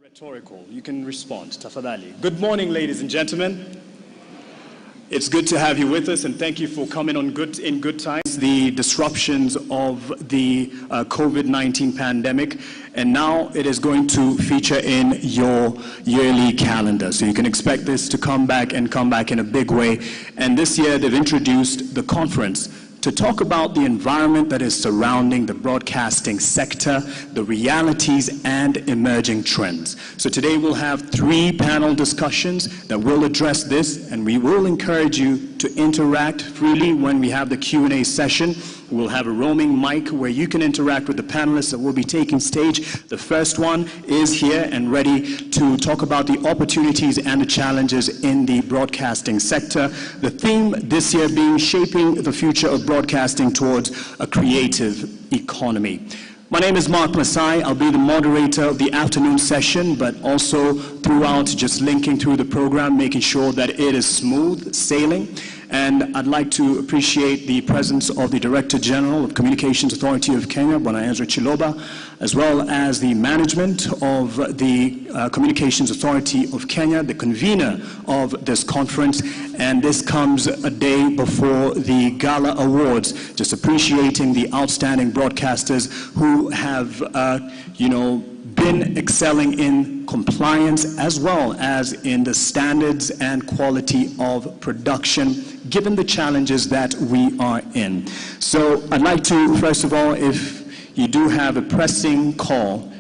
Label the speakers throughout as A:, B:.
A: Rhetorical. You can respond. Tafadhali. Good morning, ladies and gentlemen. It's good to have you with us, and thank you for coming on in good times. The disruptions of the COVID-19 pandemic, and now it is going to feature in your yearly calendar. So you can expect this to come back in a big way. And this year they've introduced the conference to talk about the environment that is surrounding the broadcasting sector, the realities and emerging trends. So today we'll have 3 panel discussions that will address this, and we will encourage you to interact freely when we have the Q&A session. We'll have a roaming mic where you can interact with the panelists that will be taking stage. The first one is here and ready to talk about the opportunities and the challenges in the broadcasting sector. The theme this year being shaping the future of broadcasting towards a creative economy. My name is Mark Masai. I'll be the moderator of the afternoon session, but also throughout, just linking through the program, making sure that it is smooth sailing. And I'd like to appreciate the presence of the Director General of Communications Authority of Kenya, Bwana Ezra Chiloba, as well as the management of the Communications Authority of Kenya, the convener of this conference. And this comes a day before the Gala Awards, just appreciating the outstanding broadcasters who have, been excelling in compliance as well as in the standards and quality of production, given the challenges that we are in. So I'd like to, first of all, if you do have a pressing call,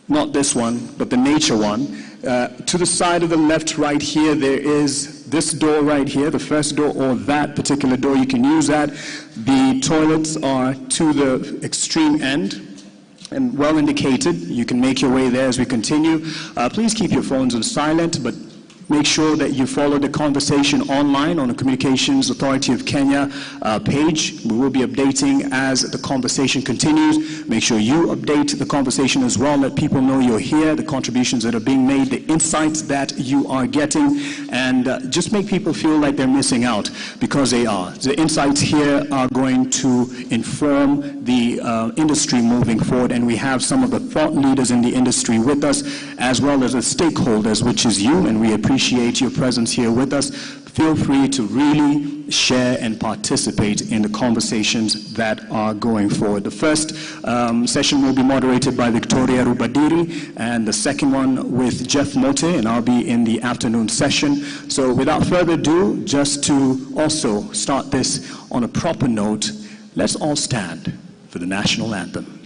A: not this one, but the nature one, to the side of the left right here, there is this door right here, the first door, or that particular door, you can use that. The toilets are to the extreme end and well indicated. You can make your way there as we continue. Please keep your phones on silent, but make sure that you follow the conversation online on the Communications Authority of Kenya page. We will be updating as the conversation continues. Make sure you update the conversation as well. Let people know you're here, the contributions that are being made, the insights that you are getting, and just make people feel like they're missing out, because they are. The insights here are going to inform the industry moving forward, and we have some of the thought leaders in the industry with us, as well as the stakeholders, which is you, and we appreciate your presence here with us. Feel free to really share and participate in the conversations that are going forward. The first session will be moderated by Victoria Rubadiri, and the second one with Jeff Mote, and I'll be in the afternoon session. So without further ado, just to also start this on a proper note, let's all stand for the national anthem.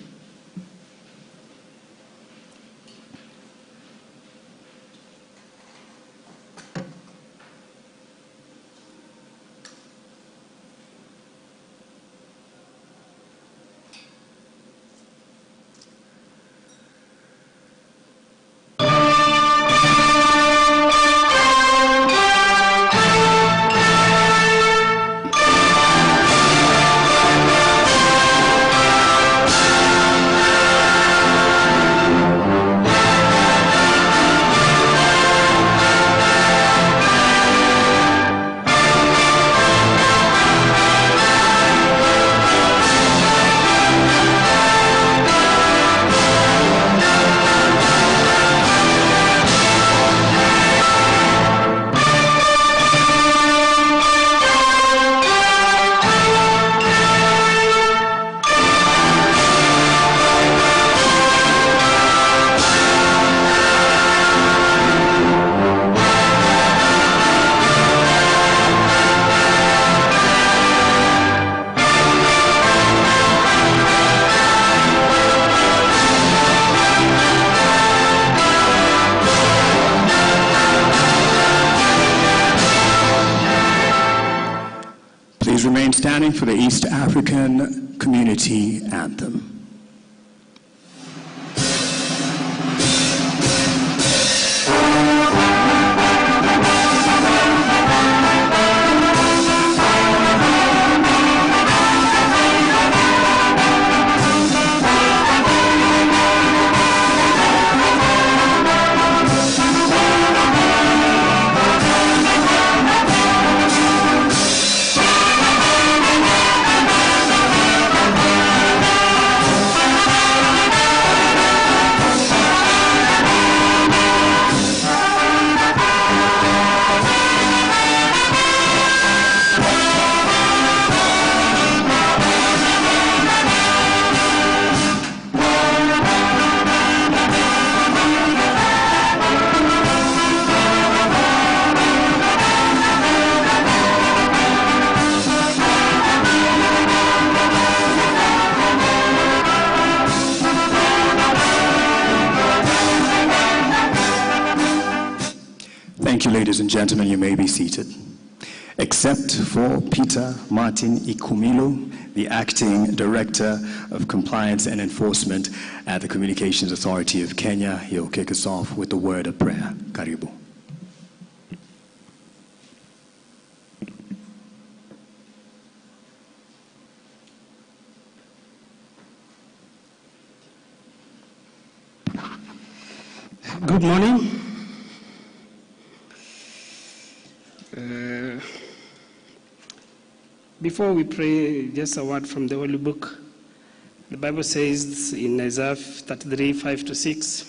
A: Remain standing for the East African Community Anthem. Thank you, ladies and gentlemen. You may be seated. Except for Peter Martin Ikumilo, the Acting Director of Compliance and Enforcement at the Communications Authority of Kenya. He'll kick us off with the word of prayer. Karibu.
B: Good morning. Before we pray, just a word from the Holy Book. The Bible says in Isaiah 33, 5-6,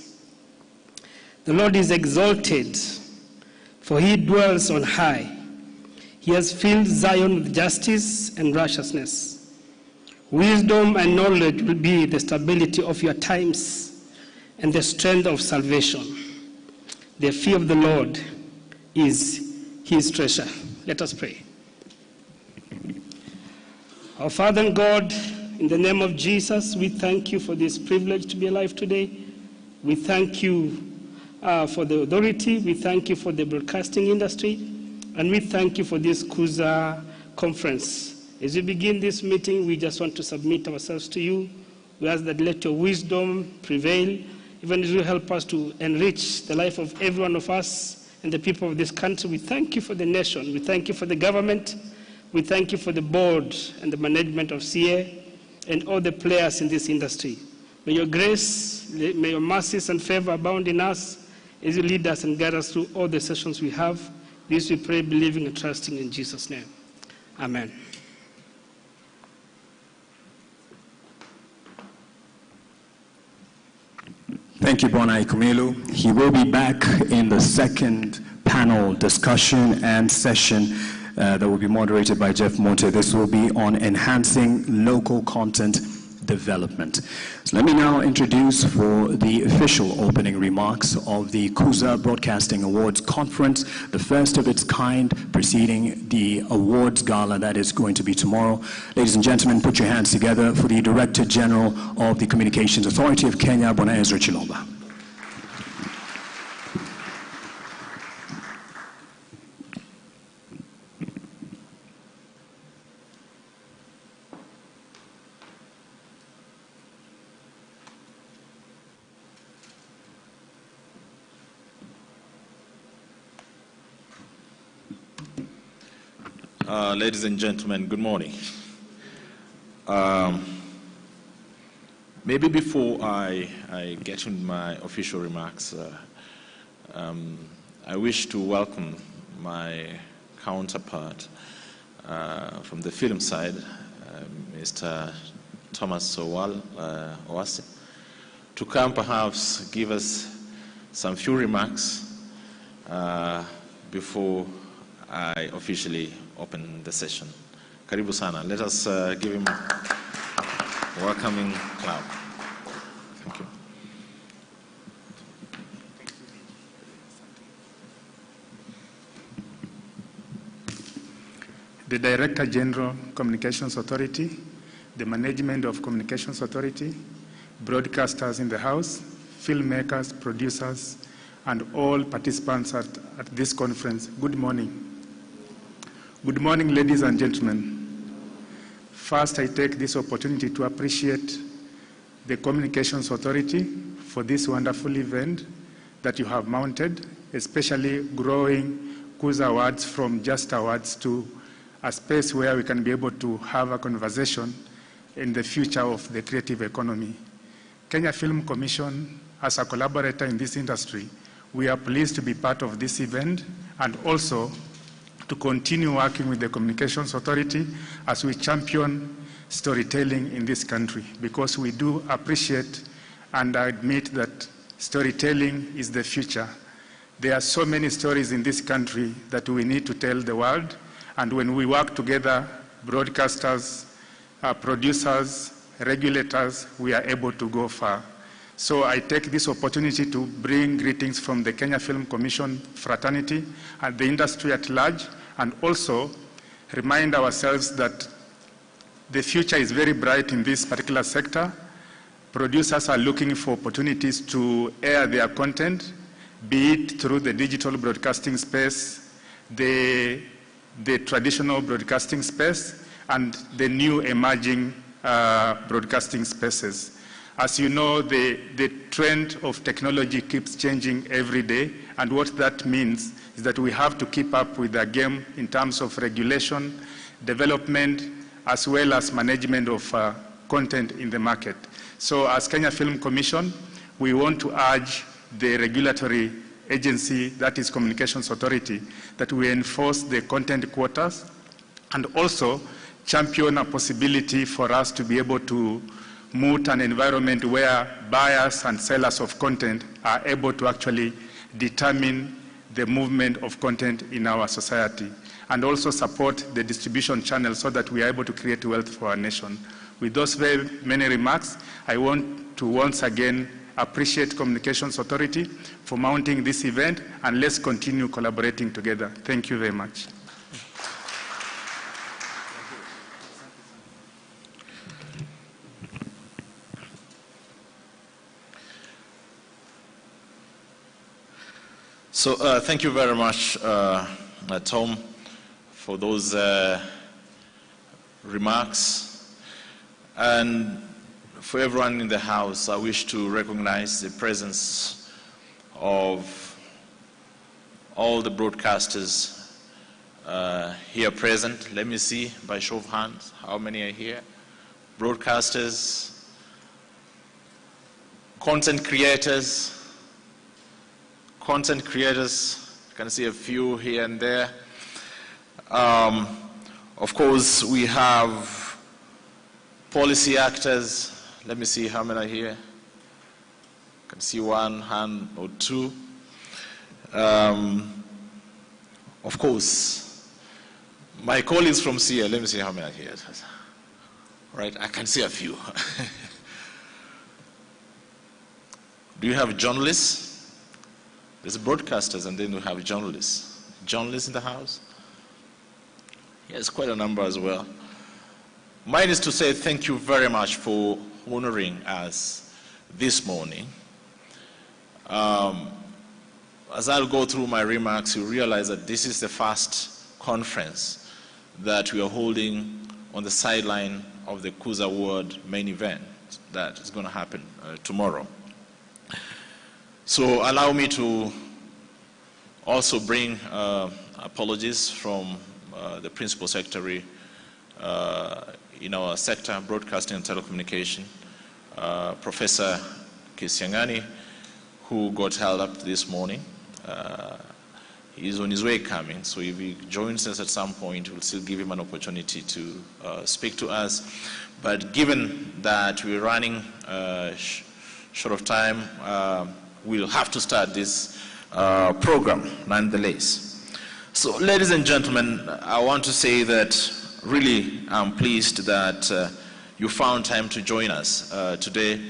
B: "The Lord is exalted, for he dwells on high. He has filled Zion with justice and righteousness. Wisdom and knowledge will be the stability of your times and the strength of salvation. The fear of the Lord is his treasure." Let us pray. Our Father and God, in the name of Jesus, we thank you for this privilege to be alive today. We thank you for the authority. We thank you for the broadcasting industry. And we thank you for this Kuza conference. As we begin this meeting, we just want to submit ourselves to you. We ask that let your wisdom prevail, even as you help us to enrich the life of every one of us and the people of this country. We thank you for the nation. We thank you for the government. We thank you for the board and the management of CA and all the players in this industry. May your grace, may your mercies and favor abound in us as you lead us and guide us through all the sessions we have. This we pray, believing and trusting in Jesus' name. Amen.
A: Thank you, Bwana Ikumilo. He will be back in the second panel discussion and session that will be moderated by Jeff Monte. This will be on enhancing local content development. So let me now introduce for the official opening remarks of the Kuza Broadcasting Awards Conference, the first of its kind preceding the awards gala that is going to be tomorrow. Ladies and gentlemen, put your hands together for the Director General of the Communications Authority of Kenya, Bwana Ezra Chilomba.
C: Ladies and gentlemen, good morning. Maybe before I get into my official remarks, I wish to welcome my counterpart from the film side, Mr. Thomas Owasi, to come perhaps give us some few remarks before I officially open the session. Karibu sana. Let us give him a welcoming clap. Thank you.
D: The Director General, Communications Authority, the Management of Communications Authority, broadcasters in the House, filmmakers, producers, and all participants at this conference, good morning. Good morning, ladies and gentlemen. First, I take this opportunity to appreciate the Communications Authority for this wonderful event that you have mounted, especially growing Kuza Awards from just awards to a space where we can be able to have a conversation in the future of the creative economy. Kenya Film Commission, as a collaborator in this industry, we are pleased to be part of this event and also to continue working with the Communications Authority as we champion storytelling in this country, because we do appreciate and admit that storytelling is the future. There are so many stories in this country that we need to tell the world, and when we work together, broadcasters, producers, regulators, we are able to go far. So I take this opportunity to bring greetings from the Kenya Film Commission fraternity and the industry at large, and also remind ourselves that the future is very bright in this particular sector. Producers are looking for opportunities to air their content. be it through the digital broadcasting space, the traditional broadcasting space, and the new emerging broadcasting spaces. As you know, the trend of technology keeps changing every day, and what that means is that we have to keep up with the game in terms of regulation, development, as well as management of content in the market. So as Kenya Film Commission, we want to urge the regulatory agency, that is Communications Authority, that we enforce the content quotas and also champion a possibility for us to be able to moot an environment where buyers and sellers of content are able to actually determine the movement of content in our society, and also support the distribution channel so that we are able to create wealth for our nation. With those very many remarks, I want to once again appreciate Communications Authority for mounting this event, and let's continue collaborating together. Thank you very much.
C: So thank you very much, Tom, for those remarks. And for everyone in the house, I wish to recognize the presence of all the broadcasters here present. Let me see, by show of hands, how many are here? Broadcasters, content creators, you can see a few here and there. Of course, we have policy actors. Let me see how many are here. I can see one hand or two. Of course, my colleagues from CA, let me see how many are here. All right, I can see a few. Do you have journalists? There's broadcasters, and then we have journalists. Journalists in the house? Yes, quite a number as well. Mine is to say thank you very much for honoring us this morning. As I'll go through my remarks, you'll realize that this is the first conference that we are holding on the sideline of the Kuza Award main event that is going to happen tomorrow. So allow me to also bring apologies from the Principal Secretary in our sector, Broadcasting and Telecommunication, Professor Kisiangani, who got held up this morning. He's on his way coming, so if he joins us at some point, we'll still give him an opportunity to speak to us. But given that we're running short of time, we'll have to start this program nonetheless. So, ladies and gentlemen, I want to say that really I'm pleased that you found time to join us today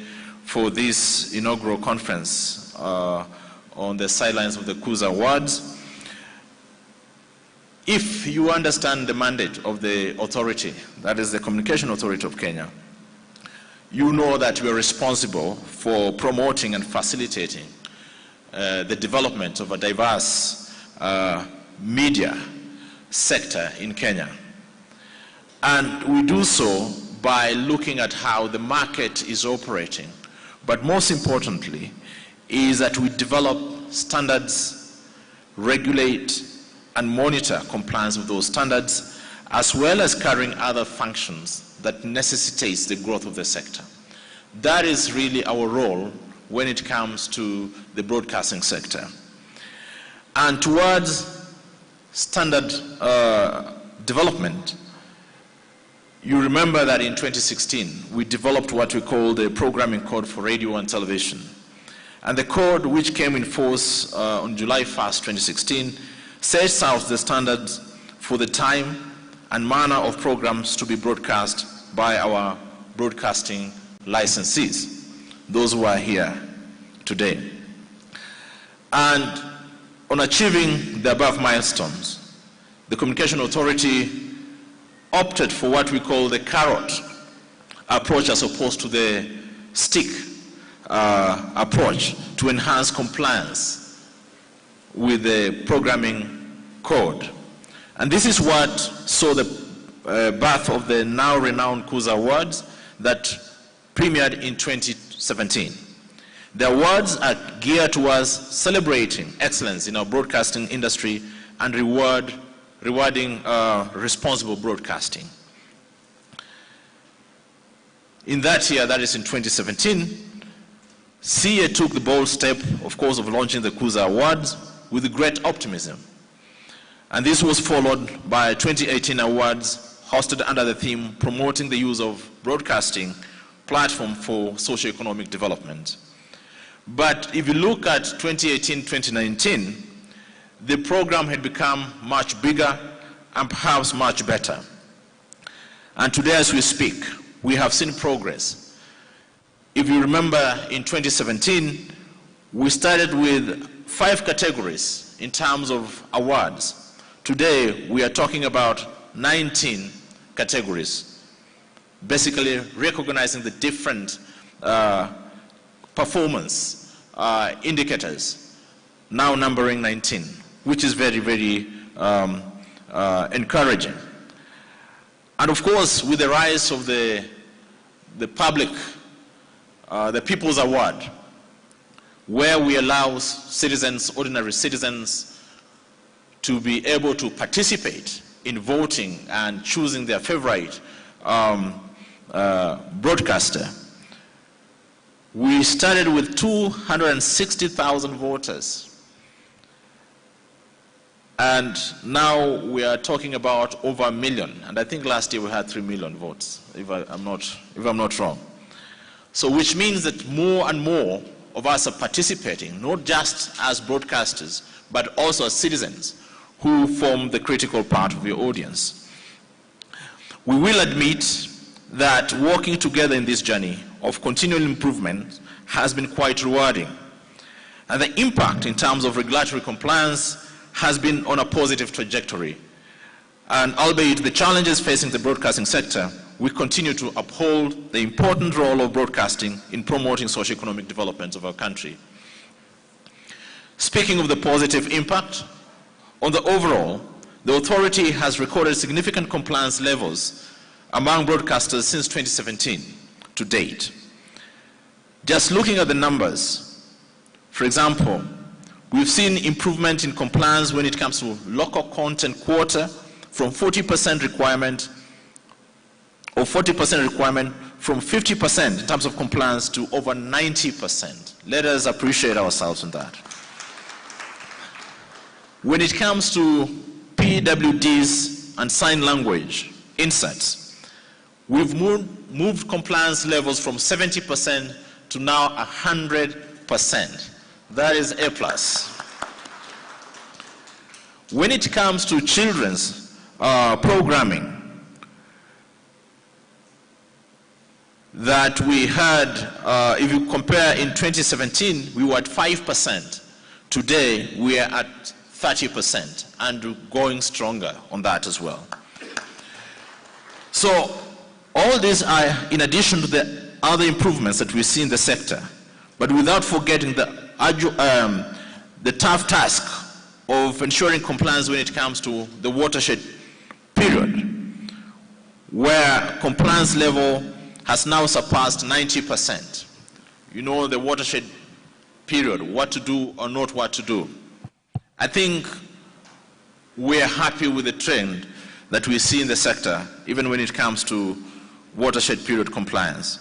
C: for this inaugural conference on the sidelines of the Kuza Awards. If you understand the mandate of the authority, that is the Communication Authority of Kenya, you know that we are responsible for promoting and facilitating the development of a diverse media sector in Kenya. And we do so by looking at how the market is operating. But most importantly, is that we develop standards, regulate, and monitor compliance with those standards, as well as carrying other functions that necessitates the growth of the sector. That is really our role when it comes to the broadcasting sector. And towards standard development, you remember that in 2016, we developed what we call the Programming Code for Radio and Television. And the code, which came in force on July 1st, 2016, sets out the standards for the time and manner of programs to be broadcast by our broadcasting licensees, those who are here today. And on achieving the above milestones, the Communication Authority opted for what we call the carrot approach as opposed to the stick approach to enhance compliance with the programming code. And this is what saw the birth of the now renowned Kuza Awards that premiered in 2017. The awards are geared towards celebrating excellence in our broadcasting industry and rewarding responsible broadcasting. In that year, that is in 2017, CA took the bold step, of course, of launching the Kuza Awards with great optimism. And this was followed by 2018 awards hosted under the theme Promoting the Use of Broadcasting Platform for Socioeconomic Development. But if you look at 2018-2019, the program had become much bigger and perhaps much better. And today as we speak, we have seen progress. If you remember, in 2017, we started with 5 categories in terms of awards. Today, we are talking about 19 categories, basically recognizing the different performance indicators, now numbering 19, which is very, very encouraging. And of course, with the rise of the public, the People's Award, where we allow citizens, ordinary citizens, to be able to participate in voting and choosing their favorite broadcaster. We started with 260,000 voters. And now we are talking about over 1 million. And I think last year we had 3 million votes, if I'm not wrong. So which means that more and more of us are participating, not just as broadcasters, but also as citizens who form the critical part of your audience. We will admit that working together in this journey of continual improvement has been quite rewarding. And the impact in terms of regulatory compliance has been on a positive trajectory. And albeit the challenges facing the broadcasting sector, we continue to uphold the important role of broadcasting in promoting socio-economic development of our country. Speaking of the positive impact, on the overall, the authority has recorded significant compliance levels among broadcasters since 2017 to date. Just looking at the numbers, for example, we've seen improvement in compliance when it comes to local content quota from 40% requirement or 40% requirement from 50% in terms of compliance to over 90%. Let us appreciate ourselves on that. When it comes to PWDs and sign language inserts, we've moved compliance levels from 70% to now 100%. That is A+. When it comes to children's programming, that we had, if you compare in 2017, we were at 5%. Today, we are at 30% and going stronger on that as well. So all these are in addition to the other improvements that we see in the sector, but without forgetting the tough task of ensuring compliance when it comes to the watershed period, where compliance level has now surpassed 90%. You know, the watershed period, what to do or not what to do. I think we're happy with the trend that we see in the sector, even when it comes to watershed period compliance.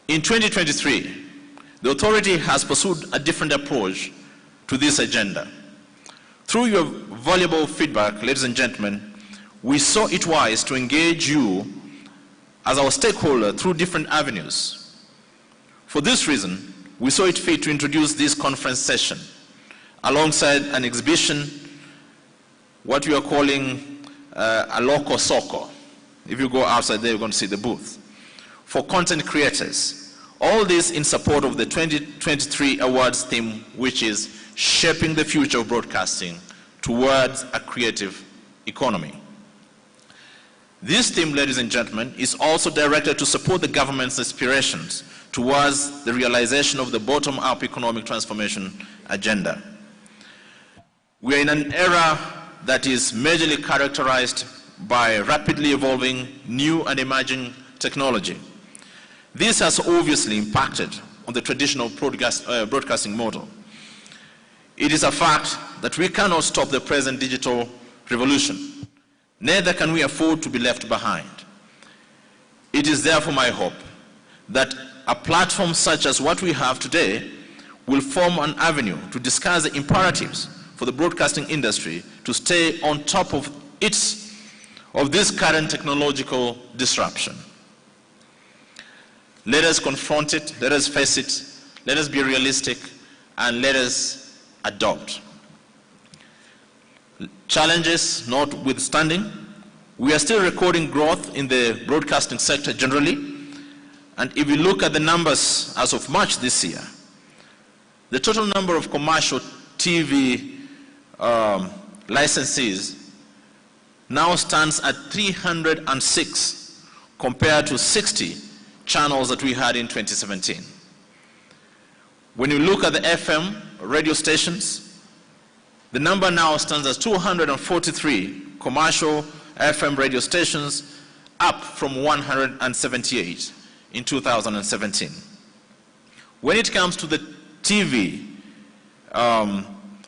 C: In 2023, the authority has pursued a different approach to this agenda. Through your valuable feedback, ladies and gentlemen, we saw it wise to engage you as our stakeholder through different avenues. For this reason, we saw it fit to introduce this conference session alongside an exhibition, what we are calling a local soko. If you go outside there, you're going to see the booth. For content creators, all this in support of the 2023 awards theme, which is shaping the future of broadcasting towards a creative economy. This theme, ladies and gentlemen, is also directed to support the government's aspirations towards the realization of the bottom-up economic transformation agenda. We are in an era that is majorly characterized by rapidly evolving new and emerging technology. This has obviously impacted on the traditional broadcasting model. It is a fact that we cannot stop the present digital revolution. Neither can we afford to be left behind. It is therefore my hope that a platform such as what we have today will form an avenue to discuss the imperatives for the broadcasting industry to stay on top of this current technological disruption. Let us confront it, let us face it, let us be realistic, and let us adopt. Challenges notwithstanding, we are still recording growth in the broadcasting sector generally, and if you look at the numbers as of March this year, the total number of commercial TV licensees now stands at 306 compared to 60 channels that we had in 2017. When you look at the FM radio stations, the number now stands at 243 commercial FM radio stations, up from 178 in 2017. When it comes to the TV,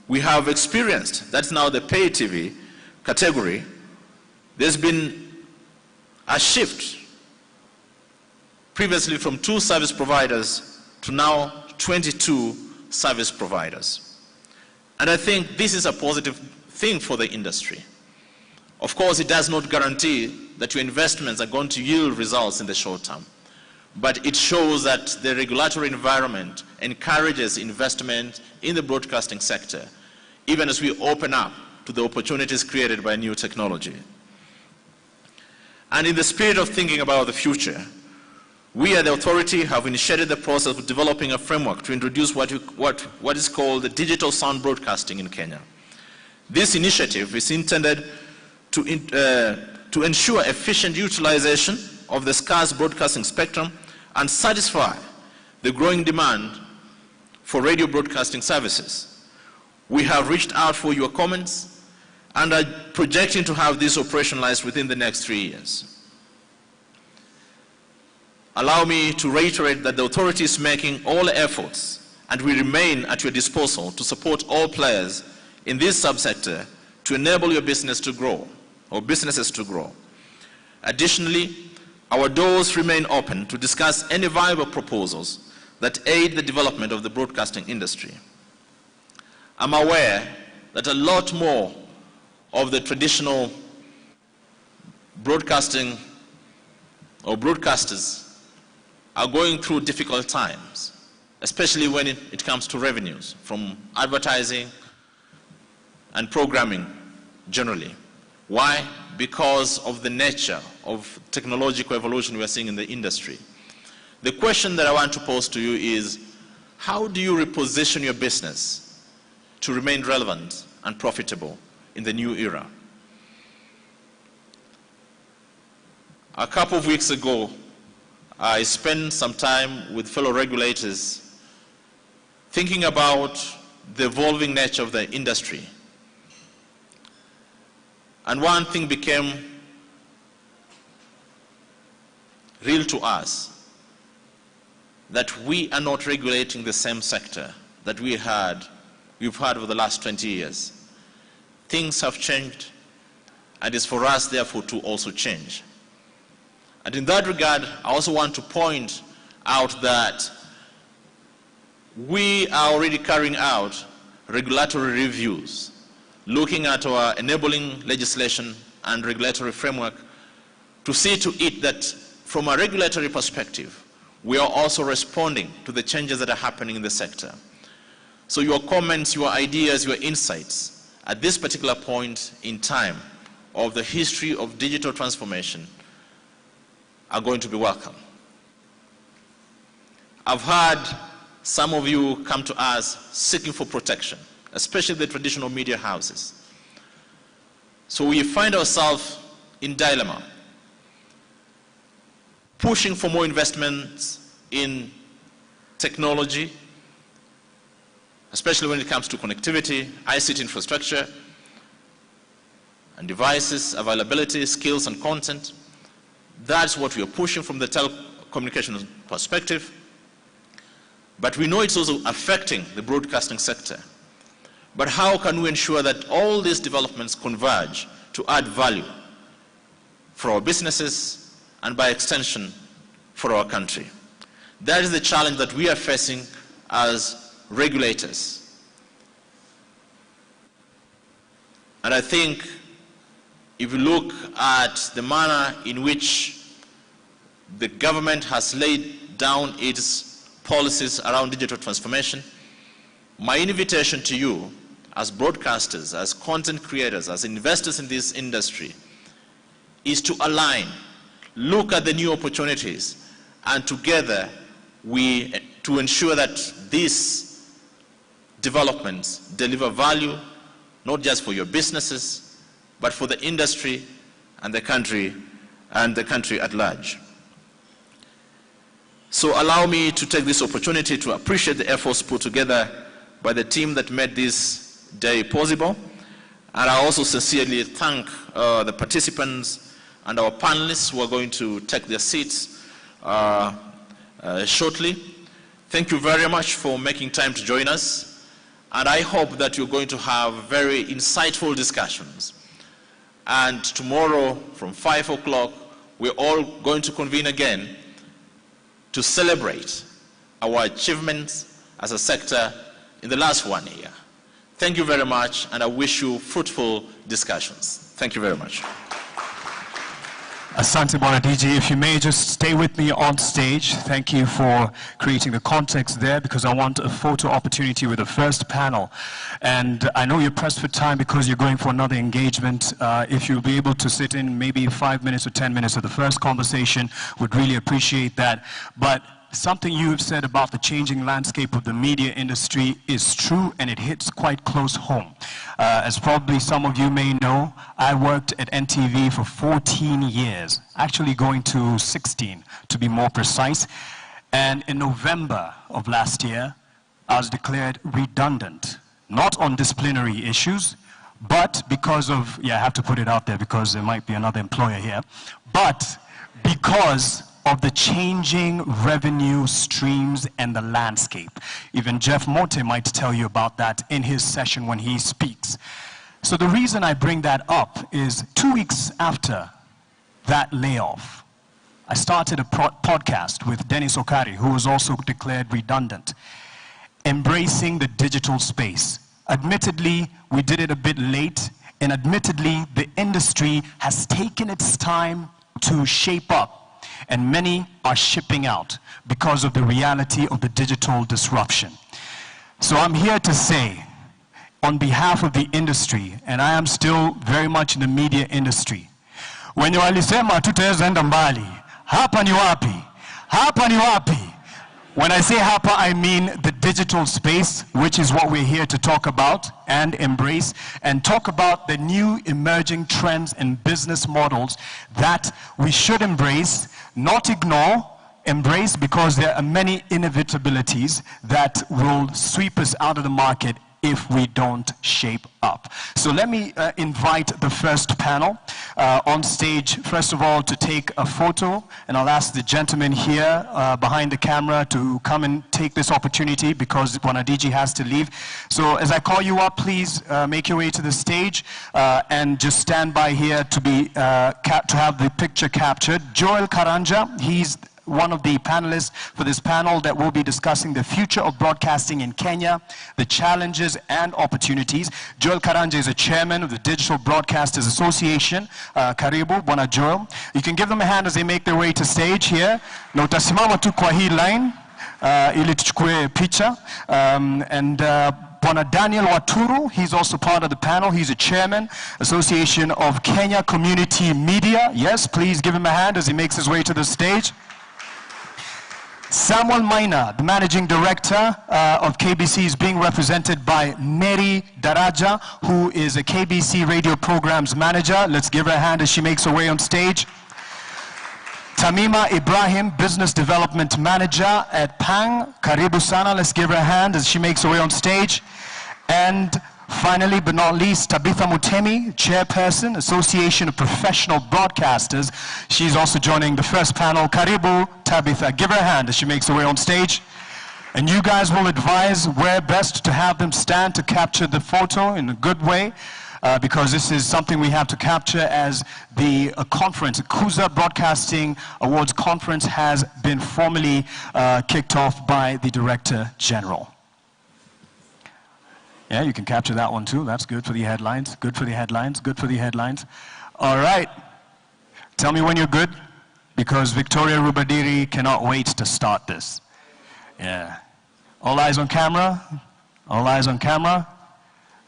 C: we have experienced, that's now the pay TV category, there's been a shift previously from 2 service providers to now 22 service providers. And I think this is a positive thing for the industry. Of course, it does not guarantee that your investments are going to yield results in the short term, but it shows that the regulatory environment encourages investment in the broadcasting sector, even as we open up to the opportunities created by new technology. And in the spirit of thinking about the future, we at the authority have initiated the process of developing a framework to introduce what is called the digital sound broadcasting in Kenya. This initiative is intended to ensure efficient utilization of the scarce broadcasting spectrum and satisfy the growing demand for radio broadcasting services. We have reached out for your comments and are projecting to have this operationalized within the next 3 years. Allow me to reiterate that the authority is making all efforts and we remain at your disposal to support all players in this subsector to enable your business to grow, or businesses to grow. Additionally, our doors remain open to discuss any viable proposals that aid the development of the broadcasting industry. I'm aware that a lot more of the traditional broadcasting or broadcasters are going through difficult times, especially when it comes to revenues from advertising and programming generally. Why? Because of the nature of technological evolution we are seeing in the industry. The question that I want to pose to you is, how do you reposition your business to remain relevant and profitable in the new era? A couple of weeks ago, I spent some time with fellow regulators thinking about the evolving nature of the industry. And one thing became real to us, that we are not regulating the same sector that we've had over the last 20 years. Things have changed, and it's for us, therefore, to also change. And in that regard, I also want to point out that we are already carrying out regulatory reviews, looking at our enabling legislation and regulatory framework to see to it that from a regulatory perspective, we are also responding to the changes that are happening in the sector. So your comments, your ideas, your insights at this particular point in time of the history of digital transformation are going to be welcome. I've had some of you come to us seeking for protection, especially the traditional media houses. So we find ourselves in dilemma, pushing for more investments in technology, especially when it comes to connectivity, ICT infrastructure, and devices, availability, skills, and content. That's what we are pushing from the telecommunications perspective. But we know it's also affecting the broadcasting sector. But how can we ensure that all these developments converge to add value for our businesses and by extension for our country? That is the challenge that we are facing as regulators. And I think if you look at the manner in which the government has laid down its policies around digital transformation, my invitation to you as broadcasters, as content creators, as investors in this industry, is to align, look at the new opportunities, and together to ensure that these developments deliver value, not just for your businesses, but for the industry and the country at large. So allow me to take this opportunity to appreciate the efforts put together by the team that made this day possible. And I also sincerely thank the participants and our panelists who are going to take their seats shortly. Thank you very much for making time to join us. And I hope that you're going to have very insightful discussions. And tomorrow from 5 o'clock, we're all going to convene again to celebrate our achievements as a sector in the last 1 year. Thank you very much, and I wish you fruitful discussions. Thank you very much.
A: Asante Bwana DG, if you may just stay with me on stage. Thank you for creating the context there, because I want a photo opportunity with the first panel. And I know you're pressed for time because you're going for another engagement. If you'll be able to sit in maybe 5 minutes or 10 minutes of the first conversation, would really appreciate that. But something you have said about the changing landscape of the media industry is true, and it hits quite close home. As probably some of you may know, I worked at NTV for 14 years, actually going to 16 to be more precise. And in November of last year, I was declared redundant, not on disciplinary issues, but because of, I have to put it out there because there might be another employer here, but because of the changing revenue streams and the landscape. Even Jeff Mote might tell you about that in his session when he speaks. So the reason I bring that up is 2 weeks after that layoff, I started a podcast with Dennis Okari, who was also declared redundant, embracing the digital space. Admittedly, we did it a bit late, and admittedly, the industry has taken its time to shape up, and many are shipping out because of the reality of the digital disruption. So I'm here to say, on behalf of the industry, and I am still very much in the media industry, wenye walisema tutaweza enda mbali, hapa ni wapi? Hapa ni wapi? When I say hapa, I mean the digital space, which is what we're here to talk about and embrace, and talk about the new emerging trends and business models that we should embrace, not ignore, embrace, because there are many inevitabilities that will sweep us out of the market if we don't shape up. So let me invite the first panel on stage, first of all, to take a photo, and I'll ask the gentleman here behind the camera to come and take this opportunity because Bwana DG has to leave. So as I call you up, please make your way to the stage and just stand by here to be to have the picture captured. Joel Karanja, he's one of the panelists for this panel that will be discussing the future of broadcasting in Kenya, the challenges and opportunities. Joel Karanja is a chairman of the Digital Broadcasters Association. Karibu, Bwana Joel. You can give them a hand as they make their way to stage here. Na utasimama tu kwa hii line ili tuchukue picha. Bwana Daniel Waturu, he's also part of the panel. He's a chairman, Association of Kenya Community Media. Yes, please give him a hand as he makes his way to the stage. Samuel Maina, the managing director of KBC, is being represented by Mary Daraja, who is a KBC radio programs manager. Let's give her a hand as she makes her way on stage. Tamima Ibrahim, Business Development Manager at Pang. Karibu sana, let's give her a hand as she makes her way on stage. And finally, but not least, Tabitha Mutemi, Chairperson, Association of Professional Broadcasters. She's also joining the first panel. Karibu, Tabitha. Give her a hand as she makes her way on stage. And you guys will advise where best to have them stand to capture the photo in a good way, because this is something we have to capture as the conference, Kuza Broadcasting Awards Conference, has been formally kicked off by the Director General. Yeah, you can capture that one too. That's good for the headlines. Good for the headlines. Good for the headlines. All right. Tell me when you're good, because Victoria Rubadiri cannot wait to start this. Yeah. All eyes on camera. All eyes on camera.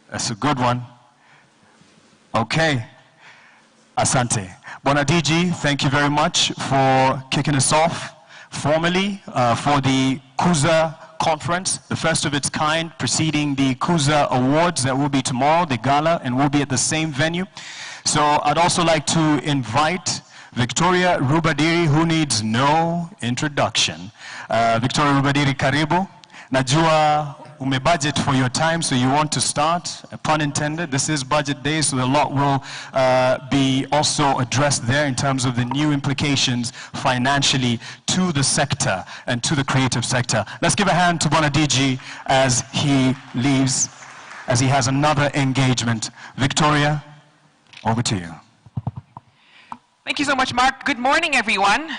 A: That's a good one. Okay. Asante. Bona DG, thank you very much for kicking us off formally for the Kuza Conference, the first of its kind, preceding the Kuza Awards that will be tomorrow, the gala, and will be at the same venue. So I'd also like to invite Victoria Rubadiri, who needs no introduction. Victoria Rubadiri, karibu. Najua budget for your time, so you want to start, pun intended. This is budget day, so a lot will be also addressed there in terms of the new implications financially to the sector and to the creative sector. Let's give a hand to Bona DG as he leaves, as he has another engagement. Victoria, over to you.
E: Thank you so much, Mark. Good morning, everyone.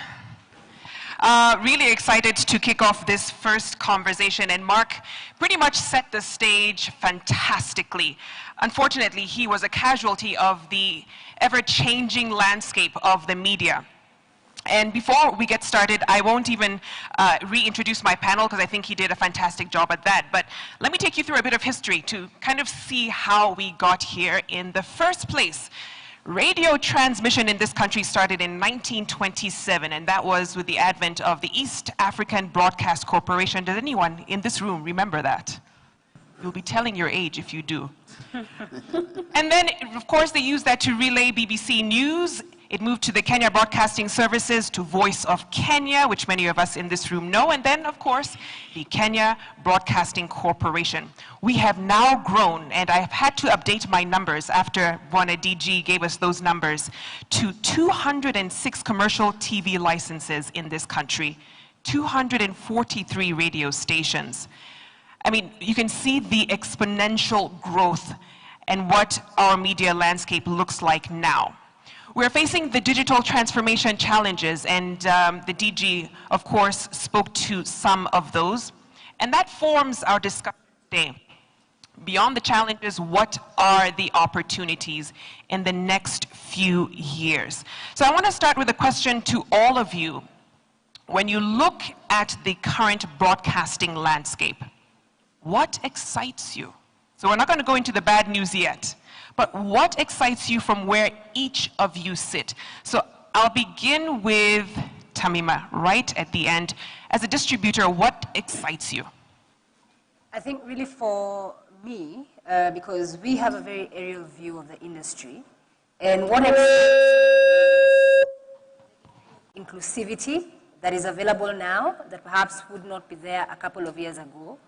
E: Really excited to kick off this first conversation, and Mark pretty much set the stage fantastically. Unfortunately, he was a casualty of the ever-changing landscape of the media. And before we get started, I won't even reintroduce my panel, because I think he did a fantastic job at that. But let me take you through a bit of history to kind of see how we got here in the first place. Radio transmission in this country started in 1927, and that was with the advent of the East African Broadcast Corporation. Does anyone in this room remember that? You'll be telling your age if you do. And then, of course, they used that to relay BBC News. It moved to the Kenya Broadcasting Services, to Voice of Kenya, which many of us in this room know, and then, of course, the Kenya Broadcasting Corporation. We have now grown, and I've had to update my numbers after Bona DG gave us those numbers, to 206 commercial TV licenses in this country, 243 radio stations. I mean, you can see the exponential growth and what our media landscape looks like now. We're facing the digital transformation challenges, and the DG, of course, spoke to some of those. And that forms our discussion today. Beyond the challenges, what are the opportunities in the next few years? So I want to start with a question to all of you. When you look at the current broadcasting landscape, what excites you? So we're not going to go into the bad news yet. But what excites you from where each of you sit? So I'll begin with Tamima, right at the end. As a distributor, what excites you?
F: I think really for me, because we have a very aerial view of the industry, and what excites me is inclusivity that is available now that perhaps would not be there a couple of years ago.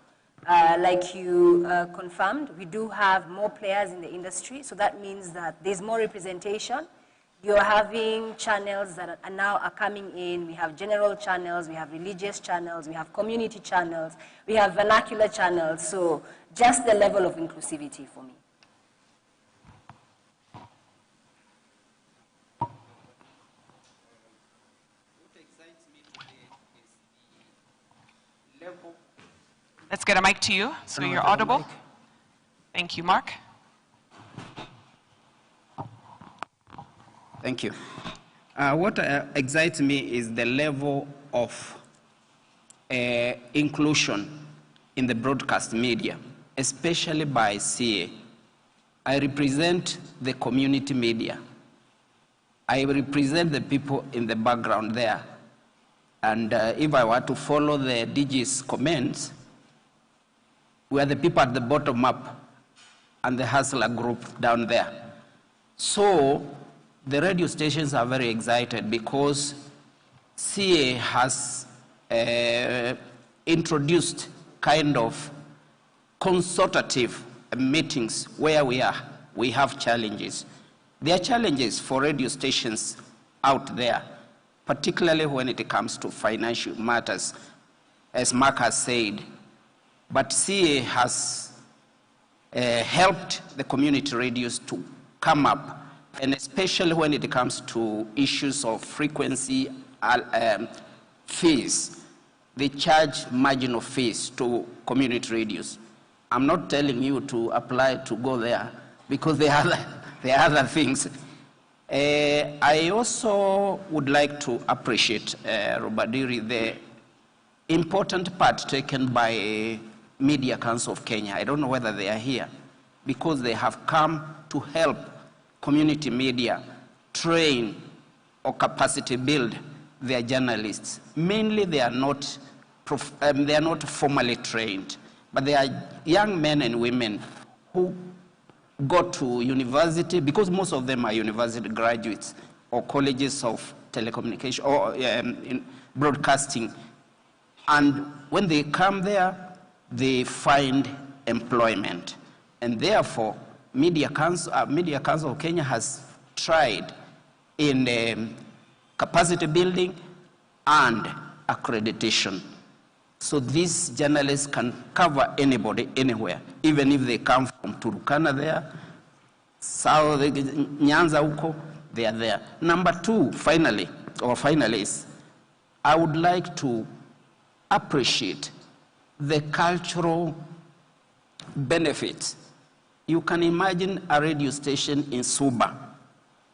F: Like you confirmed, we do have more players in the industry, so that means that there's more representation. You're having channels that are now coming in. We have general channels, we have religious channels, we have community channels, we have vernacular channels, so just the level of inclusivity for me.
E: Let's get a mic to you, so you're audible. Thank you, Mark.
G: Thank you. What excites me is the level of inclusion in the broadcast media, especially by CA. I represent the community media. I represent the people in the background there. And if I were to follow the DG's comments, we are the people at the bottom up and the hustler group down there. So the radio stations are very excited because CA has introduced kind of consultative meetings where we have challenges. There are challenges for radio stations out there, particularly when it comes to financial matters, as Mark has said. But CA has helped the community radios to come up, and especially when it comes to issues of frequency fees. They charge marginal fees to community radios. I'm not telling you to apply to go there because there are other things. I also would like to appreciate, Rubadiri, the important part taken by Media Council of Kenya. I don't know whether they are here, because they have come to help community media train or capacity build their journalists. Mainly they are not formally trained, but they are young men and women who go to university, because most of them are university graduates or colleges of telecommunication or in broadcasting. And when they come there, they find employment. And therefore, Media Council of Kenya has tried in capacity building and accreditation. So these journalists can cover anybody, anywhere, even if they come from Turkana there, South Nyanza huko, they are there. Number two, finally, is I would like to appreciate the cultural benefits. You can imagine a radio station in Suba.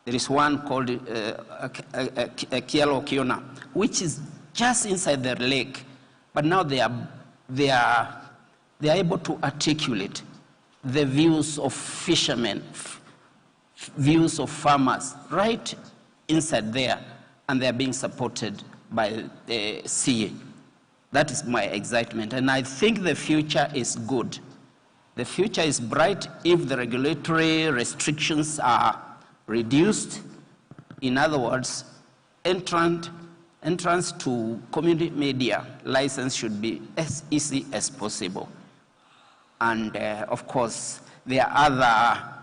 G: There is one called Kielo Kiona, which is just inside their lake. But now they are able to articulate the views of fishermen, views of farmers, right inside there, and they are being supported by the CA. That is my excitement, and I think the future is good. The future is bright if the regulatory restrictions are reduced. In other words, entrance to community media license should be as easy as possible. And of course, there are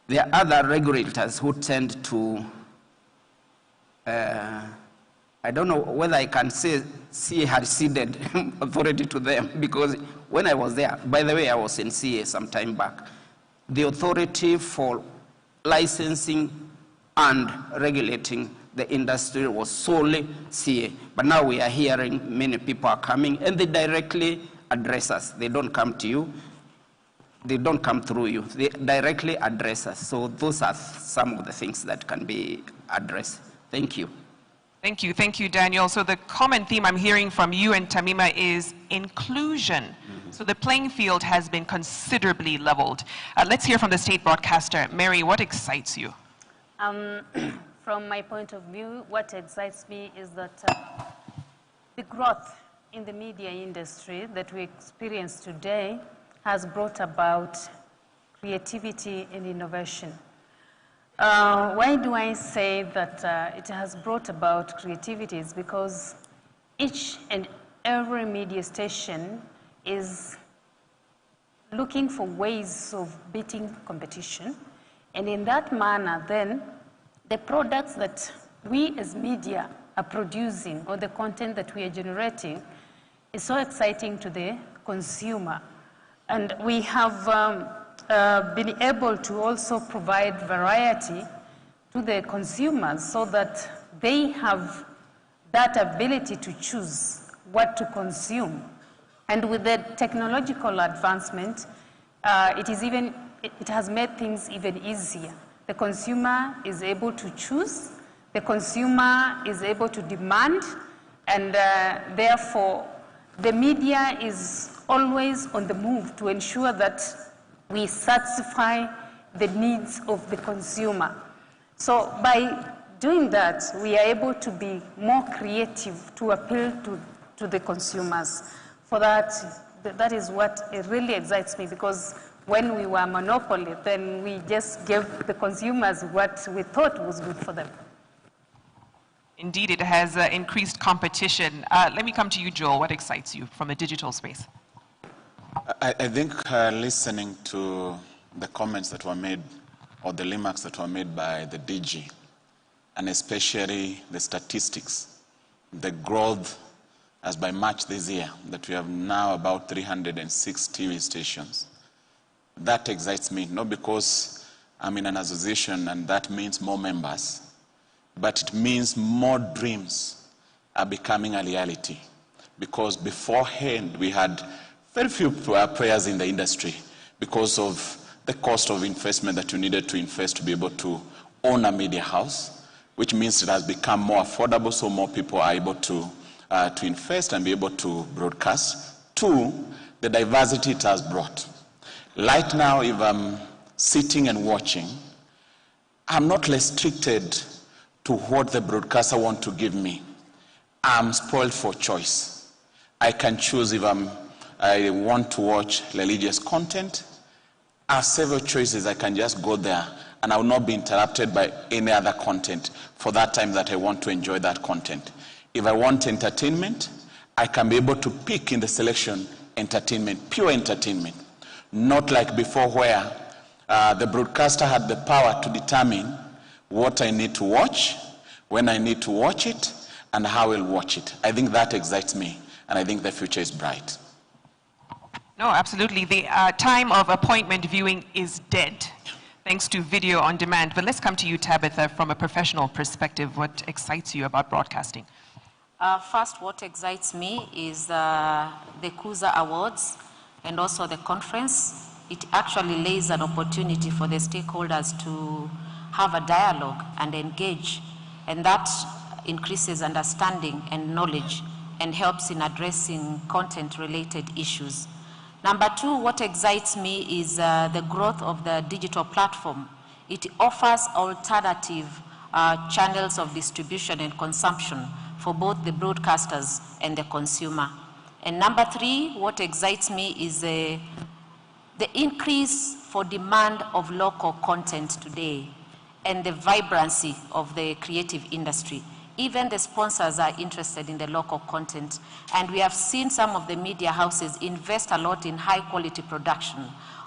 G: other regulators who tend to, I don't know whether I can say CA had ceded authority to them, because when I was there, by the way, I was in CA some time back, the authority for licensing and regulating the industry was solely CA. But now we are hearing many people are coming and they directly address us. They don't come to you. They don't come through you. They directly address us. So those are some of the things that can be addressed. Thank you.
E: Thank you, Daniel. So the common theme I'm hearing from you and Tamima is inclusion. Mm-hmm. So the playing field has been considerably leveled. Let's hear from the state broadcaster. Mary, what excites you?
H: From my point of view, what excites me is that the growth in the media industry that we experience today has brought about creativity and innovation. Why do I say that it has brought about creativity? Is because each and every media station is looking for ways of beating competition. And in that manner, then, the products that we as media are producing or the content that we are generating is so exciting to the consumer. And we have been able to also provide variety to the consumers so that they have that ability to choose what to consume. And with the technological advancement, it has made things even easier. The consumer is able to choose, the consumer is able to demand, and therefore the media is always on the move to ensure that we satisfy the needs of the consumer. So by doing that, we are able to be more creative to appeal to the consumers. For that is what it really excites me, because when we were monopoly, then we just gave the consumers what we thought was good for them.
E: Indeed, it has increased competition. Let me come to you, Joel. What excites you from the digital space?
I: I think listening to the comments that were made, or the remarks that were made by the DG, and especially the statistics, the growth as by March this year, that we have now about 306 TV stations. That excites me, not because I'm in an association and that means more members, but it means more dreams are becoming a reality. Because beforehand, we had very few players in the industry because of the cost of investment that you needed to invest to be able to own a media house, which means it has become more affordable, so more people are able to invest and be able to broadcast. Two, the diversity it has brought. Right now, if I'm sitting and watching, I'm not restricted to what the broadcaster wants to give me. I'm spoiled for choice. I can choose if I want to watch religious content. I have several choices. I can just go there and I will not be interrupted by any other content for that time that I want to enjoy that content. If I want entertainment, I can be able to pick in the selection entertainment, pure entertainment. Not like before where the broadcaster had the power to determine what I need to watch, when I need to watch it, and how I'll watch it. I think that excites me, and I think the future is bright.
E: No, absolutely. The time of appointment viewing is dead, thanks to video on demand. But let's come to you, Tabitha, from a professional perspective. What excites you about broadcasting?
J: First, what excites me is the Kuza Awards and also the conference. It actually lays an opportunity for the stakeholders to have a dialogue and engage, and that increases understanding and knowledge and helps in addressing content-related issues. Number two, what excites me is the growth of the digital platform. It offers alternative channels of distribution and consumption for both the broadcasters and the consumer. And number three, what excites me is the increase for demand of local content today and the vibrancy of the creative industry. Even the sponsors are interested in the local content. And we have seen some of the media houses invest a lot in high quality production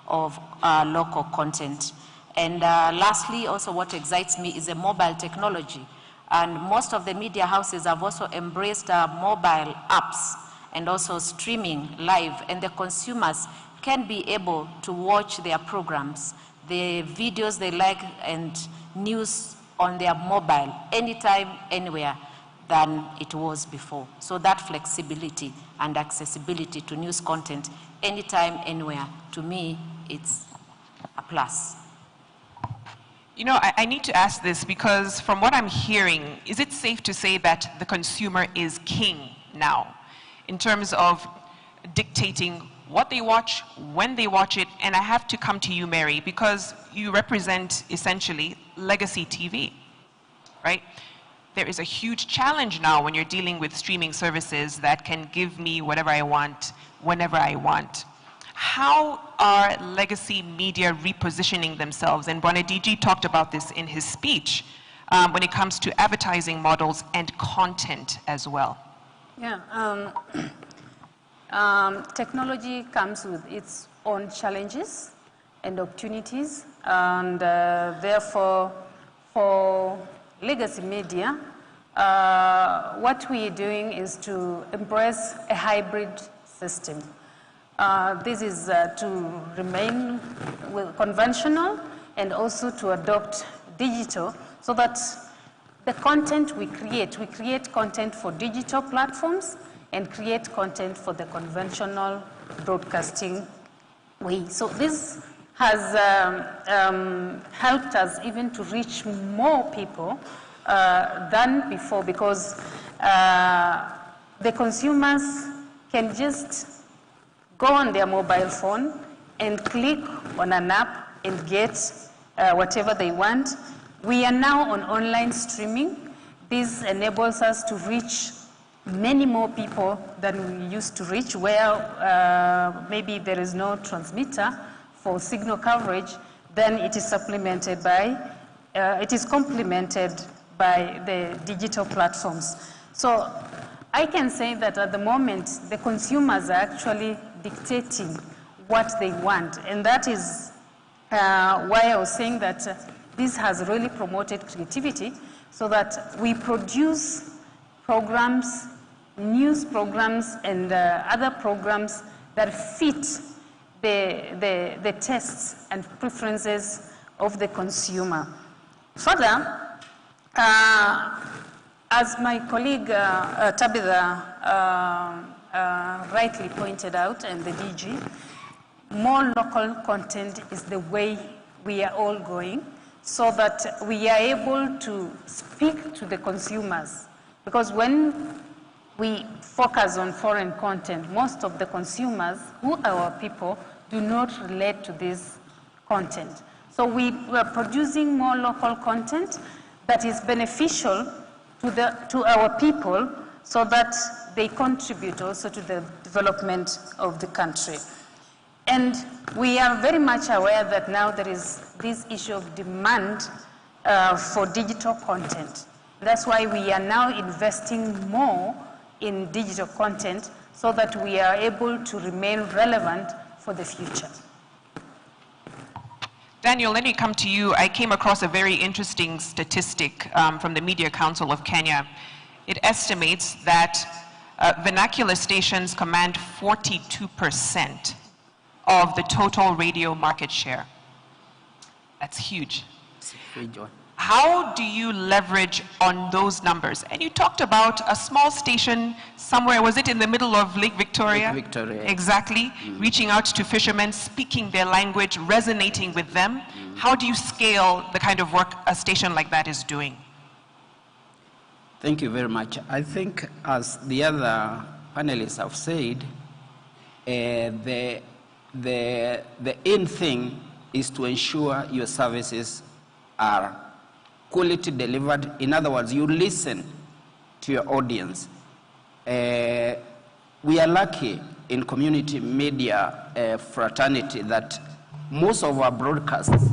J: of local content. And lastly, also what excites me is the mobile technology. And most of the media houses have also embraced mobile apps and also streaming live, and the consumers can be able to watch their programs, the videos they like, and news on their mobile anytime, anywhere than it was before. So that flexibility and accessibility to news content anytime, anywhere, to me, it's a plus.
E: You know, I need to ask this because from what I'm hearing, is it safe to say that the consumer is king now in terms of dictating what they watch, when they watch it? And I have to come to you, Mary, because you represent essentially legacy TV, right? There is a huge challenge now when you're dealing with streaming services that can give me whatever I want, whenever I want. How are legacy media repositioning themselves? And Bonadiji talked about this in his speech when it comes to advertising models and content as well.
H: Yeah, technology comes with its own challenges and opportunities, and therefore, for legacy media, what we are doing is to embrace a hybrid system. This is to remain conventional and also to adopt digital, so that the content we create content for digital platforms and create content for the conventional broadcasting way. So this has helped us even to reach more people than before, because the consumers can just go on their mobile phone and click on an app and get whatever they want. We are now on online streaming. This enables us to reach many more people than we used to reach, where maybe there is no transmitter for signal coverage. Then it is supplemented by, it is complemented by the digital platforms. So I can say that at the moment, the consumers are actually dictating what they want. And that is why I was saying that this has really promoted creativity, so that we produce programs, news programs, and other programs that fit the tastes and preferences of the consumer. Further, as my colleague Tabitha rightly pointed out, and the DG, more local content is the way we are all going, so that we are able to speak to the consumers. Because when we focus on foreign content, most of the consumers, who are our people, do not relate to this content. So we are producing more local content that is beneficial to our people, so that they contribute also to the development of the country. And we are very much aware that now there is this issue of demand for digital content. That's why we are now investing more in digital content, so that we are able to remain relevant for the future.
E: Daniel, let me come to you. I came across a very interesting statistic from the Media Council of Kenya. It estimates that vernacular stations command 42% of the total radio market share. That's huge. How do you leverage on those numbers? And you talked about a small station somewhere, was it in the middle of Lake Victoria?
G: Lake Victoria.
E: Exactly. Reaching out to fishermen, speaking their language, resonating with them. How do you scale the kind of work a station like that is doing?
G: Thank you very much. I think, as the other panelists have said, the end thing is to ensure your services are quality delivered. In other words, you listen to your audience. We are lucky in community media fraternity that most of our broadcasts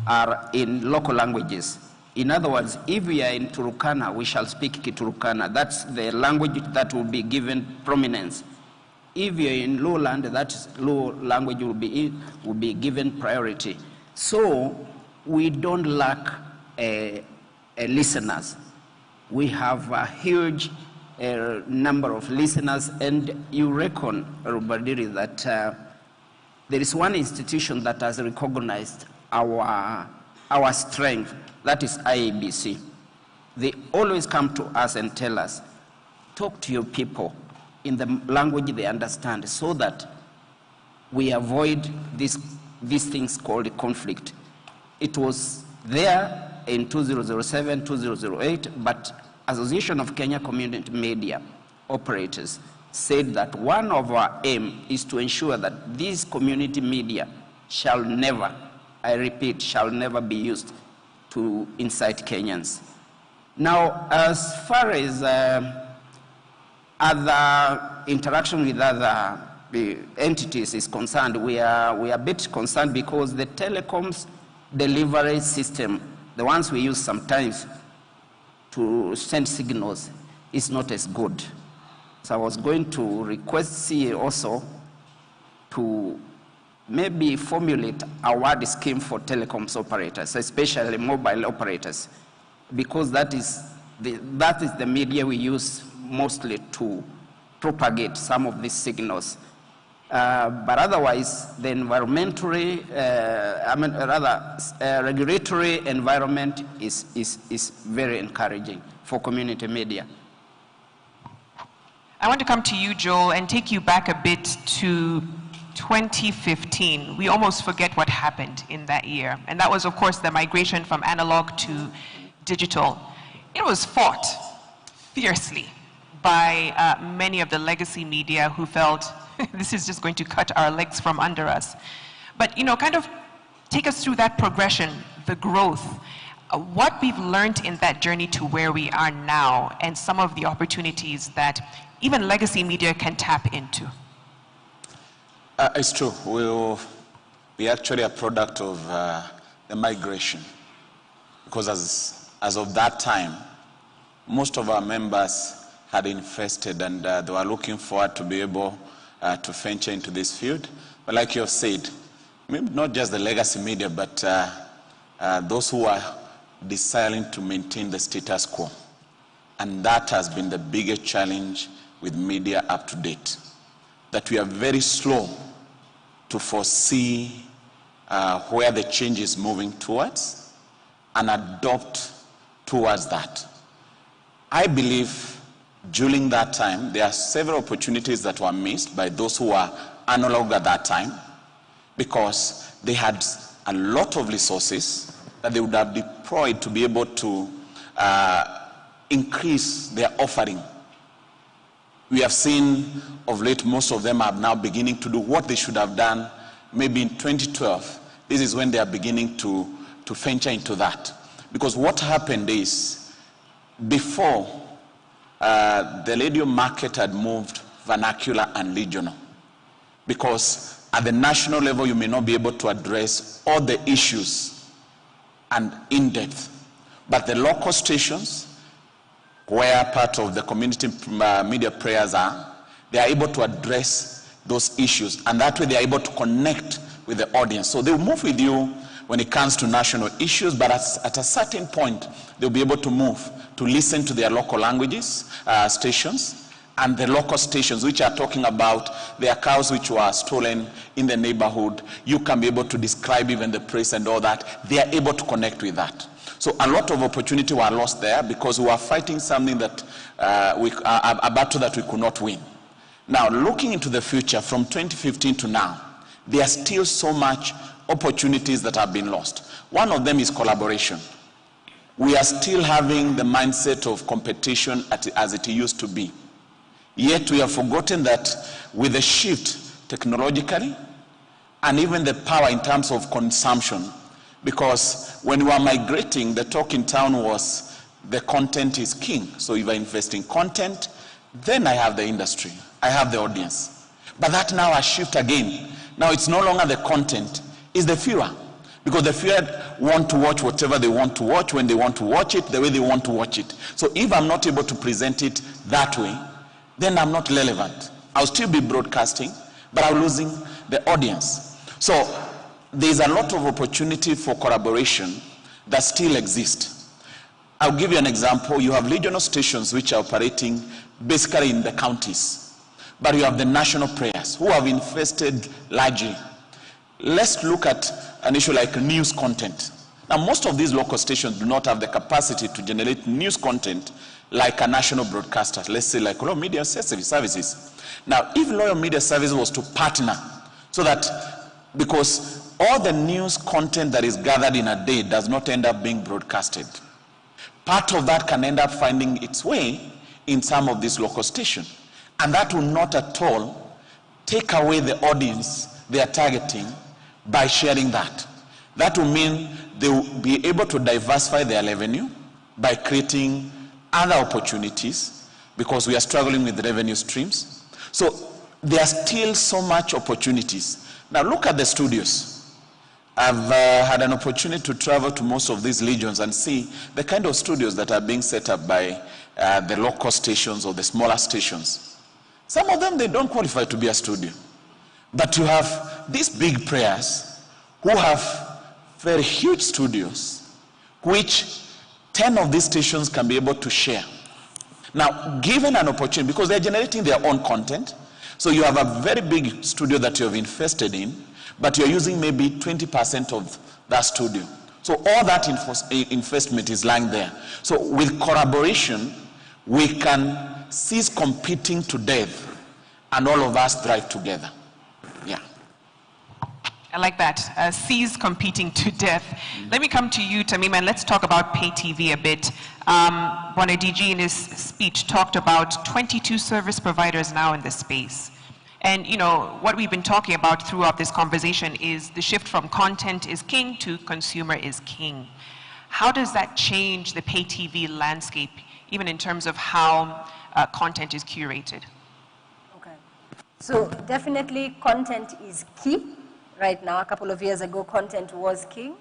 G: are in local languages. In other words, if we are in Turkana, we shall speak Kiturkana. That's the language that will be given prominence. If you're in lowland, that low language will be given priority. So we don't lack listeners. We have a huge number of listeners, and you reckon, Rubadiri, that there is one institution that has recognized our strength, that is IABC. They always come to us and tell us, talk to your people in the language they understand, so that we avoid these things called conflict. It was there in 2007, 2008, but Association of Kenya Community Media Operators said that one of our aim is to ensure that this community media shall never, I repeat, shall never be used to incite Kenyans. Now, as far as other interaction with other entities is concerned, we are a bit concerned because the telecoms delivery system, the ones we use sometimes to send signals, is not as good. So I was going to request CA also to maybe formulate a award scheme for telecoms operators, especially mobile operators, because that is the media we use mostly to propagate some of these signals. But otherwise, the regulatory environment is very encouraging for community media.
E: I want to come to you, Joel, and take you back a bit to 2015. We almost forget what happened in that year. And that was, of course, the migration from analog to digital. It was fought fiercely by many of the legacy media who felt this is just going to cut our legs from under us. But, you know, kind of take us through that progression, the growth, what we've learned in that journey to where we are now, and some of the opportunities that even legacy media can tap into.
I: It's true. We're actually a product of the migration. Because as as of that time, most of our members had invested and they were looking forward to be able to venture into this field. But like you have said, maybe not just the legacy media, but those who are desiring to maintain the status quo. And that has been the biggest challenge with media up to date, that we are very slow to foresee where the change is moving towards and adopt towards that. I believe during that time, there are several opportunities that were missed by those who were analog at that time, because they had a lot of resources that they would have deployed to be able to increase their offering. We have seen of late, most of them are now beginning to do what they should have done maybe in 2012. This is when they are beginning to venture into that. Because what happened is, before, the radio market had moved vernacular and regional. Because at the national level, you may not be able to address all the issues and in depth. But the local stations, where part of the community media prayers are, they are able to address those issues. And that way they are able to connect with the audience. So they will move with you when it comes to national issues, but at a certain point, they'll be able to move to listen to their local languages, stations, and the local stations which are talking about their cows which were stolen in the neighborhood. You can be able to describe even the praise and all that. They are able to connect with that. So a lot of opportunity were lost there because we were fighting something that a battle that we could not win. Now, looking into the future from 2015 to now, there are still so much opportunities that have been lost. One of them is collaboration. We are still having the mindset of competition as it used to be. Yet we have forgotten that with the shift technologically and even the power in terms of consumption, because when we were migrating, the talk in town was the content is king. So if I invest in content, then I have the industry, I have the audience. But that now has shifted again. Now it's no longer the content, it's the viewer. Because the viewer want to watch whatever they want to watch, when they want to watch it, the way they want to watch it. So if I'm not able to present it that way, then I'm not relevant. I'll still be broadcasting, but I'm losing the audience. So there's a lot of opportunity for collaboration that still exists. I'll give you an example. You have regional stations which are operating basically in the counties, but you have the national prayers who have invested largely. Let's look at an issue like news content. Now, most of these local stations do not have the capacity to generate news content like a national broadcaster, let's say like Loyal Media Services. Now, if Loyal Media Services was to partner, so that, because all the news content that is gathered in a day does not end up being broadcasted. Part of that can end up finding its way in some of these local stations. And that will not at all take away the audience they are targeting by sharing that. That will mean they will be able to diversify their revenue by creating other opportunities, because we are struggling with revenue streams. So there are still so much opportunities. Now look at the studios. I've had an opportunity to travel to most of these regions and see the kind of studios that are being set up by the local stations or the smaller stations. Some of them, they don't qualify to be a studio. But you have these big prayers who have very huge studios, which 10 of these stations can be able to share. Now, given an opportunity, because they're generating their own content, so you have a very big studio that you have invested in, but you're using maybe 20% of that studio. So all that investment is lying there. So with collaboration, we can cease competing to death, and all of us thrive together. Yeah.
E: I like that. Cease competing to death. Let me come to you, Tamima, and let's talk about pay TV a bit. Bwana DG in his speech talked about 22 service providers now in this space. And you know, what we've been talking about throughout this conversation is the shift from content is king to consumer is king. How does that change the pay TV landscape, even in terms of how content is curated?
F: Okay. So definitely content is key. Right now, a couple of years ago, content was king.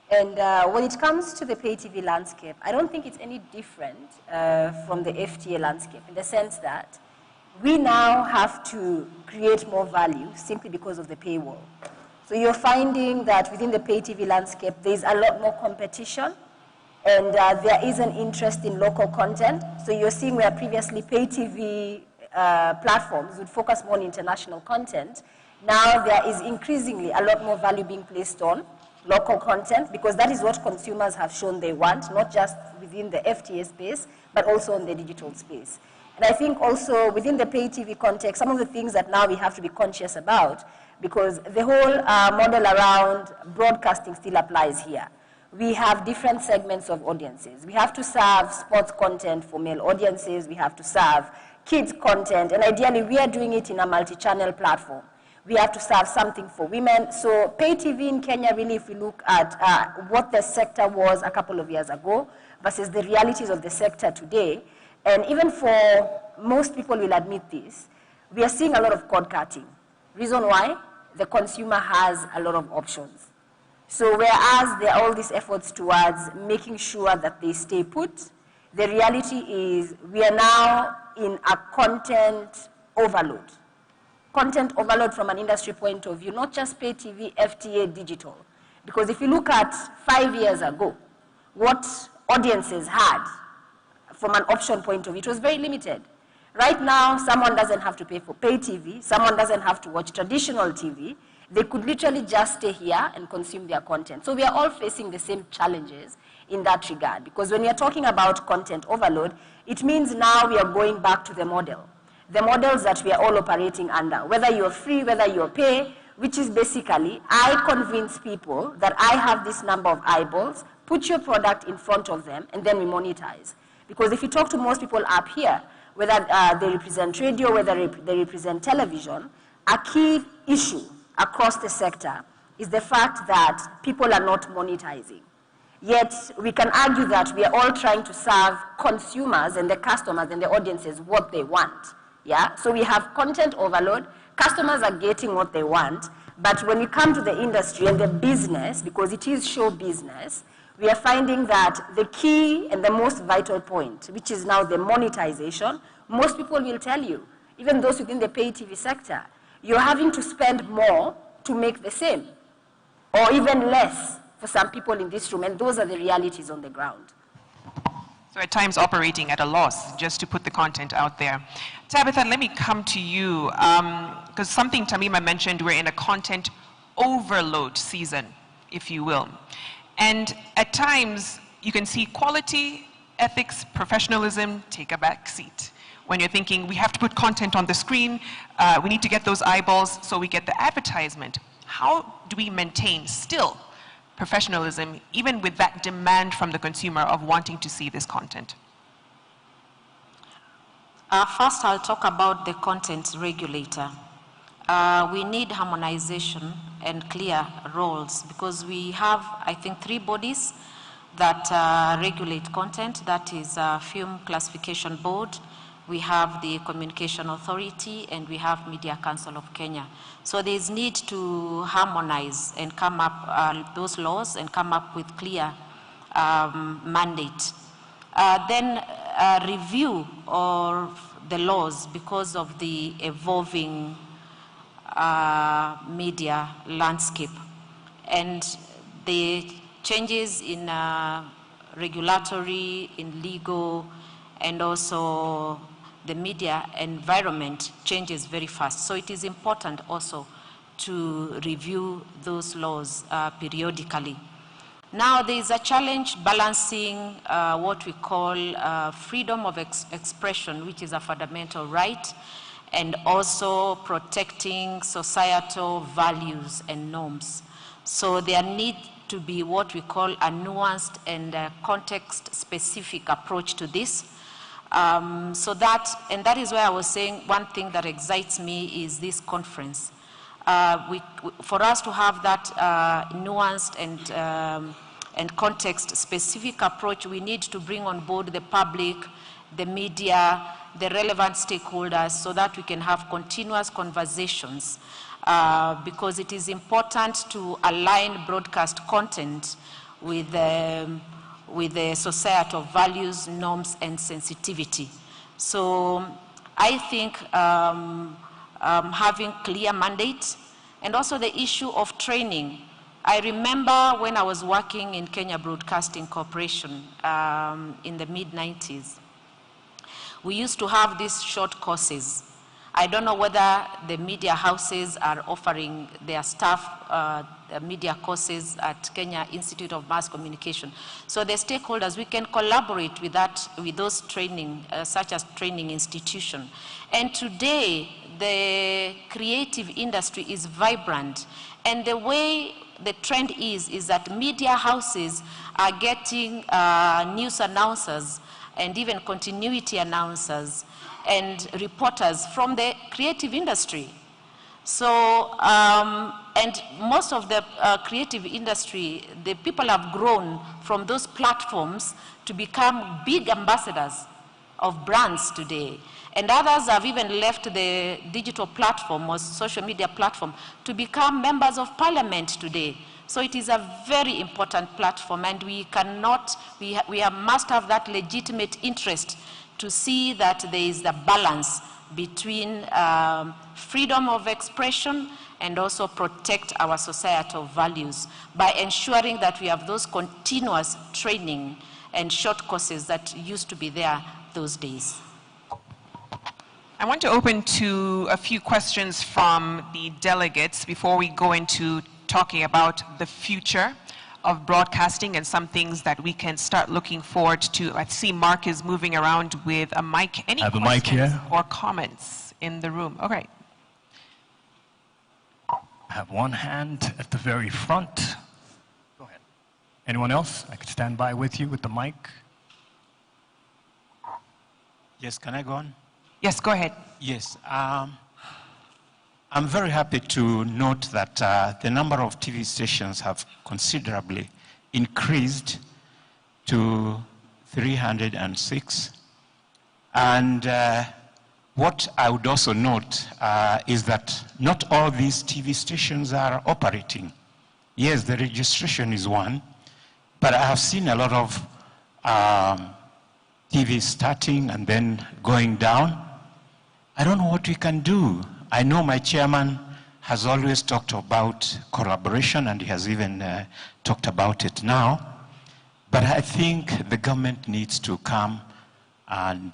F: And when it comes to the pay TV landscape, I don't think it's any different from the FTA landscape in the sense that we now have to create more value simply because of the paywall. So you're finding that within the pay TV landscape, there's a lot more competition, and there is an interest in local content. So you're seeing where previously pay TV platforms would focus more on international content. Now there is increasingly a lot more value being placed on local content, because that is what consumers have shown they want, not just within the FTA space, but also in the digital space. And I think also within the pay TV context, some of the things that now we have to be conscious about, because the whole model around broadcasting still applies here. We have different segments of audiences. We have to serve sports content for male audiences. We have to serve kids content. And ideally, we are doing it in a multi-channel platform. We have to serve something for women. So pay TV in Kenya, really, if we look at what the sector was a couple of years ago versus the realities of the sector today, and even for most people will admit this, we are seeing a lot of cord cutting. Reason why? The consumer has a lot of options. So whereas there are all these efforts towards making sure that they stay put, the reality is we are now in a content overload. Content overload from an industry point of view, not just pay TV, FTA, digital. Because if you look at 5 years ago, what audiences had from an option point of view, it was very limited. Right now, someone doesn't have to pay for pay TV, someone doesn't have to watch traditional TV. They could literally just stay here and consume their content. So we are all facing the same challenges in that regard. Because when we are talking about content overload, it means now we are going back to the models that we are all operating under, whether you're free, whether you're pay, which is basically, I convince people that I have this number of eyeballs, put your product in front of them, and then we monetize. Because if you talk to most people up here, whether they represent radio, whether they represent television, a key issue across the sector is the fact that people are not monetizing. Yet, we can argue that we are all trying to serve consumers and the customers and the audiences what they want. Yeah? So we have content overload, customers are getting what they want, but when we come to the industry and the business, because it is show business, we are finding that the key and the most vital point, which is now the monetization, most people will tell you, even those within the pay TV sector, you're having to spend more to make the same, or even less for some people in this room, and those are the realities on the ground.
E: So at times operating at a loss just to put the content out there. Tabitha, let me come to you, because something Tamima mentioned, we're in a content overload season, if you will. And at times, you can see quality, ethics, professionalism take a back seat. When you're thinking, we have to put content on the screen, we need to get those eyeballs so we get the advertisement. How do we maintain still professionalism, even with that demand from the consumer of wanting to see this content?
J: First, I'll talk about the content regulator. We need harmonization and clear roles because we have, I think, 3 bodies that regulate content. That is Film Classification Board, we have the Communication Authority, and we have Media Council of Kenya. So there's need to harmonize and come up those laws and come up with clear mandate. Then review of the laws because of the evolving media landscape and the changes in regulatory, in legal, and also the media environment changes very fast. So it is important also to review those laws periodically. Now there is a challenge balancing what we call freedom of expression, which is a fundamental right, and also protecting societal values and norms. So there needs to be what we call a nuanced and context-specific approach to this. And that is why I was saying one thing that excites me is this conference. For us to have that nuanced and context-specific approach, we need to bring on board the public, the media, the relevant stakeholders so that we can have continuous conversations because it is important to align broadcast content with the societal values, norms, and sensitivity. So I think having clear mandates, and also the issue of training. I remember when I was working in Kenya Broadcasting Corporation in the mid-90s, we used to have these short courses. I don't know whether the media houses are offering their staff media courses at Kenya Institute of Mass Communication. So the stakeholders, we can collaborate with those training, such as training institution. And today, the creative industry is vibrant. And the way the trend is that media houses are getting news announcers and even continuity announcers and reporters from the creative industry. So, and most of the creative industry, the people have grown from those platforms to become big ambassadors of brands today. And others have even left the digital platform or social media platform to become members of parliament today. So it is a very important platform, and we cannot, we must have that legitimate interest to see that there is a balance between freedom of expression and also protect our societal values by ensuring that we have those continuous training and short courses that used to be there those days.
E: I want to open to a few questions from the delegates before we go into talking about the future of broadcasting and some things that we can start looking forward to. I see Mark is moving around with a mic. Any questions
K: mic here
E: or comments in the room? Okay.
K: I have one hand at the very front. Go ahead. Anyone else? I could stand by with you with the mic.
L: Yes, can I go on?
E: Yes, go ahead.
L: Yes. I'm very happy to note that the number of TV stations have considerably increased to 306. And what I would also note is that not all these TV stations are operating. Yes, the registration is one, but I have seen a lot of TV starting and then going down. I don't know what we can do. I know my chairman has always talked about collaboration, and he has even talked about it now. But I think the government needs to come and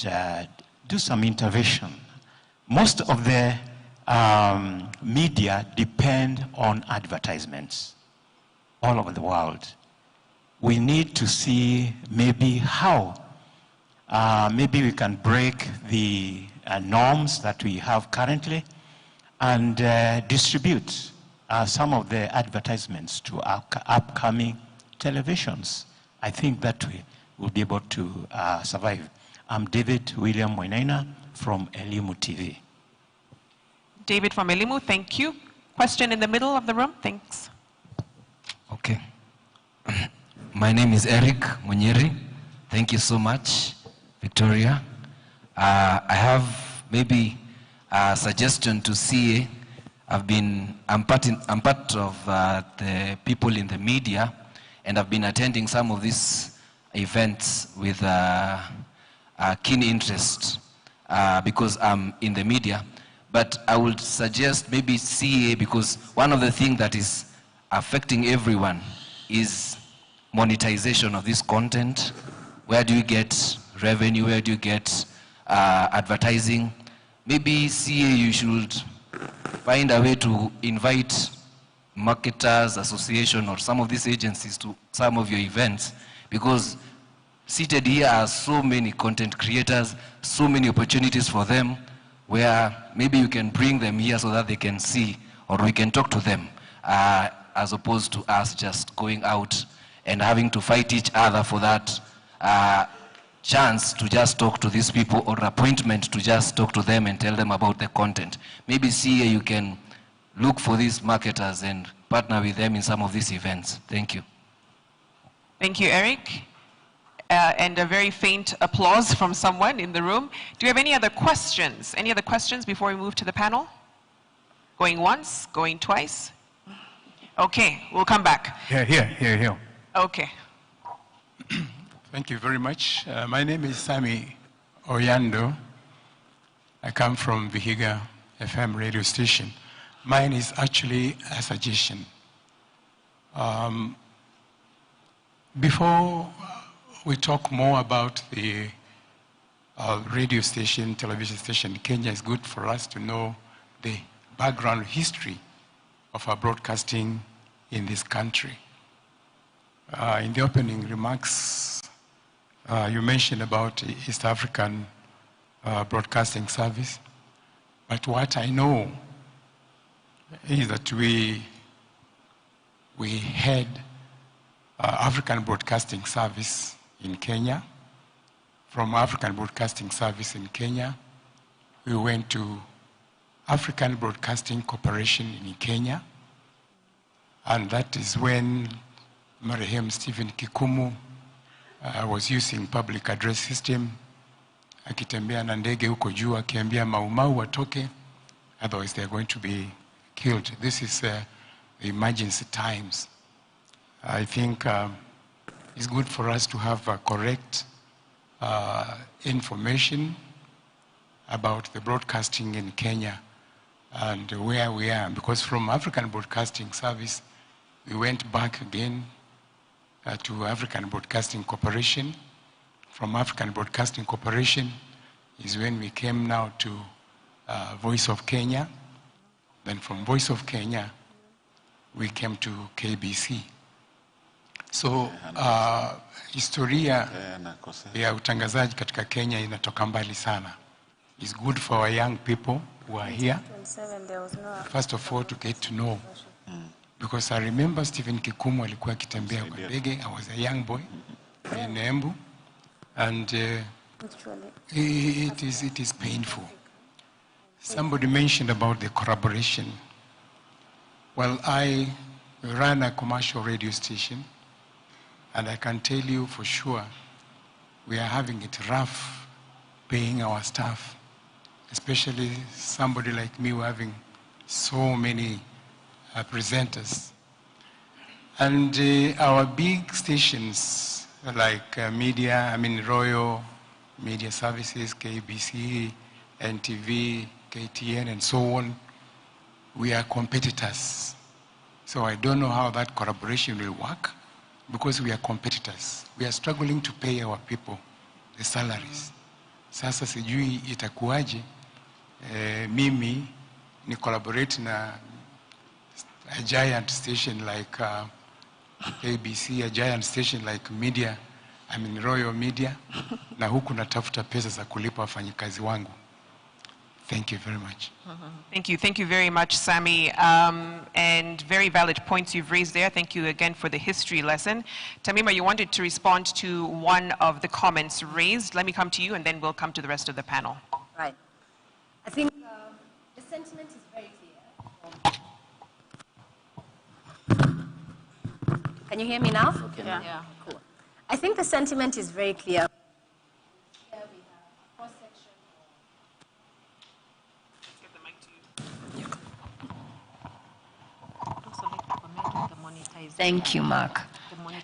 L: do some intervention. Most of the media depend on advertisements all over the world. We need to see maybe how maybe we can break the norms that we have currently and distribute some of the advertisements to our upcoming televisions. I think that we will be able to survive. I'm David William Wainaina from Elimu TV.
E: David from Elimu, thank you. Question in the middle of the room, thanks.
M: Okay. My name is Eric Munyeri. Thank you so much, Victoria. I have maybe a suggestion to CA. I'm part of the people in the media, and I've been attending some of these events with a keen interest because I'm in the media. But I would suggest maybe CA, because one of the things that is affecting everyone is monetization of this content. Where do you get revenue? Where do you get advertising? Maybe CA, you should find a way to invite marketers association or some of these agencies to some of your events, because seated here are so many content creators, so many opportunities for them, where maybe you can bring them here so that they can see, or we can talk to them, as opposed to us just going out and having to fight each other for that chance to just talk to these people, or appointment to just talk to them and tell them about the content. Maybe CA, you can look for these marketers and partner with them in some of these events. Thank you.
E: Thank you, Eric. And a very faint applause from someone in the room. Do you have any other questions? Any other questions before we move to the panel? Going once, going twice? Okay, we'll come back.
K: Here.
E: Okay.
N: Thank you very much. My name is Sami Oyando. I come from Vihiga FM radio station. Mine is actually a suggestion. Before we talk more about the radio station, television station in Kenya, it's good for us to know the background history of our broadcasting in this country. In the opening remarks, you mentioned about East African Broadcasting Service, but what I know is that we had African Broadcasting Service in Kenya. From African Broadcasting Service in Kenya, we went to African Broadcasting Corporation in Kenya, and that is when Marehemu Stephen Kikumu was using public address system, akitembea na ndege huko juu akiambia Maumau watoke, otherwise they are going to be killed. This is the emergency times. I think it's good for us to have correct information about the broadcasting in Kenya and where we are, because from African Broadcasting Service, we went back again to African Broadcasting Corporation. From African Broadcasting Corporation is when we came now to Voice of Kenya. Then from Voice of Kenya, we came to KBC. So historia ya utangazaji katika Kenya inatoka mbali sana. It's good for our young people who are here, first of all, to get to know. Because I remember Stephen Kikumu alikuwa akitembea kwa ndege. I was a young boy in Embu, and it is painful. Somebody mentioned about the collaboration. Well, I run a commercial radio station, and I can tell you for sure we are having it rough paying our staff, especially somebody like me who having so many presenters. And our big stations like Royal Media Services, KBC, NTV, KTN, and so on, we are competitors. So I don't know how that collaboration will work, because we are competitors. We are struggling to pay our people the salaries. Sasa sijui itakuwaje mimi ni collaborate na a giant station like KBC, a giant station like Royal Media, na huku natafuta pesa za kulipa wafanyikazi wangu. Thank you very much.
E: Thank you very much, Sami. And very valid points you've raised there. Thank you again for the history lesson. Tamima, you wanted to respond to one of the comments raised. Let me come to you, and then we'll come to the rest of the panel.
F: Right. I think the sentiment is very clear. Can you hear me now?
J: Okay. Yeah.
F: Cool. I think the sentiment is very clear. Thank you, Mark.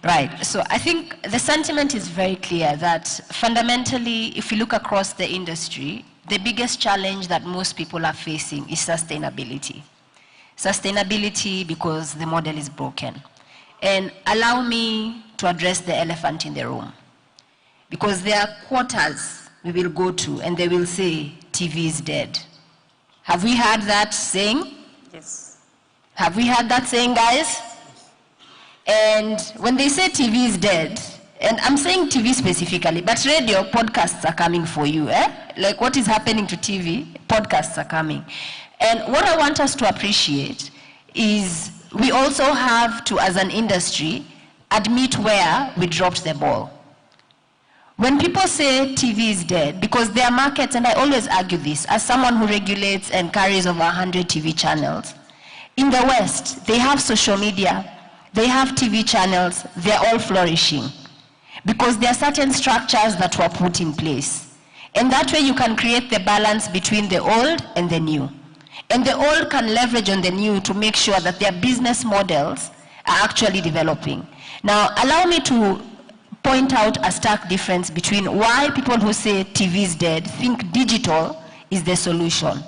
F: Right, so I think the sentiment is very clear that fundamentally, if you look across the industry, the biggest challenge that most people are facing is sustainability. Sustainability because the model is broken. And allow me to address the elephant in the room. Because there are quarters we will go to and they will say, TV is dead. Have we heard that saying?
J: Yes.
F: Have we heard that saying, guys? And when they say TV is dead, and I'm saying TV specifically, but radio, podcasts are coming for you, Like what is happening to TV, podcasts are coming. And what I want us to appreciate is we also have to, as an industry, admit where we dropped the ball. When people say TV is dead, because there are markets, and I always argue this, as someone who regulates and carries over 100 TV channels, in the West, they have social media, they have TV channels, they're all flourishing. Because there are certain structures that were put in place. And that way you can create the balance between the old and the new. And the old can leverage on the new to make sure that their business models
O: are actually developing. Now, allow me to point out a stark difference between why people who say TV is dead think digital is the solution.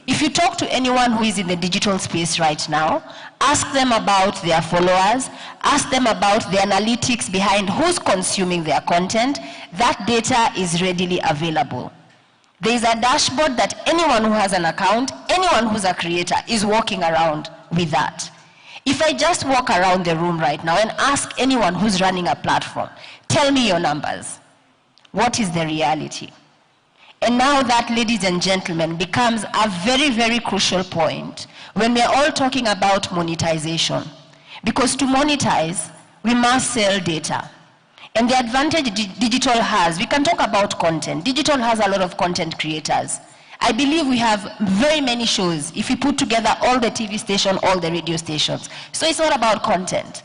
O: If you talk to anyone who is in the digital space right now, ask them about their followers, ask them about the analytics behind who's consuming their content, that data is readily available. There is a dashboard that anyone who has an account, anyone who's a creator, is walking around with that. If I just walk around the room right now and ask anyone who's running a platform, tell me your numbers. What is the reality? And now that, ladies and gentlemen, becomes a very, very crucial point when we're all talking about monetization. Because to monetize, we must sell data. And the advantage digital has, we can talk about content. Digital has a lot of content creators. I believe we have very many shows if we put together all the TV stations, all the radio stations. So it's not about content.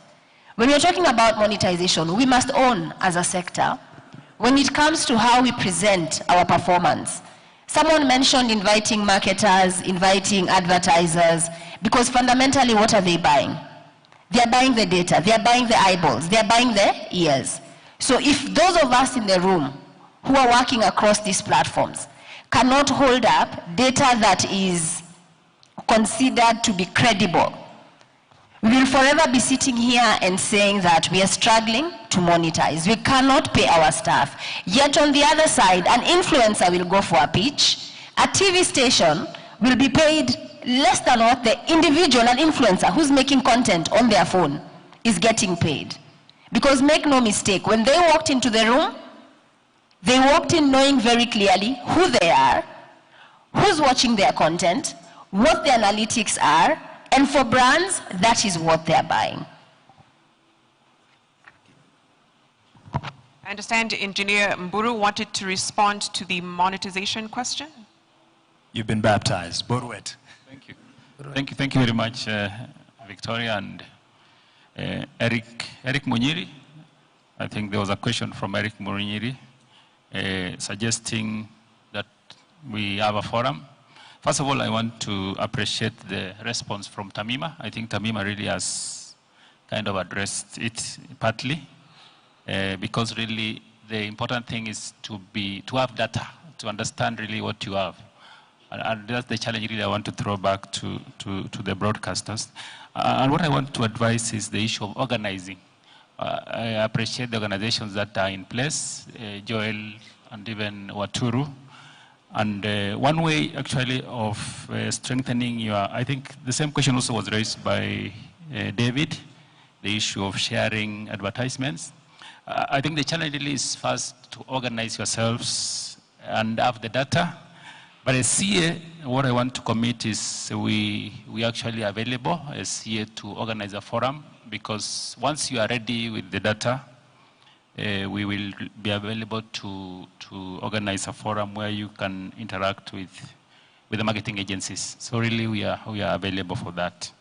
O: When we're talking about monetization, we must own as a sector when it comes to how we present our performance. Someone mentioned inviting marketers, inviting advertisers, because fundamentally, what are they buying? They're buying the data, they're buying the eyeballs, they're buying the ears. So if those of us in the room who are working across these platforms cannot hold up data that is considered to be credible, we will forever be sitting here and saying that we are struggling to monetize. We cannot pay our staff. Yet on the other side, an influencer will go for a pitch. A TV station will be paid less than what the individual, an influencer who's making content on their phone, is getting paid. Because make no mistake, when they walked into the room, they walked in knowing very clearly who they are, who's watching their content, what the analytics are, and for brands, that is what they're buying.
E: I understand Engineer Mburu wanted to respond to the monetization question.
K: You've been baptized. Boruet.
P: Thank you. Thank you very much, Victoria and Eric Munyiri. I think there was a question from Eric Munyiri suggesting that we have a forum. First of all, I want to appreciate the response from Tamima. I think Tamima really has kind of addressed it partly, because really the important thing is to have data, to understand really what you have. And that's the challenge really I want to throw back to the broadcasters. And what I want to advise is the issue of organizing. I appreciate the organizations that are in place, Joel and even Waturu. And one way actually of strengthening I think the same question also was raised by David, the issue of sharing advertisements. I think the challenge really is first to organize yourselves and have the data. But as CA, what I want to commit is we actually available as CA to organize a forum, because once you are ready with the data, we will be available to organize a forum where you can interact with the marketing agencies. So really we are available for that.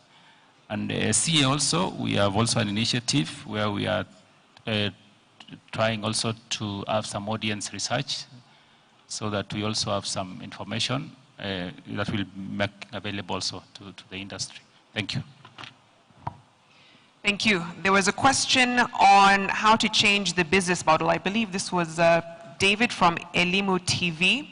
P: And CA also, we have also an initiative where we are trying also to have some audience research, so that we also have some information that will make available also to the industry. Thank you.
E: Thank you. There was a question on how to change the business model. I believe this was David from Elimu TV.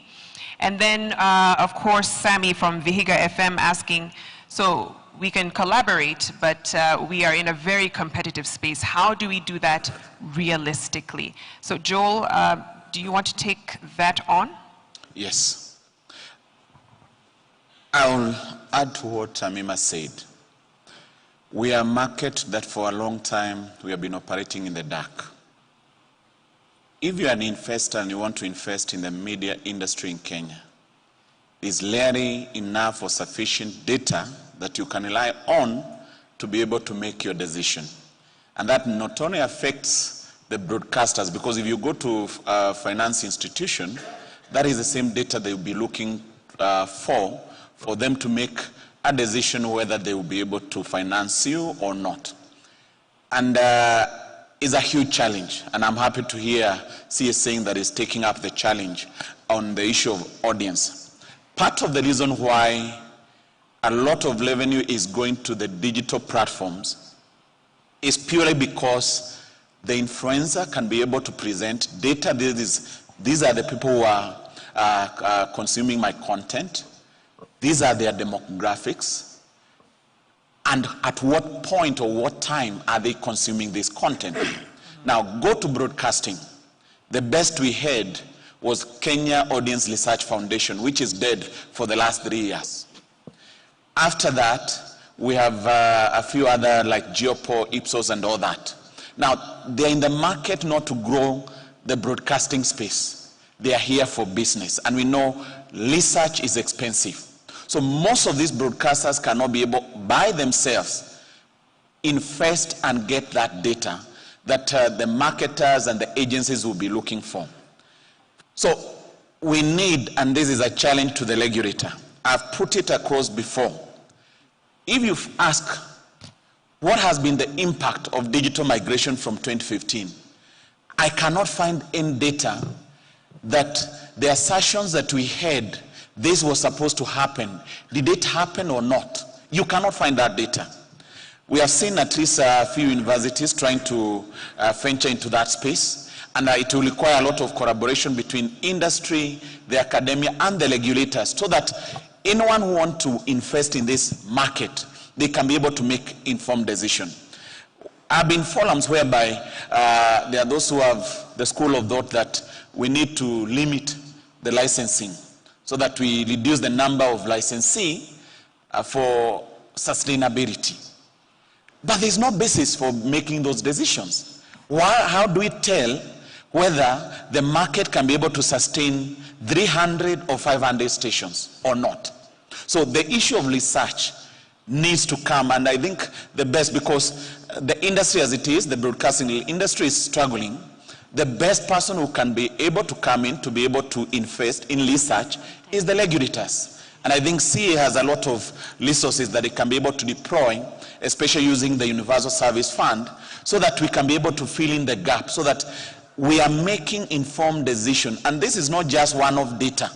E: And then, of course, Sammy from Vihiga FM asking, so we can collaborate, but we are in a very competitive space. How do we do that realistically? So Joel, do you want to take that on?
I: Yes. I'll add to what Tamima said. We are a market that for a long time we have been operating in the dark. If you're an investor and you want to invest in the media industry in Kenya, is rarely enough or sufficient data that you can rely on to be able to make your decision. And that not only affects the broadcasters, because if you go to a finance institution, that is the same data they will be looking for them to make a decision whether they will be able to finance you or not. And it's a huge challenge, and I'm happy to hear CS saying that it's taking up the challenge on the issue of audience. Part of the reason why a lot of revenue is going to the digital platforms is purely because the influencer can be able to present data. These are the people who are consuming my content. These are their demographics. And at what point or what time are they consuming this content? Now, go to broadcasting. The best we had was Kenya Audience Research Foundation, which is dead for the last 3 years. After that, we have a few other like Geopo, Ipsos, and all that. Now, they're in the market not to grow the broadcasting space. They are here for business. And we know research is expensive. So most of these broadcasters cannot be able by themselves invest and get that data that the marketers and the agencies will be looking for. So we need, and this is a challenge to the regulator, I've put it across before. If you ask what has been the impact of digital migration from 2015, I cannot find any data that the assertions that we had, this was supposed to happen, did it happen or not? You cannot find that data. We have seen at least a few universities trying to venture into that space, and it will require a lot of collaboration between industry, the academia, and the regulators, so that anyone who wants to invest in this market, they can be able to make informed decision. I've been forums whereby there are those who have the school of thought that we need to limit the licensing so that we reduce the number of licensee for sustainability. But there's no basis for making those decisions. How do we tell whether the market can be able to sustain 300 or 500 stations or not? So the issue of research needs to come, and I think the best, because the industry as it is, the broadcasting industry is struggling, the best person who can be able to come in to be able to invest in research is the regulators. And I think CA has a lot of resources that it can be able to deploy, especially using the Universal Service Fund, so that we can be able to fill in the gap, so that we are making informed decision. And this is not just one-off data.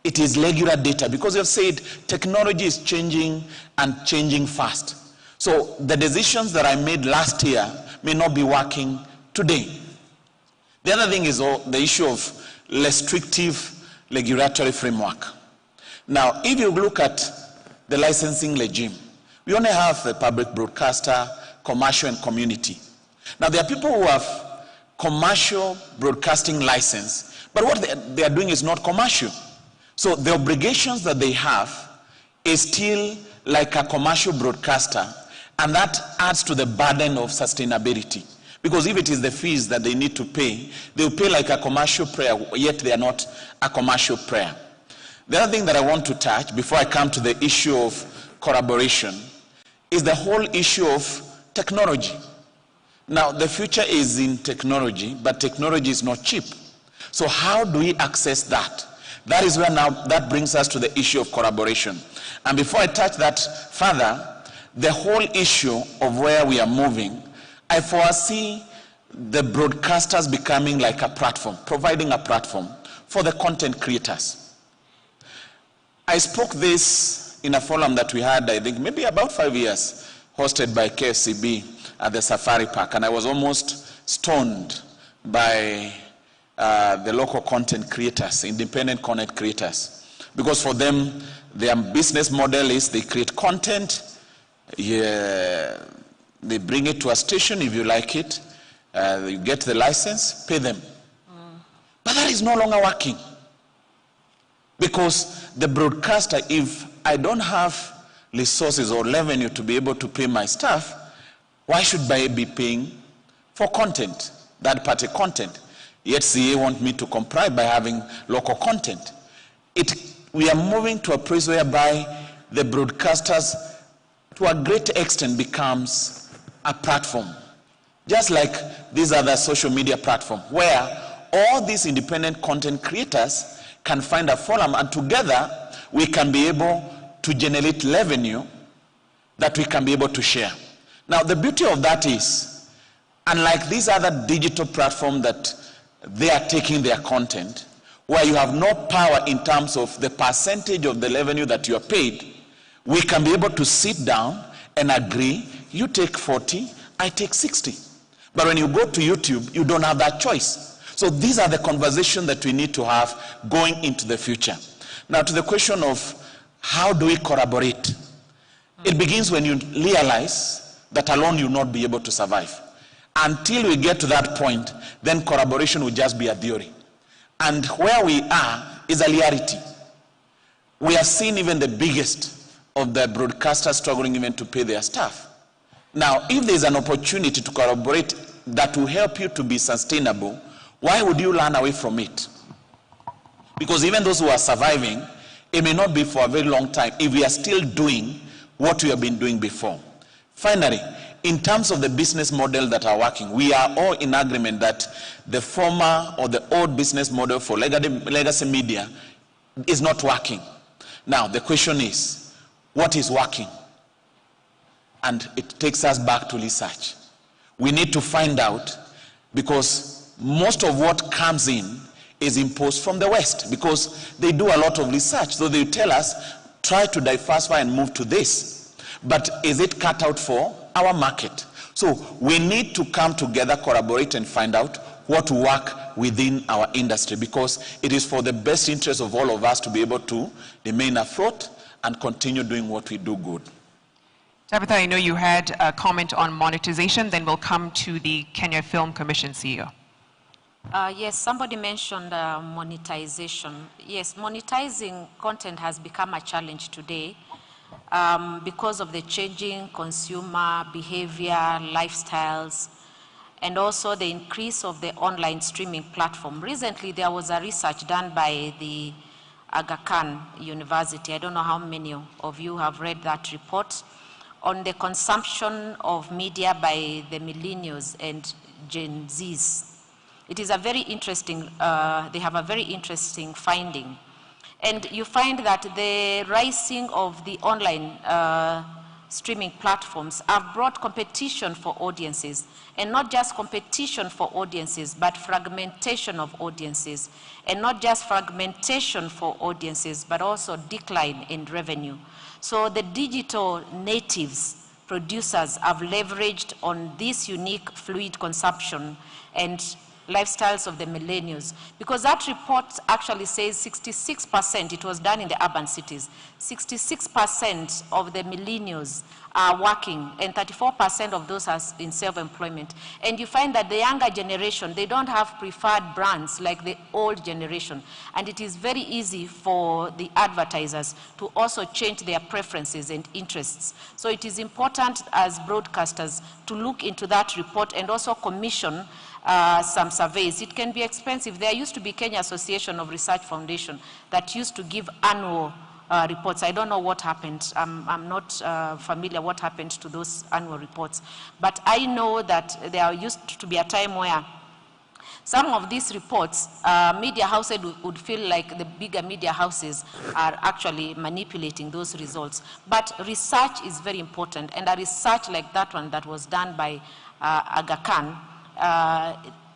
I: It is regular data, because you've said technology is changing and changing fast. So the decisions that I made last year may not be working today. The other thing is the issue of restrictive regulatory framework. Now, if you look at the licensing regime, we only have the public broadcaster, commercial, and community. Now, there are people who have commercial broadcasting license, but what they are doing is not commercial. So the obligations that they have is still like a commercial broadcaster, and that adds to the burden of sustainability. Because if it is the fees that they need to pay, they will pay like a commercial player, yet they are not a commercial player. The other thing that I want to touch before I come to the issue of collaboration is the whole issue of technology. Now, the future is in technology, but technology is not cheap. So how do we access that? That is where now that brings us to the issue of collaboration. And before I touch that further, the whole issue of where we are moving, I foresee the broadcasters becoming like a platform, providing a platform for the content creators. I spoke this in a forum that we had, I think, maybe about 5 years, hosted by KFCB at the Safari Park, and I was almost stoned by the local content creators, independent content creators. Because for them, their business model is they create content, they bring it to a station if you like it, you get the license, pay them. But that is no longer working. Because the broadcaster, if I don't have resources or revenue to be able to pay my staff, why should I be paying for content, that party content? Yet CA want me to comply by having local content. We are moving to a place whereby the broadcasters, to a great extent, becomes a platform. Just like these other social media platforms, where all these independent content creators can find a forum, and together we can be able to generate revenue that we can be able to share. Now, the beauty of that is, unlike these other digital platforms that they are taking their content, where you have no power in terms of the percentage of the revenue that you are paid, we can be able to sit down and agree, you take 40, I take 60. But when you go to YouTube, you don't have that choice. So these are the conversations that we need to have going into the future. Now to the question of how do we collaborate? It begins when you realize that alone you'll not be able to survive. Until we get to that point, then collaboration will just be a theory. And where we are is a reality. We have seen even the biggest of the broadcasters struggling even to pay their staff. Now, if there's an opportunity to collaborate that will help you to be sustainable, why would you run away from it? Because even those who are surviving, it may not be for a very long time if we are still doing what we have been doing before. Finally, in terms of the business model that are working, we are all in agreement that the former or the old business model for legacy media is not working. Now, the question is, what is working? And it takes us back to research. We need to find out, because most of what comes in is imposed from the West, because they do a lot of research. So they tell us, try to diversify and move to this. But is it cut out for our market? So we need to come together, collaborate, and find out what will work within our industry, because it is for the best interest of all of us to be able to remain afloat and continue doing what we do good.
E: Tabitha, I know you had a comment on monetization, then we'll come to the Kenya Film Commission CEO.
J: Yes, somebody mentioned monetization. Yes, monetizing content has become a challenge today because of the changing consumer behavior, lifestyles, and also the increase of the online streaming platform. Recently, there was a research done by the Aga Khan University. I don't know how many of you have read that report on the consumption of media by the millennials and Gen Zs. It is a very interesting, they have a very interesting finding. And you find that the rising of the online streaming platforms have brought competition for audiences, and not just competition for audiences, but fragmentation of audiences, and not just fragmentation for audiences, but also decline in revenue. So the digital natives, producers, have leveraged on this unique fluid consumption and lifestyles of the millennials, because that report actually says 66%, it was done in the urban cities, 66% of the millennials are working, and 34% of those are in self-employment. And you find that the younger generation, they don't have preferred brands like the old generation, and it is very easy for the advertisers to also change their preferences and interests. So it is important as broadcasters to look into that report and also commission some surveys. It can be expensive. There used to be Kenya Association of Research Foundation that used to give annual reports. I don't know what happened. I'm not familiar what happened to those annual reports. But I know that there used to be a time where some of these reports, media houses would feel like the bigger media houses are actually manipulating those results. But research is very important, and a research like that one that was done by Aga Khan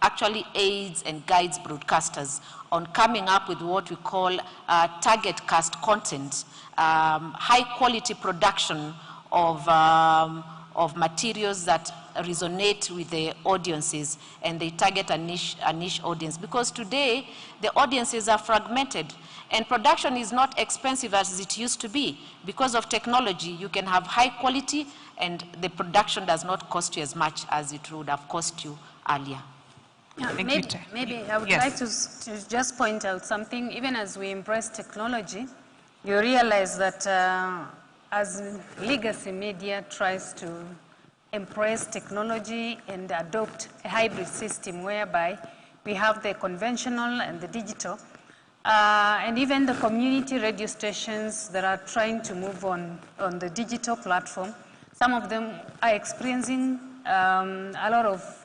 J: actually aids and guides broadcasters on coming up with what we call target cast content, high quality production of materials that resonate with the audiences, and they target a niche audience. Because today, the audiences are fragmented, and production is not expensive as it used to be. Because of technology, you can have high quality, and the production does not cost you as much as it would have cost you earlier.
H: Maybe I would like to just point out something. Even as we embrace technology, you realize that as legacy media tries to embrace technology and adopt a hybrid system whereby we have the conventional and the digital, and even the community radio stations that are trying to move on the digital platform, some of them are experiencing a lot of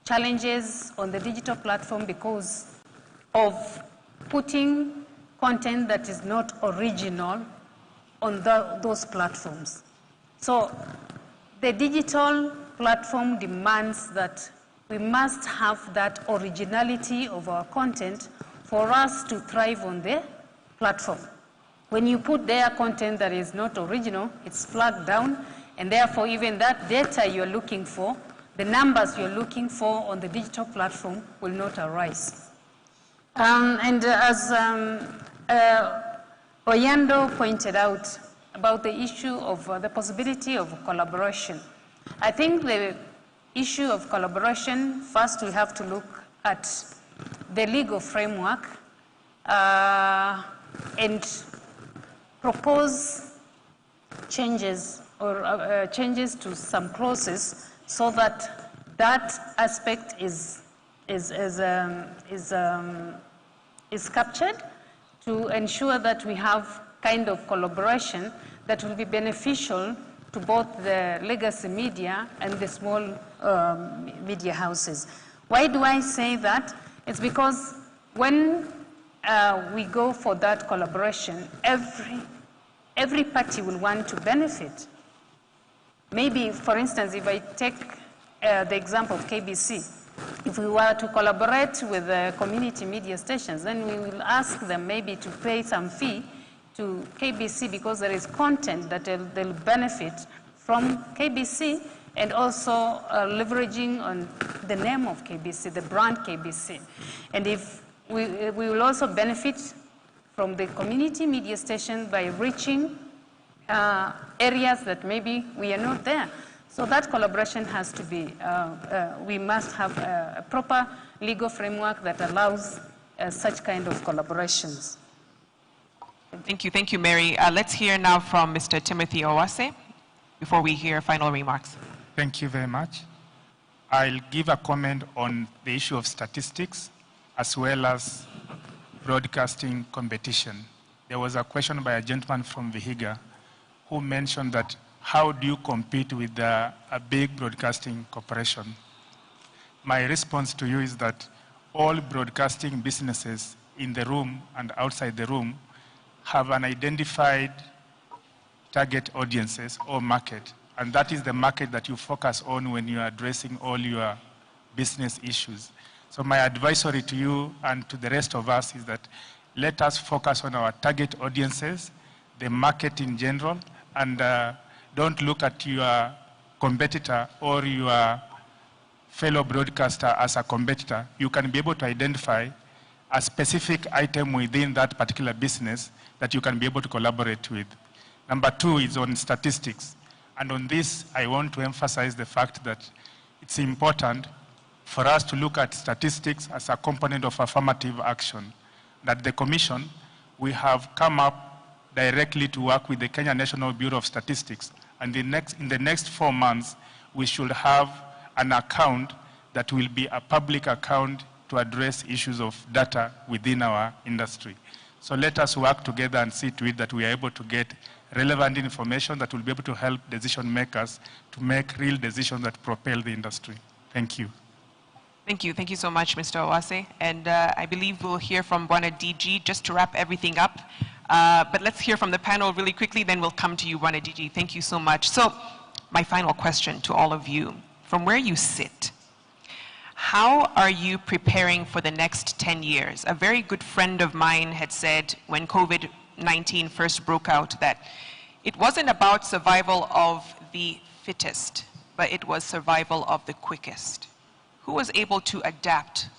H: challenges on the digital platform because of putting content that is not original on those platforms. So the digital platform demands that we must have that originality of our content for us to thrive on the platform. When you put their content that is not original, it's flagged down, and therefore even that data you're looking for the numbers you're looking for on the digital platform will not arise. As Oyando pointed out about the issue of the possibility of collaboration, I think the issue of collaboration, first we have to look at the legal framework and propose changes or changes to some clauses so that that aspect is captured to ensure that we have kind of collaboration that will be beneficial to both the legacy media and the small media houses. Why do I say that? It's because when we go for that collaboration, every party will want to benefit. Maybe, for instance, if I take the example of KBC, if we were to collaborate with the community media stations, then we will ask them maybe to pay some fee to KBC because there is content that they'll benefit from KBC and also leveraging on the name of KBC, the brand KBC. And if we will also benefit from the community media station by reaching areas that maybe we are not there. So that collaboration has to be, we must have a proper legal framework that allows such kind of collaborations.
E: Thank you, Mary. Let's hear now from Mr. Timothy Owase before we hear final remarks.
D: Thank you very much. I'll give a comment on the issue of statistics as well as broadcasting competition. There was a question by a gentleman from Vihiga who mentioned that how do you compete with a big broadcasting corporation? My response to you is that all broadcasting businesses in the room and outside the room have an identified target audiences or market, and that is the market that you focus on when you are addressing all your business issues. So my advisory to you and to the rest of us is that let us focus on our target audiences, the market in general, and don't look at your competitor or your fellow broadcaster as a competitor. You can be able to identify a specific item within that particular business that you can be able to collaborate with. Number two is on statistics. And on this, I want to emphasize the fact that it's important for us to look at statistics as a component of affirmative action. That the Commission, we have come up directly to work with the Kenya National Bureau of Statistics. And in the next 4 months, we should have an account that will be a public account to address issues of data within our industry. So let us work together and see to it that we are able to get relevant information that will be able to help decision makers to make real decisions that propel the industry. Thank you.
E: Thank you. Thank you so much, Mr. Owase. And I believe we'll hear from Bwana DG just to wrap everything up. But let's hear from the panel really quickly, then we'll come to you, Bwana DG. Thank you so much. So my final question to all of you, from where you sit, how are you preparing for the next 10 years? A very good friend of mine had said when COVID-19 first broke out that it wasn't about survival of the fittest, but it was survival of the quickest. Who was able to adapt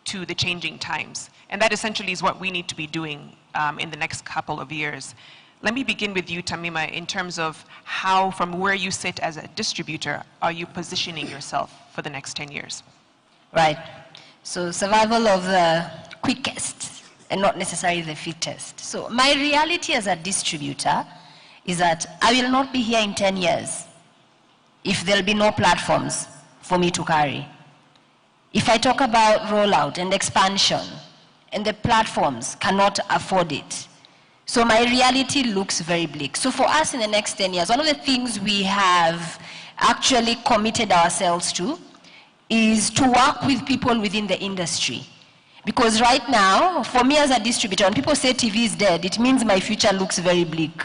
E: to the changing times? And that essentially is what we need to be doing in the next couple of years. Let me begin with you, Tamima, in terms of how, from where you sit as a distributor, are you positioning yourself for the next 10 years?
O: Right. So survival of the quickest and not necessarily the fittest. So my reality as a distributor is that I will not be here in 10 years if there'll be no platforms for me to carry. If I talk about rollout and expansion, and the platforms cannot afford it, so my reality looks very bleak. So for us in the next 10 years, one of the things we have actually committed ourselves to is to work with people within the industry. Because right now, for me as a distributor, when people say TV is dead, it means my future looks very bleak.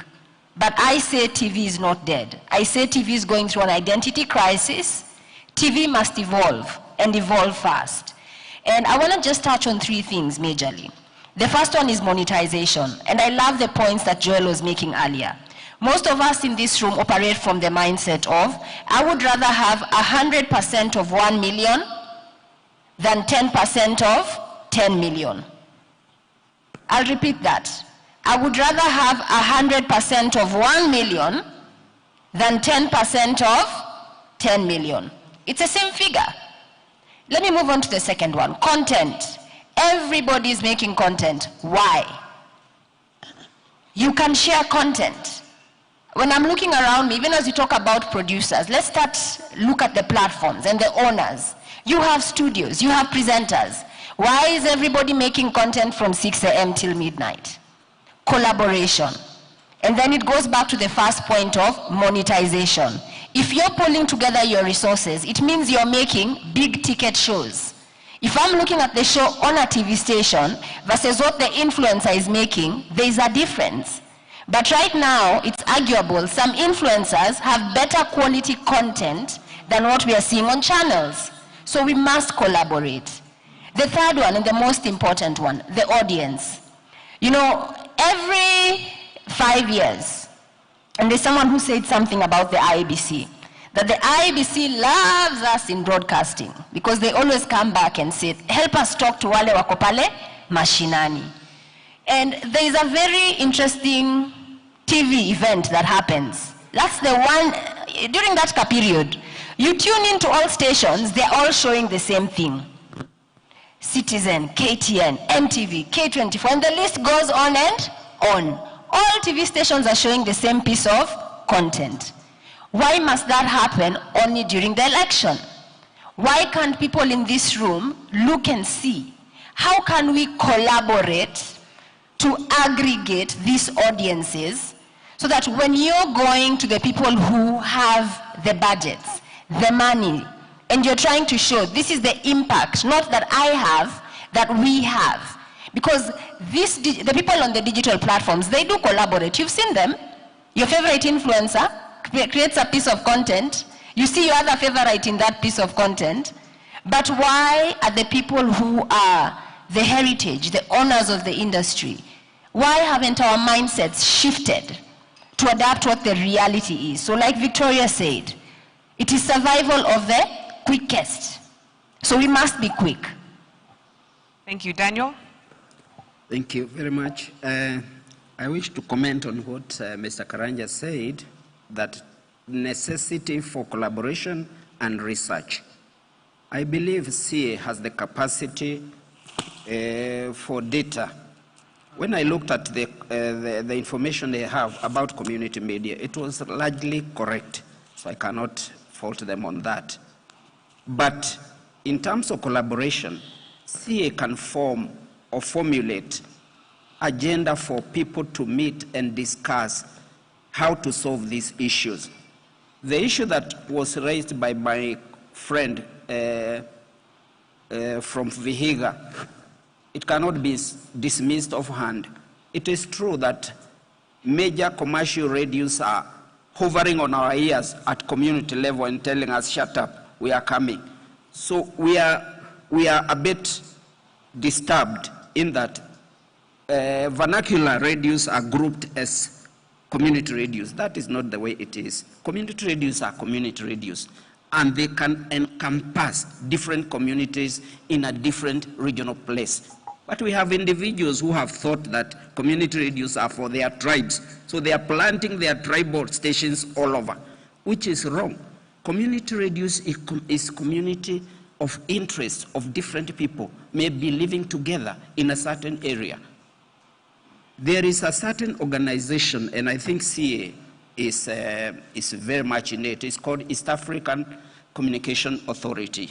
O: But I say TV is not dead. I say TV is going through an identity crisis. TV must evolve, and evolve fast. And I want to just touch on 3 things majorly. The first one is monetization, and I love the points that Joel was making earlier. Most of us in this room operate from the mindset of, I would rather have 100% of 1 million than 10% of 10 million. I'll repeat that. I would rather have 100% of 1 million than 10% of 10 million. It's the same figure. Let me move on to the second one. Content. Everybody is making content. Why? You can share content. When I'm looking around me, even as you talk about producers, let's look at the platforms and the owners. You have studios, you have presenters. Why is everybody making content from 6 a.m. till midnight? Collaboration. And then it goes back to the first point of monetization. If you're pulling together your resources, it means you're making big ticket shows. If I'm looking at the show on a TV station versus what the influencer is making, there's a difference. But right now, it's arguable some influencers have better quality content than what we are seeing on channels. So we must collaborate. The third one, and the most important one, the audience. You know, every 5 years, and there's someone who said something about the IEBC, that the IEBC loves us in broadcasting because they always come back and say, help us talk to wale wako pale mashinani. And there is a very interesting TV event that happens. That's the one, during that period, you tune into all stations, they're all showing the same thing. Citizen, KTN, MTV, K24, and the list goes on and on. All TV stations are showing the same piece of content. Why must that happen only during the election? Why can't people in this room look and see? How can we collaborate to aggregate these audiences so that when you're going to the people who have the budgets, the money, and you're trying to show this is the impact, not that I have, that we have. Because the people on the digital platforms, they do collaborate. You've seen them. Your favorite influencer creates a piece of content. You see your other favorite in that piece of content. But why are the people who are the heritage, the owners of the industry, why haven't our mindsets shifted to adapt what the reality is? So like Victoria said, it is survival of the quickest. So we must be quick.
E: Thank you. Daniel?
G: Thank you very much. I wish to comment on what Mr. Karanja said, that necessity for collaboration and research. I believe CA has the capacity for data. When I looked at the information they have about community media, it was largely correct, so I cannot fault them on that. But in terms of collaboration, CA can form or formulate agenda for people to meet and discuss how to solve these issues. The issue that was raised by my friend from Vihiga, it cannot be dismissed offhand. It is true that major commercial radios are hovering on our ears at community level and telling us, shut up, we are coming. So we are a bit disturbed in that vernacular radios are grouped as community radios. That is not the way it is. Community radios are community radios, and they can encompass different communities in a different regional place. But we have individuals who have thought that community radios are for their tribes, so they are planting their tribal stations all over, which is wrong. Community radios is community of interest of different people, may be living together in a certain area. There is a certain organization, and I think CA is very much in it. It's called East African Communication Authority.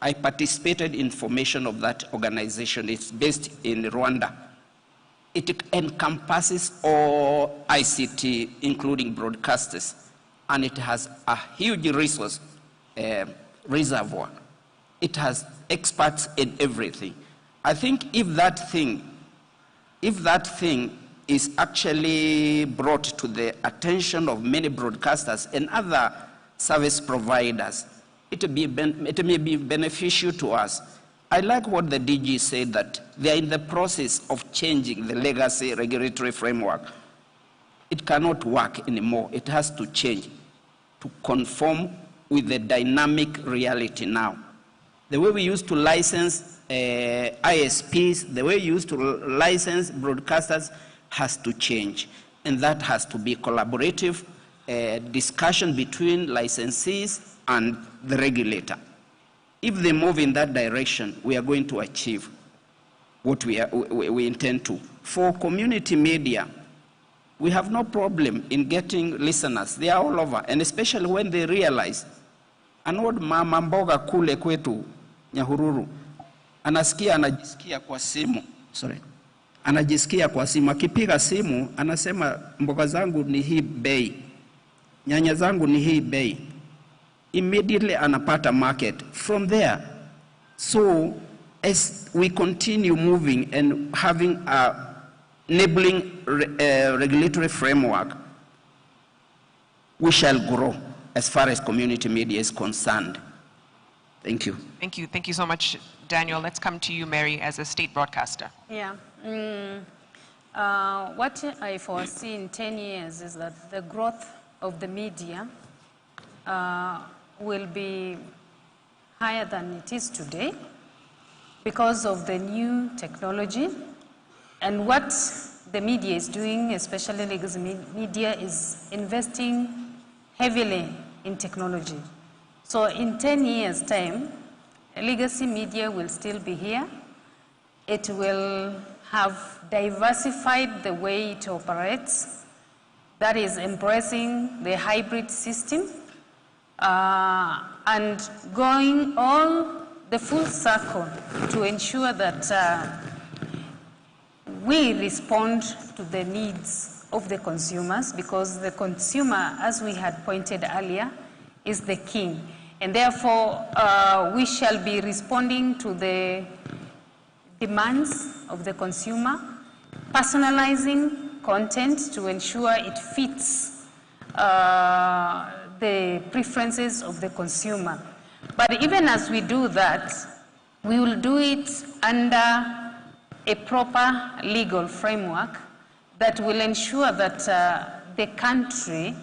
G: I participated in formation of that organization. It's based in Rwanda. It encompasses all ICT, including broadcasters, and it has a huge resource reservoir. It has experts in everything. I think if that thing is actually brought to the attention of many broadcasters and other service providers, it may be beneficial to us. I like what the DG said, that they are in the process of changing the legacy regulatory framework. it cannot work anymore. It has to change to conform with the dynamic reality now. The way we used to license ISPs, the way we used to license broadcasters has to change. And that has to be collaborative discussion between licensees and the regulator. If they move in that direction, we are going to achieve what we intend to. For community media, we have no problem in getting listeners. They are all over, and especially when they realize, an old mama mboga kule kwetu Nyahururu, anajisikia kwa simu, anajisikia kwa simu, akipiga simu, anasema mboga zangu ni hii bei, nyanya zangu ni hii bei. Immediately anapata market from there. So as we continue moving and having a enabling regulatory framework, we shall grow as far as community media is concerned. Thank you.
E: Thank you. Thank you so much, Daniel. Let's come to you, Mary, as a state broadcaster.
H: Yeah. What I foresee in 10 years is that the growth of the media will be higher than it is today because of the new technology. And what the media is doing, especially legacy media, is investing heavily in technology. So in 10 years' time, legacy media will still be here. It will have diversified the way it operates. That is embracing the hybrid system and going all the full circle to ensure that we respond to the needs of the consumers, because the consumer, as we had pointed earlier, is the king. And therefore, we shall be responding to the demands of the consumer, personalizing content to ensure it fits the preferences of the consumer. But even as we do that, we will do it under a proper legal framework that will ensure that the country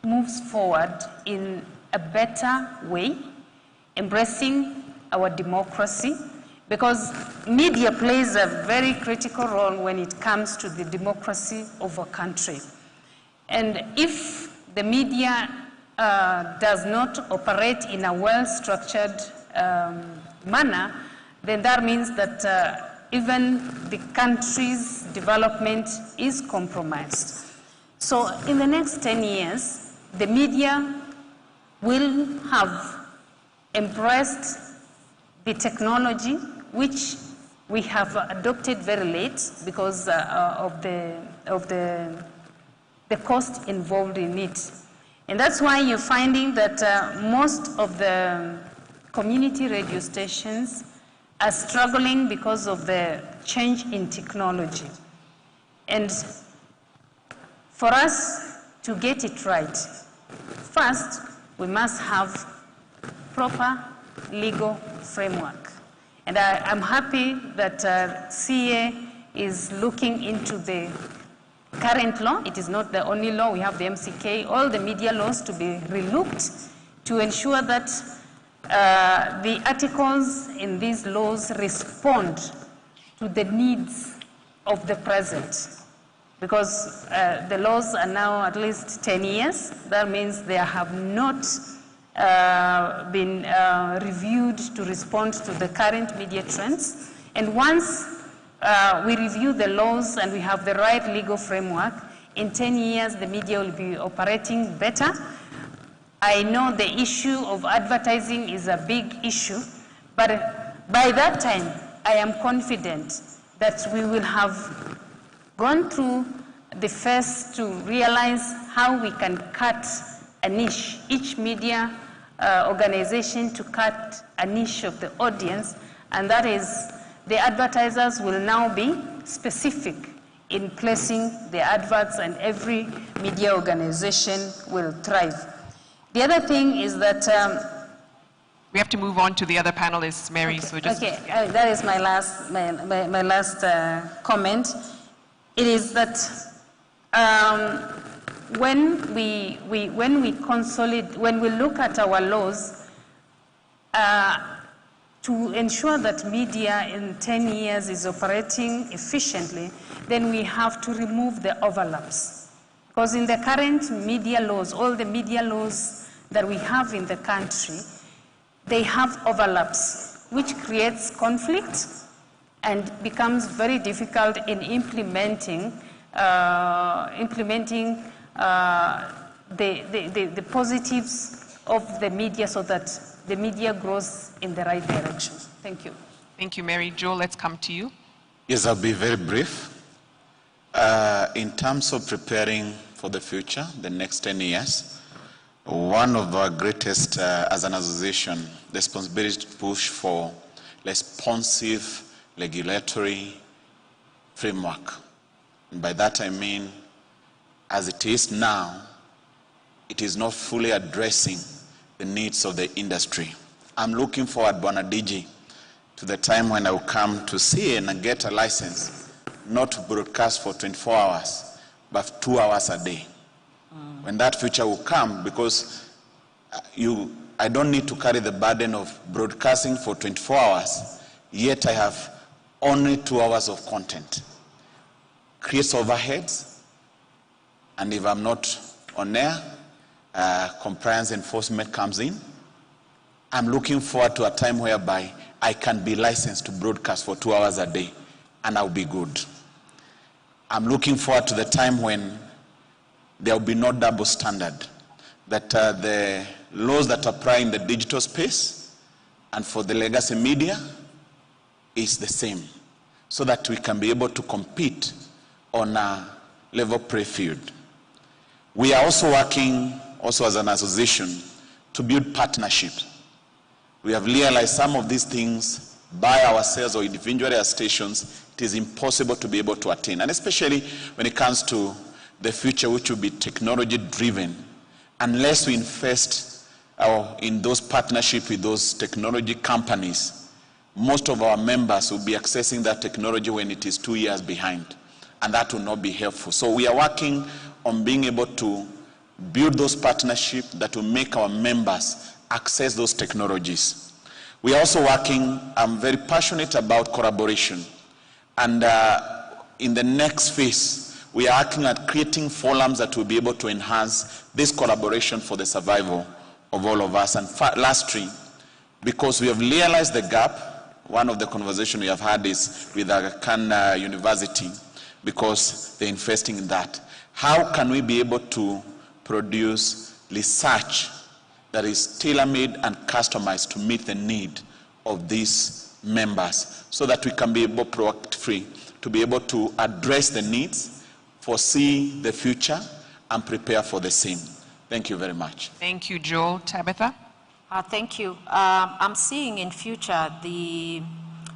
H: moves forward in a better way, embracing our democracy, because media plays a very critical role when it comes to the democracy of a country. And if the media does not operate in a well-structured manner, then that means that even the country's development is compromised. So in the next 10 years, the media will have embraced the technology, which we have adopted very late because of the cost involved in it. And that's why you're finding that most of the community radio stations are struggling because of the change in technology. And for us to get it right, first, we must have proper legal framework. And I'm happy that CA is looking into the current law. It is not the only law. We have the MCK, all the media laws to be relooked to ensure that the articles in these laws respond to the needs of the present. Because the laws are now at least 10 years. That means they have not been reviewed to respond to the current media trends. And once we review the laws and we have the right legal framework, in 10 years the media will be operating better. I know the issue of advertising is a big issue, but by that time I am confident that we will have gone through the phase to realize how we can cut a niche, each media organization to cut a niche of the audience, and that is the advertisers will now be specific in placing the adverts, and every media organization will thrive. The other thing is that
E: we have to move on to the other panelists, Mary.
H: Okay,
E: so just,
H: that is my last comment. It is that when we look at our laws, to ensure that media in 10 years is operating efficiently, then we have to remove the overlaps. Because in the current media laws, all the media laws that we have in the country, they have overlaps, which creates conflict and becomes very difficult in implementing the positives of the media so that the media grows in the right direction. Thank you.
E: Thank you, Mary. Joe, let's come to you.
I: Yes, I'll be very brief. In terms of preparing for the future, the next 10 years, one of our greatest, as an association, responsibility is to push for responsive regulatory framework. And by that I mean, as it is now, it is not fully addressing the needs of the industry. I'm looking forward, Bwana DG, to the time when I will come to see and get a license, not to broadcast for 24 hours, but 2 hours a day. When that future will come, because I don't need to carry the burden of broadcasting for 24 hours, yet I have only 2 hours of content. Creates overheads, and if I'm not on air, compliance enforcement comes in. I'm looking forward to a time whereby I can be licensed to broadcast for 2 hours a day, and I'll be good. I'm looking forward to the time when there will be no double standard, that the laws that apply in the digital space and for the legacy media is the same, so that we can be able to compete on a level playing field. We are also working, also as an association, to build partnerships. We have realized some of these things by ourselves or individually as stations, it is impossible to be able to attain. And especially when it comes to the future, which will be technology driven, unless we invest in those partnerships with those technology companies, most of our members will be accessing that technology when it is 2 years behind, and that will not be helpful. So we are working on being able to build those partnerships that will make our members access those technologies. We are also working, I'm very passionate about collaboration. And in the next phase, we are working at creating forums that will be able to enhance this collaboration for the survival of all of us. And lastly, because we have realized the gap, one of the conversations we have had is with CAK University, because they're investing in that. How can we be able to produce research that is tailor-made and customized to meet the need of these members, so that we can be able proactively to be able to address the needs, foresee the future, and prepare for the same. Thank you very much.
E: Thank you, Joel. Tabitha?
J: Thank you. I'm seeing in future the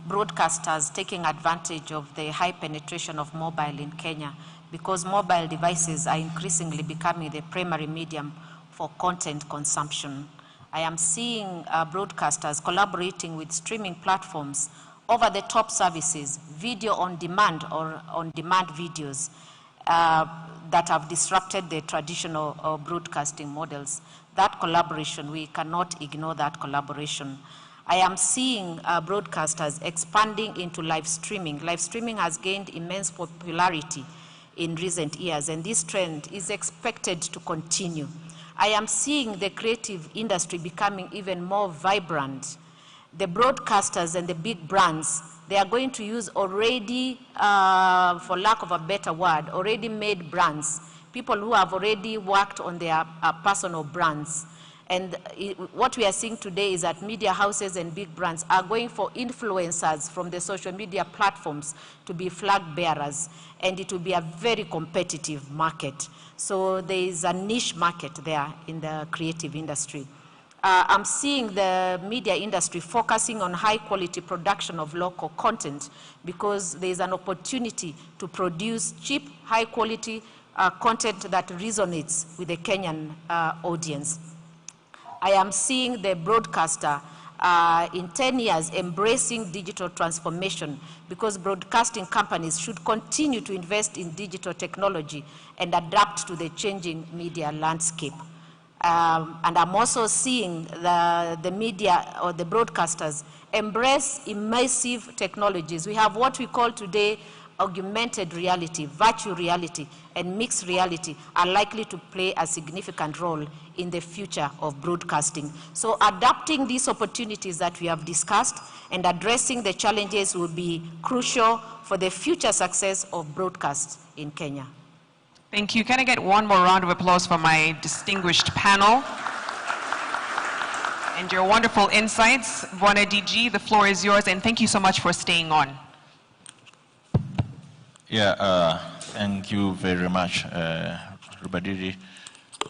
J: broadcasters taking advantage of the high penetration of mobile in Kenya, because mobile devices are increasingly becoming the primary medium for content consumption. I am seeing broadcasters collaborating with streaming platforms, over-the-top services, video on demand or on-demand videos that have disrupted the traditional broadcasting models. That collaboration, we cannot ignore that collaboration. I am seeing broadcasters expanding into live streaming. Live streaming has gained immense popularity in recent years, and this trend is expected to continue. I am seeing the creative industry becoming even more vibrant. The broadcasters and the big brands, they are going to use already, for lack of a better word, already made brands, people who have already worked on their personal brands. And what we are seeing today is that media houses and big brands are going for influencers from the social media platforms to be flag bearers, and it will be a very competitive market. So there is a niche market there in the creative industry. I'm seeing the media industry focusing on high quality production of local content, because there is an opportunity to produce cheap, high quality content that resonates with the Kenyan audience. I am seeing the broadcaster in 10 years embracing digital transformation, because broadcasting companies should continue to invest in digital technology and adapt to the changing media landscape. And I'm also seeing the media or the broadcasters embrace immersive technologies. We have what we call today augmented reality, virtual reality, and mixed reality are likely to play a significant role in the future of broadcasting. So adapting these opportunities that we have discussed and addressing the challenges will be crucial for the future success of broadcasts in Kenya.
E: Thank you. Can I get one more round of applause for my distinguished panel and your wonderful insights? Bwana DG, the floor is yours, and thank you so much for staying on.
C: Yeah, thank you very much, Rubadiri.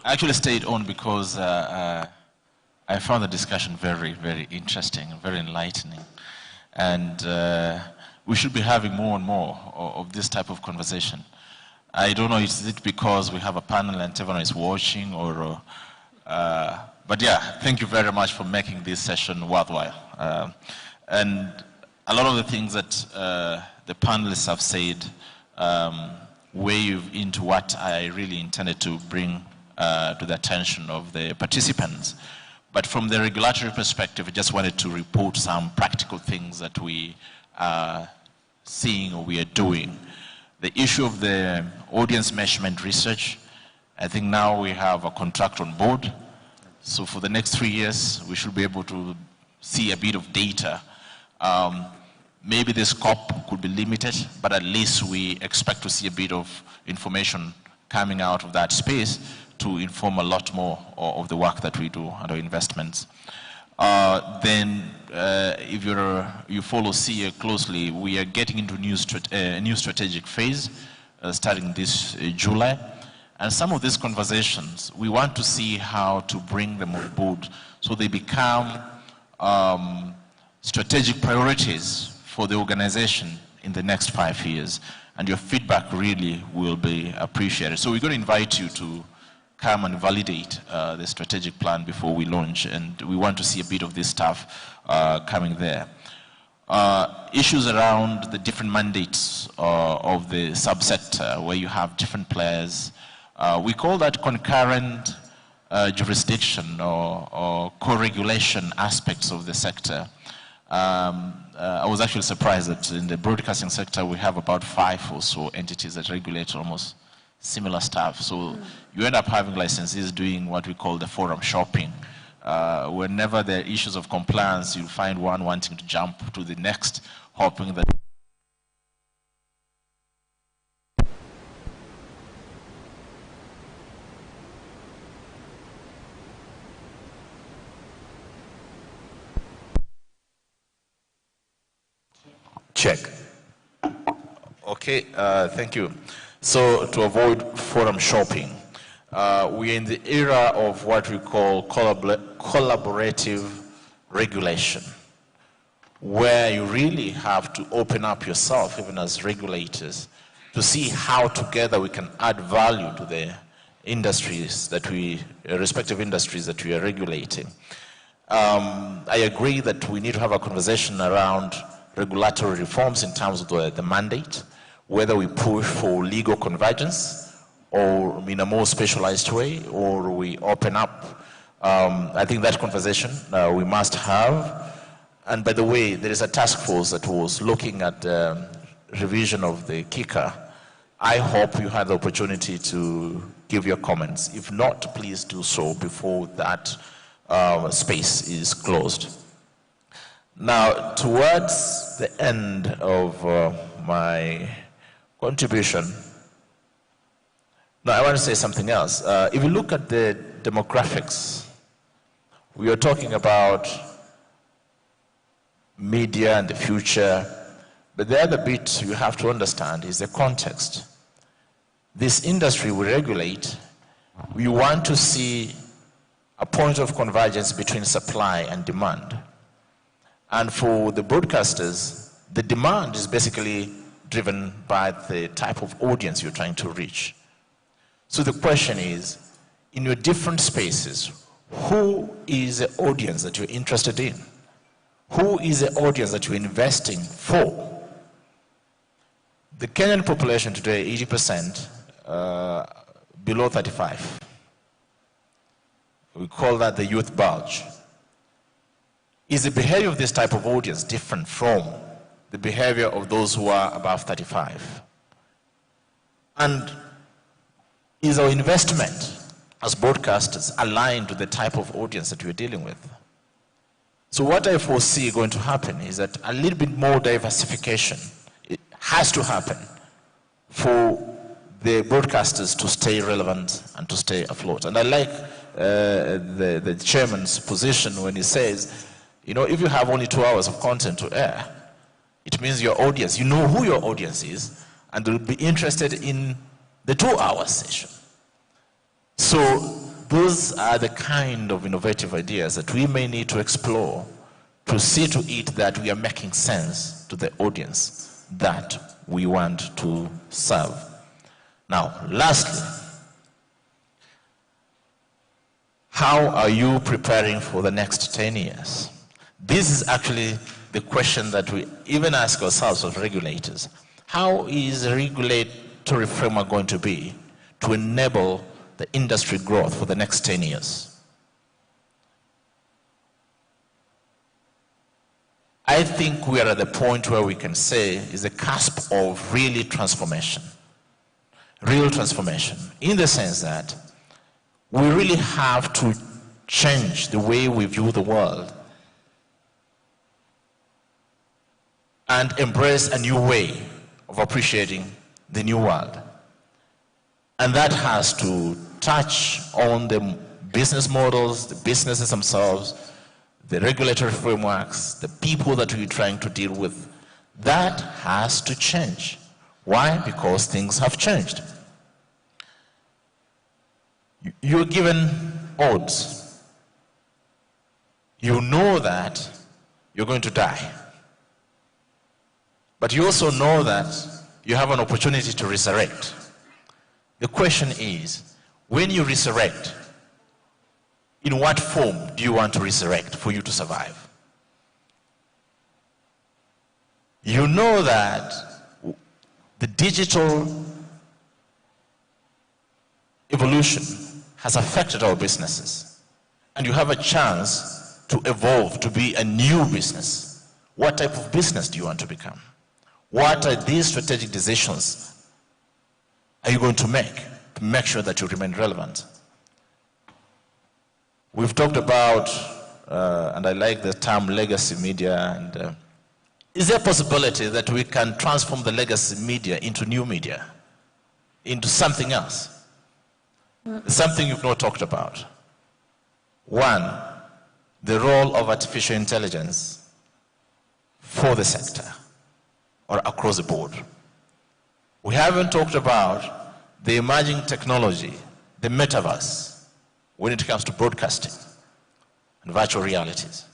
C: I actually stayed on because I found the discussion very, very interesting, very enlightening. And we should be having more and more of this type of conversation. I don't know, is it because we have a panel and everyone is watching, or, but yeah, thank you very much for making this session worthwhile. And a lot of the things that the panelists have said wave into what I really intended to bring to the attention of the participants. But from the regulatory perspective, I just wanted to report some practical things that we are seeing or we are doing. The issue of the audience measurement research, I think now we have a contract on board. So for the next 3 years, we should be able to see a bit of data. Maybe the scope could be limited, but at least we expect to see a bit of information coming out of that space to inform a lot more of the work that we do and our investments. Then, if you follow CA closely, we are getting into a new strategic phase starting this July. And some of these conversations, we want to see how to bring them on board so they become strategic priorities for the organization in the next 5 years. And your feedback really will be appreciated. So we're going to invite you to come and validate the strategic plan before we launch, and we want to see a bit of this stuff coming there. Issues around the different mandates of the subsector, where you have different players. We call that concurrent jurisdiction or co-regulation aspects of the sector. I was actually surprised that in the broadcasting sector we have about 5 or so entities that regulate almost similar stuff. So you end up having licensees doing what we call the forum shopping. Whenever there are issues of compliance, you'll find one wanting to jump to the next, hoping that check. Okay, thank you. So to avoid forum shopping, we are in the era of what we call collaborative regulation, where you really have to open up yourself, even as regulators, to see how together we can add value to the industries that respective industries that we are regulating. I agree that we need to have a conversation around regulatory reforms in terms of the mandate, whether we push for legal convergence or in a more specialized way, or we open up. I think that conversation we must have. And by the way, there is a task force that was looking at revision of the CAK. I hope you had the opportunity to give your comments. If not, please do so before that space is closed. Now, towards the end of my contribution, now I want to say something else. If you look at the demographics, we are talking about media and the future, but the other bit you have to understand is the context. This industry we regulate, we want to see a point of convergence between supply and demand. And for the broadcasters, the demand is basically driven by the type of audience you're trying to reach. So the question is, in your different spaces, who is the audience that you're interested in? who is the audience that you're investing for? The Kenyan population today, 80%, below 35. We call that the youth bulge. Is the behavior of this type of audience different from the behavior of those who are above 35? And is our investment as broadcasters aligned to the type of audience that we're dealing with? So what I foresee going to happen is that a little bit more diversification it has to happen for the broadcasters to stay relevant and to stay afloat. And I like the chairman's position when he says, you know, if you have only 2 hours of content to air, it means your audience, you know who your audience is, and they'll be interested in the 2-hour session. So those are the kind of innovative ideas that we may need to explore to see to it that we are making sense to the audience that we want to serve. Now, lastly, how are you preparing for the next 10 years? This is actually the question that we even ask ourselves as regulators. How is the regulatory framework going to be to enable the industry growth for the next 10 years? I think we are at the point where we can say is the cusp of really transformation. Real transformation, in the sense that we really have to change the way we view the world and embrace a new way of appreciating the new world. And that has to touch on the business models, the businesses themselves, the regulatory frameworks, the people that we're trying to deal with. That has to change. Why? Because things have changed. You're given odds. You know that you're going to die. But you also know that you have an opportunity to resurrect. The question is, when you resurrect, in what form do you want to resurrect for you to survive? You know that the digital evolution has affected our businesses, and you have a chance to evolve to be a new business. What type of business do you want to become? What are these strategic decisions are you going to make sure that you remain relevant? We've talked about, and I like the term legacy media, and is there a possibility that we can transform the legacy media into new media, into something else? Something you've not talked about. One, the role of artificial intelligence for the sector or across the board. We haven't talked about the emerging technology, the metaverse, when it comes to broadcasting and virtual realities.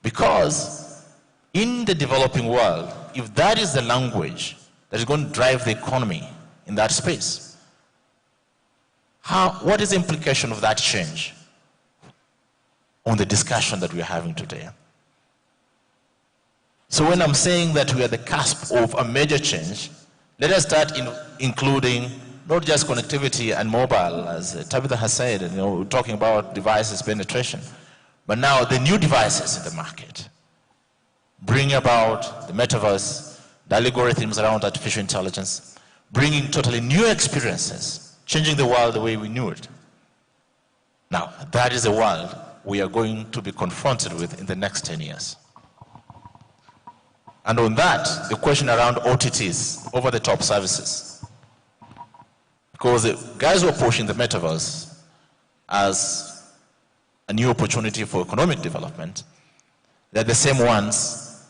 C: Because in the developing world, if that is the language that is going to drive the economy in that space, what is the implication of that change on the discussion that we are having today? So when I'm saying that we are the cusp of a major change, let us start including not just connectivity and mobile, as Tabitha has said, we're talking about devices penetration, but now the new devices in the market bring about the metaverse, the algorithms around artificial intelligence, bringing totally new experiences, changing the world the way we knew it. Now, that is the world we are going to be confronted with in the next 10 years. And on that, the question around OTTs, over-the-top services. Because the guys who are pushing the metaverse as a new opportunity for economic development, they're the same ones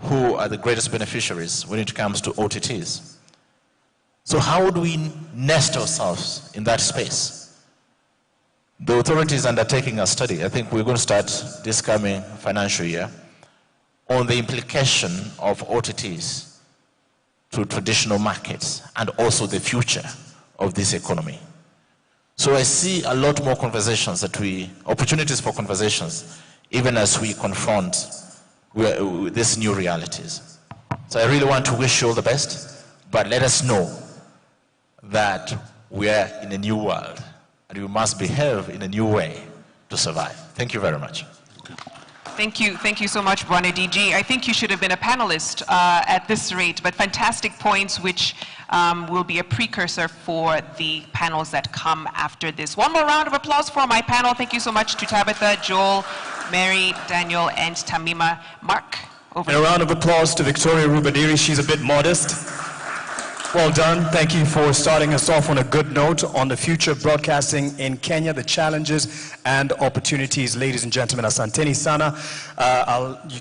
C: who are the greatest beneficiaries when it comes to OTTs. So how would we nest ourselves in that space? The authority is undertaking a study. I think we're going to start this coming financial year on the implication of OTTs to traditional markets and also the future of this economy. So I see a lot more conversations opportunities for conversations even as we confront these new realities. So I really want to wish you all the best, but let us know that we are in a new world and we must behave in a new way to survive. Thank you very much.
E: Thank you so much, Bwana DG. I think you should have been a panelist at this rate, but fantastic points which will be a precursor for the panels that come after this. One more round of applause for my panel. Thank you so much to Tabitha, Joel, Mary, Daniel, and Tamima. Mark, over to you.
A: And a round of applause to Victoria Rubadiri. She's a bit modest. Well done. Thank you for starting us off on a good note on the future of broadcasting in Kenya, the challenges and opportunities. Ladies and gentlemen, asanteni sana.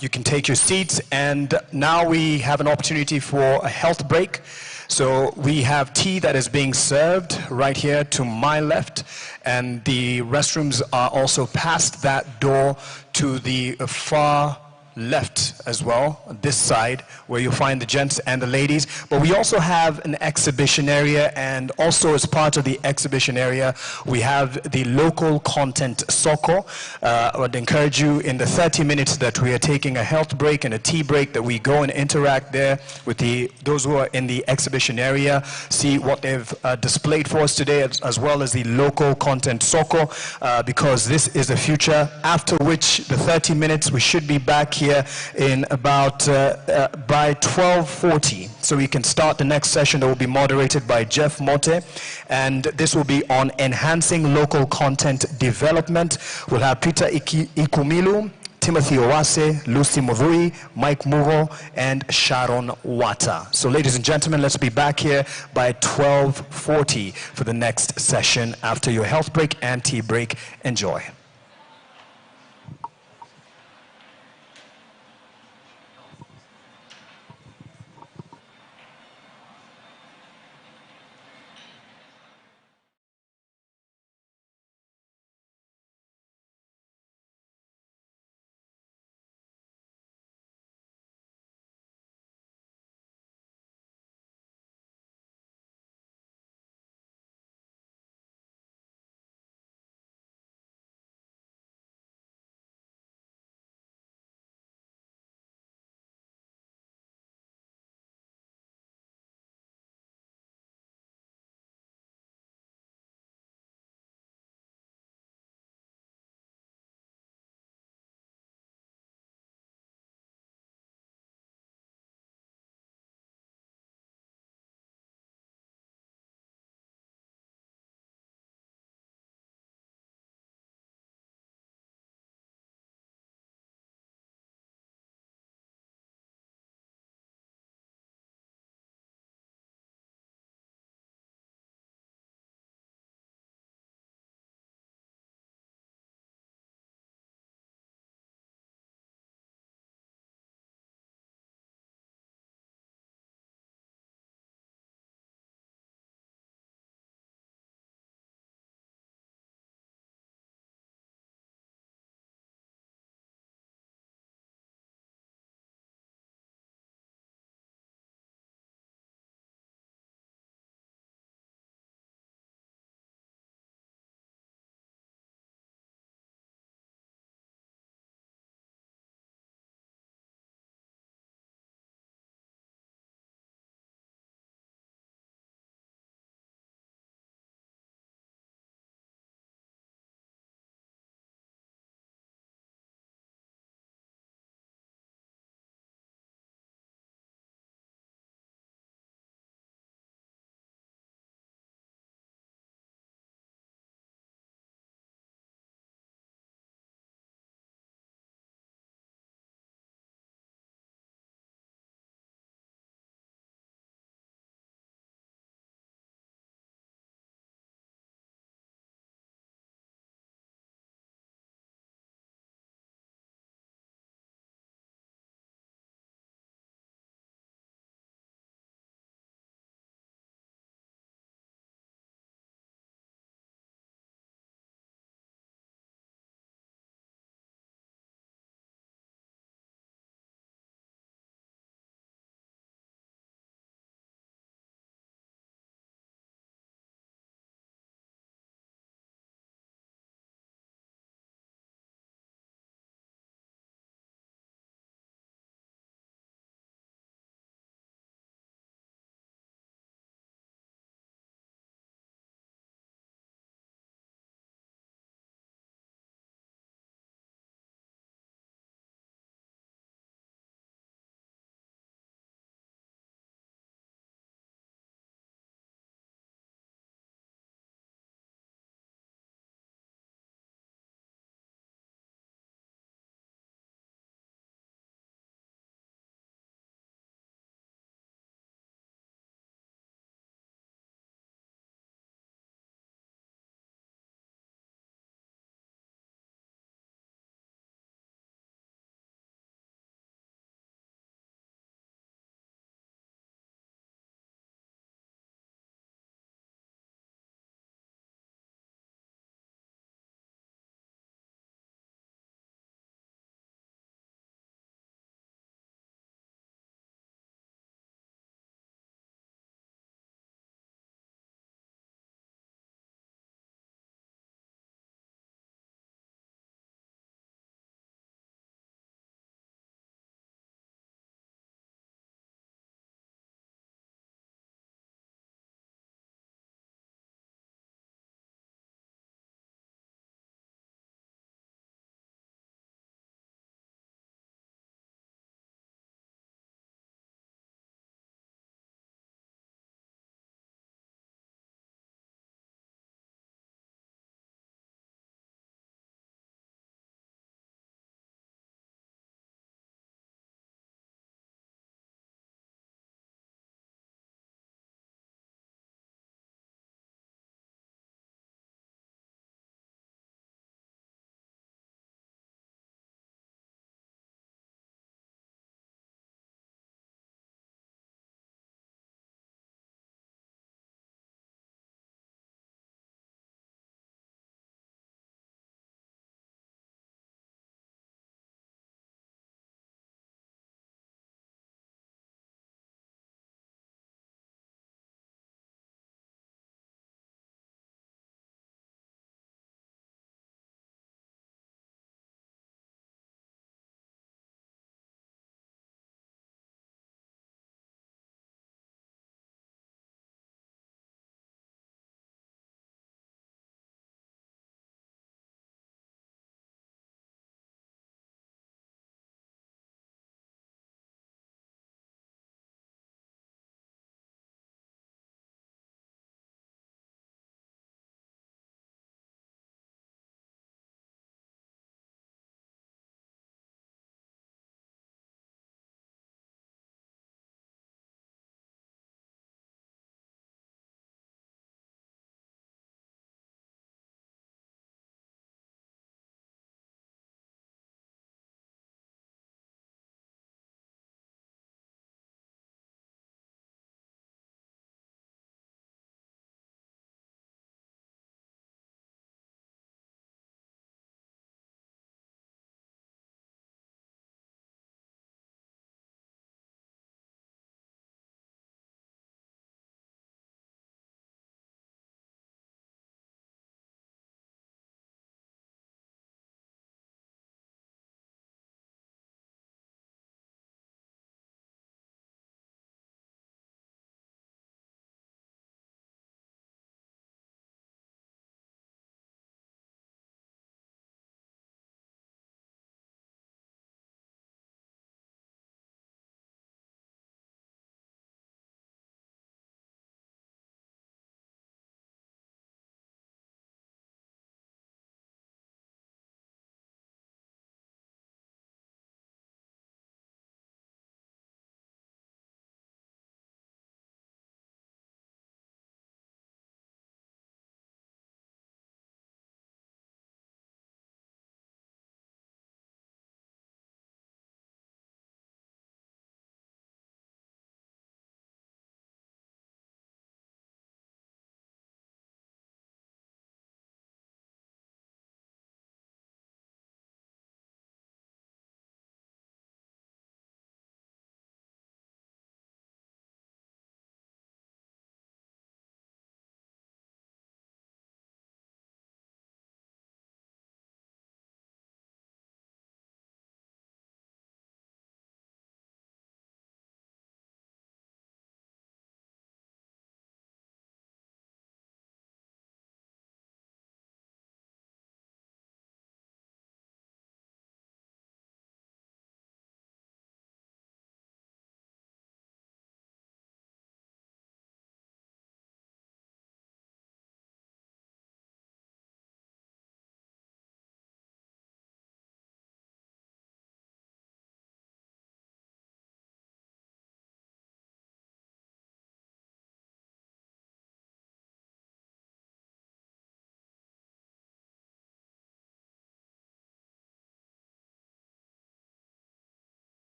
A: You can take your seats. And now we have an opportunity for a health break. So we have tea that is being served right here to my left. And the restrooms are also past that door to the far left as well, this side, where you'll find the gents and the ladies. But we also have an exhibition area, and also as part of the exhibition area, we have the local content soko. I would encourage you in the 30 minutes that we are taking a health break and a tea break that we go and interact there with those who are in the exhibition area, see what they've displayed for us today, as well as the local content soko, because this is the future, after which the 30 minutes we should be back here in about by 12:40, so we can start the next session that will be moderated by Jeff Mote, and this will be on enhancing local content development. We'll have Peter Ikumilu, Timothy Owase, Lucy Muthui, Mike Mugo, and Sharon Wata. So ladies and gentlemen, let's be back here by 12:40 for the next session after your health break and tea break. Enjoy.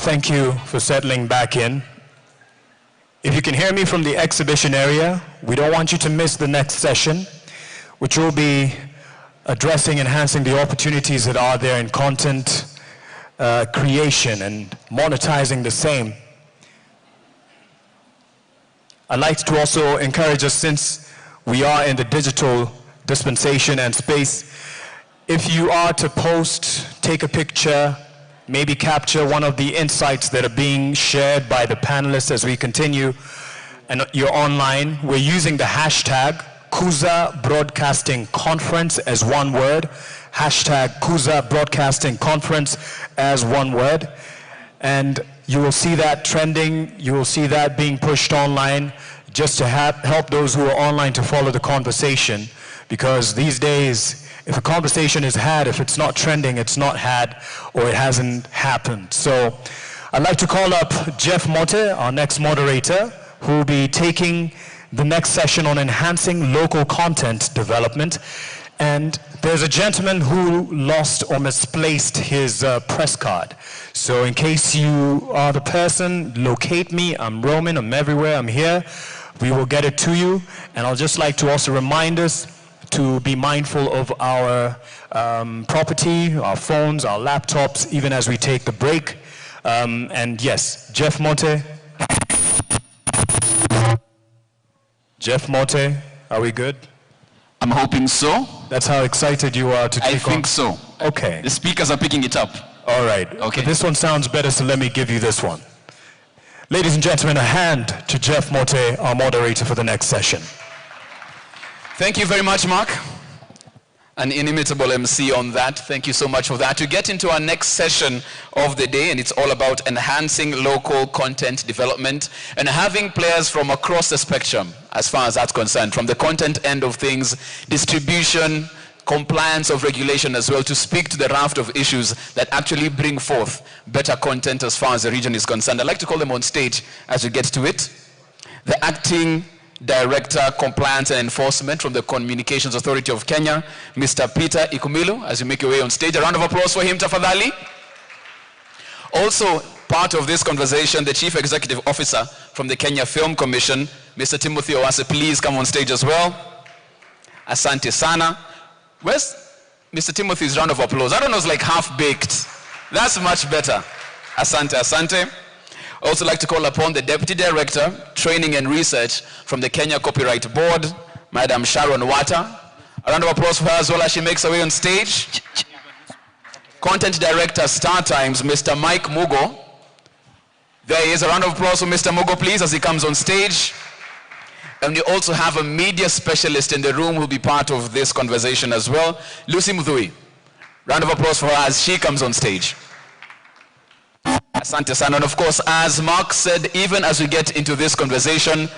A: thank you for settling back in. If you can hear me from the exhibition area, we don't want you to miss the next session, which will be addressing enhancing the opportunities that are there in content creation and monetizing the same. I'd like to also encourage us, since we are in the digital dispensation and space, if you are to post, take a picture, maybe capture one of the insights that are being shared by the panelists as we continue, and you're online, we're using the hashtag Kuza Broadcasting Conference as one word, hashtag Kuza Broadcasting Conference as one word, and you will see that trending, you will see that being pushed online, just to help those who are online to follow the conversation, because these days, if a conversation is had, if it's not trending, it's not had, or it hasn't happened. So I'd like to call up Jeff Muthui, our next moderator, who will be taking the next session on enhancing local content development. And there's a gentleman who lost or misplaced his press card. So in case you are the person, locate me. I'm Roman, I'm everywhere, I'm here. We will get it to you. And I'll just like to also remind us to be mindful of our property, our phones, our laptops, even as we take the break. And yes, Jeff Muthui. Jeff Muthui, are we good?
Q: I'm hoping so.
A: That's how excited you are to take on?
Q: I think so.
A: Okay.
Q: The speakers are picking it up.
A: All right.
Q: Okay.
A: But this one sounds better, so let me give you this one. Ladies and gentlemen, a hand to Jeff Muthui, our moderator for the next session.
Q: Thank you very much, Mark. An inimitable MC on that. Thank you so much for that. To get into our next session of the day, and it's all about enhancing local content development and having players from across the spectrum as far as that's concerned, from the content end of things, distribution, compliance of regulation as well, to speak to the raft of issues that actually bring forth better content as far as the region is concerned. I'd like to call them on stage as we get to it. The Acting Director, Compliance and Enforcement from the Communications Authority of Kenya, Mr. Peter Ikumilu, as you make your way on stage. A round of applause for him, tafadhali. Also, part of this conversation, the Chief Executive Officer from the Kenya Film Commission, Mr. Timothy Owase, please come on stage as well. Asante sana. Where's Mr. Timothy's round of applause? I don't know, it's like half-baked. That's much better. Asante, asante. Also like to call upon the Deputy Director, Training and Research from the Kenya Copyright Board, Madam Sharon Wata. A round of applause for her as well as she makes her way on stage. Content Director, Star Times, Mr. Mike Mugo. There he is. A round of applause for Mr. Mugo, please, as he comes on stage. And we also have a media specialist in the room who will be part of this conversation as well, Lucy Muthui. Round of applause for her as she comes on stage. Asante sana. And of course, as Mark said, even as we get into this conversation,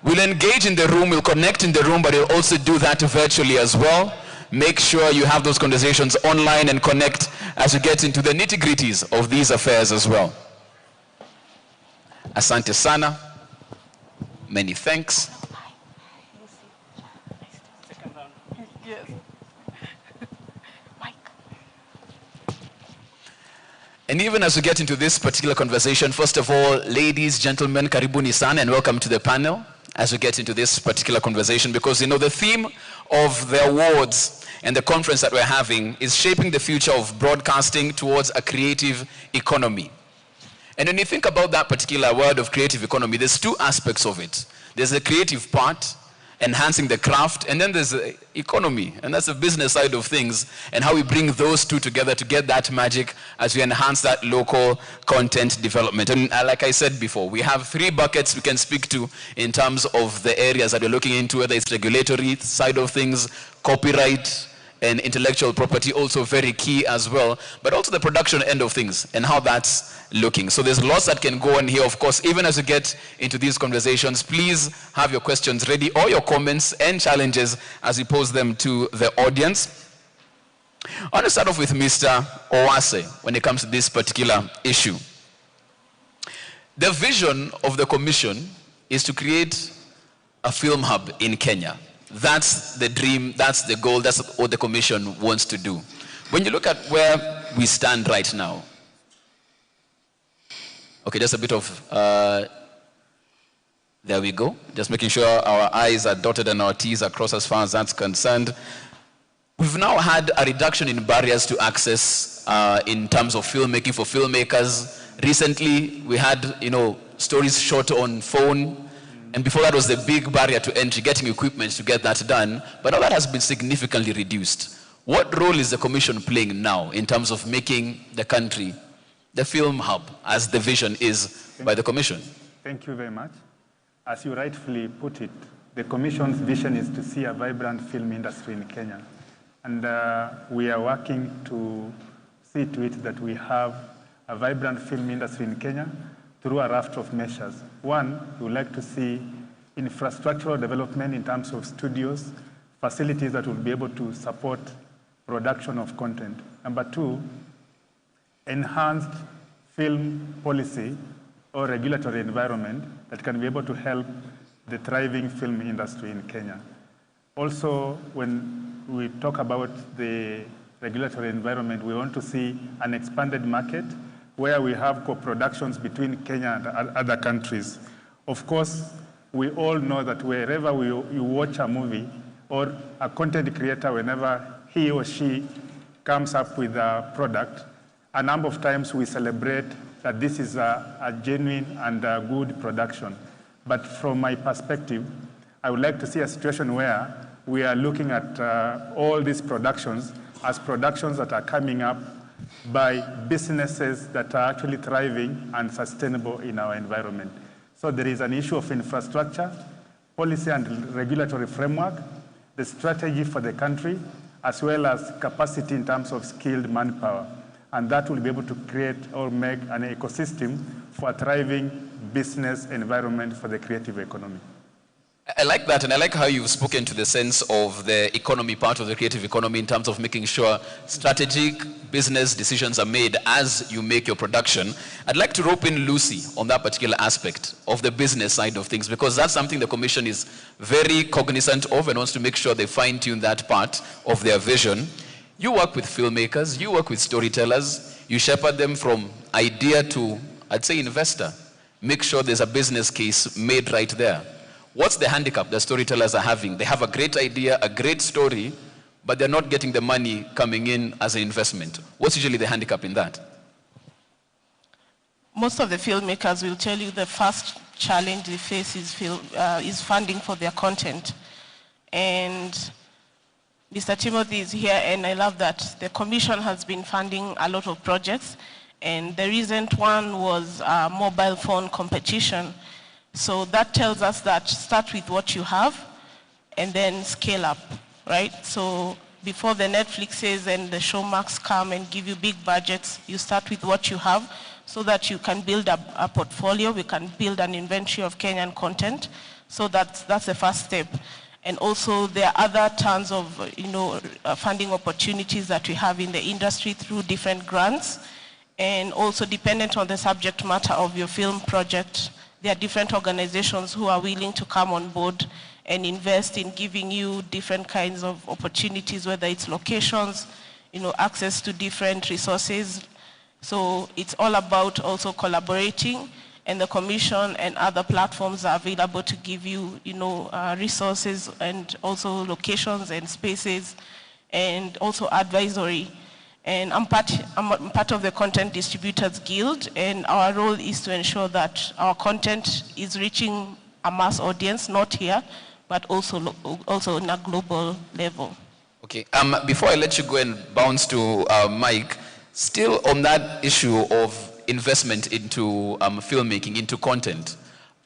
Q: we'll engage in the room, we'll connect in the room, but we'll also do that virtually as well. Make sure you have those conversations online and connect as we get into the nitty-gritties of these affairs as well. Asante sana. Many thanks. And even as we get into this particular conversation, first of all, ladies, gentlemen, karibuni sana, and welcome to the panel as we get into this particular conversation, because, you know, the theme of the awards and the conference that we're having is shaping the future of broadcasting towards a creative economy. And when you think about that particular word of creative economy, there's two aspects of it. There's the creative part, enhancing the craft, and then there's the economy, and that's the business side of things, and how we bring those two together to get that magic as we enhance that local content development. And like I said before, we have three buckets we can speak to in terms of the areas that we're looking into, whether it's regulatory side of things, copyright, and intellectual property, also very key as well, but also the production end of things and how that's looking. So there's lots that can go on here. Of course, even as you get into these conversations, please have your questions ready, or your comments and challenges as you pose them to the audience. I want to start off with Mr. Owase when it comes to this particular issue. The vision of the commission is to create a film hub in Kenya. That's the dream, that's the goal, that's what the commission wants to do. When you look at where we stand right now, Okay, just a bit of, there we go. Just making sure our I's are dotted and our T's are crossed as far as that's concerned. We've now had a reduction in barriers to access in terms of filmmaking for filmmakers. Recently, we had, stories shot on phone, and before that was the big barrier to entry, getting equipment to get that done, but now that has been significantly reduced. What role is the Commission playing now in terms of making the country the film hub, as the vision is by the Commission?
D: Thank you very much. As you rightfully put it, the Commission's vision is to see a vibrant film industry in Kenya. And we are working to see to it that we have a vibrant film industry in Kenya through a raft of measures. One, we would like to see infrastructural development in terms of studios, facilities that will be able to support production of content. Number two, enhanced film policy or regulatory environment that can be able to help the thriving film industry in Kenya. Also, when we talk about the regulatory environment, we want to see an expanded market where we have co-productions between Kenya and other countries. Of course, we all know that wherever you watch a movie or a content creator, whenever he or she comes up with a product, a number of times we celebrate that this is a genuine and a good production. But from my perspective, I would like to see a situation where we are looking at all these productions as productions that are coming up by businesses that are actually thriving and sustainable in our environment. So there is an issue of infrastructure, policy and regulatory framework, the strategy for the country, as well as capacity in terms of skilled manpower. And that will be able to create or make an ecosystem for a thriving business environment for the creative economy.
Q: I like that, and I like how you've spoken to the sense of the economy, part of the creative economy, in terms of making sure strategic business decisions are made as you make your production. I'd like to rope in Lucy on that particular aspect of the business side of things, because that's something the Commission is very cognizant of and wants to make sure they fine-tune that part of their vision. You work with filmmakers, you work with storytellers, you shepherd them from idea to, I'd say, investor. Make sure there's a business case made right there. What's the handicap the storytellers are having? They have a great idea, a great story, but they're not getting the money coming in as an investment. What's usually the handicap in that?
R: Most of the filmmakers will tell you the first challenge they face is funding for their content. And Mr. Timothy is here, and I love that the Commission has been funding a lot of projects, and the recent one was a mobile phone competition. So that tells us that start with what you have and then scale up, right? So before the Netflixes and the Showmax come and give you big budgets, you start with what you have so that you can build a portfolio, we can build an inventory of Kenyan content. So that's the first step. And also there are other tons of funding opportunities that we have in the industry through different grants, and also dependent on the subject matter of your film project. There are different organizations who are willing to come on board and invest in giving you different kinds of opportunities, whether it's locations, access to different resources. So it's all about also collaborating, and the Commission and other platforms are available to give you, resources and also locations and spaces, and also advisory. And I'm part of the Content Distributors Guild, and our role is to ensure that our content is reaching a mass audience, not here, but also on a global level.
Q: Okay, before I let you go and bounce to Mike, still on that issue of investment into filmmaking, into content,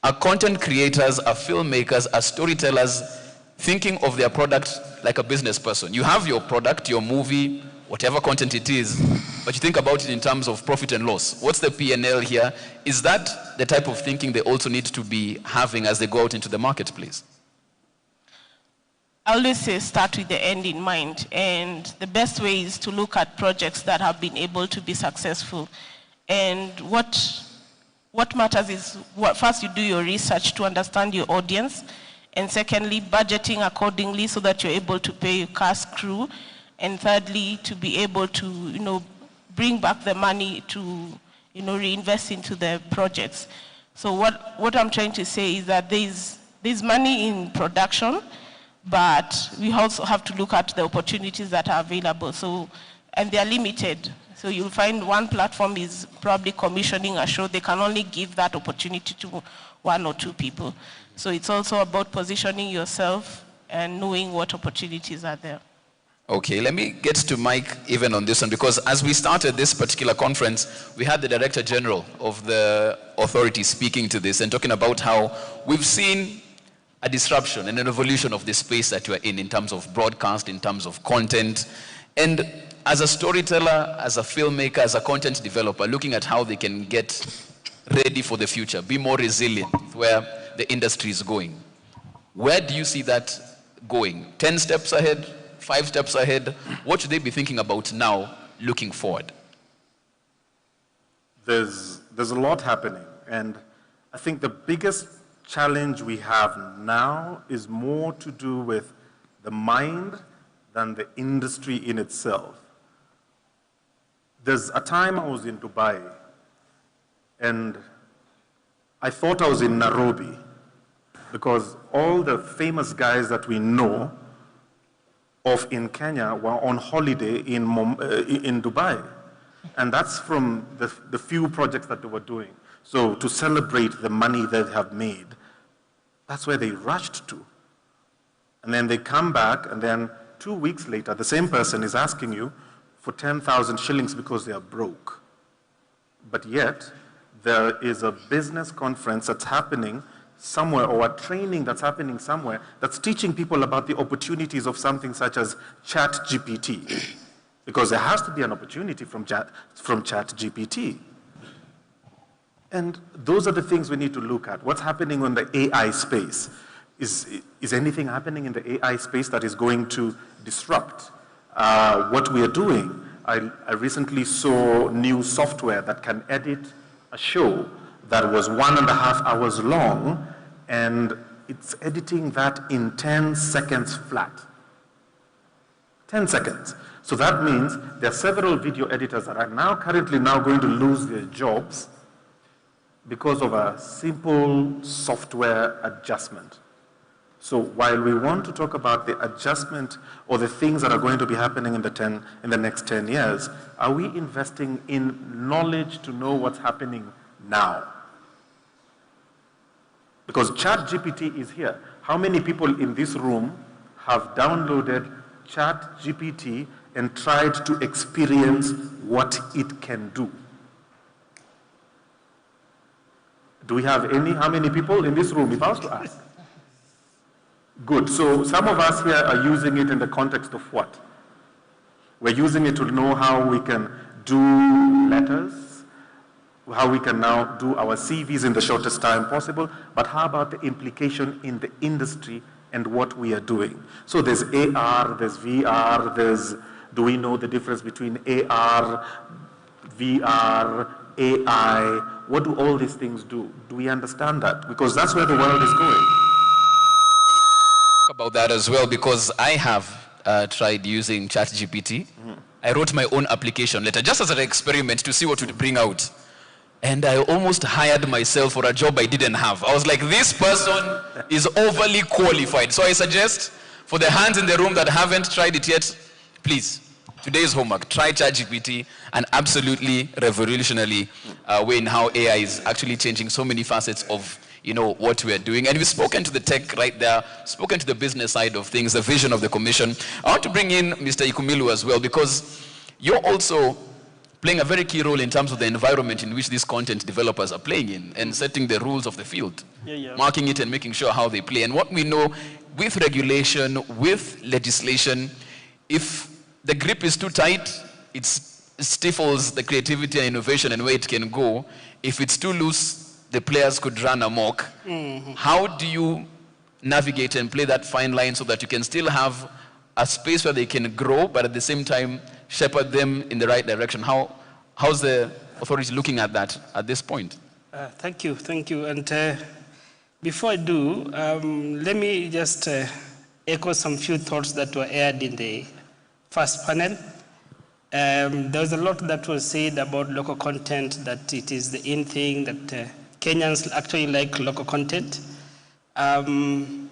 Q: are content creators, are filmmakers, are storytellers thinking of their product like a business person? You have your product, your movie, whatever content it is, but you think about it in terms of profit and loss. What's the P&L here? Is that the type of thinking they also need to be having as they go out into the marketplace?
R: I always say start with the end in mind, and the best way is to look at projects that have been able to be successful. And what matters is, first you do your research to understand your audience, and secondly, budgeting accordingly so that you're able to pay your cast crew, and thirdly, to be able to, bring back the money to reinvest into the projects. So what I'm trying to say is that there's money in production, but we also have to look at the opportunities that are available. So, and they are limited. So you'll find one platform is probably commissioning a show. They can only give that opportunity to 1 or 2 people. So it's also about positioning yourself and knowing what opportunities are there.
Q: Okay, let me get to Mike even on this one, because as we started this particular conference, we had the Director General of the authority speaking to this and talking about how we've seen a disruption and an evolution of the space that we're in terms of broadcast, in terms of content. And as a storyteller, as a filmmaker, as a content developer, looking at how they can get ready for the future, be more resilient where the industry is going. Where do you see that going? 10 steps ahead, 5 steps ahead? What should they be thinking about now, looking forward?
S: There's a lot happening, and I think the biggest challenge we have now is more to do with the mind than the industry in itself. There's a time I was in Dubai, and I thought I was in Nairobi, because all the famous guys that we know of in Kenya were on holiday in Dubai. And that's from the few projects that they were doing. So to celebrate the money they have made, that's where they rushed to. And then they come back, and then 2 weeks later, the same person is asking you for 10,000 shillings because they are broke. But yet, there is a business conference that's happening somewhere, or a training that's happening somewhere, that's teaching people about the opportunities of something such as ChatGPT. Because there has to be an opportunity from ChatGPT. And those are the things we need to look at. What's happening in the AI space? Is anything happening in the AI space that is going to disrupt what we are doing? I recently saw new software that can edit a show that was 1.5 hours long, and it's editing that in 10 seconds flat. 10 seconds. So that means there are several video editors that are currently going to lose their jobs because of a simple software adjustment. So while we want to talk about the adjustment or the things that are going to be happening in the next 10 years, are we investing in knowledge to know what's happening now? Because ChatGPT is here. How many people in this room have downloaded ChatGPT and tried to experience what it can do? Do we have how many people in this room, if I was to ask? Good, so some of us here are using it in the context of what? We're using it to know how we can do letters, how we can now do our CVs in the shortest time possible, but how about the implication in the industry and what we are doing? So there's AR, there's VR, do we know the difference between AR, VR, AI? What do all these things do? Do we understand that? Because that's where the world is going.
Q: About that as well, because I have tried using ChatGPT. I wrote my own application letter just as an experiment to see what would bring out. And I almost hired myself for a job I didn't have. I was like, this person is overly qualified. So I suggest for the hands in the room that haven't tried it yet, please, today's homework, try ChatGPT, an absolutely revolutionary way in how AI is actually changing so many facets of what we are doing. And we've spoken to the tech right there, spoken to the business side of things, the vision of the commission. I want to bring in Mr. Ikumilu as well, because you're also playing a very key role in terms of the environment in which these content developers are playing in and setting the rules of the field, marking it and making sure how they play. And what we know with regulation, with legislation, if the grip is too tight, it stifles the creativity and innovation and where it can go. If it's too loose, the players could run amok. How do you navigate and play that fine line so that you can still have a space where they can grow, but at the same time shepherd them in the right direction? How's the authority looking at that at this point?
B: Thank you. And before I do, let me just echo some few thoughts that were aired in the first panel. There was a lot that was said about local content, that it is the in thing, that Kenyans actually like local content. And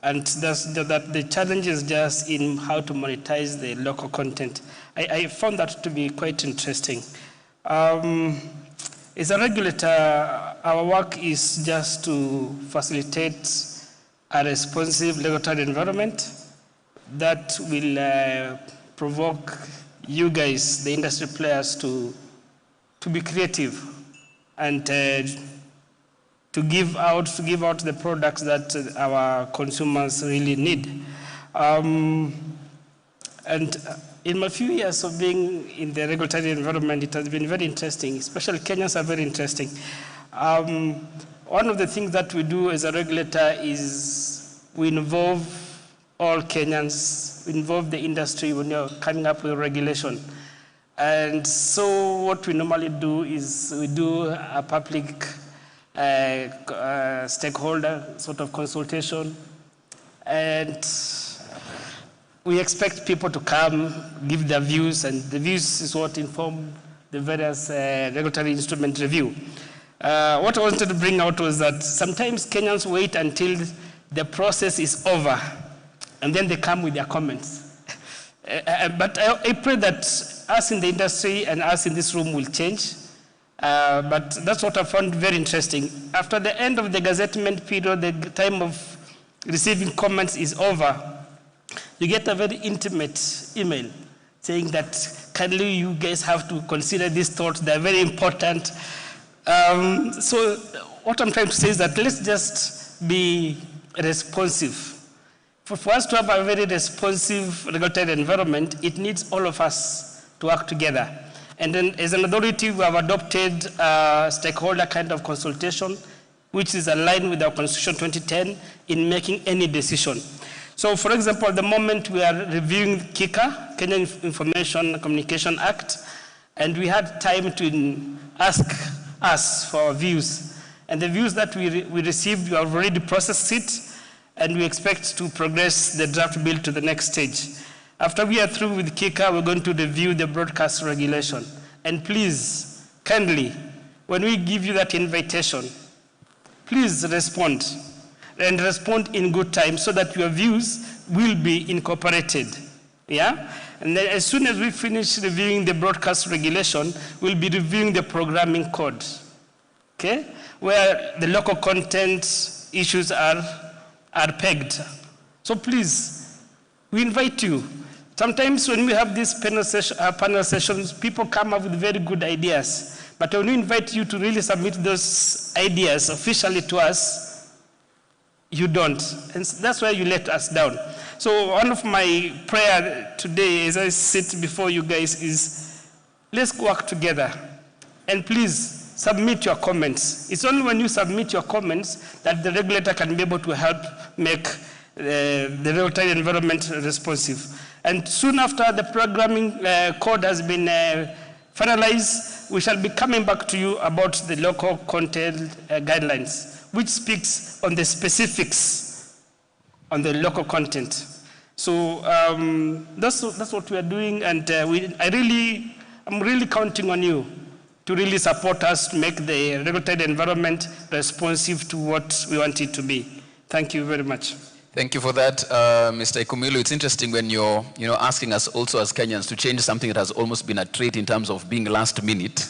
B: that the challenge is just in how to monetize the local content. I found that to be quite interesting. As a regulator, our work is just to facilitate a responsive regulatory environment that will provoke you guys, the industry players, to be creative and to give out the products that our consumers really need. And in my few years of being in the regulatory environment, it has been very interesting, especially Kenyans are very interesting. One of the things that we do as a regulator is we involve all Kenyans, we involve the industry when you're coming up with regulation. And so what we normally do is we do a public stakeholder sort of consultation, and we expect people to come, give their views, and the views is what inform the various regulatory instrument review. What I wanted to bring out was that sometimes Kenyans wait until the process is over, and then they come with their comments. But I pray that us in the industry and us in this room will change. But that's what I found very interesting. After the end of the gazettement period, the time of receiving comments is over, you get a very intimate email saying that, kindly you guys have to consider these thoughts, they're very important. So what I'm trying to say is that let's just be responsive. For us to have a very responsive regulatory environment, it needs all of us to work together. And then as an authority, we have adopted a stakeholder kind of consultation, which is aligned with our Constitution 2010 in making any decision. So for example, at the moment we are reviewing CAK, Kenya Information and Communication Act, and we had time to ask us for our views. And the views that we received, we have already processed it, and we expect to progress the draft bill to the next stage. After we are through with CAK, we're going to review the broadcast regulation. And please, kindly, when we give you that invitation, please respond, and respond in good time so that your views will be incorporated. Yeah? And then as soon as we finish reviewing the broadcast regulation, we'll be reviewing the programming code, okay? Where the local content issues are pegged. So please, we invite you. Sometimes when we have these panel sessions, people come up with very good ideas. But when we invite you to really submit those ideas officially to us, you don't. And that's why you let us down. So one of my prayer today as I sit before you guys is, let's work together. And please, submit your comments. It's only when you submit your comments that the regulator can be able to help make the regulatory environment responsive. And soon after the programming code has been finalized, we shall be coming back to you about the local content guidelines, which speaks on the specifics on the local content. So that's what we are doing, and I'm really counting on you to really support us to make the regulatory environment responsive to what we want it to be. Thank you very much.
Q: Thank you for that, Mr. Ikumilu. It's interesting when you're asking us also as Kenyans to change something that has almost been a trait in terms of being last minute.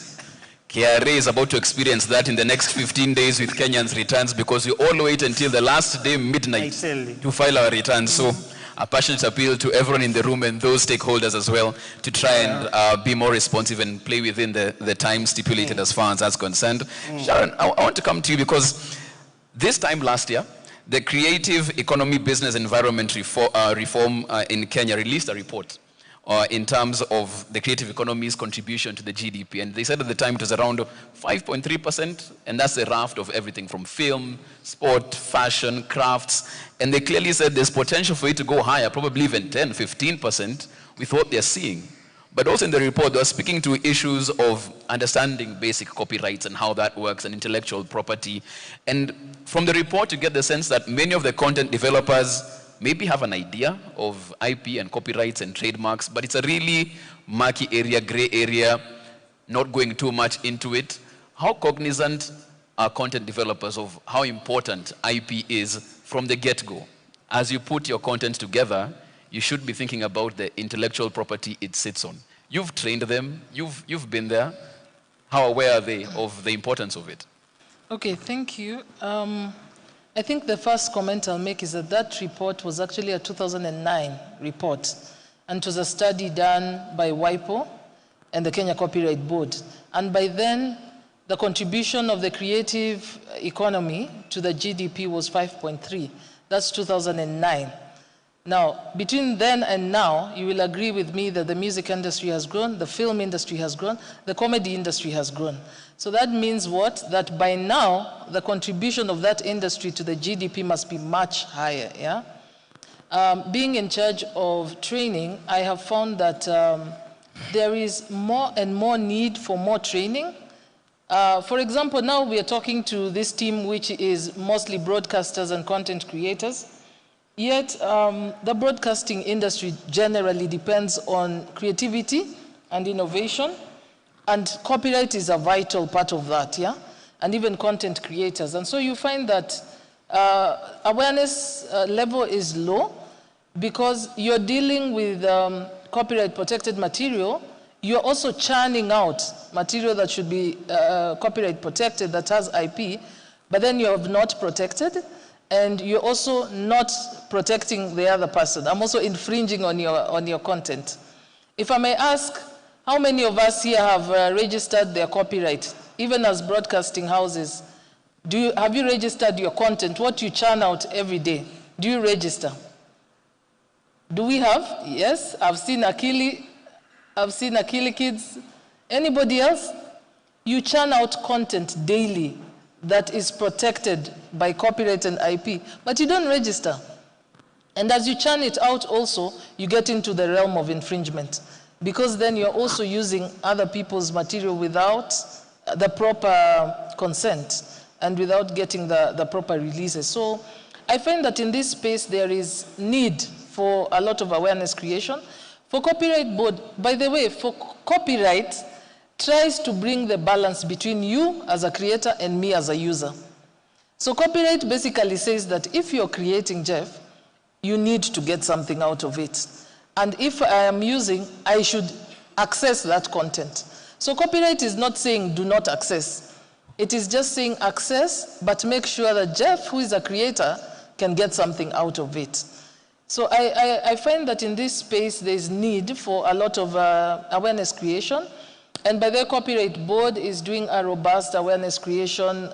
Q: KRA is about to experience that in the next 15 days with Kenyans' returns, because we all wait until the last day, midnight, to file our returns. So a passionate appeal to everyone in the room and those stakeholders as well to try and be more responsive and play within the time stipulated as far as that's concerned. Sharon, I want to come to you because this time last year, the Creative Economy Business Environment Reform in Kenya released a report in terms of the creative economy's contribution to the GDP. And they said at the time it was around 5.3%, and that's the raft of everything from film, sport, fashion, crafts. And they clearly said there's potential for it to go higher, probably even 10, 15% with what they're seeing. But also in the report, they were speaking to issues of understanding basic copyrights and how that works and intellectual property. And from the report, you get the sense that many of the content developers maybe have an idea of IP and copyrights and trademarks, but it's a really murky area, gray area, not going too much into it. How cognizant are content developers of how important IP is from the get-go? As you put your content together, you should be thinking about the intellectual property it sits on. You've trained them, you've been there. How aware are they of the importance of it?
T: Okay, thank you. I think the first comment I'll make is that that report was actually a 2009 report, and it was a study done by WIPO and the Kenya Copyright Board. And by then, the contribution of the creative economy to the GDP was 5.3. That's 2009. Now, between then and now, you will agree with me that the music industry has grown, the film industry has grown, the comedy industry has grown. So that means what? That by now, the contribution of that industry to the GDP must be much higher, yeah? Being in charge of training, I have found that there is more and more need for more training. For example, now we are talking to this team, which is mostly broadcasters and content creators. Yet, the broadcasting industry generally depends on creativity and innovation, and copyright is a vital part of that, yeah? And even content creators. And so you find that awareness level is low because you're dealing with copyright protected material. You're also churning out material that should be copyright protected, that has IP, but then you have not protected. And you're also not protecting the other person. I'm also infringing on your content. If I may ask, how many of us here have registered their copyright, even as broadcasting houses? Have you registered your content, what you churn out every day? Do you register? Do we have? Yes, I've seen Akili Kids. Anybody else? You churn out content daily that is protected by copyright and IP, but you don't register. And as you churn it out also, you get into the realm of infringement, because then you're also using other people's material without the proper consent and without getting the proper releases. So I find that in this space there is need for a lot of awareness creation. For Copyright Board, by the way, for copyright, tries to bring the balance between you as a creator and me as a user. So copyright basically says that if you're creating, Jeff, you need to get something out of it. And if I am using, I should access that content. So copyright is not saying do not access. It is just saying access, but make sure that Jeff, who is a creator, can get something out of it. So I find that in this space, there's need for a lot of awareness creation. And by the Copyright Board is doing a robust awareness creation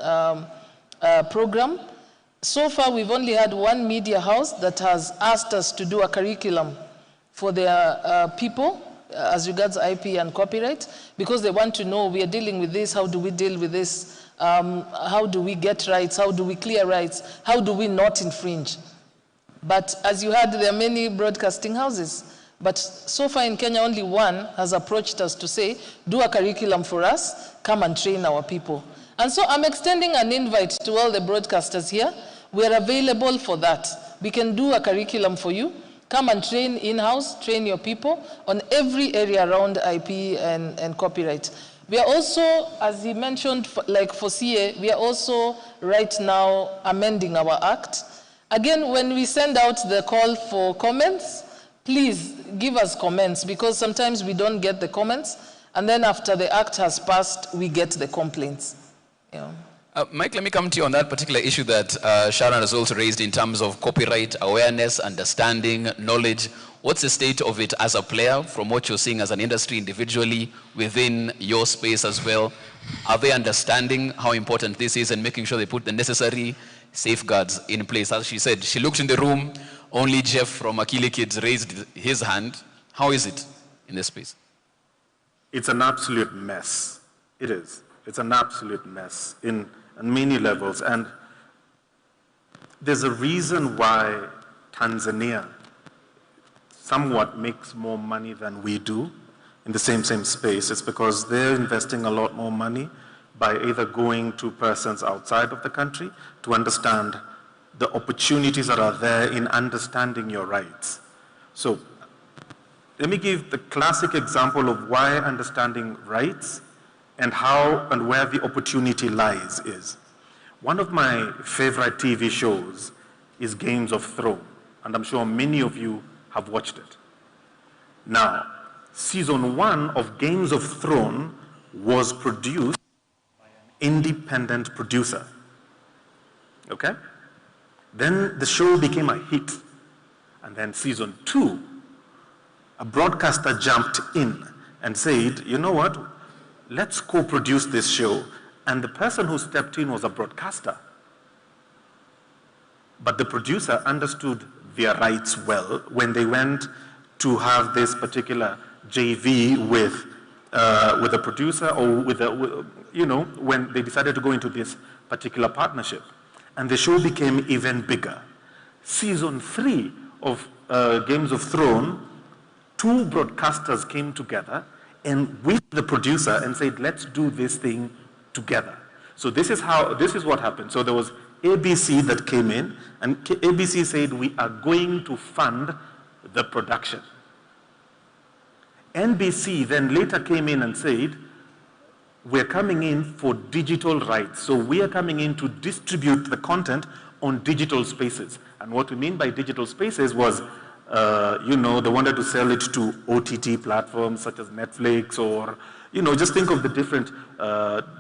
T: program. So far, we've only had one media house that has asked us to do a curriculum for their people as regards IP and copyright, because they want to know, we are dealing with this, how do we deal with this? How do we get rights? How do we clear rights? How do we not infringe? But as you heard, there are many broadcasting houses. But so far in Kenya, only one has approached us to say, do a curriculum for us, come and train our people. And so I'm extending an invite to all the broadcasters here. We're available for that. We can do a curriculum for you. Come and train in-house, train your people on every area around IP and copyright. We are also, as he mentioned, like for CA, we are also right now amending our act. Again, when we send out the call for comments, please give us comments, because sometimes we don't get the comments, and then after the act has passed, we get the complaints. Yeah.
Q: Mike, let me come to you on that particular issue that Sharon has also raised in terms of copyright awareness, understanding, knowledge. What's the state of it as a player from what you're seeing as an industry individually within your space as well? Are they understanding how important this is and making sure they put the necessary safeguards in place? As she said, she looked in the room, only Jeff from Akili Kids raised his hand. How is it in this space?
S: It's an absolute mess. It is. It's an absolute mess on many levels. And there's a reason why Tanzania somewhat makes more money than we do in the same space. It's because they're investing a lot more money by either going to persons outside of the country to understand the opportunities that are there in understanding your rights. So let me give the classic example of why understanding rights and how and where the opportunity lies is. One of my favorite TV shows is Games of Thrones, and I'm sure many of you have watched it. Now, season 1 of Games of Thrones was produced by an independent producer. Okay? Then the show became a hit. And then season 2, a broadcaster jumped in and said, you know what, let's co-produce this show. And the person who stepped in was a broadcaster. But the producer understood their rights well when they went to have this particular JV with a producer, or when they decided to go into this particular partnership. And the show became even bigger. Season 3 of Games of Thrones, 2 broadcasters came together and with the producer and said, let's do this thing together. So this is what happened. So there was ABC that came in, and ABC said, we are going to fund the production. NBC then later came in and said, we're coming in for digital rights. So we are coming in to distribute the content on digital spaces. And what we mean by digital spaces was, they wanted to sell it to OTT platforms such as Netflix, or, just think of the different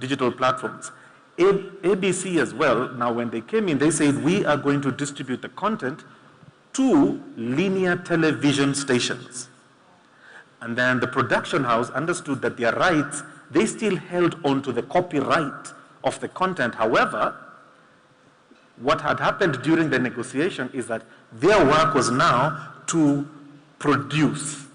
S: digital platforms. ABC as well, now when they came in, they said, we are going to distribute the content to linear television stations. And then the production house understood that their rights, they still held on to the copyright of the content. However, what had happened during the negotiation is that their work was now to produce.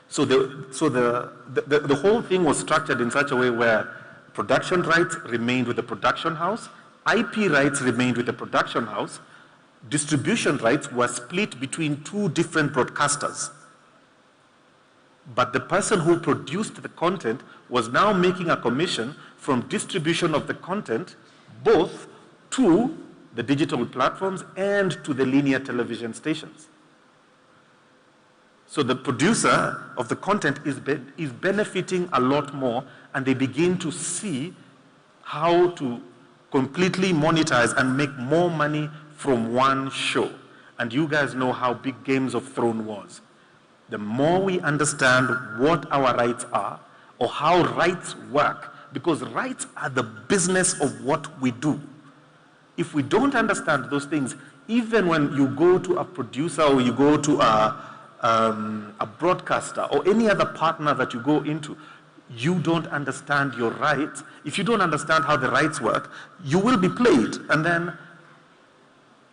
S: So the whole thing was structured in such a way where production rights remained with the production house, IP rights remained with the production house, distribution rights were split between 2 different broadcasters. But the person who produced the content was now making a commission from distribution of the content, both to the digital platforms and to the linear television stations. So the producer of the content is benefiting a lot more, and they begin to see how to completely monetize and make more money from one show. And you guys know how big Games of Thrones was. The more we understand what our rights are, or how rights work, because rights are the business of what we do. If we don't understand those things, even when you go to a producer or you go to a broadcaster or any other partner that you go into, you don't understand your rights. If you don't understand how the rights work, you will be played. And then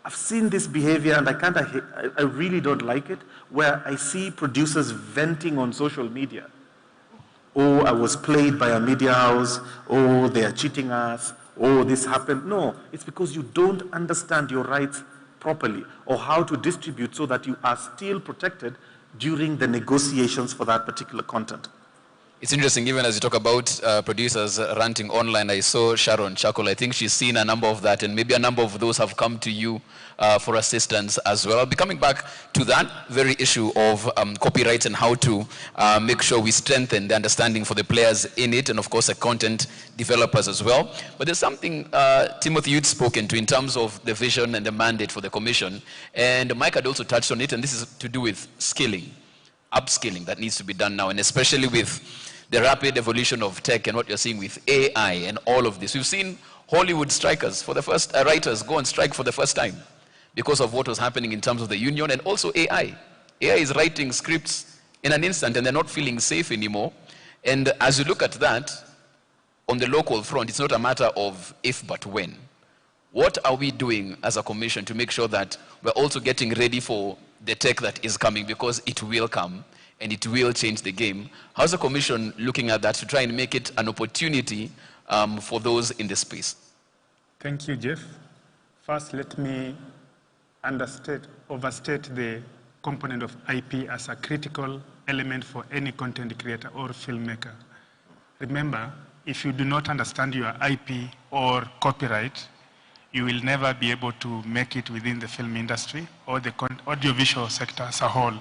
S: I've seen this behavior, and I really don't like it, where I see producers venting on social media. Oh, I was played by a media house. Oh, they are cheating us. Oh, this happened. No, it's because you don't understand your rights properly, or how to distribute so that you are still protected during the negotiations for that particular content.
Q: It's interesting, even as you talk about producers ranting online, I saw Sharon Chakol. I think she's seen a number of that, and maybe a number of those have come to you for assistance as well. I'll be coming back to that very issue of copyright and how to make sure we strengthen the understanding for the players in it, and of course the content developers as well. But there's something, Timothy, you'd spoken to in terms of the vision and the mandate for the commission, and Mike had also touched on it, and this is to do with skilling, upskilling that needs to be done now, and especially with the rapid evolution of tech and what you're seeing with AI and all of this. We've seen Hollywood strikers for the first, writers go on strike for the first time because of what was happening in terms of the union, and also AI. AI is writing scripts in an instant, and they're not feeling safe anymore. And as you look at that, on the local front, it's not a matter of if but when. What are we doing as a commission to make sure that we're also getting ready for the tech that is coming, because it will come and it will change the game? How's the commission looking at that to try and make it an opportunity for those in the space?
D: Thank you, Jeff. First, let me overstate the component of IP as a critical element for any content creator or filmmaker. Remember, if you do not understand your IP or copyright, you will never be able to make it within the film industry or the audiovisual sector as a whole.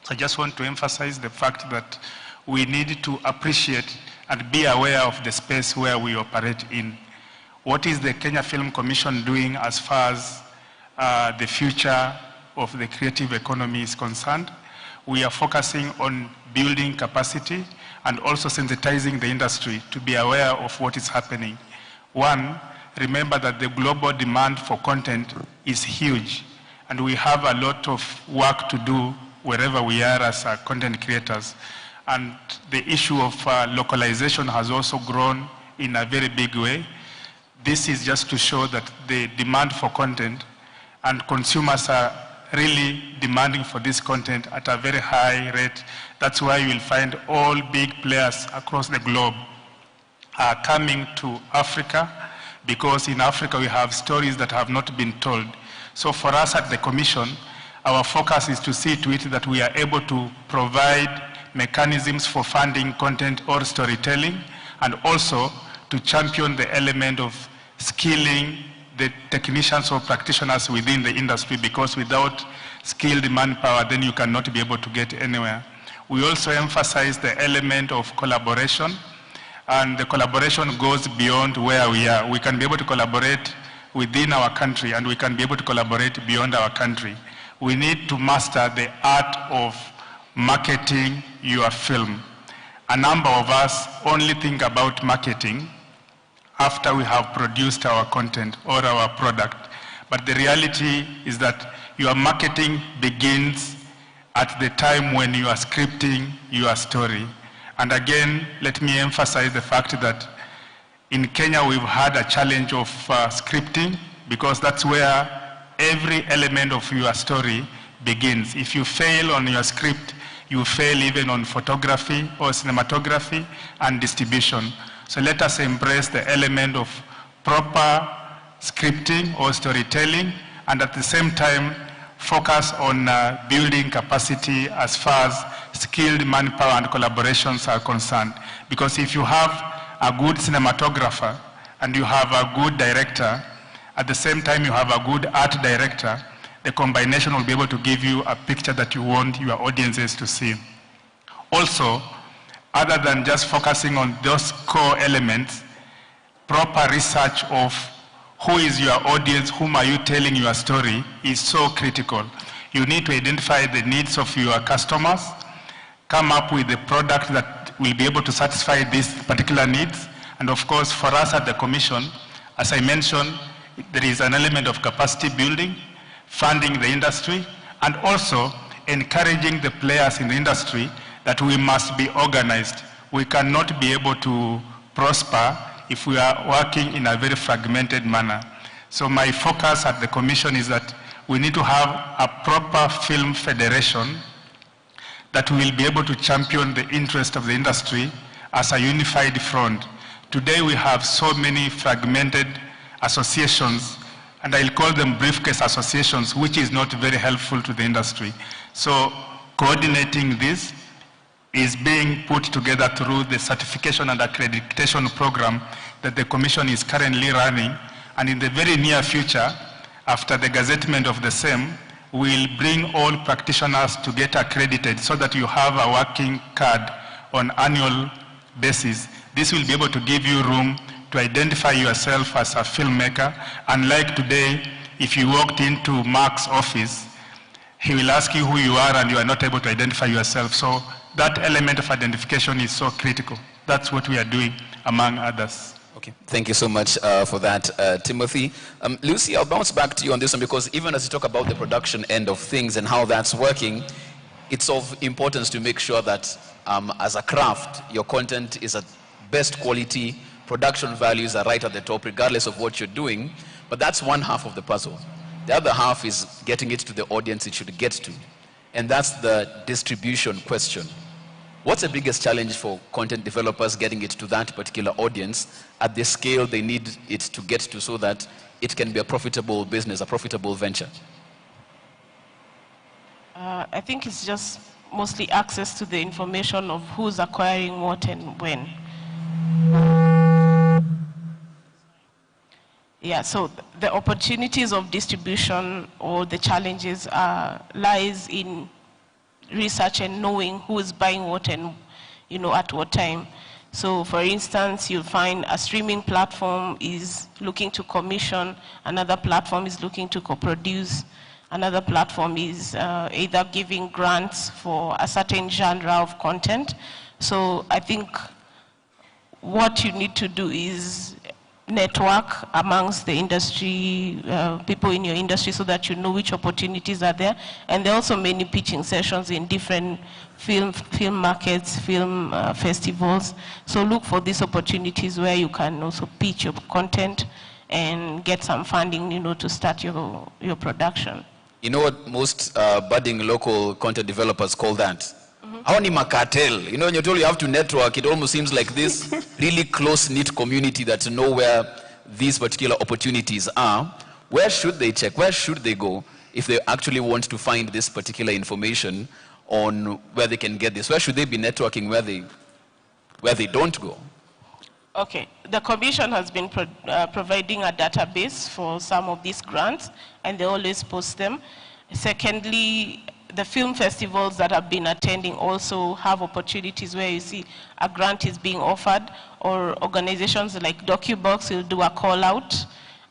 D: So I just want to emphasize the fact that we need to appreciate and be aware of the space where we operate in. What is the Kenya Film Commission doing as far as the future of the creative economy is concerned? We are focusing on building capacity and also sensitizing the industry to be aware of what is happening. One, remember that the global demand for content is huge, and we have a lot of work to do wherever we are as content creators. And the issue of localization has also grown in a very big way. This is just to show that the demand for content and consumers are really demanding for this content at a very high rate. That's why you will find all big players across the globe are coming to Africa, because in Africa we have stories that have not been told. So for us at the Commission, our focus is to see to it that we are able to provide mechanisms for funding content or storytelling, and also to champion the element of skilling the technicians or practitioners within the industry, because without skilled manpower, then you cannot be able to get anywhere. We also emphasize the element of collaboration, and the collaboration goes beyond where we are. We can be able to collaborate within our country, and we can be able to collaborate beyond our country. We need to master the art of marketing your film. A number of us only think about marketing after we have produced our content or our product. But the reality is that your marketing begins at the time when you are scripting your story. And again, let me emphasize the fact that in Kenya we've had a challenge of scripting, because that's where every element of your story begins. If you fail on your script, you fail even on photography or cinematography and distribution. So let us embrace the element of proper scripting or storytelling, and at the same time focus on building capacity as far as skilled manpower and collaborations are concerned. Because if you have a good cinematographer and you have a good director, at the same time you have a good art director, the combination will be able to give you a picture that you want your audiences to see. Also, other than just focusing on those core elements, proper research of who is your audience, whom are you telling your story, is so critical. You need to identify the needs of your customers, come up with a product that will be able to satisfy these particular needs. And of course, for us at the Commission, as I mentioned, there is an element of capacity building, funding the industry, and also encouraging the players in the industry that we must be organized. We cannot be able to prosper if we are working in a very fragmented manner. So my focus at the Commission is that we need to have a proper film federation that will be able to champion the interest of the industry as a unified front. Today we have so many fragmented associations, and I'll call them briefcase associations, which is not very helpful to the industry. So coordinating this is being put together through the certification and accreditation program that the Commission is currently running, and in the very near future, after the gazettement of the same, we'll bring all practitioners to get accredited so that you have a working card on annual basis. This will be able to give you room to identify yourself as a filmmaker. Unlike today, if you walked into Mark's office, he will ask you who you are and you are not able to identify yourself. So that element of identification is so critical. That's what we are doing, among others.
Q: Okay, thank you so much for that, Timothy. Lucy, I'll bounce back to you on this one, because even as you talk about the production end of things and how that's working, it's of importance to make sure that as a craft, your content is at best quality, production values are right at the top, regardless of what you're doing. But that's one half of the puzzle. The other half is getting it to the audience it should get to. And that's the distribution question. What's the biggest challenge for content developers getting it to that particular audience at the scale they need it to get to, so that it can be a profitable business, a profitable venture?
R: I think it's just mostly access to the information of who's acquiring what and when. Yeah, so the opportunities of distribution or the challenges lies in research and knowing who is buying what and, at what time. So for instance, you'll find a streaming platform is looking to commission, another platform is looking to co-produce, another platform is either giving grants for a certain genre of content. So I think what you need to do is network amongst the industry, people in your industry, so that you know which opportunities are there. And there are also many pitching sessions in different film markets, film festivals. So look for these opportunities where you can also pitch your content and get some funding, to start your production.
Q: You know what most budding local content developers call that? How ni cartel? When you're told you have to network, it almost seems like this really close-knit community that know where these particular opportunities are. Where should they check? Where should they go if they actually want to find this particular information on where they can get this? Where should they be networking where they don't go?
R: Okay, the Commission has been providing a database for some of these grants, and they always post them. Secondly, the film festivals that I've been attending also have opportunities where you see a grant is being offered, or organizations like DocuBox will do a call out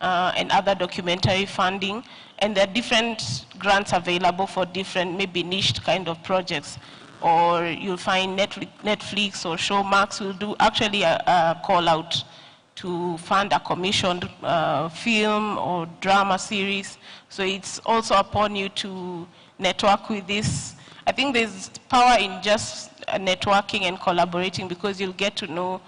R: and other documentary funding. And there are different grants available for different, maybe niched kind of projects. Or you'll find Netflix or Showmax will do actually a call out to fund a commissioned film or drama series. So it's also upon you to network with this. I think there's power in just networking and collaborating, because you'll get to know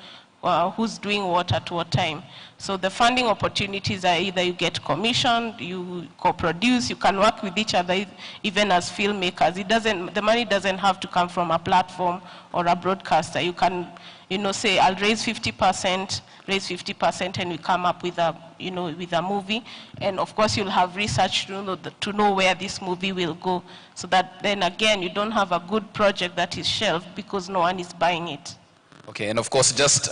R: who's doing what at what time. So the funding opportunities are either you get commissioned, you co-produce, you can work with each other even as filmmakers. The money doesn't have to come from a platform or a broadcaster. You can, say, I'll raise 50%, and we come up with a, with a movie. And of course, you'll have research to know where this movie will go, so that then again, you don't have a good project that is shelved because no one is buying it.
Q: Okay, and of course, just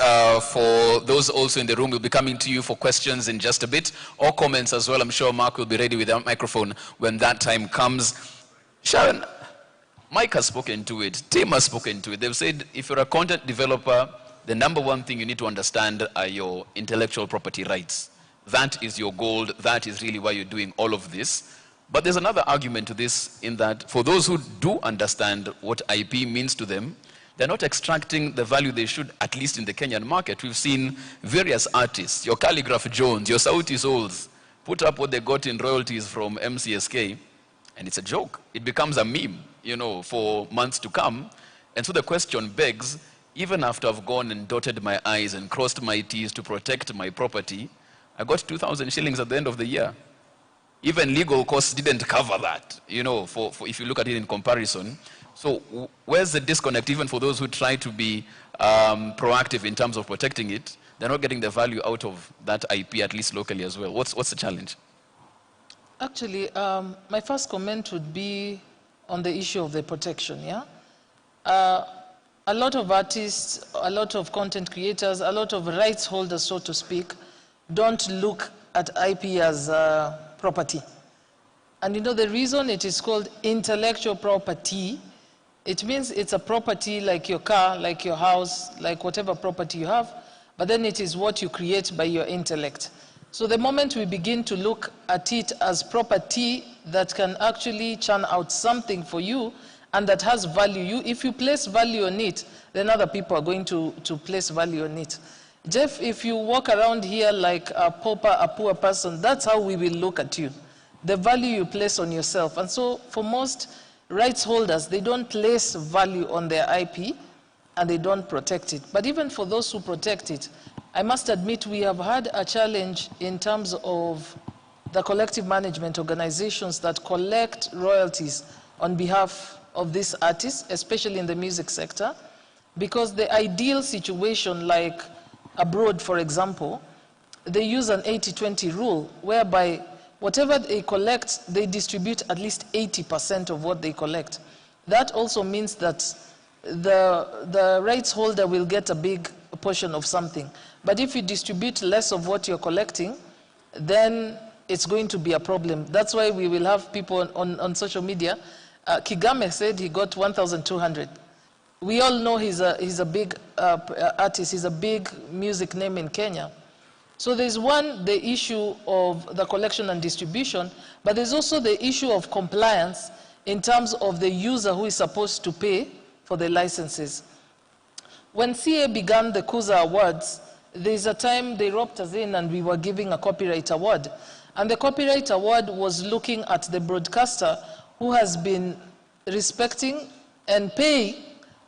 Q: for those also in the room, we'll be coming to you for questions in just a bit, or comments as well. I'm sure Mark will be ready with a microphone when that time comes. Sharon, Mike has spoken to it, Tim has spoken to it. They've said if you're a content developer, the number one thing you need to understand are your intellectual property rights. That is your gold. That is really why you're doing all of this. But there's another argument to this, in that for those who do understand what IP means to them, they're not extracting the value they should, at least in the Kenyan market. We've seen various artists, your Calligraph Jones, your Sauti Souls, put up what they got in royalties from MCSK, and it's a joke. It becomes a meme, for months to come. And so the question begs, even after I've gone and dotted my I's and crossed my T's to protect my property, I got 2,000 shillings at the end of the year. Even legal costs didn't cover that, for if you look at it in comparison. So where's the disconnect, even for those who try to be proactive in terms of protecting it? They're not getting the value out of that IP, at least locally as well. What's the challenge?
T: Actually, my first comment would be on the issue of the protection, yeah? A lot of artists, a lot of content creators, a lot of rights holders, so to speak, don't look at IP as property. And the reason it is called intellectual property, it means it's a property like your car, like your house, like whatever property you have, but then it is what you create by your intellect. So the moment we begin to look at it as property that can actually churn out something for you and that has value, if you place value on it, then other people are going to place value on it. Jeff, if you walk around here like a pauper, a poor person, that's how we will look at you. The value you place on yourself. And so for most rights holders, they don't place value on their IP and they don't protect it. But even for those who protect it, I must admit we have had a challenge in terms of the collective management organizations that collect royalties on behalf of these artists, especially in the music sector, because the ideal situation, like abroad, for example, they use an 80-20 rule, whereby whatever they collect, they distribute at least 80% of what they collect. That also means that the rights holder will get a big portion of something. But if you distribute less of what you're collecting, then it's going to be a problem. That's why we will have people on social media. Kigame said he got 1,200. We all know he's a big artist. He's a big music name in Kenya. So there's the issue of the collection and distribution, but there's also the issue of compliance in terms of the user who is supposed to pay for the licenses. When CA began the Kuza Awards, there's a time they roped us in and we were giving a copyright award. And the copyright award was looking at the broadcaster who has been respecting and paying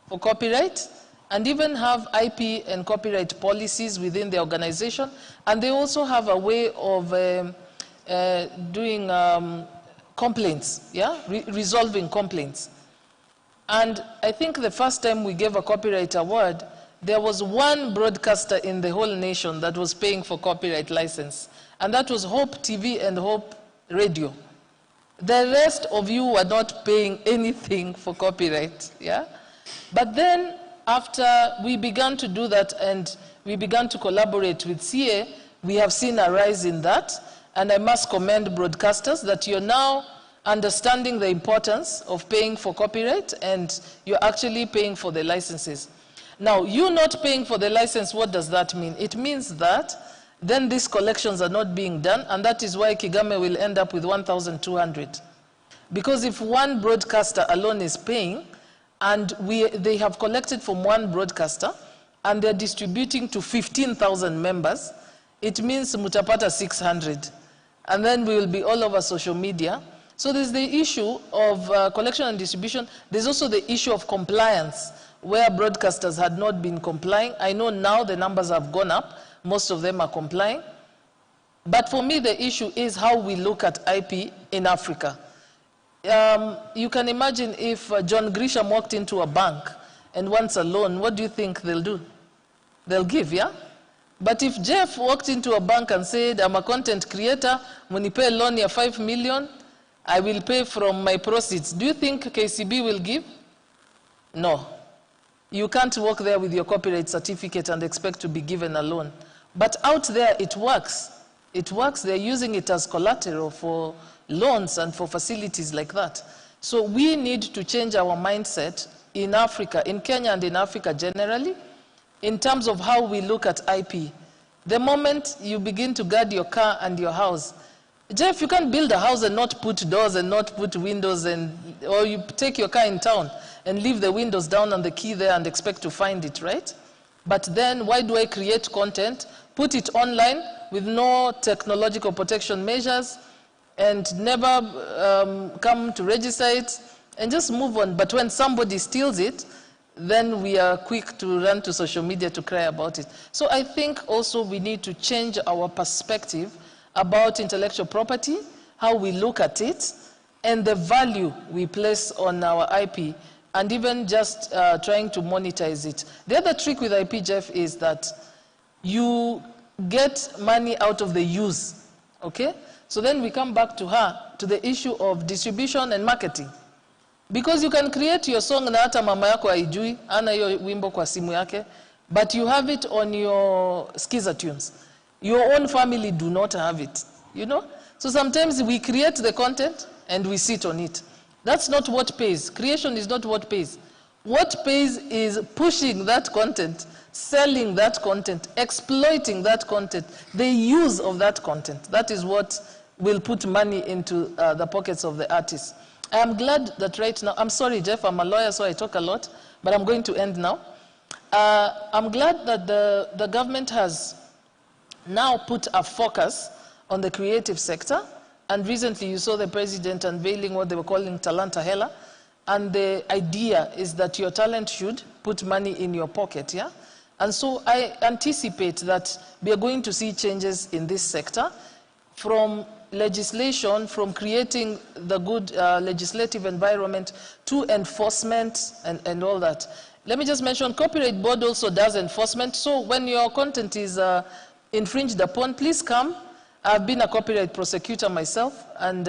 T: for copyright, and even have IP and copyright policies within the organization. And they also have a way of doing complaints, resolving complaints. And I think the first time we gave a copyright award, there was one broadcaster in the whole nation that was paying for copyright license, and that was Hope TV and Hope Radio. The rest of you were not paying anything for copyright, But then, after we began to do that and we began to collaborate with CA, we have seen a rise in that. And I must commend broadcasters that you're now understanding the importance of paying for copyright, and you're actually paying for the licenses. Now, you not paying for the license, what does that mean? It means that then these collections are not being done, and that is why Kigame will end up with 1,200. Because if one broadcaster alone is paying, and they have collected from one broadcaster, and they're distributing to 15,000 members, it means mutapata 600. And then we will be all over social media. So there's the issue of collection and distribution. There's also the issue of compliance, where broadcasters had not been complying. I know now the numbers have gone up. Most of them are complying. But for me, the issue is how we look at IP in Africa. You can imagine if John Grisham walked into a bank and wants a loan, what do you think they'll do? They'll give, But if Jeff walked into a bank and said, I'm a content creator, when you pay a loan of 5 million, I will pay from my proceeds, do you think KCB will give? No. You can't walk there with your copyright certificate and expect to be given a loan. But out there, it works. It works. They're using it as collateral for loans and for facilities like that. So we need to change our mindset in Africa, in Kenya and in Africa generally, in terms of how we look at IP. The moment you begin to guard your car and your house, Jeff, you can't build a house and not put doors and not put windows, or you take your car in town and leave the windows down and the key there and expect to find it, right? But then why do I create content, put it online with no technological protection measures, and never come to register it, and just move on? But when somebody steals it, then we are quick to run to social media to cry about it. So I think also we need to change our perspective about intellectual property, how we look at it, and the value we place on our IP, and even just trying to monetize it. The other trick with IP, Jeff, is that you get money out of the use, okay? So then we come back to the issue of distribution and marketing. Because you can create your song na hata mama yako haijui, ana hiyo wimbo kwa simu yake, but you have it on your Skiza tunes. Your own family do not have it, So sometimes we create the content and we sit on it. That's not what pays. Creation is not what pays. What pays is pushing that content, selling that content, exploiting that content, the use of that content. That is what will put money into the pockets of the artists. I am glad that right now, I'm sorry, Jeff, I'm a lawyer, so I talk a lot, but I'm going to end now. I'm glad that the government has now put a focus on the creative sector. And recently you saw the president unveiling what they were calling Talanta Hela. And the idea is that your talent should put money in your pocket, And so I anticipate that we are going to see changes in this sector, from legislation, from creating the good legislative environment to enforcement and all that. Let me just mention, Copyright Board also does enforcement. So when your content is infringed upon, please come. I've been a copyright prosecutor myself, and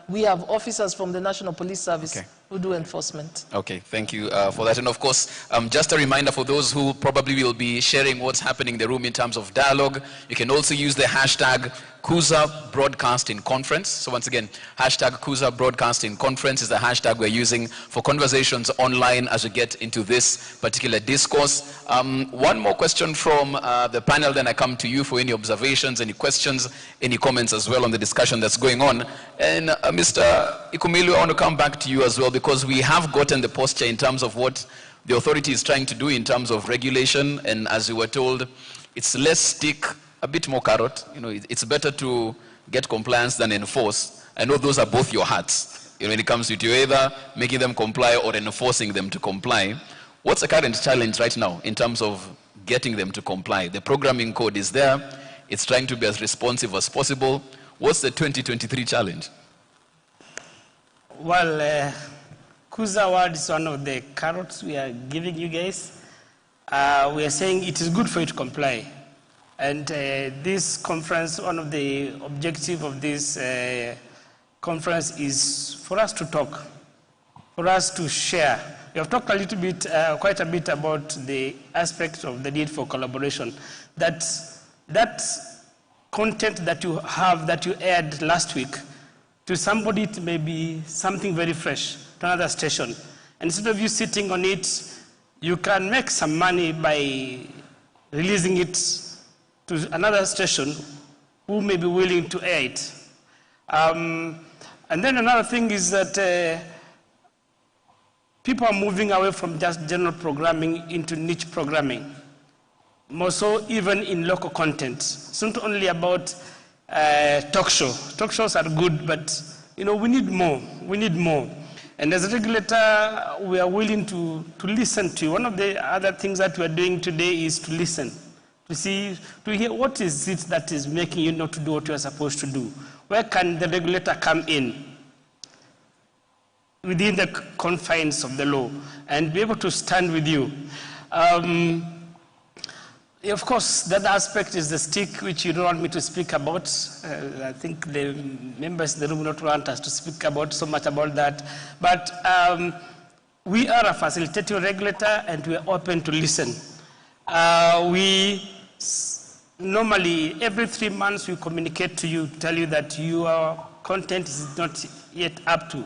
T: we have officers from the National Police Service who do enforcement.
Q: Okay, thank you for that. And of course, just a reminder for those who probably will be sharing what's happening in the room in terms of dialogue, you can also use the hashtag Kuza Broadcasting Conference. So once again, hashtag Kuza Broadcasting Conference is the hashtag we're using for conversations online as we get into this particular discourse. One more question from the panel, then I come to you for any observations, any questions, any comments as well on the discussion that's going on. And Mr. Ikumilu, I want to come back to you as well, because we have gotten the posture in terms of what the authority is trying to do in terms of regulation, and as we were told, it's less stick, a bit more carrot. You know, it's better to get compliance than enforce. I know those are both your hats. You know, when it comes to you either making them comply or enforcing them to comply. What's the current challenge right now in terms of getting them to comply? The programming code is there. It's trying to be as responsive as possible. What's the 2023 challenge?
B: Well, Kuza Award is one of the carrots we are giving you guys. We are saying it is good for you to comply. And this conference, one of the objectives of this conference is for us to talk, for us to share. We have talked a little bit, quite a bit about the aspect of the need for collaboration. That content that you have, that you aired last week, to somebody it may be something very fresh, to another station. And instead of you sitting on it, you can make some money by releasing it to another station who may be willing to air it. And then another thing is that people are moving away from just general programming into niche programming. More so even in local content. It's not only about talk show. Talk shows are good, but you know, we need more. We need more. And as a regulator, we are willing to listen to you. One of the other things that we are doing today is to listen. To hear what is it that is making you not to do what you are supposed to do. Where can the regulator come in within the confines of the law and be able to stand with you? Of course, that aspect is the stick, which you don't want me to speak about. I think the members in the room do not want us to speak about so much about that. But we are a facilitating regulator, and we are open to listen. Normally, every 3 months, we communicate to you, tell you that your content is not yet up to.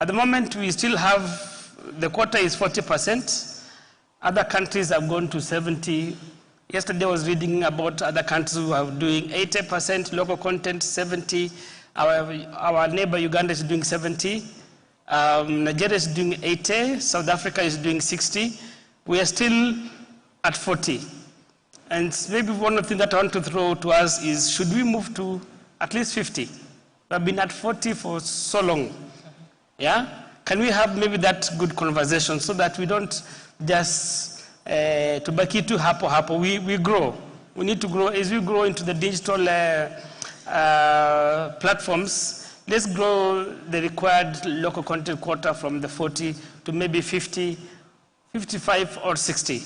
B: At the moment, we still have, the quota is 40%. Other countries have gone to 70%. Yesterday, I was reading about other countries who are doing 80% local content, 70%. Our neighbor Uganda is doing 70%. Nigeria is doing 80%. South Africa is doing 60%. We are still at 40%. And maybe one of the things that I want to throw to us is, should we move to at least 50%? We've been at 40% for so long. Yeah? Can we have maybe that good conversation so that we don't just tubaki tu hapo hapo? We grow. We need to grow. As we grow into the digital platforms, let's grow the required local content quota from the 40 to maybe 50, 55 or 60.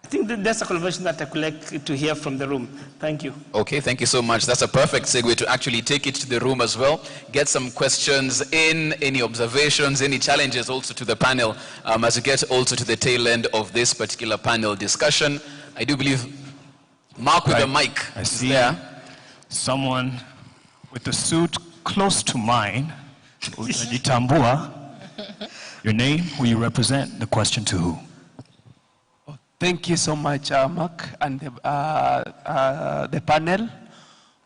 B: I think that's a conversation that I would like to hear from the room. Thank you.
Q: Okay, thank you so much. That's a perfect segue to actually take it to the room as well. Get some questions in, any observations, any challenges also to the panel as we get also to the tail end of this particular panel discussion. I do believe Mark with the mic is there.
K: Someone with a suit close to mine. Utajitambua. Your name, who you represent, the question to who?
U: Thank you so much, Mark, and the panel.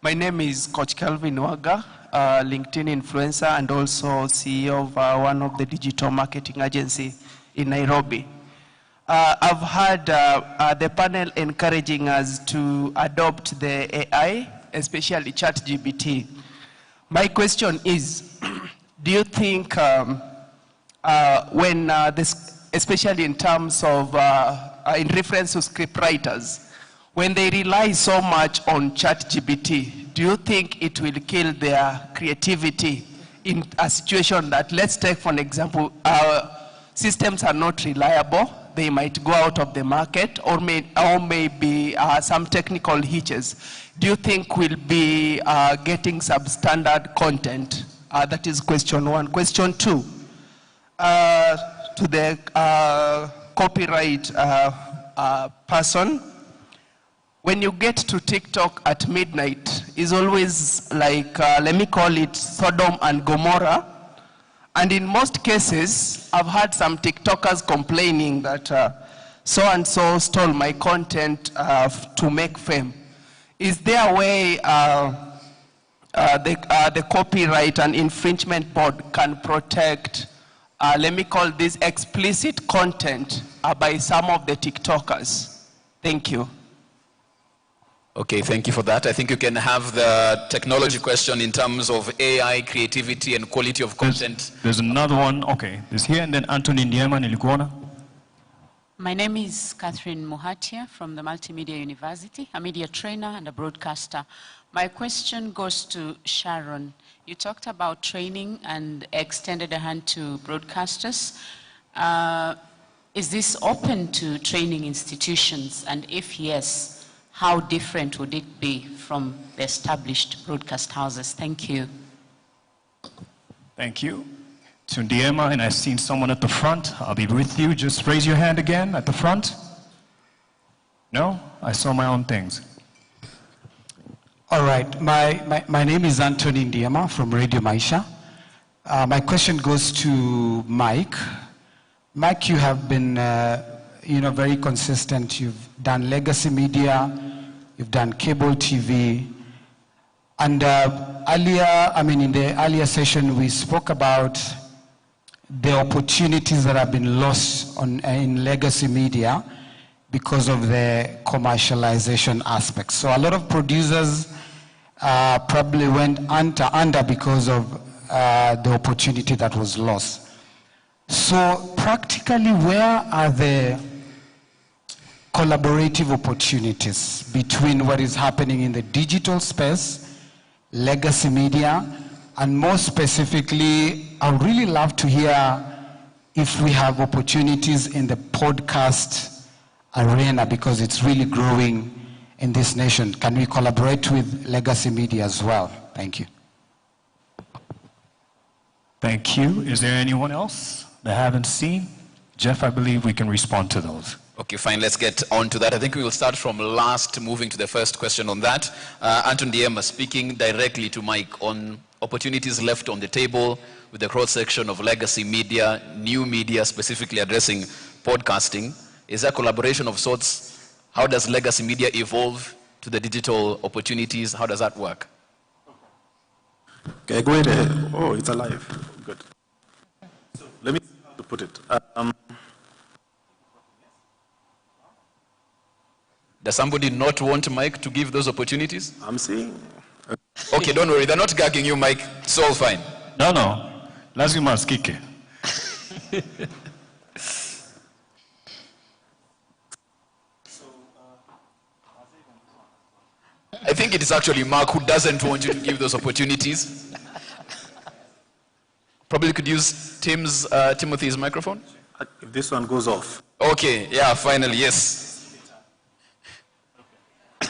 U: My name is Coach Calvin Waga, LinkedIn influencer and also CEO of one of the digital marketing agency in Nairobi. I've heard the panel encouraging us to adopt the AI, especially ChatGPT. My question is, do you think when this, especially in terms of in reference to script writers, when they rely so much on ChatGPT, do you think it will kill their creativity in a situation that, let's take for an example, our systems are not reliable, they might go out of the market, or maybe some technical hitches. Do you think we'll be getting substandard content? That is question one. Question two, to the copyright person. When you get to TikTok at midnight, it's always like, let me call it Sodom and Gomorrah. And in most cases, I've had some TikTokers complaining that so-and-so stole my content to make fame. Is there a way the Copyright and Infringement Board can protect, let me call this explicit content by some of the TikTokers? Thank you.
Q: Okay, thank you for that. I think you can have the technology question in terms of AI, creativity, and quality of content.
K: There's another one. Okay, there's here, and then Anthony Ndiema, nilikuona.
L: My name is Catherine Muhatia from the Multimedia University, a media trainer and a broadcaster. My question goes to Sharon. You talked about training and extended a hand to broadcasters. Is this open to training institutions? And if yes, how different would it be from the established broadcast houses? Thank you.
K: Thank you. To Ndiema, and I've seen someone at the front. I'll be with you. Just raise your hand again at the front. No? I saw my own things.
V: All right. My name is Anthony Ndiema from Radio Maisha. My question goes to Mike. Mike, you have been very consistent. You've done legacy media, you've done cable TV, and in the earlier session, we spoke about the opportunities that have been lost in legacy media because of the commercialization aspect. So a lot of producers probably went under because of the opportunity that was lost. So practically, where are the collaborative opportunities between what is happening in the digital space, legacy media, and more specifically, I would really love to hear if we have opportunities in the podcast arena, because it's really growing in this nation. Can we collaborate with legacy media as well? Thank you.
K: Thank you. Is there anyone else that I haven't seen? Jeff, I believe we can respond to those.
Q: Okay, fine. Let's get on to that. I think we will start from last, moving to the first question on that. Anton Ndiema, speaking directly to Mike on opportunities left on the table with the cross-section of legacy media, new media, specifically addressing podcasting. Is there collaboration of sorts? How does legacy media evolve to the digital opportunities? How does that work?
S: Okay, go ahead. Oh, it's alive. Good. So let me see how to put it.
Q: Does somebody not want Mike to give those opportunities?
S: I'm saying.
Q: Okay, don't worry. They're not gagging you, Mike. It's all fine.
K: No. Lazima askike.
Q: I think it is actually Mark who doesn't want you to give those opportunities. Probably could use Timothy's microphone.
S: If this one goes off.
Q: Okay, yeah, finally, yes.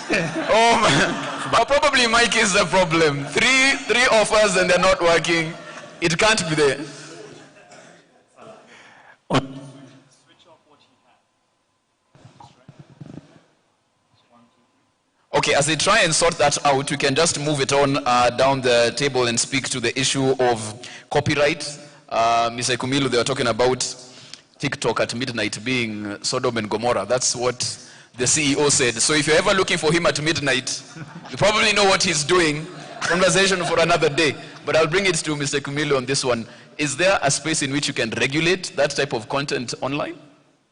Q: Oh man, but probably Mike is the problem. Three offers and they're not working. It can't be there. Okay, as they try and sort that out, we can just move it on down the table and speak to the issue of copyright. Mr. Kumilu, they were talking about TikTok at midnight being Sodom and Gomorrah. That's what the CEO said. So if you're ever looking for him at midnight, you probably know what he's doing. Conversation for another day. But I'll bring it to Mr. Kumilu on this one. Is there a space in which you can regulate that type of content online?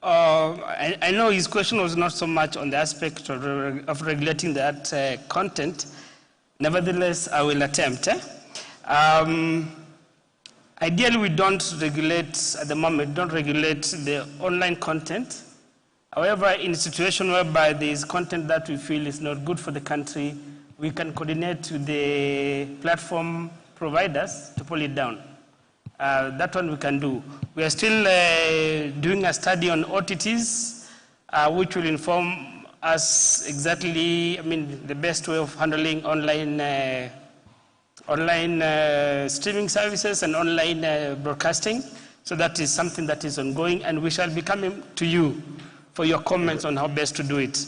B: I know his question was not so much on the aspect of regulating that content. Nevertheless, I will attempt. Ideally, we don't regulate, at the moment, don't regulate the online content. However, in a situation whereby there is content that we feel is not good for the country, we can coordinate with the platform providers to pull it down. That one we can do. We are still doing a study on OTTs, which will inform us exactly, the best way of handling online streaming services and online broadcasting. So that is something that is ongoing, and we shall be coming to you for your comments on how best to do it.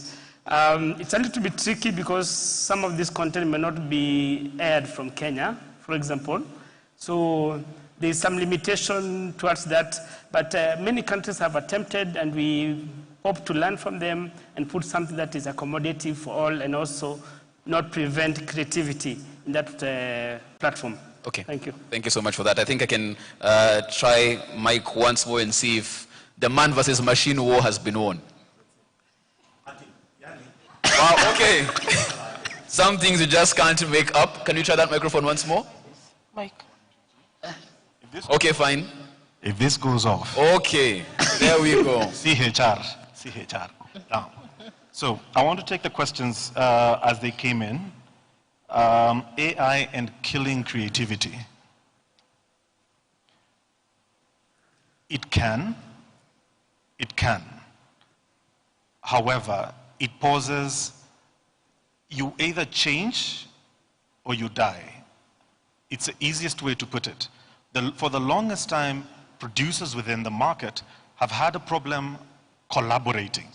B: It's a little bit tricky because some of this content may not be aired from Kenya, for example. So there's some limitation towards that, but many countries have attempted, and we hope to learn from them and put something that is accommodative for all and also not prevent creativity in that platform.
Q: Okay.
B: Thank you.
Q: Thank you so much for that. I think I can try Mike once more and see if the man versus machine war has been won. Wow, okay. Some things you just can't make up. Can you try that microphone once more?
R: Mike.
Q: Okay, fine.
M: If this goes off.
Q: Okay, there we go.
M: CHR. Now, so I want to take the questions as they came in. AI and killing creativity. It can. However, it poses, you either change or you die. It's the easiest way to put it. For the longest time, producers within the market have had a problem collaborating.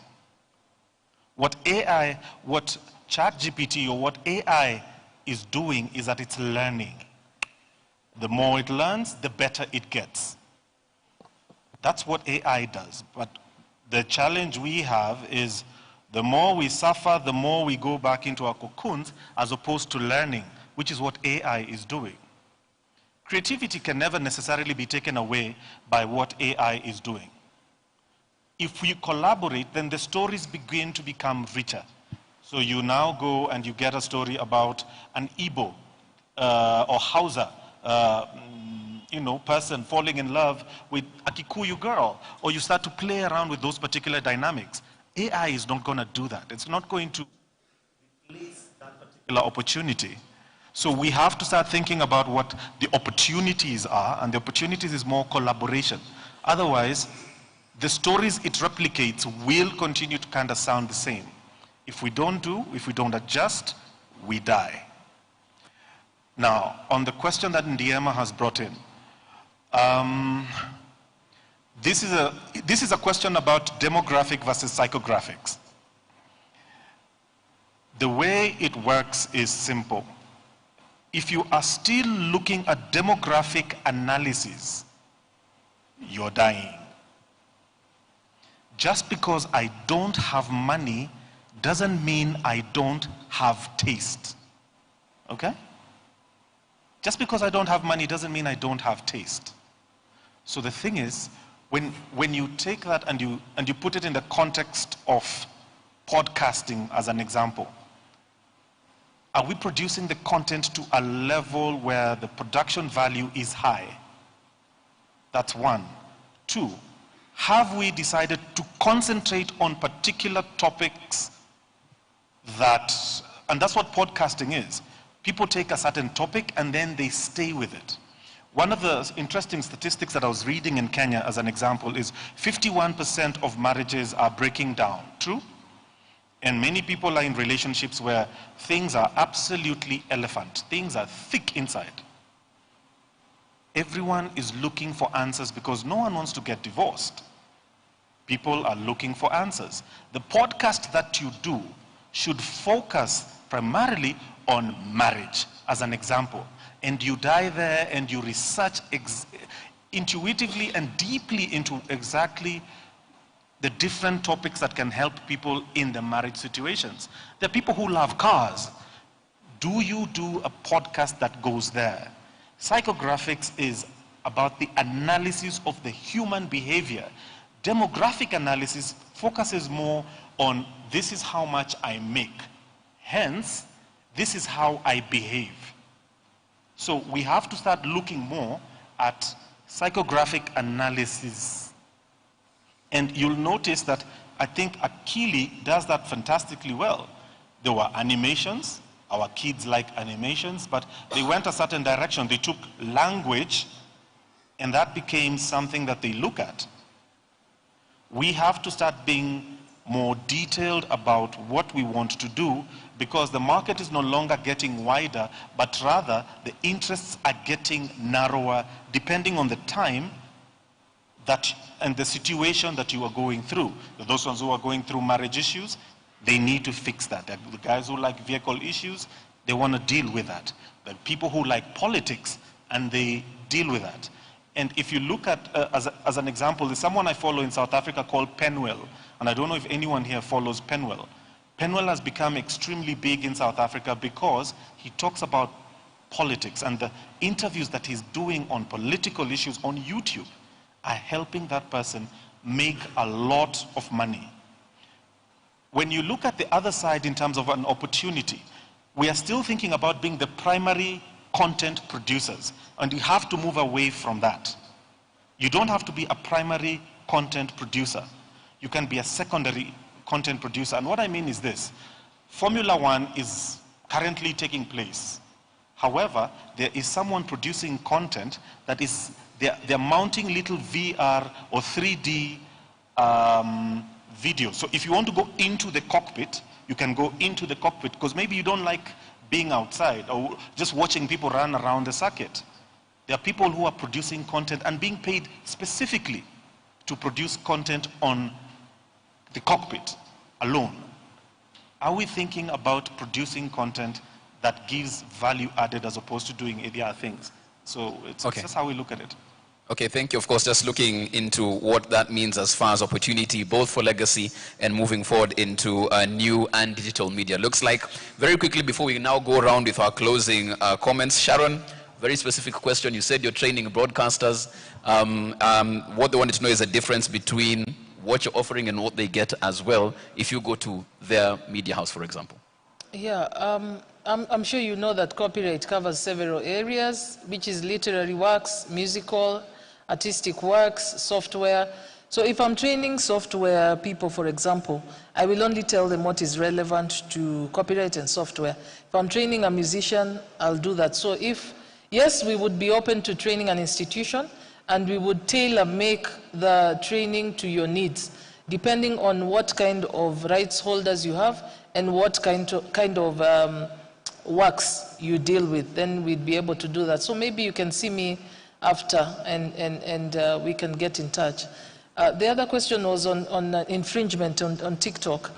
M: What ChatGPT or what AI is doing is that it's learning. The more it learns, the better it gets. That's what AI does. But the challenge we have is the more we suffer, the more we go back into our cocoons as opposed to learning, which is what AI is doing. Creativity can never necessarily be taken away by what AI is doing. If we collaborate, then the stories begin to become richer. So you now go and you get a story about an Igbo or Hausa person falling in love with a Kikuyu girl, or you start to play around with those particular dynamics. AI is not going to do that. It's not going to replace that particular opportunity. So we have to start thinking about what the opportunities are, and the opportunities is more collaboration. Otherwise, the stories it replicates will continue to kind of sound the same. If we don't adjust, we die. Now, on the question that Ndiema has brought in, this is a question about demographic versus psychographics. The way it works is simple. If you are still looking at demographic analysis, you're dying. Just because I don't have money doesn't mean I don't have taste. Okay? Just because I don't have money doesn't mean I don't have taste. So the thing is, when you take that and you put it in the context of podcasting as an example, are we producing the content to a level where the production value is high? That's one. Two, have we decided to concentrate on particular topics and that's what podcasting is. People take a certain topic and then they stay with it. One of the interesting statistics that I was reading in Kenya as an example is 51% of marriages are breaking down. True? And many people are in relationships where things are absolutely elephant. Things are thick inside. Everyone is looking for answers because no one wants to get divorced. People are looking for answers. The podcast that you do should focus primarily on marriage, as an example. And you dive there and you research intuitively and deeply into exactly the different topics that can help people in the marriage situations. There are people who love cars. Do you do a podcast that goes there? Psychographics is about the analysis of the human behavior. Demographic analysis focuses more on this is how much I make. Hence, this is how I behave. So we have to start looking more at psychographic analysis. And you'll notice that I think Akili does that fantastically well. There were animations. Our kids like animations, but they went a certain direction. They took language, and that became something that they look at. We have to start being more detailed about what we want to do, because the market is no longer getting wider, but rather the interests are getting narrower depending on the time and the situation that you are going through. Those ones who are going through marriage issues, they need to fix that. The guys who like vehicle issues, they want to deal with that. The people who like politics, and they deal with that. And if you look at, as an example, there's someone I follow in South Africa called Penwell, and I don't know if anyone here follows Penwell. Penwell has become extremely big in South Africa because he talks about politics, and the interviews that he's doing on political issues on YouTube are helping that person make a lot of money. When you look at the other side in terms of an opportunity, we are still thinking about being the primary content producers, and you have to move away from that. You don't have to be a primary content producer. You can be a secondary content producer. And what I mean is this: Formula One is currently taking place. However, there is someone producing content that is, they're mounting little VR or 3D videos. So if you want to go into the cockpit, you can go into the cockpit, because maybe you don't like being outside or just watching people run around the circuit. There are people who are producing content and being paid specifically to produce content on the cockpit alone. Are we thinking about producing content that gives value added as opposed to doing the other things? So it's just how we look at it.
Q: Okay, thank you. Of course, just looking into what that means as far as opportunity, both for legacy and moving forward into new and digital media. Looks like, very quickly before we now go around with our closing comments, Sharon, very specific question. You said you're training broadcasters. What they wanted to know is the difference between what you're offering and what they get as well if you go to their media house, for example.
T: Yeah, I'm sure you know that copyright covers several areas, which is literary works, musical, artistic works, software. So if I'm training software people, for example, I will only tell them what is relevant to copyright and software. If I'm training a musician, I'll do that. So yes, we would be open to training an institution, and we would tailor-make the training to your needs, depending on what kind of rights holders you have and what kind of works you deal with. Then we'd be able to do that. So maybe you can see me after, and we can get in touch. The other question was on infringement on TikTok.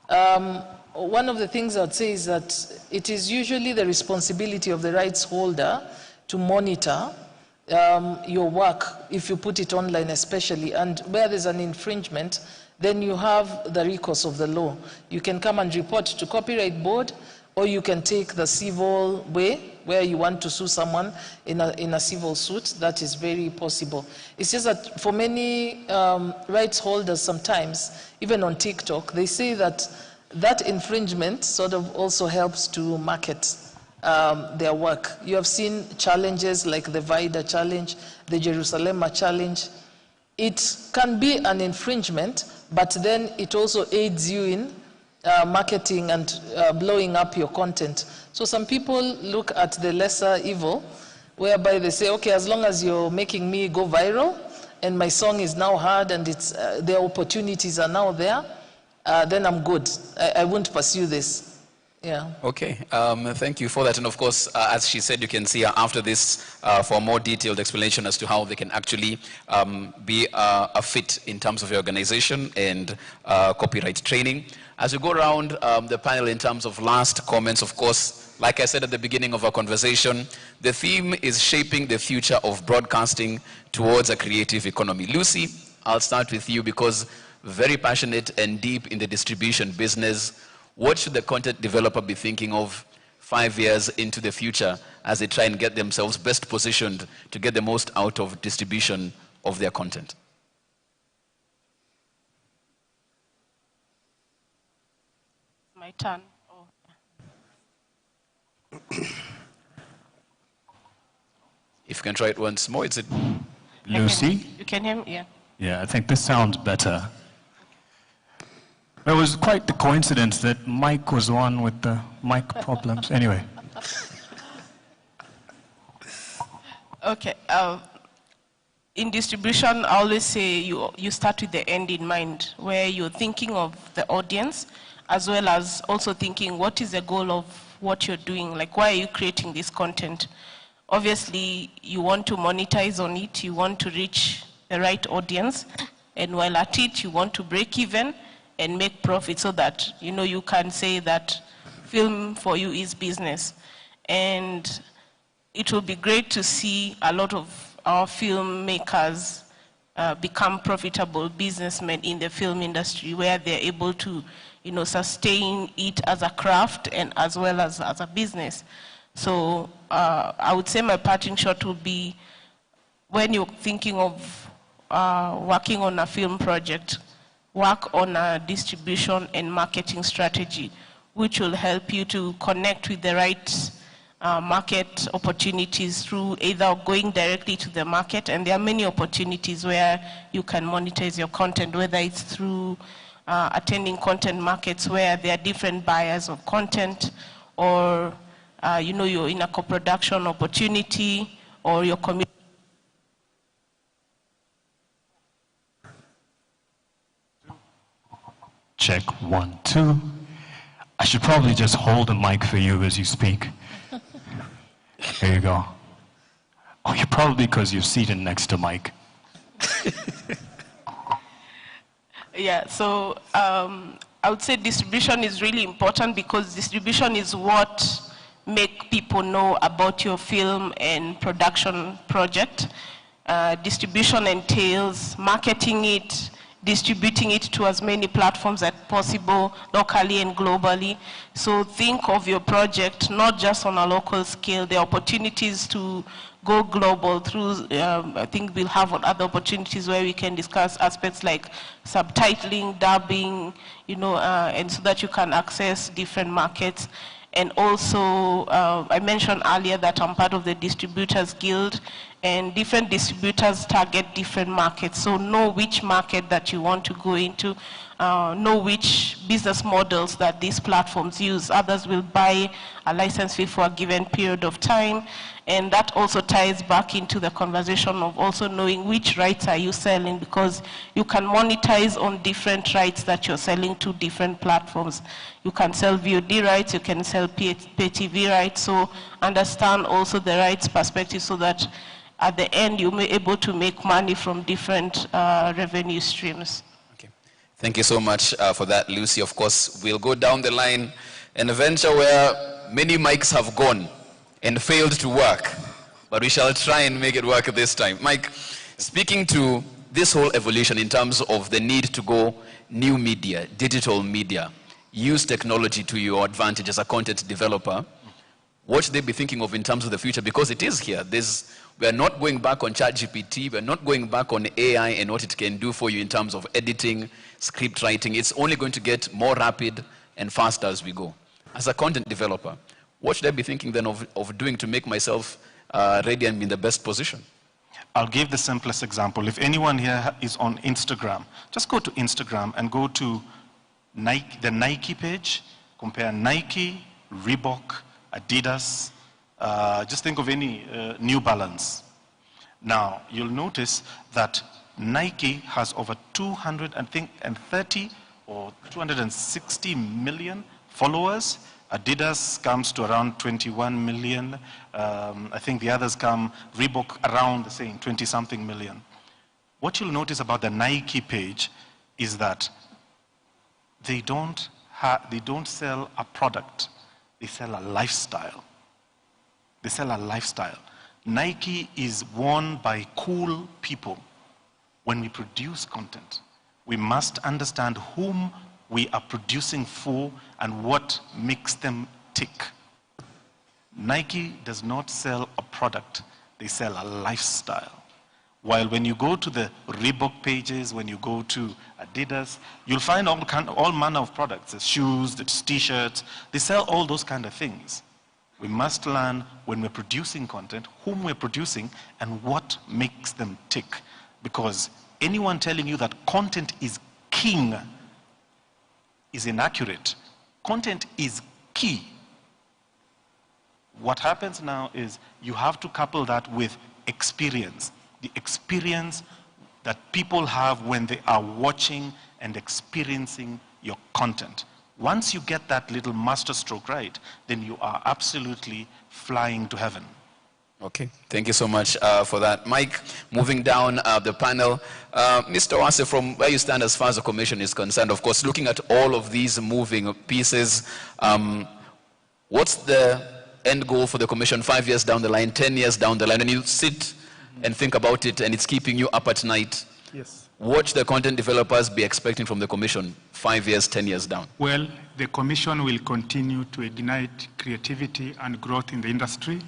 T: One of the things I'd say is that it is usually the responsibility of the rights holder to monitor your work, if you put it online especially, and where there's an infringement, then you have the recourse of the law. You can come and report to Copyright Board, or you can take the civil way, where you want to sue someone in a civil suit. That is very possible. It's just that for many rights holders sometimes, even on TikTok, they say that that infringement sort of also helps to market their work. You have seen challenges like the Vida challenge, the Jerusalem challenge. It can be an infringement, but then it also aids you in marketing and blowing up your content. So some people look at the lesser evil, whereby they say, okay, as long as you're making me go viral and my song is now heard and the opportunities are now there, then I'm good. I won't pursue this. Yeah.
Q: Okay, thank you for that. And of course, as she said, you can see her after this for a more detailed explanation as to how they can actually be a fit in terms of your organization and copyright training. As we go around the panel in terms of last comments, of course, like I said at the beginning of our conversation, the theme is shaping the future of broadcasting towards a creative economy. Lucy, I'll start with you because very passionate and deep in the distribution business. What should the content developer be thinking of 5 years into the future as they try and get themselves best positioned to get the most out of distribution of their content?
R: My turn.
Q: If you can try it once more, is it
K: Lucy?
R: You can hear me? Yeah.
K: Yeah, I think this sounds better. It was quite the coincidence that Mike was the one with the mic problems. Anyway.
R: Okay. In distribution, I always say you start with the end in mind, where you're thinking of the audience, as well as also thinking what is the goal of what you're doing, like why are you creating this content? Obviously, you want to monetize on it, you want to reach the right audience. And while at it, you want to break even and make profit so that, you can say that film for you is business. And it will be great to see a lot of our filmmakers become profitable businessmen in the film industry, where they're able to, sustain it as a craft and as well as a business. So I would say my parting shot would be, when you're thinking of working on a film project, work on a distribution and marketing strategy, which will help you to connect with the right market opportunities through either going directly to the market, and there are many opportunities where you can monetize your content, whether it's through attending content markets where there are different buyers of content, or you're in a co-production opportunity, or your community.
K: Check 1, 2. I should probably just hold the mic for you as you speak. Here you go. Oh, you're probably because you're seated next to Mike.
R: Yeah, so I would say distribution is really important, because distribution is what make people know about your film and production project. Distribution entails marketing it, distributing it to as many platforms as possible, locally and globally. So think of your project not just on a local scale. There are opportunities to go global through, I think we'll have other opportunities where we can discuss aspects like subtitling, dubbing, and so that you can access different markets. And also, I mentioned earlier that I'm part of the Distributors Guild, and different distributors target different markets. So know which market that you want to go into, know which business models that these platforms use. Others will buy a license fee for a given period of time, and that also ties back into the conversation of also knowing which rights are you selling, because you can monetize on different rights that you're selling to different platforms. You can sell VOD rights, you can sell pay TV rights, so understand also the rights perspective so that at the end you may be able to make money from different revenue streams.
Q: Thank you so much for that, Lucy. Of course, we'll go down the line in a venture where many mics have gone and failed to work, but we shall try and make it work this time. Mike, speaking to this whole evolution in terms of the need to go new media, digital media, use technology to your advantage as a content developer, what should they be thinking of in terms of the future? Because it is here. We are not going back on ChatGPT. We are not going back on AI and what it can do for you in terms of editing, script writing. It's only going to get more rapid and faster as we go. As a content developer, what should I be thinking then of doing to make myself ready and in the best position?
M: I'll give the simplest example. If anyone here is on Instagram, just go to Instagram and go to Nike, the Nike page, compare Nike, Reebok, Adidas, just think of any New Balance. Now, you'll notice that Nike has over 230 or 260 million followers. Adidas comes to around 21 million. I think the others come, Reebok around the same, 20-something million. What you'll notice about the Nike page is that they don't sell a product, they sell a lifestyle. They sell a lifestyle. Nike is worn by cool people. When we produce content, we must understand whom we are producing for and what makes them tick. Nike does not sell a product, they sell a lifestyle. While when you go to the Reebok pages, when you go to Adidas, you'll find all manner of products. There's shoes, there's t-shirts, they sell all those kind of things. We must learn when we're producing content, whom we're producing and what makes them tick. Because anyone telling you that content is king is inaccurate. Content is key. What happens now is you have to couple that with experience. The experience that people have when they are watching and experiencing your content. Once you get that little masterstroke right, then you are absolutely flying to heaven.
Q: Okay, thank you so much for that. Mike, moving down the panel. Mr. Wase, from where you stand as far as the commission is concerned, of course, looking at all of these moving pieces, what's the end goal for the commission 5 years down the line, 10 years down the line? And you sit and think about it and it's keeping you up at night.
D: Yes.
Q: What should the content developers be expecting from the commission 5 years, 10 years down?
D: Well, the commission will continue to ignite creativity and growth in the industry.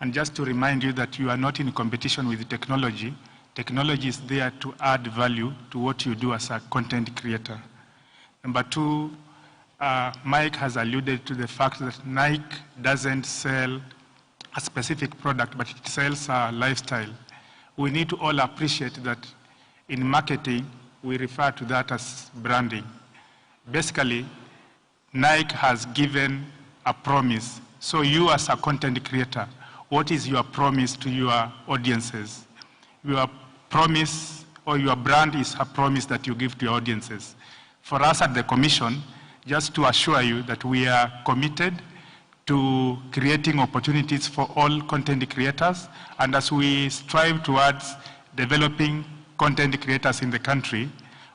D: And just to remind you that you are not in competition with technology. Technology is there to add value to what you do as a content creator. Number two, Mike has alluded to the fact that Nike doesn't sell a specific product, but it sells a lifestyle. We need to all appreciate that in marketing, we refer to that as branding. Basically, Nike has given a promise. So you as a content creator, what is your promise to your audiences? Your promise or your brand is a promise that you give to your audiences. For us at the Commission, just to assure you that we are committed to creating opportunities for all content creators, and as we strive towards developing content creators in the country,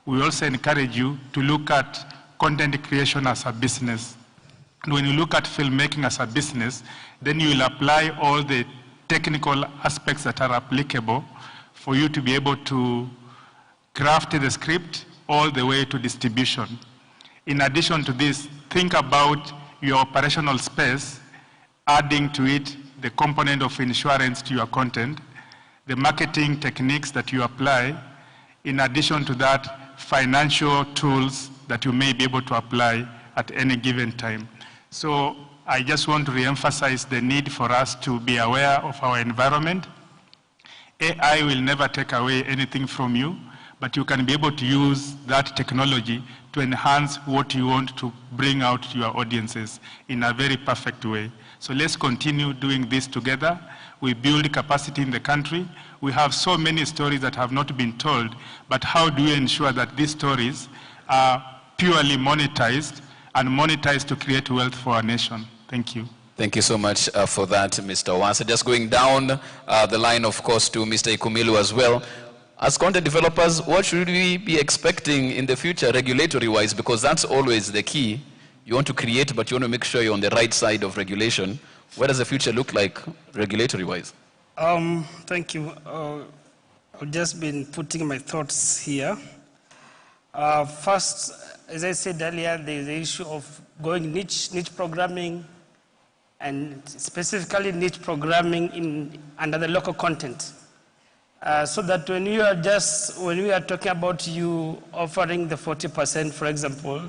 D: we also encourage you to look at content creation as a business. And when you look at filmmaking as a business, then you will apply all the technical aspects that are applicable for you to be able to craft the script all the way to distribution. In addition to this, think about your operational space, adding to it the component of insurance to your content, the marketing techniques that you apply, in addition to that, financial tools that you may be able to apply at any given time. So I just want to reemphasize the need for us to be aware of our environment. AI will never take away anything from you, but you can be able to use that technology to enhance what you want to bring out to your audiences in a very perfect way. So let's continue doing this together. We build capacity in the country. We have so many stories that have not been told, but how do we ensure that these stories are purely monetized and monetized to create wealth for our nation? Thank you.
Q: Thank you so much for that, Mr. Wase. Just going down the line, of course, to Mr. Ikumilu as well. As content developers, what should we be expecting in the future regulatory-wise? Because that's always the key. You want to create, but you want to make sure you're on the right side of regulation. What does the future look like regulatory-wise?
B: Thank you. I've just been putting my thoughts here. First, as I said earlier, there's the issue of going niche programming, and specifically niche programming under the local content. So that when we are talking about you offering the 40%, for example,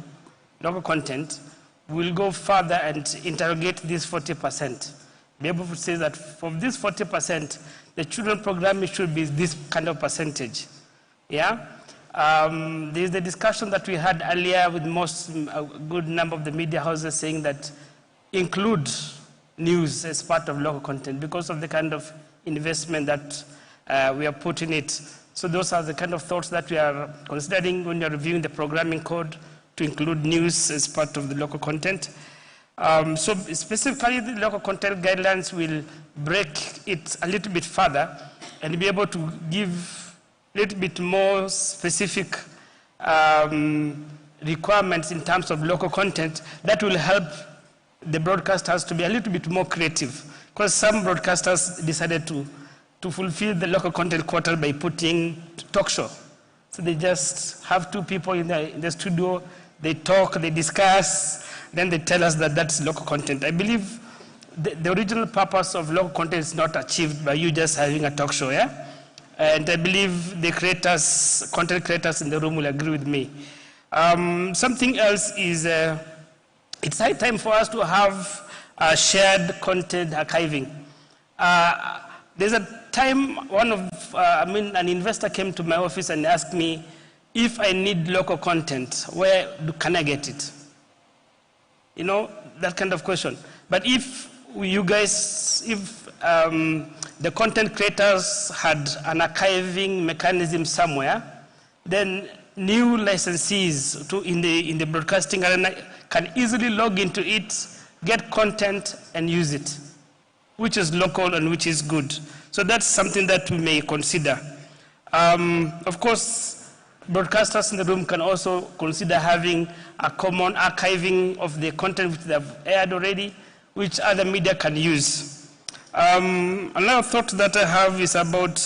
B: local content, we'll go further and interrogate this 40%. Be able to say that from this 40%, the children programming should be this kind of percentage. Yeah? There's the discussion that we had earlier with a good number of the media houses saying that include news as part of local content because of the kind of investment that we are putting it. So those are the kind of thoughts that we are considering when you're reviewing the programming code to include news as part of the local content. So specifically, the local content guidelines will break it a little bit further and be able to give a little bit more specific requirements in terms of local content that will help the broadcasters to be a little bit more creative. Because some broadcasters decided to fulfill the local content quota by putting talk show. So they just have two people in the studio, they talk, they discuss, then they tell us that that's local content. I believe the original purpose of local content is not achieved by you just having a talk show, yeah? And I believe the creators, content creators in the room will agree with me. Something else is, it's high time for us to have shared content archiving. There's a time an investor came to my office and asked me if I need local content, where can I get it? You know, that kind of question. But if you guys, the content creators had an archiving mechanism somewhere, then new licensees in the broadcasting arena can easily log into it, get content, and use it. which is local and which is good. So that's something that we may consider. Of course, broadcasters in the room can also consider having a common archiving of the content which they have aired already, which other media can use. Another thought that I have is about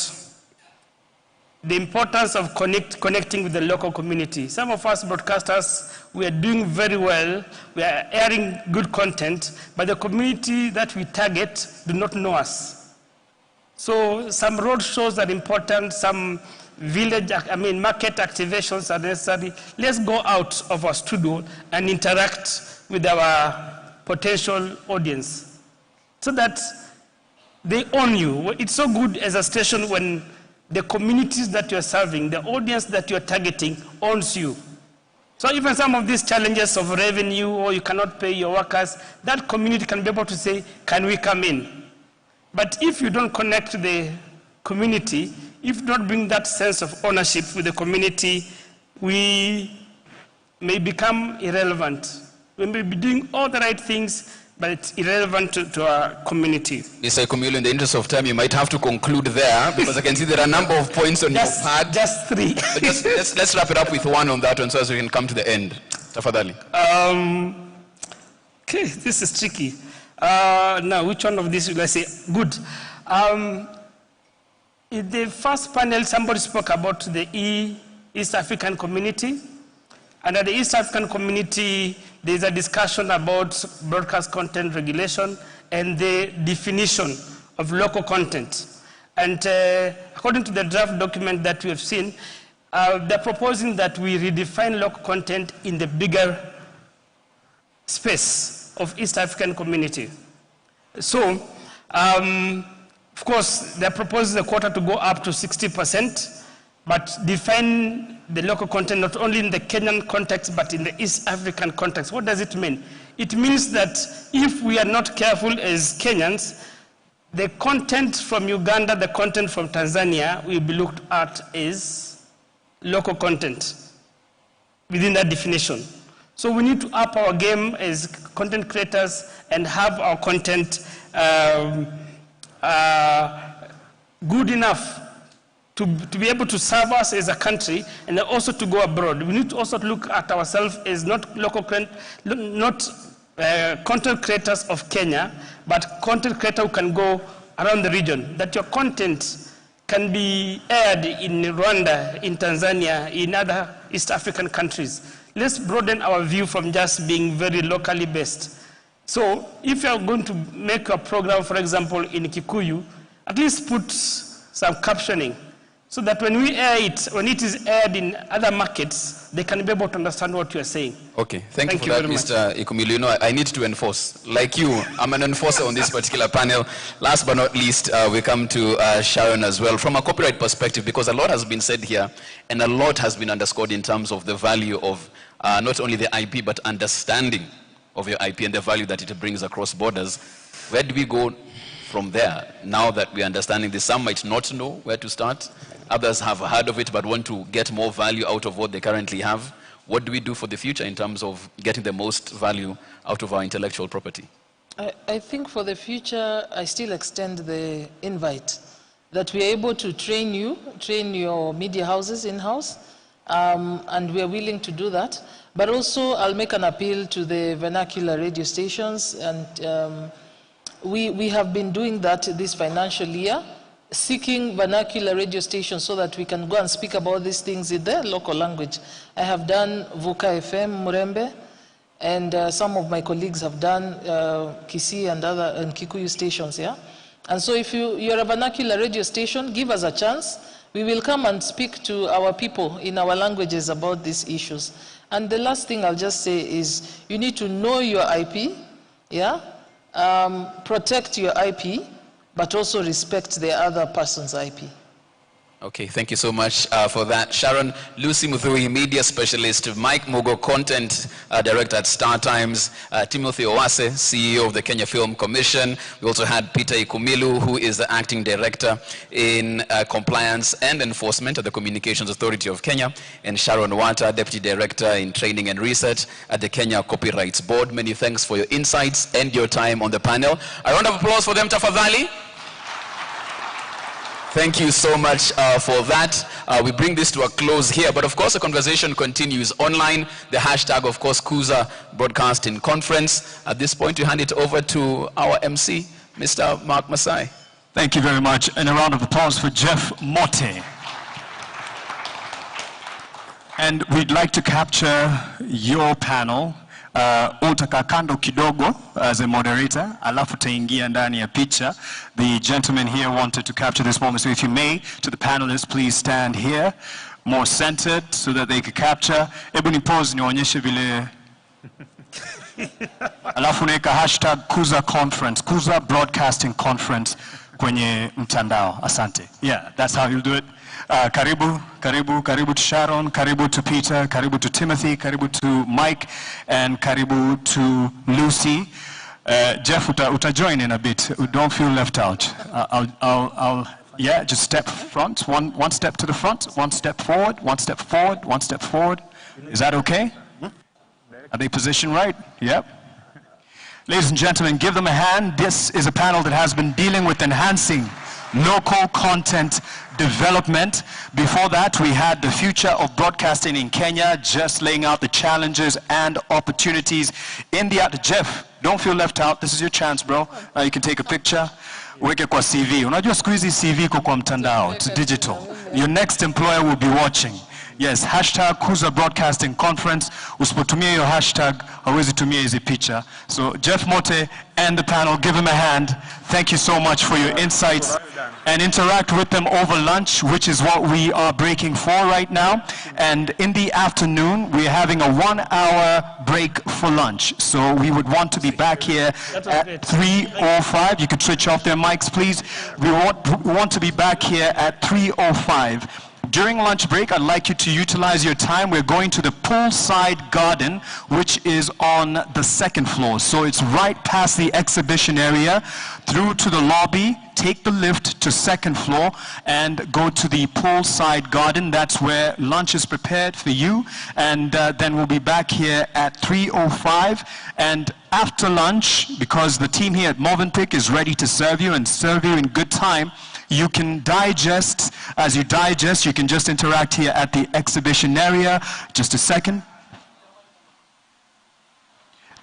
B: the importance of connecting with the local community. Some of us broadcasters, we are doing very well, we are airing good content, but the community that we target do not know us. So some road shows are important, some market activations are necessary. Let's go out of our studio and interact with our potential audience so that they own you. It's so good as a station when the communities that you're serving, the audience that you're targeting owns you. So even some of these challenges of revenue or you cannot pay your workers, that community can be able to say, can we come in? But if you don't connect to the community, if you don't bring that sense of ownership with the community, we may become irrelevant. We may be doing all the right things, but it's irrelevant to our community.
Q: Mr. Ikumilo, in the interest of time, you might have to conclude there because I can see there are a number of points on your pad.
B: Just three.
Q: But let's wrap it up with one on that one so as we can come to the end. Tafadhali.
B: Okay, this is tricky. Now, which one of these will I say? Good. In the first panel, somebody spoke about the East African community. Under the East African community, there is a discussion about broadcast content regulation and the definition of local content. And according to the draft document that we have seen, they're proposing that we redefine local content in the bigger space of East African community. So, of course, they're proposing the quota to go up to 60%. But define the local content not only in the Kenyan context, but in the East African context. What does it mean? It means that if we are not careful as Kenyans, the content from Uganda, the content from Tanzania will be looked at as local content within that definition. So we need to up our game as content creators and have our content good enough to be able to serve us as a country and also to go abroad. We need to also look at ourselves as not content creators of Kenya, but content creators who can go around the region. That your content can be aired in Rwanda, in Tanzania, in other East African countries. Let's broaden our view from just being very locally based. So if you're going to make a program, for example, in Kikuyu, at least put some captioning, so that when we air it, when it is aired in other markets, they can be able to understand what you are saying.
Q: Okay, thank you for that, Mr. Ikumilo. You know, I need to enforce. Like you, I'm an enforcer on this particular panel. Last but not least, we come to Sharon as well. From a copyright perspective, because a lot has been said here, and a lot has been underscored in terms of the value of not only the IP, but understanding of your IP and the value that it brings across borders. Where do we go from there? Now that we're understanding this, some might not know where to start. Others have heard of it but want to get more value out of what they currently have. What do we do for the future in terms of getting the most value out of our intellectual property?
T: I think for the future, I still extend the invite that we are able to train your media houses in-house, and we are willing to do that. But also, I'll make an appeal to the vernacular radio stations, and we have been doing that this financial year, seeking vernacular radio stations so that we can go and speak about these things in their local language. I have done Vuka FM, Murembe, and some of my colleagues have done Kisii and other and Kikuyu stations, yeah? And so if you're a vernacular radio station, give us a chance. We will come and speak to our people in our languages about these issues. And the last thing I'll just say is you need to know your IP, yeah? Protect your IP, but also respect the other person's IP.
Q: Okay, thank you so much for that. Sharon, Lucy Muthui, media specialist, Mike Mugo, content director at Star Times, Timothy Owase, CEO of the Kenya Film Commission. We also had Peter Ikumilu, who is the acting director in compliance and enforcement at the Communications Authority of Kenya, and Sharon Wata, deputy director in training and research at the Kenya Copyrights Board. Many thanks for your insights and your time on the panel. A round of applause for them, tafadhali. Thank you so much for that. We bring this to a close here, but of course the conversation continues online. The hashtag, of course, Kuza Broadcasting Conference. At this point, we hand it over to our MC, Mr. Mark Masai.
K: Thank you very much, and a round of applause for Jeff Motte. And we'd like to capture your panel. Utaka kando kidogo as a moderator, alafu taingia ndani ya picha. The gentleman here wanted to capture this moment, so if you may, to the panelists, please stand here, more centered, so that they could capture. Ebu ni pause nionyeshe vile. Alafu neka hashtag Kuza Conference, Kuza Broadcasting Conference kwenye mtandao. Asante. Yeah, that's how you'll do it. Karibu to Sharon, karibu to Peter, karibu to Timothy, karibu to Mike, and karibu to Lucy. Jeff, uta join in a bit. Don't feel left out. Yeah, just step front, one step to the front, one step forward, one step forward, one step forward. Is that okay? Are they positioned right? Yep. Ladies and gentlemen, give them a hand. This is a panel that has been dealing with enhancing local content development. Before that, we had the future of broadcasting in Kenya, just laying out the challenges and opportunities in the Jeff, don't feel left out. This is your chance, bro. You can take a picture. Weke kwa CV. Unajua siku hizi CV kwa mtandao. It's digital. Your next employer will be watching. Yes, hashtag Kuza Broadcasting Conference. Usipotumia hiyo hashtag, hawezi tumia hizi picha. So Jeff Motte and the panel, give him a hand. Thank you so much for your insights. And interact with them over lunch, which is what we are breaking for right now. And in the afternoon, we're having a 1-hour break for lunch. So we would want to be back here at 3:05. You could switch off their mics, please. We want to be back here at 3:05. During lunch break, I'd like you to utilize your time. We're going to the poolside garden, which is on the 2nd floor. So it's right past the exhibition area, through to the lobby, take the lift to 2nd floor, and go to the poolside garden. That's where lunch is prepared for you. And then we'll be back here at 3:05. And after lunch, because the team here at Movenpick is ready to serve you and serve you in good time, you can digest. As you digest, you can just interact here at the exhibition area. Just a second.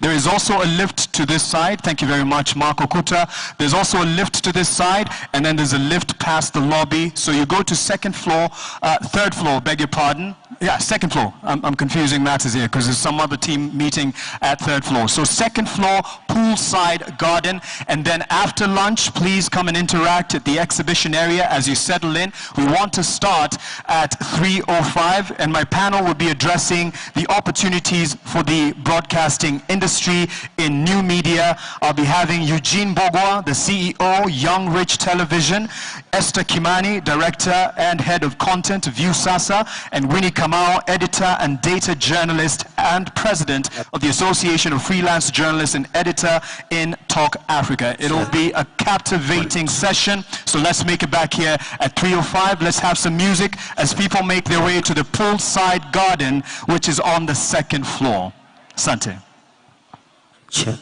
K: There is also a lift to this side. Thank you very much, Marco Kuta. There's also a lift to this side, and then there's a lift past the lobby. So you go to 2nd floor, 3rd floor, beg your pardon. Yeah, 2nd floor. I'm confusing matters here because there's some other team meeting at 3rd floor. So 2nd floor, poolside garden. And then after lunch, please come and interact at the exhibition area as you settle in. We want to start at 3:05, and my panel will be addressing the opportunities for the broadcasting industry in new media. I'll be having Eugene Bogwa, the CEO, Young Rich Television, Esther Kimani, Director and Head of Content, View Sasa, and Winnie Kamau, Editor and Data Journalist and President of the Association of Freelance Journalists and Editor in Talk Africa. It'll be a captivating session, so let's make it back here at 3:05. Let's have some music as people make their way to the poolside garden, which is on the 2nd floor. Sante.
F: Check.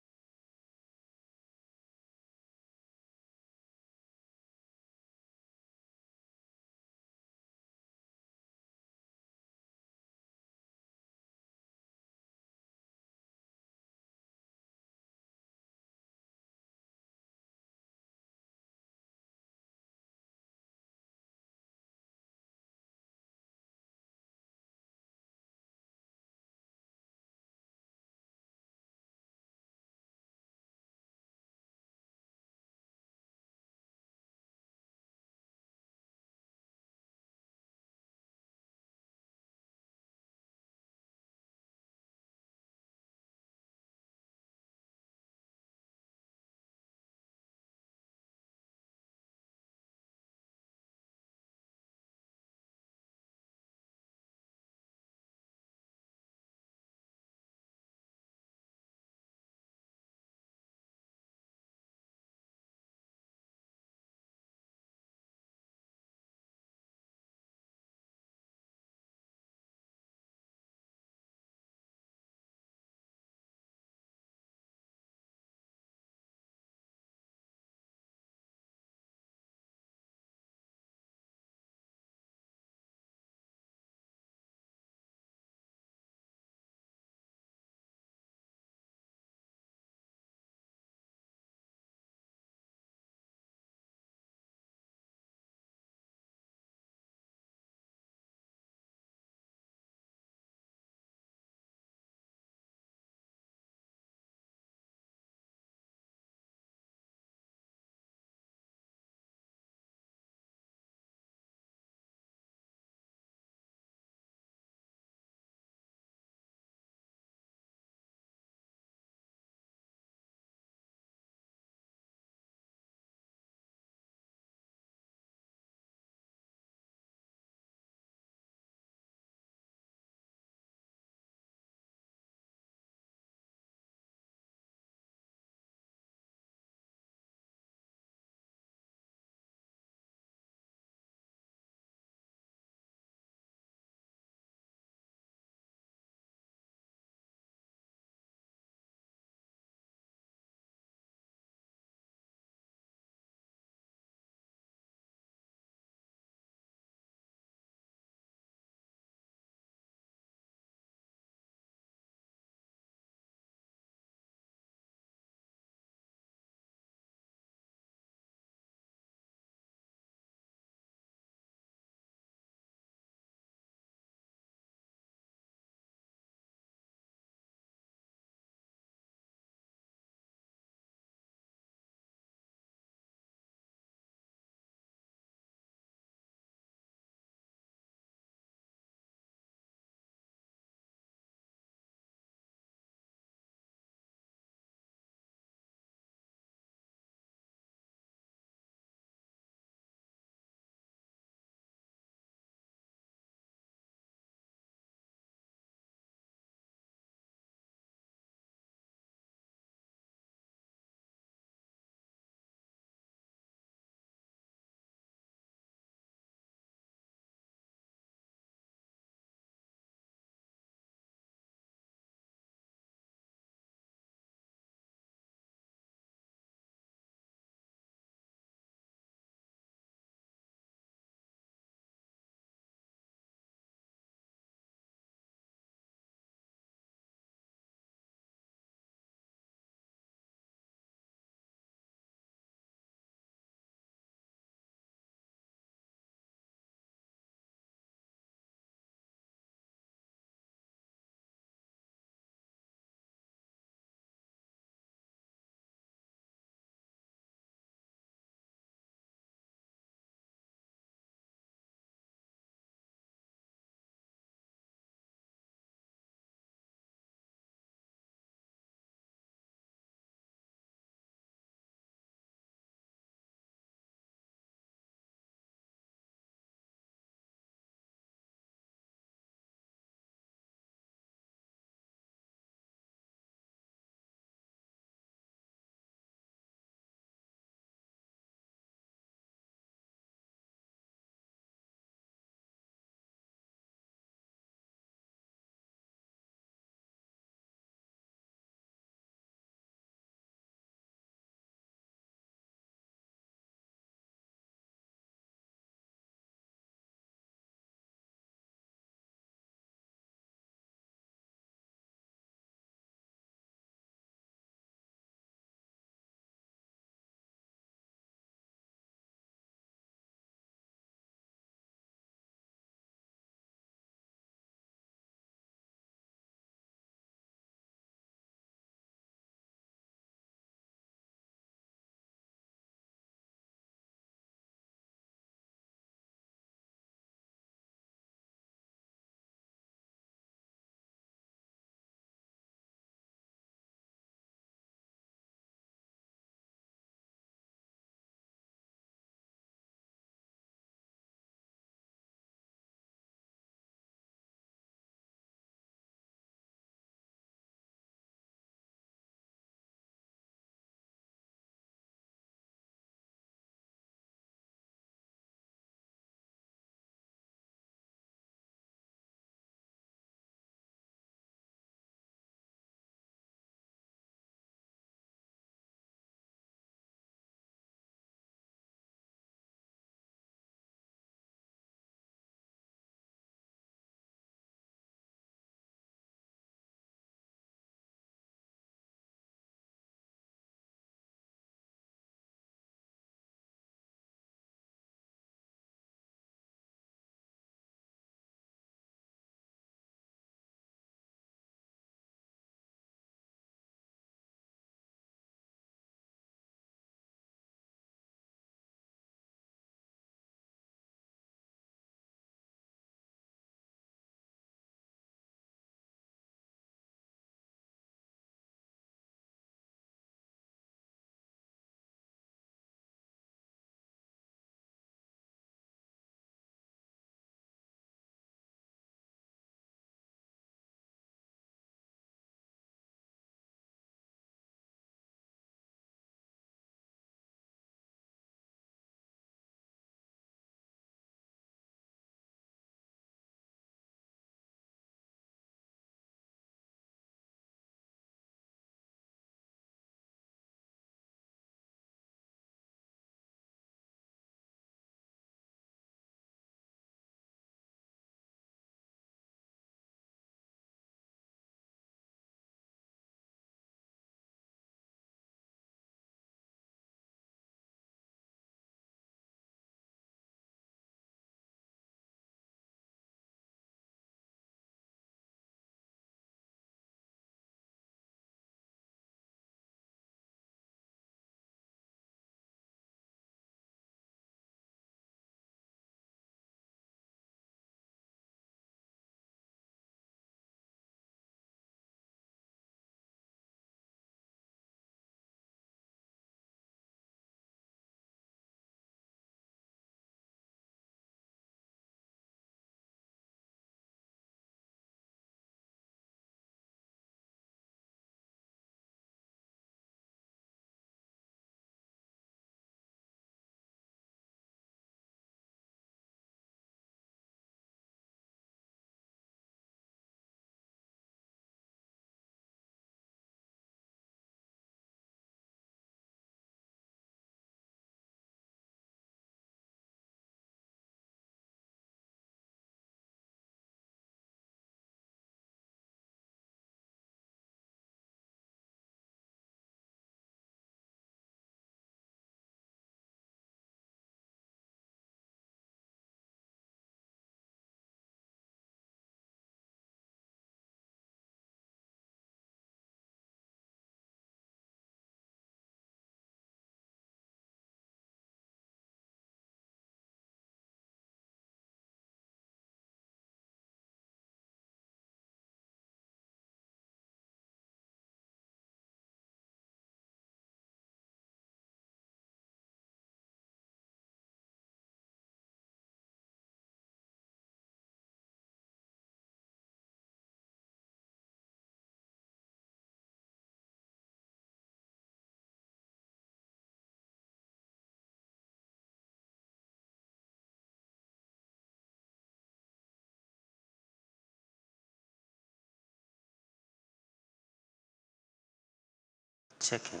F: checking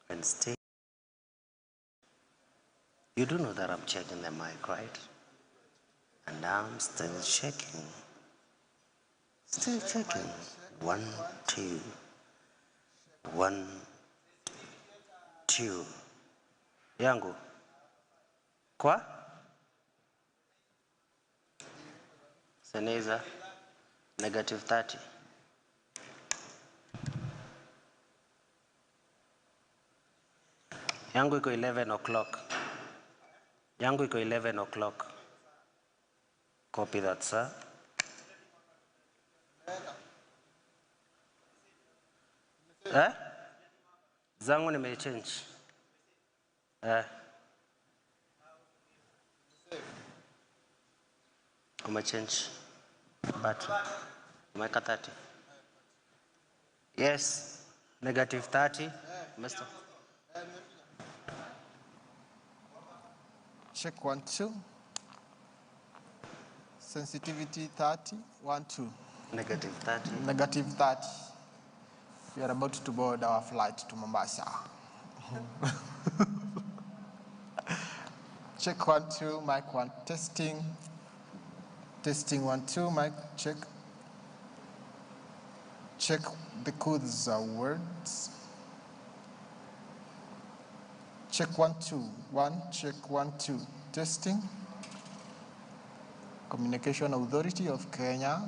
F: and stay. You do know that I'm checking the mic, right? And I'm still checking. Still checking. 1, 2. 1, 2. Yangu. Kwa? Seneza. -30. Yangu iko 11 o'clock. Yangu iko 11 o'clock. Copy that, sir. Zangu nimechange. Umechange battery. Umeweka 30. Yes. -30. Mr.
N: Check 1, 2. Sensitivity 30. 1, 2.
F: -30.
N: -30. We are about to board our flight to Mombasa. Check 1, 2. Mic 1. Testing. Testing 1, 2. Mic check. Check the Kuza words. Check 1, 2. 1. Check 1, 2. Testing. Communication Authority of Kenya.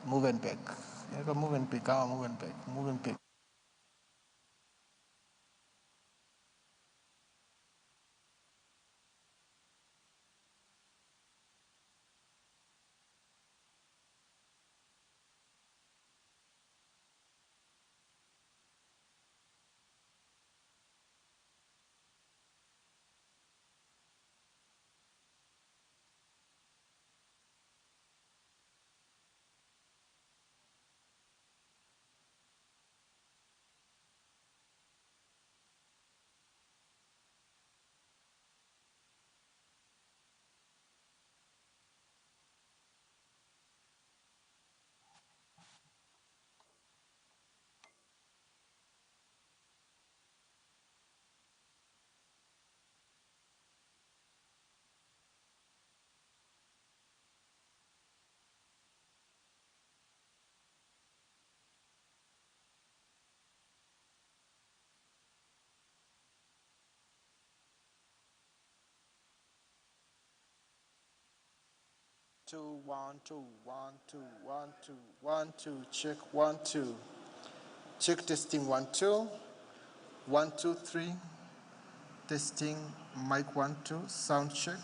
N: Move and pick. Move and pick. Move and pick. Move and pick. Two, 1, 2, 1, 2, 1, 2, 1, 2. Check 1, 2. Check testing 1, 2. 1, 2, 3. Testing mic 1, 2. Sound check.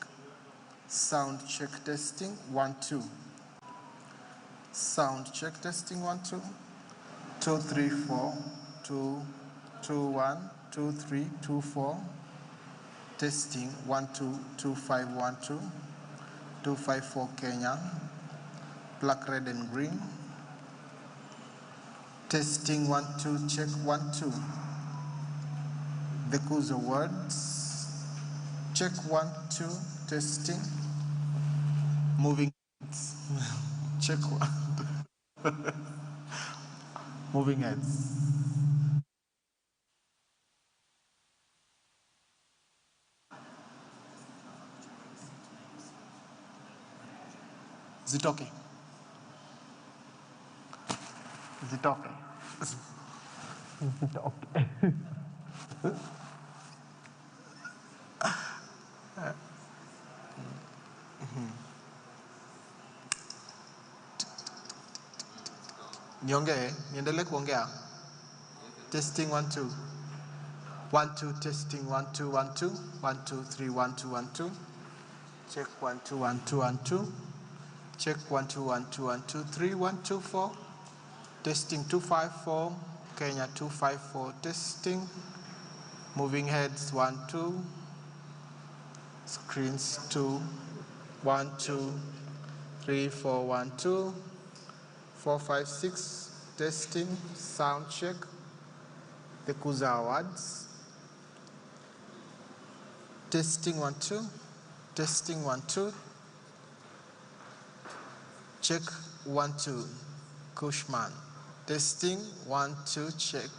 N: Sound check testing 1, 2. Sound check testing 1, 2. 2, 3, 4. 2, 2, 1. 2, 3, 2, 4. Testing 1, 2, 2, 5, 1, 2. 2, 5, 4 Kenya. Black, red, and green. Testing 1, 2. Check 1, 2. The Kuza words. Check 1, 2. Testing. Moving. Check 1. Moving heads. Is it okay? Is it okay? Is it okay? Niendelee kuongea. Testing 1, 2. 1, 2, testing 1, 2, 1, 2. 1, 2, 3, 1, 2, 1, 2. Check 1, 2, 1, 2, 1, 2. Check 1, 2, 1, 2, 1, 2, 3, 1, 2, 4. Testing 2, 5, 4. Kenya 2, 5, 4. Testing. Moving heads 1, 2. Screens 2. 1, 2, 3, 4, 1, 2. 4, 5, 6. Testing. Sound check. The Kuza Awards. Testing 1, 2. Testing 1, 2. Check 1, 2. Kushman. Testing, 1, 2, check.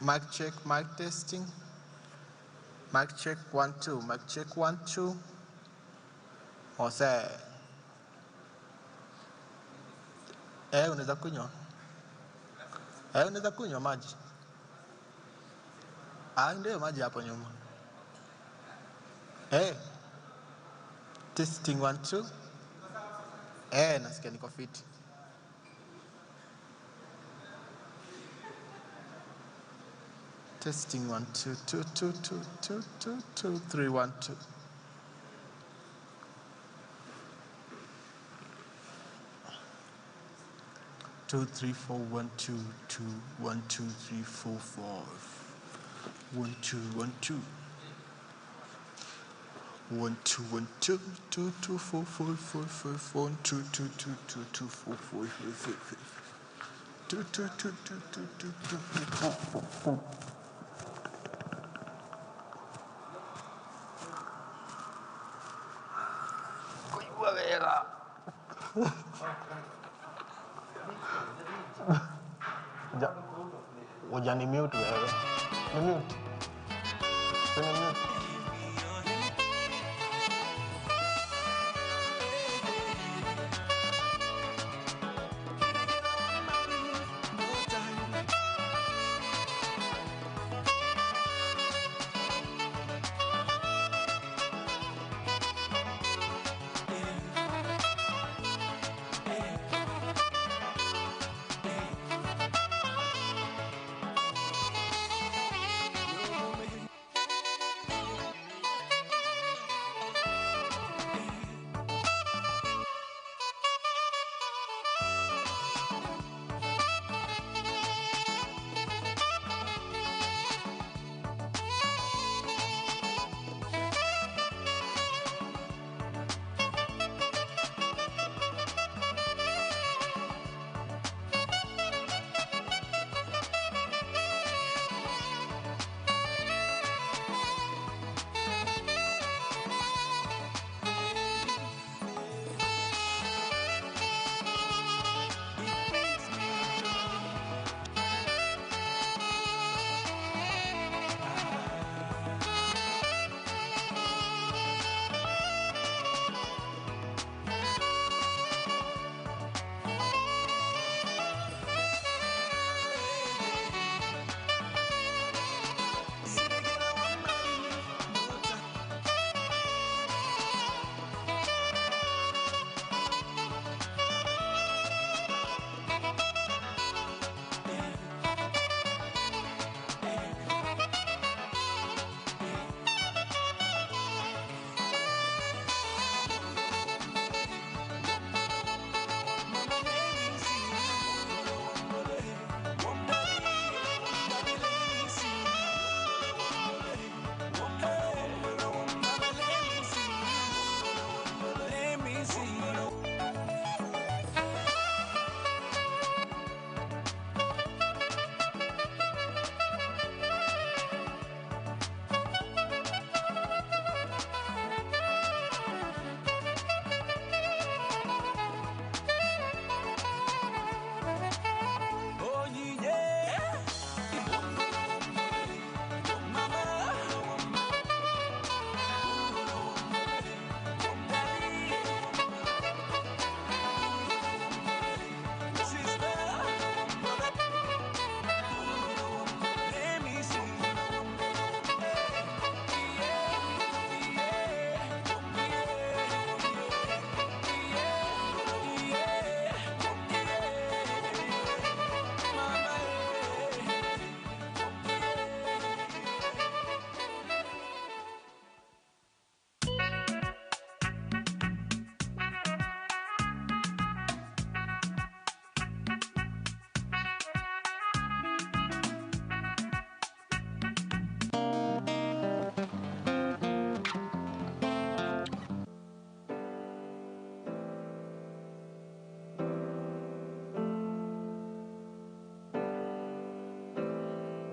N: Mic check, mic testing. Mic check, 1, 2. Mic check, 1, 2. Jose. Unaweza kunywa? Unaweza kunywa maji? Ndio maji hapo nyuma. Testing, 1, 2. Nasikia niko fiti. Testing, 1, 2, 2, 2, 2, 2, 2, 2, 3, 1, 2. Two, 3, 4, 1, 2, 2, 1, 2, 3, 4, 5. 1, 2, 1, 2. 1, 2, 1, 2, 2, 2, 4, 4, 4, 5, 1, 2, 2, 2, 2, 2, 4, 4, 5, 5. 2, 2, 2, 2, 2, 2, 2, 4, 4. Ujani mute wewe. Ni mute. Ni mute.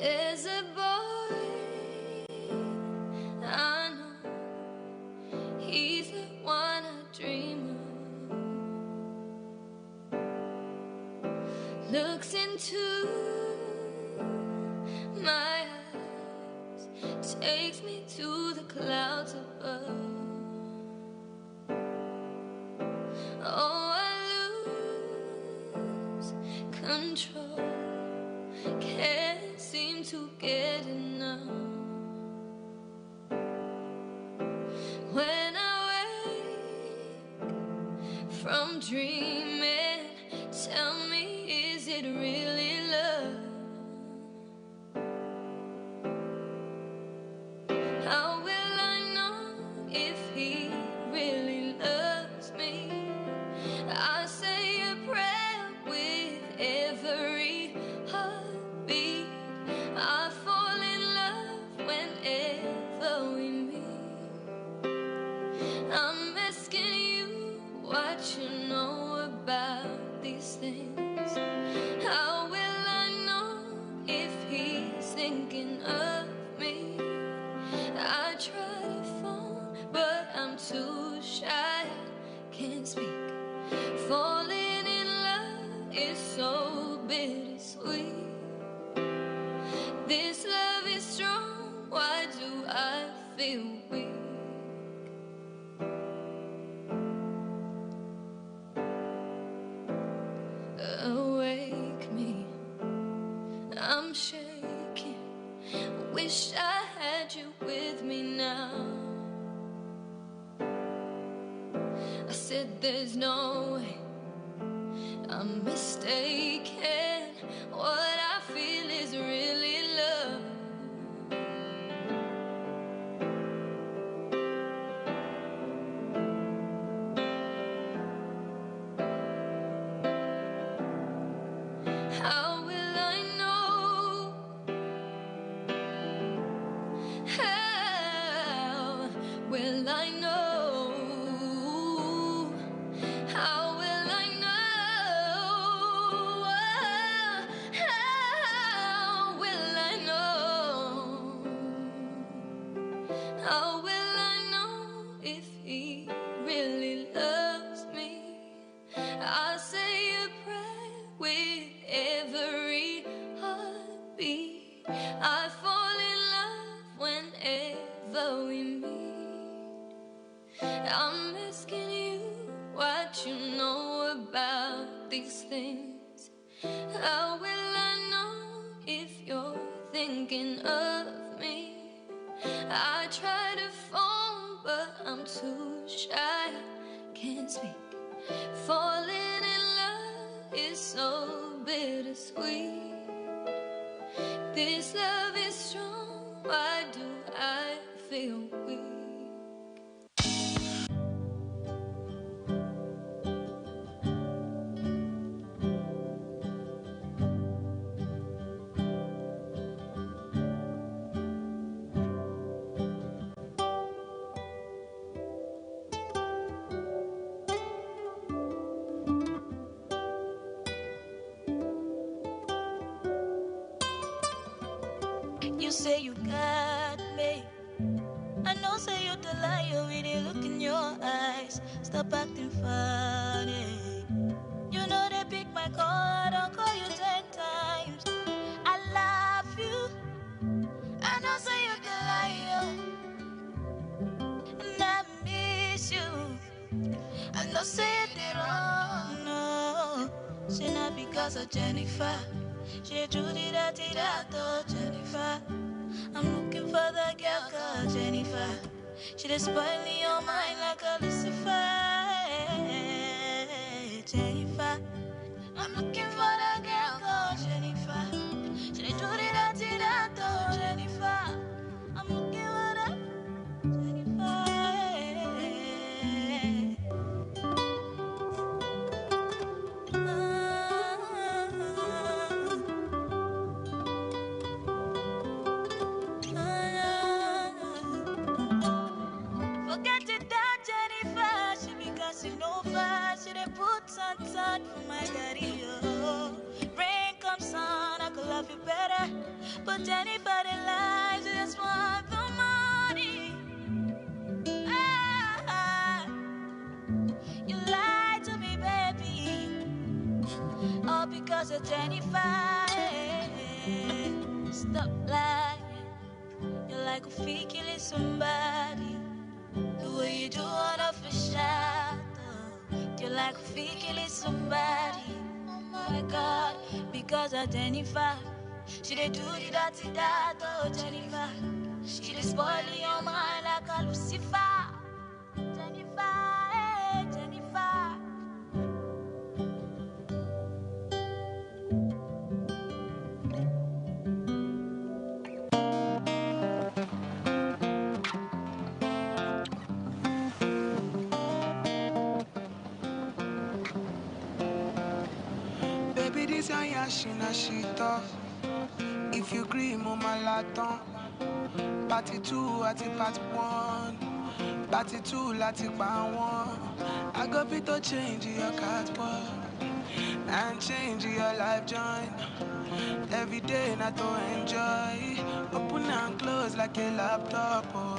O: There's a boy I know, he's the one I dream of. looks into my eyes, takes me to the clouds above. Oh, I lose control, can't seem to get enough. When I wake from dreaming, tell me, is it really love? How will I know if he really loves me? I say a prayer with every heartbeat. I fall in love whenever we meet. I'm asking you what you know about these things. How will I know if he's thinking of me? I try to phone, but I'm too shy, can't speak. Falling in love is so bittersweet. This love is strong, why do I feel weak? Awake me, I'm shaking. Wish I had you with me now. I said there's no way I'm mistaken. What I feel is really love. How will I know? How will I know? How will I know? How will I know? How will I know if he really loves me? I say a prayer with every heartbeat. I fall in love whenever we meet. I'm asking you what you know about these things. How will I know if you're thinking of me? I try to phone, but I'm too shy, can't speak. Falling in love is so bittersweet. This love is strong, why do I feel weak?
G: You say you got me. I know say you the liar with a look in your eyes. Stop acting funny. You know they pick my call, I don't call you 10 times. I love you. I know say you the liar. And I miss you. I know say it wrong, no. She not because of Jennifer. She Judy that did that to Jennifer. I'm looking for the girl called Jennifer. She just spoiling your mind like a Lucifer. Jennifer. I'm looking for the girl called Jennifer. She just Judy that did that to Jennifer. I'm looking for the Jennifer. Forget it that Jennifer. She because you know fast. She done put sun for my career. Rain comes on, I could love you better. But Jennifer, the lies, you just want the money. You lied to me, baby. Oh, because of Jennifer. Stop lying. You're like a fake killing somebody. The way you do it off a shadow. You're like a fake killing somebody. Oh my God, because of Jennifer. She dey do the dirty that, oh Jennifer. She dey spoil your mind like a Lucifer. Jennifer, hey, Jennifer.
H: Baby, this young yashina she tough. If you agree, mama laton. Party 2 at the part 1. Party 2 lati pa 1. I go fit to change your catwalk and change your life join. Every day not to enjoy. Open and close like a laptop. Oh.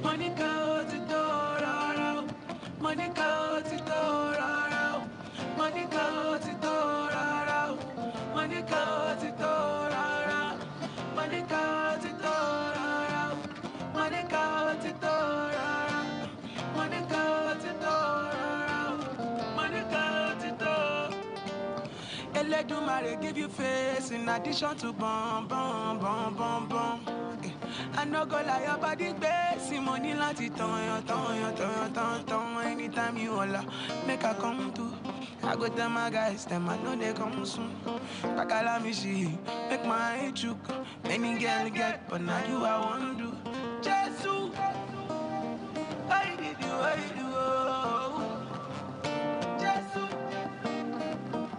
H: Monica, what's it all? Monica, what's it all? Monica, what's it all? Monica, what's it all? Monica, what's it all? Monica, what's it all? Monica, what's it all? Monica, what's it all? Eledumare give you face in addition to bum bum bum bum bum. I no go lie, your body base money lati ton. Anytime you holla, make I come through. I go tell my guys, them I know they come soon. Pakala me she, make my head chook. Many girl get, but now you I want to. Jesus, I did you, oh. Jesus,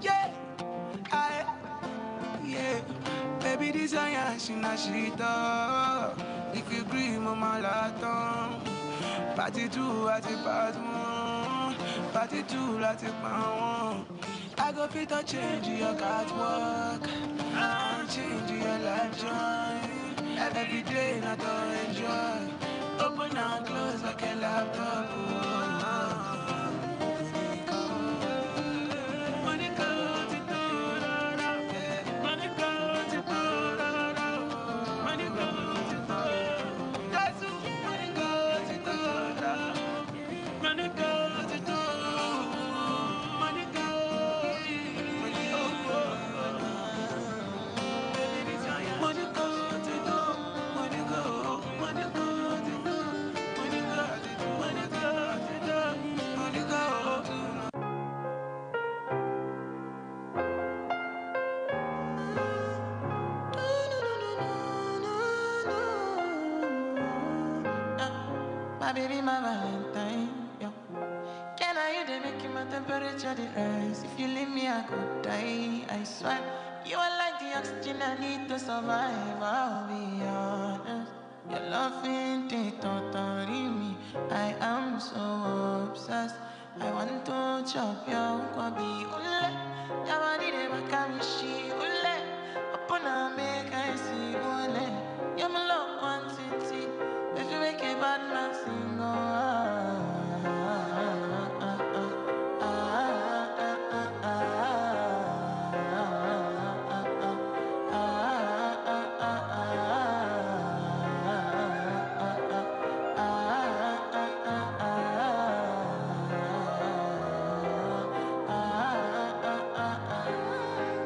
H: yeah, yeah. Baby, this a yashina shita. If you agree, mama laton. Party 2 at the part 1. Party 2 at the part 1. I go fit to change your catwalk and change your life joy. Every day not to enjoy. Open and close like a laptop.
P: My baby, my Valentine, yo. Can I you they making my temperature the rise? If you leave me, I could die. I swear, you are like the oxygen I need to survive. I'll be honest, your love ain't it totally me. I am so obsessed. I want to chop your kwabi ule. Your body they make me she ule. Upon a make I see ule. You're my love one city. If you make a bad man sing, oh,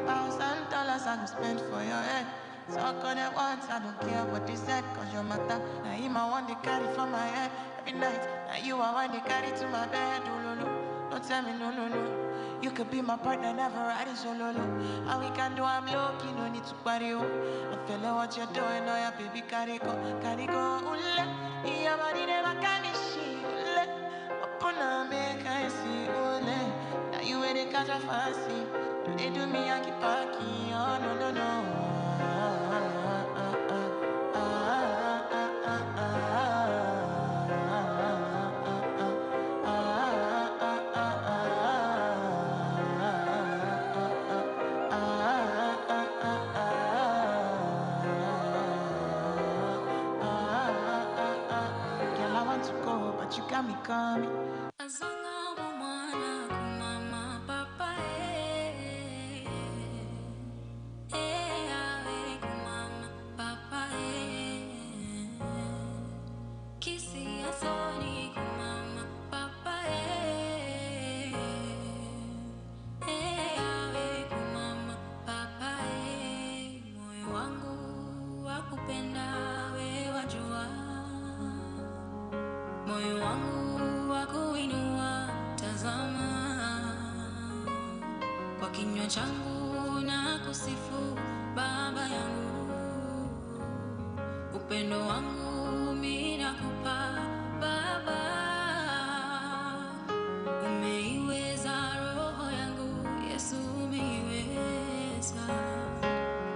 P: $1,000 I can spend for your head. So I call it once, I don't care what they said, cause you're my top. Now him I want to carry from my head every night. Now you I want to carry to my bed. Oh, no, no. Don't tell me no, no, no. You could be my partner, never riding solo. And we can do I'm low-key, no need to party. I feel like what you're doing, oh yeah, baby, carry go, ule. Your body never can be she, ule. Upon a make I see, ule. Now you where they catch a fancy. They do me Yankee Parky, oh no, no, no. Girl, I want to go, but you got me coming.
O: Azonga mwana kumama papa kinywa changu na kusifu Baba yangu, upendo wangu mimi nakupa Baba. Umeiweza roho yangu Yesu, umeiweza.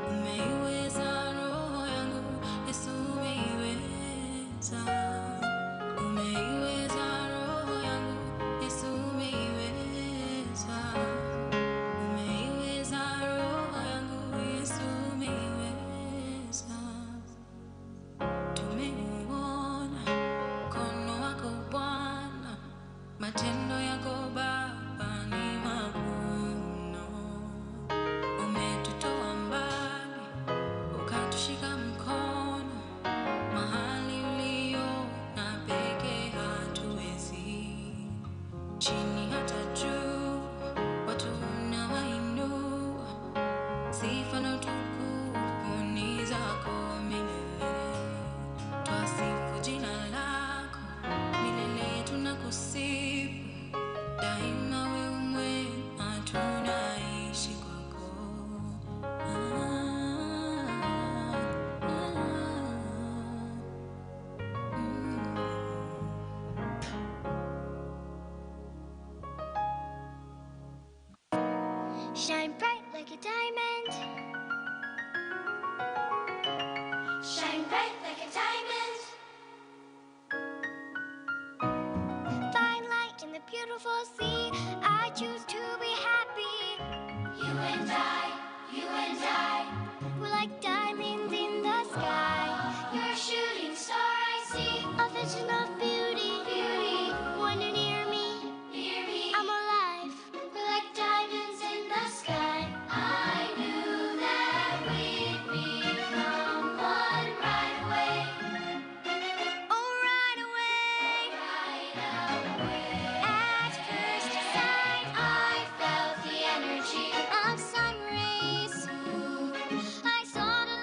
O: Umeiweza roho yangu Yesu, umeiweza. Umeiweza roho yangu Yesu, umeiweza. Umeiweza roho yangu Yesu, umeiweza. Tumeuona mkono wako Bwana, matendo yako Baba ni makuu mno. Umetutoa mbali ukatushika mkono, mahali uliona peke hatuwezi, chini hata juu watu unawainua, sifa na utukufu ni zako milele. Twasifu jina lako milele, tunakusifu daima, wewe mwema, tunaishi kwako.
I: Shine bright like a diamond. Shine bright like a diamond. Find light in the beautiful sea. I choose to be happy. You and I, we're like diamonds in the sky. You're a shooting star I see, a vision of beauty. When you're near me, I'm alive. We're like diamonds in the sky. I knew that we'd become one right away. Oh, right away. At first sight, I felt the energy of sun rays. I saw the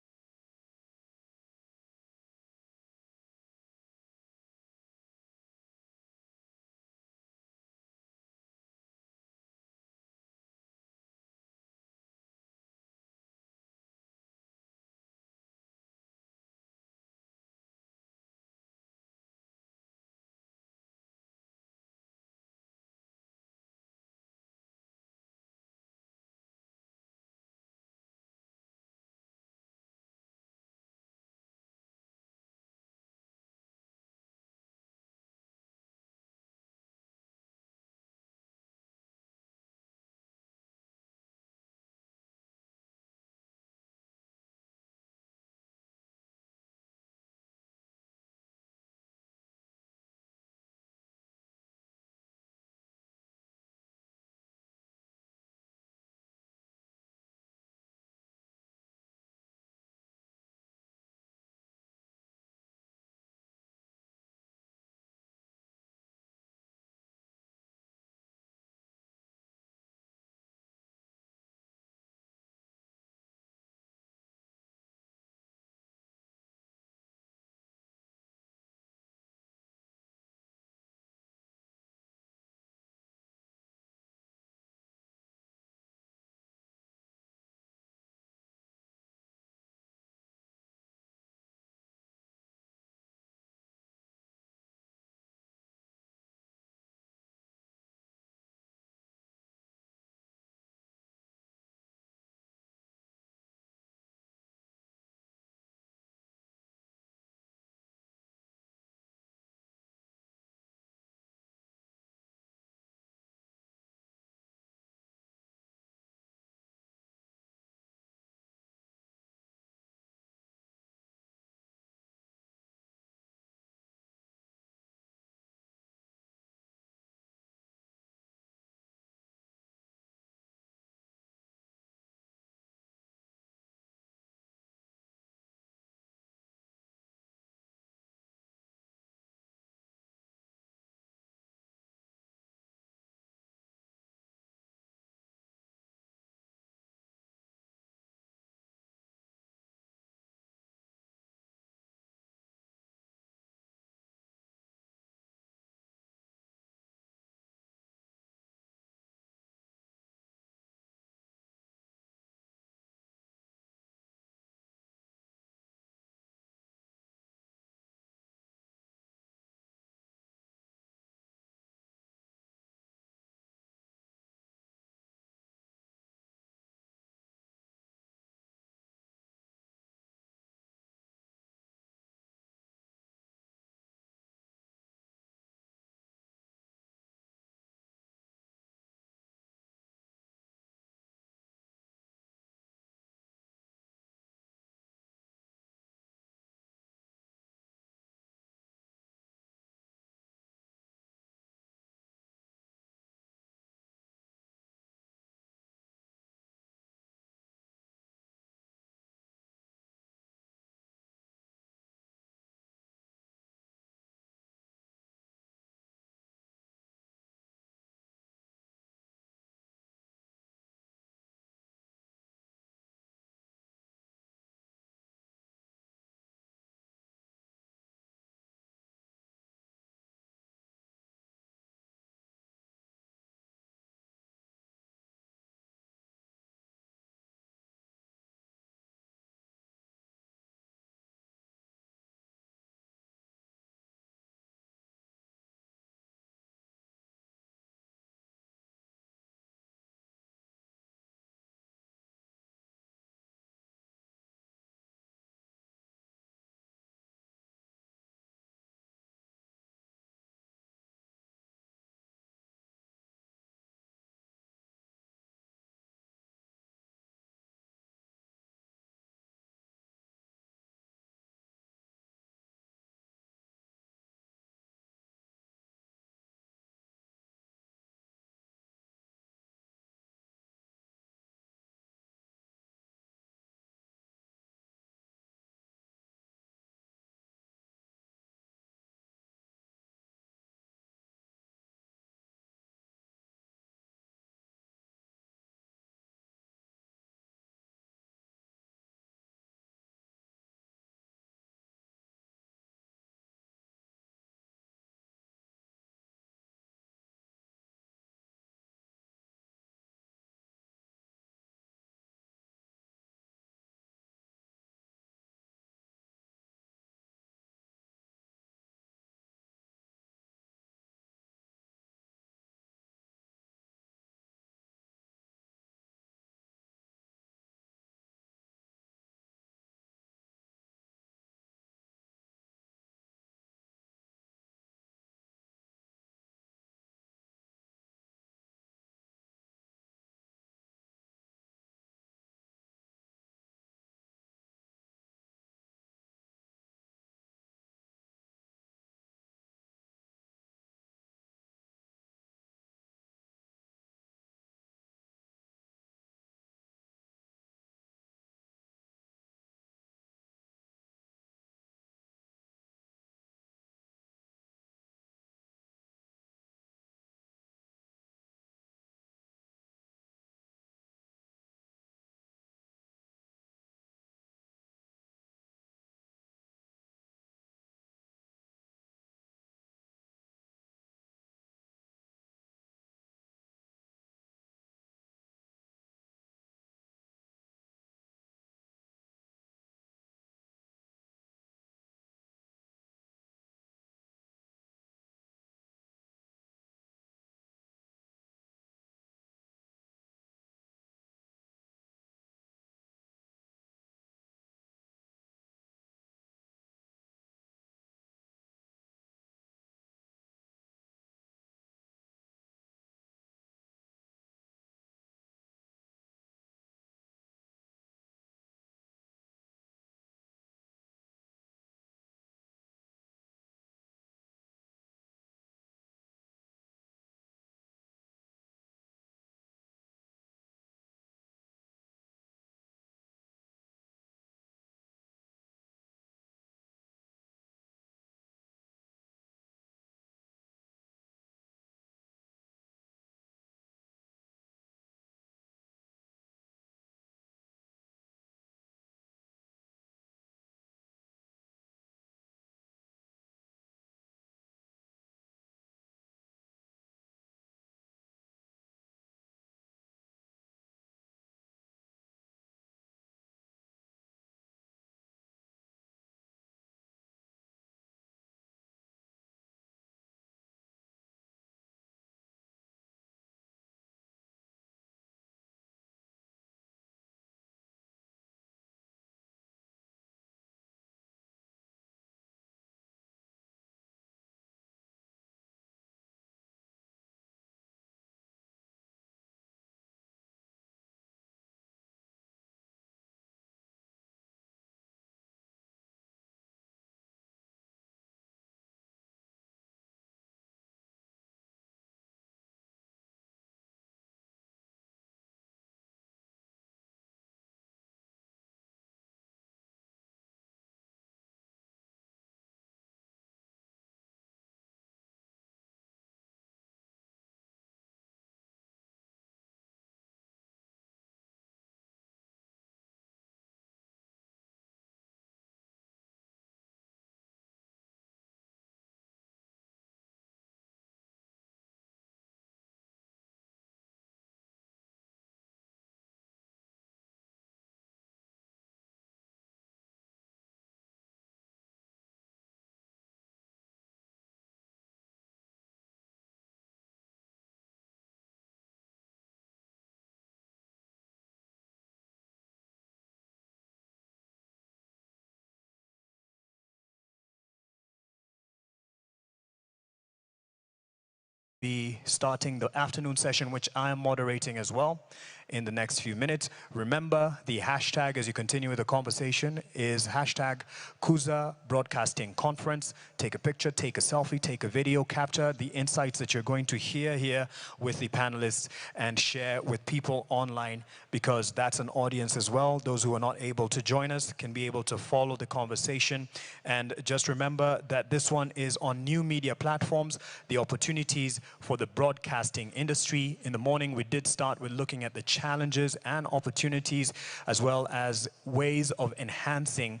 A: be starting the afternoon session, which I am moderating as well in the next few minutes. Remember, the hashtag as you continue with the conversation is hashtag Kuza Broadcasting Conference. Take a picture, take a selfie, take a video, capture the insights that you're going to hear here with the panelists and share with people online, because that's an audience as well. Those who are not able to join us can be able to follow the conversation. And just remember that this one is on new media platforms, the opportunities for the broadcasting industry. In the morning, we did start with looking at the challenges and opportunities, as well as ways of enhancing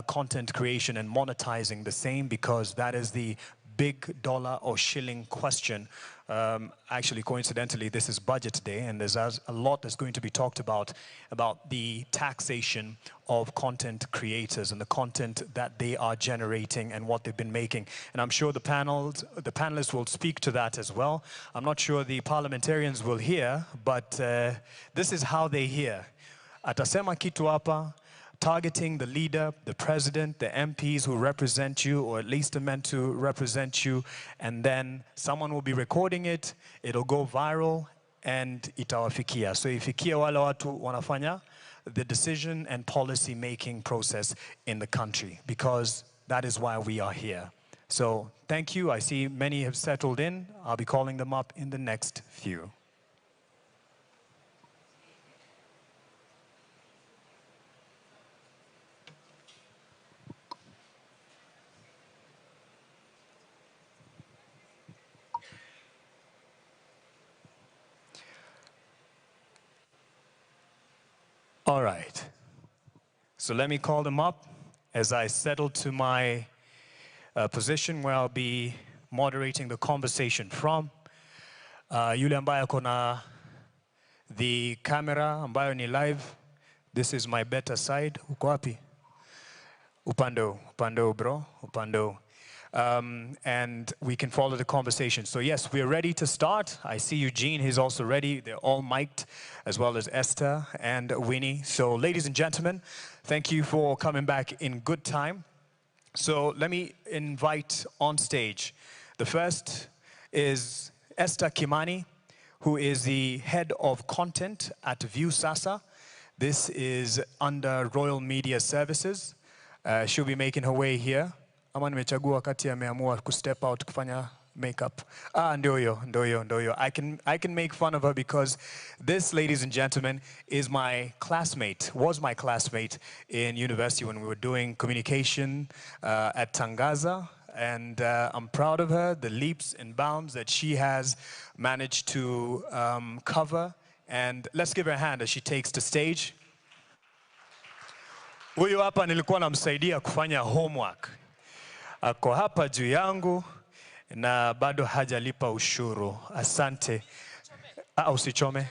A: content creation and monetizing the same, because that is the big dollar or shilling question. Actually, coincidentally, this is budget day, and there's a lot that's going to be talked about the taxation of content creators and the content that they are generating and what they've been making. And I'm sure the panelists will speak to that as well. I'm not sure the parliamentarians will hear, but this is how they hear. Atasema kitu hapa, targeting the leader, the president, the MPs who represent you, or at least are meant to represent you, and then someone will be recording it, it'll go viral, and itawafikia. So ifikia wale watu wanafanya the decision and policy making process in the country, because that is why we are here. So thank you. I see many have settled in. I'll be calling them up in the next few. All right, so let me call them up as I settle to my position where I'll be moderating the conversation from. Yule ambaye ako na the camera ambayo ni live, this is my better side. Uko wapi? Upando bro, upando. And we can follow the conversation. So yes, we're ready to start. I see Eugene, he's also ready. They're all mic'd, as well as Esther and Winnie. So ladies and gentlemen, thank you for coming back in good time. So let me invite on stage. The first is Esther Kimani, who is the head of content at View Sasa. This is under Royal Media Services. She'll be making her way here. Ama nimechagua wakati ameamua ku step out kufanya makeup. Ndoyo. I can make fun of her because this, ladies and gentlemen, is my classmate, was my classmate in university when we were doing communication at Tangaza. And I'm proud of her, the leaps and bounds that she has managed to cover. And let's give her a hand as she takes the stage. Huyu hapa nilikuwa namsaidia kufanya homework. Ako hapa juu yangu na bado hajalipa ushuru. Asante. Usichome.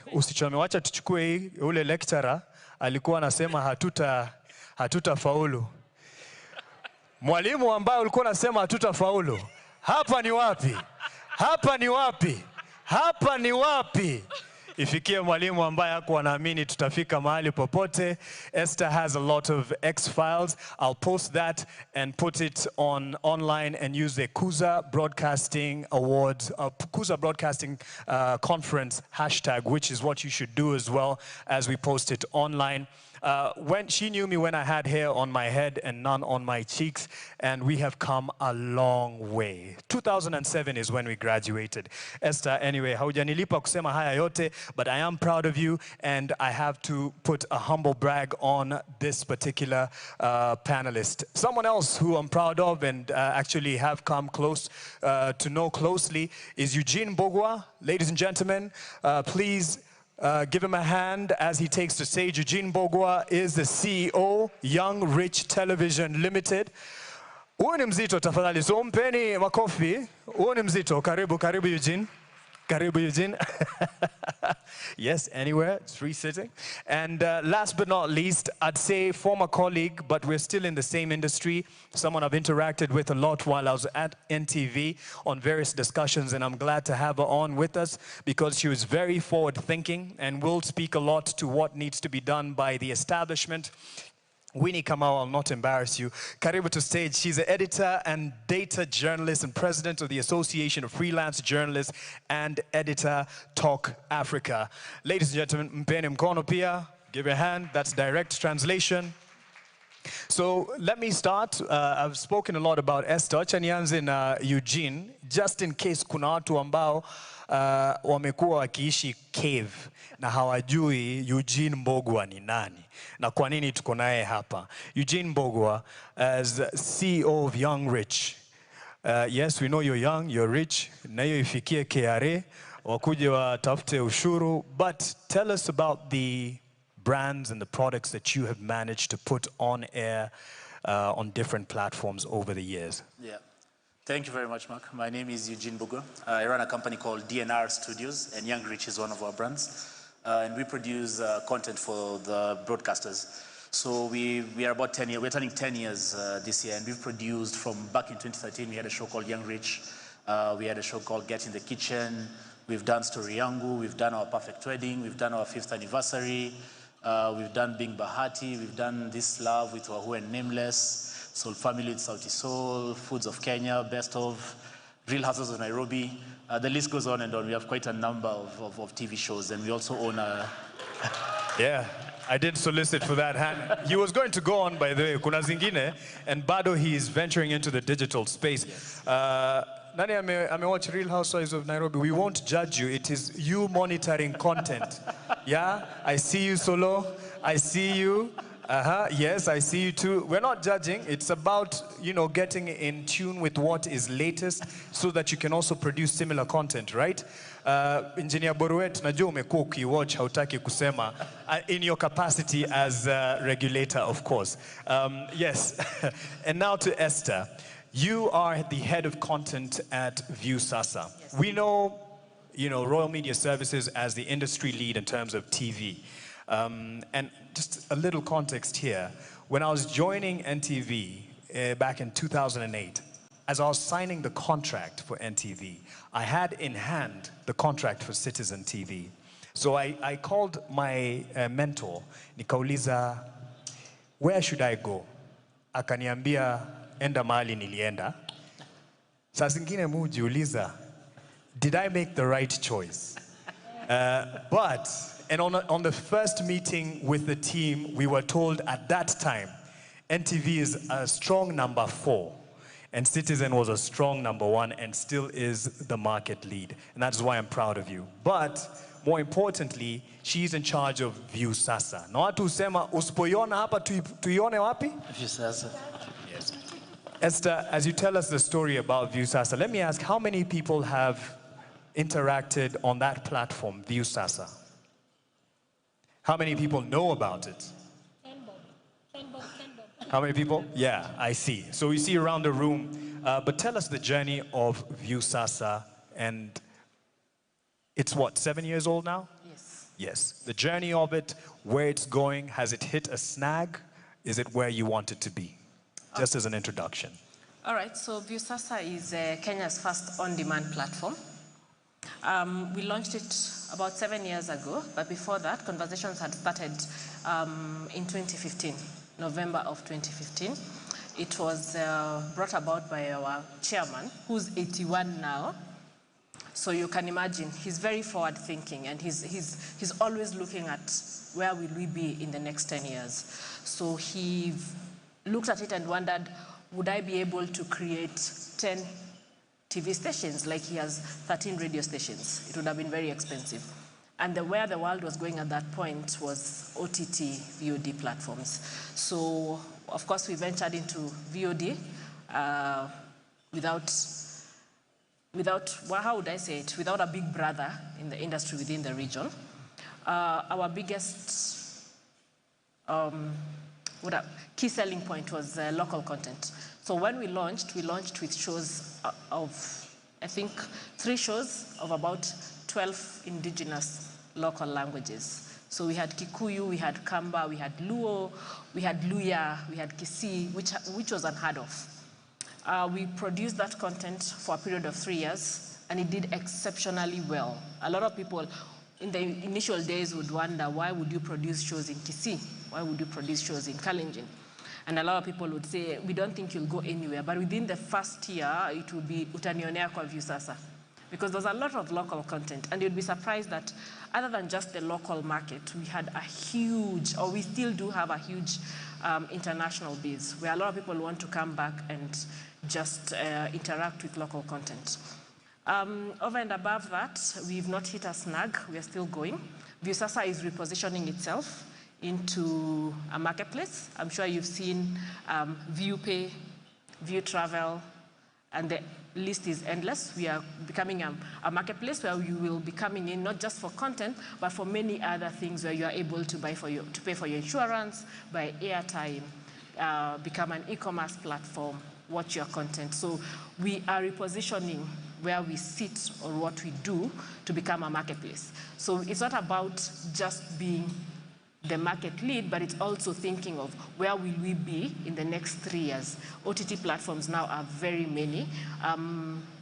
A: Wacha tuchukue hii. Ule lecturer alikuwa anasema hatuta faulu. Mwalimu ambaye ulikuwa unasema hatuta faulu. Hapa ni wapi? Hapa ni wapi? Ifikie mwalimu ambaye hakuwa anaamini tutafika mahali popote. Esther has a lot of X-Files. I'll post that and put it online and use the Kuza Broadcasting Awards, Kuza Broadcasting Conference hashtag, which is what you should do as well as we post it online. When she knew me when I had hair on my head and none on my cheeks, and we have come a long way. 2007 is when we graduated. Esther, anyway, haujanilipa kusema haya yote, but I am proud of you, and I have to put a humble brag on this particular panelist. Someone else who I'm proud of and actually have come close to know closely is Eugene Bogwa. Ladies and gentlemen, please give him a hand as he takes the stage. Eugene Bogwa is the CEO, Young Rich Television Limited. Huyu ni mzito tafadhali, so mpeni makofi. Huyu ni mzito. Karibu Eugene. Karibu Eugene. Yes, anywhere, it's free sitting. And last but not least, I'd say former colleague, but we're still in the same industry. Someone I've interacted with a lot while I was at NTV on various discussions, and I'm glad to have her on with us because she was very forward thinking and will speak a lot to what needs to be done by the establishment. Winnie Kamau, I'll not embarrass you. Karibu to stage. She's an editor and data journalist and president of the Association of Freelance Journalists and Editor Talk Africa. Ladies and gentlemen, mpeni mkono pia. Give your hand. That's direct translation. So let me start. I've spoken a lot about Esther. Acha nianze na Eugene, just in case kuna watu ambao wamekuwa wakiishi cave na hawajui Eugene Mbogwa ni nani na kwa nini tuko naye hapa. Eugene Mbogwa, as CEO of Young Rich. Yes, we know you're young, you're rich, na hiyo ifikie KRA, wakuje watafute ushuru, but tell us about the brands and the products that you have managed to put on air on different platforms over the years.
C: Yeah. Thank you very much, Mark. My name is Eugene Bugo. I run a company called DNR Studios, and Young Rich is one of our brands. And we produce content for the broadcasters. So we are about 10 years, we're turning 10 years this year, and we've produced from back in 2013, we had a show called Young Rich. We had a show called Get in the Kitchen. We've done Story Yangu, we've done our Perfect Wedding, we've done our 5th anniversary. We've done Bing Bahati, we've done This Love with Wahoo and Nameless, Soul Family with Sauti Soul, Foods of Kenya, Best of, Real Houses of Nairobi. The list goes on and on. We have quite a number of TV shows, and we also own a...
A: Yeah, I did solicit for that hand. He was going to go on, by the way, kuna zingine, and bado he is venturing into the digital space. Yes. Nani watch Real Housewives of Nairobi? We won't judge you. It is you monitoring content. Yeah, I see you, Solo. I see you. Yes, I see you too. We're not judging. It's about, you know, getting in tune with what is latest so that you can also produce similar content, right? Engineer Boruet, najua umekuwa ukiwatch, hautaki kusema, in your capacity as a regulator, of course. Yes. And now to Esther. You are the head of content at Viusasa. Yes. We know, you know, Royal Media Services as the industry lead in terms of TV. And just a little context here. When I was joining NTV back in 2008, as I was signing the contract for NTV, I had in hand the contract for Citizen TV. So I called my mentor, nikauliza, where should I go? Akaniambia, enda mahali nilienda. Saa zingine mujiuliza, did I make the right choice? And on the first meeting with the team, we were told at that time, NTV is a strong number 4, and Citizen was a strong number 1, and still is the market lead. And that's why I'm proud of you. But more importantly, she's in charge of Viusasa. Na watu husema, usipoiona hapa tuione wapi?
C: Viusasa.
A: Yes. Esther, as you tell us the story about Viusasa, let me ask, how many people have interacted on that platform, Viusasa? How many people know about it?
J: 10 bob.
A: How many people? Yeah, I see. So we see around the room. But tell us the journey of Viusasa, and it's what, 7 years old now?
L: Yes.
A: Yes. The journey of it, where it's going, has it hit a snag? Is it where you want it to be? Just as an introduction.
L: All right, so Viusasa is Kenya's first on-demand platform. We launched it about 7 years ago, but before that, conversations had started in 2015, November of 2015. It was brought about by our chairman, who's 81 now. So you can imagine, he's very forward-thinking, and he's always looking at where will we be in the next 10 years. So he looked at it and wondered, would I be able to create 10 TV stations like he has 13 radio stations? It would have been very expensive. And where the world was going at that point was OTT, VOD platforms. So, of course, we ventured into VOD without, well, how would I say it? Without a big brother in the industry within the region. Our biggest key selling point was local content. So when we launched with shows of, I think, 3 shows of about 12 indigenous local languages. So we had Kikuyu, we had Kamba, we had Luo, we had Luya, we had Kisii, which was unheard of. We produced that content for a period of 3 years, and it did exceptionally well. A lot of people in the initial days would wonder, why would you produce shows in Kisii? Why would you produce shows in Kalenjin?
E: And a lot of people would say, we don't think you'll go anywhere, but within the first year, it will be utanionea kwa Viusasa. Because there's a lot of local content, and you'd be surprised that other than just the local market, we had a huge, or we still do have a huge international base, where a lot of people want to come back and just interact with local content. Over and above that, we've not hit a snag, we are still going. Viusasa is repositioning itself into a marketplace. I'm sure you've seen ViewPay, ViewTravel, and the list is endless. We are becoming a marketplace where you will be coming in not just for content, but for many other things where you are able to pay for your insurance, buy airtime, become an e-commerce platform, watch your content. So we are repositioning where we sit or what we do to become a marketplace. So it's not about just being the market lead, but it's also thinking of where will we be in the next 3 years. OTT platforms now are very many.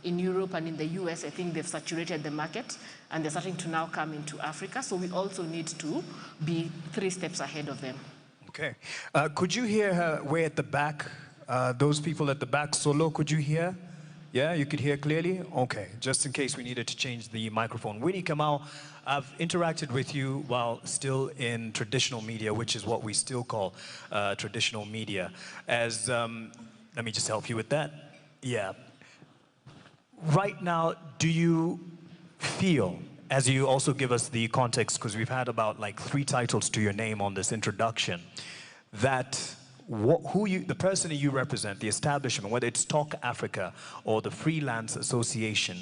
E: In Europe and in the US, I think they've saturated the market, and they're starting to now come into Africa. So we also need to be 3 steps ahead of them.
U: Okay. Could you hear her way at the back? Those people at the back, Solo, could you hear? Yeah, you could hear clearly? Okay, just in case we needed to change the microphone. Winnie Kamau, I've interacted with you while still in traditional media, which is what we still call traditional media. As, let me just help you with that. Yeah. Right now, do you feel, as you also give us the context, because we've had about like 3 titles to your name on this introduction, that the person you represent, the establishment, whether it's Talk Africa or the Freelance Association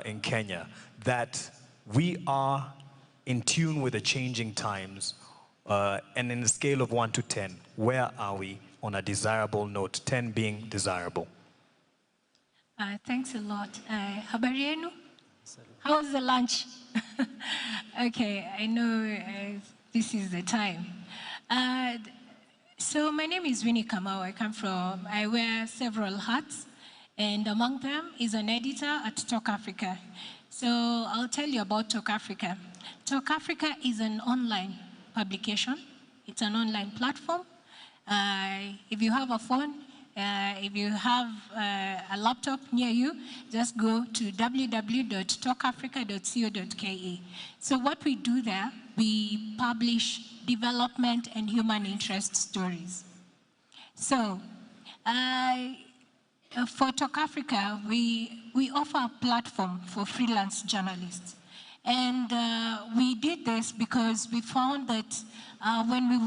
U: in Kenya, that we are in tune with the changing times, and in the scale of 1 to 10, where are we on a desirable note, 10 being desirable?
J: Thanks a lot. Habari yenu? How was the lunch? Okay, I know this is the time. So my name is Winnie Kamau. I wear several hats, and among them is an editor at Talk Africa. So I'll tell you about Talk Africa. Talk Africa is an online publication. It's an online platform. If you have a phone, if you have a laptop near you, just go to www.talkafrica.co.ke. So what we do there, we publish development and human interest stories. So for Talk Africa, we offer a platform for freelance journalists. And we did this because we found that when we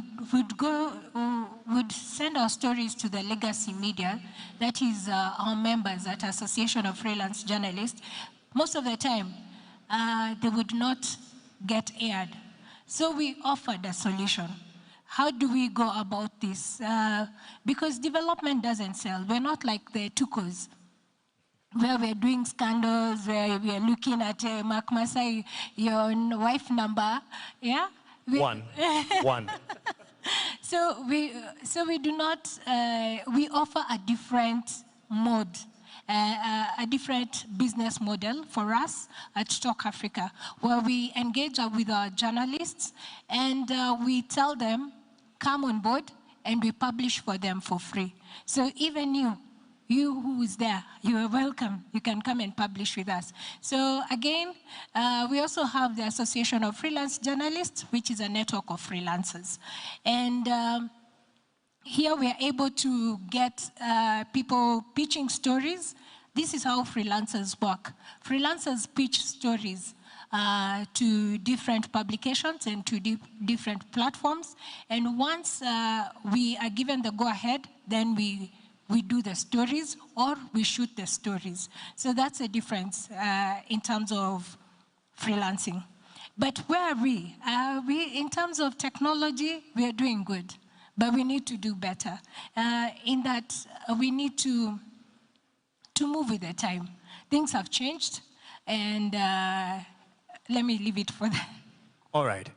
J: would send our stories to the legacy media, that is our members at Association of Freelance Journalists, most of the time they would not get aired. So we offered a solution. How do we go about this? Because development doesn't sell. We're not like the Tukos, where we're doing scandals, where we're looking at Mark Masai, your wife number, yeah? One. So we do not, we offer a different mode, a different business model for us at Talk Africa, where we engage with our journalists and we tell them, come on board, and we publish for them for free. So even you who is there, you are welcome. You can come and publish with us. So again, we also have the Association of Freelance Journalists, which is a network of freelancers. And here we are able to get people pitching stories. This is how freelancers work. Freelancers pitch stories to different publications and to different platforms. And once we are given the go-ahead, then we do the stories or we shoot the stories. So that's a difference in terms of freelancing. But where are we? In terms of technology, we are doing good, but we need to do better in that we need to move with the time. Things have changed, and let me leave it for that.
U: All right.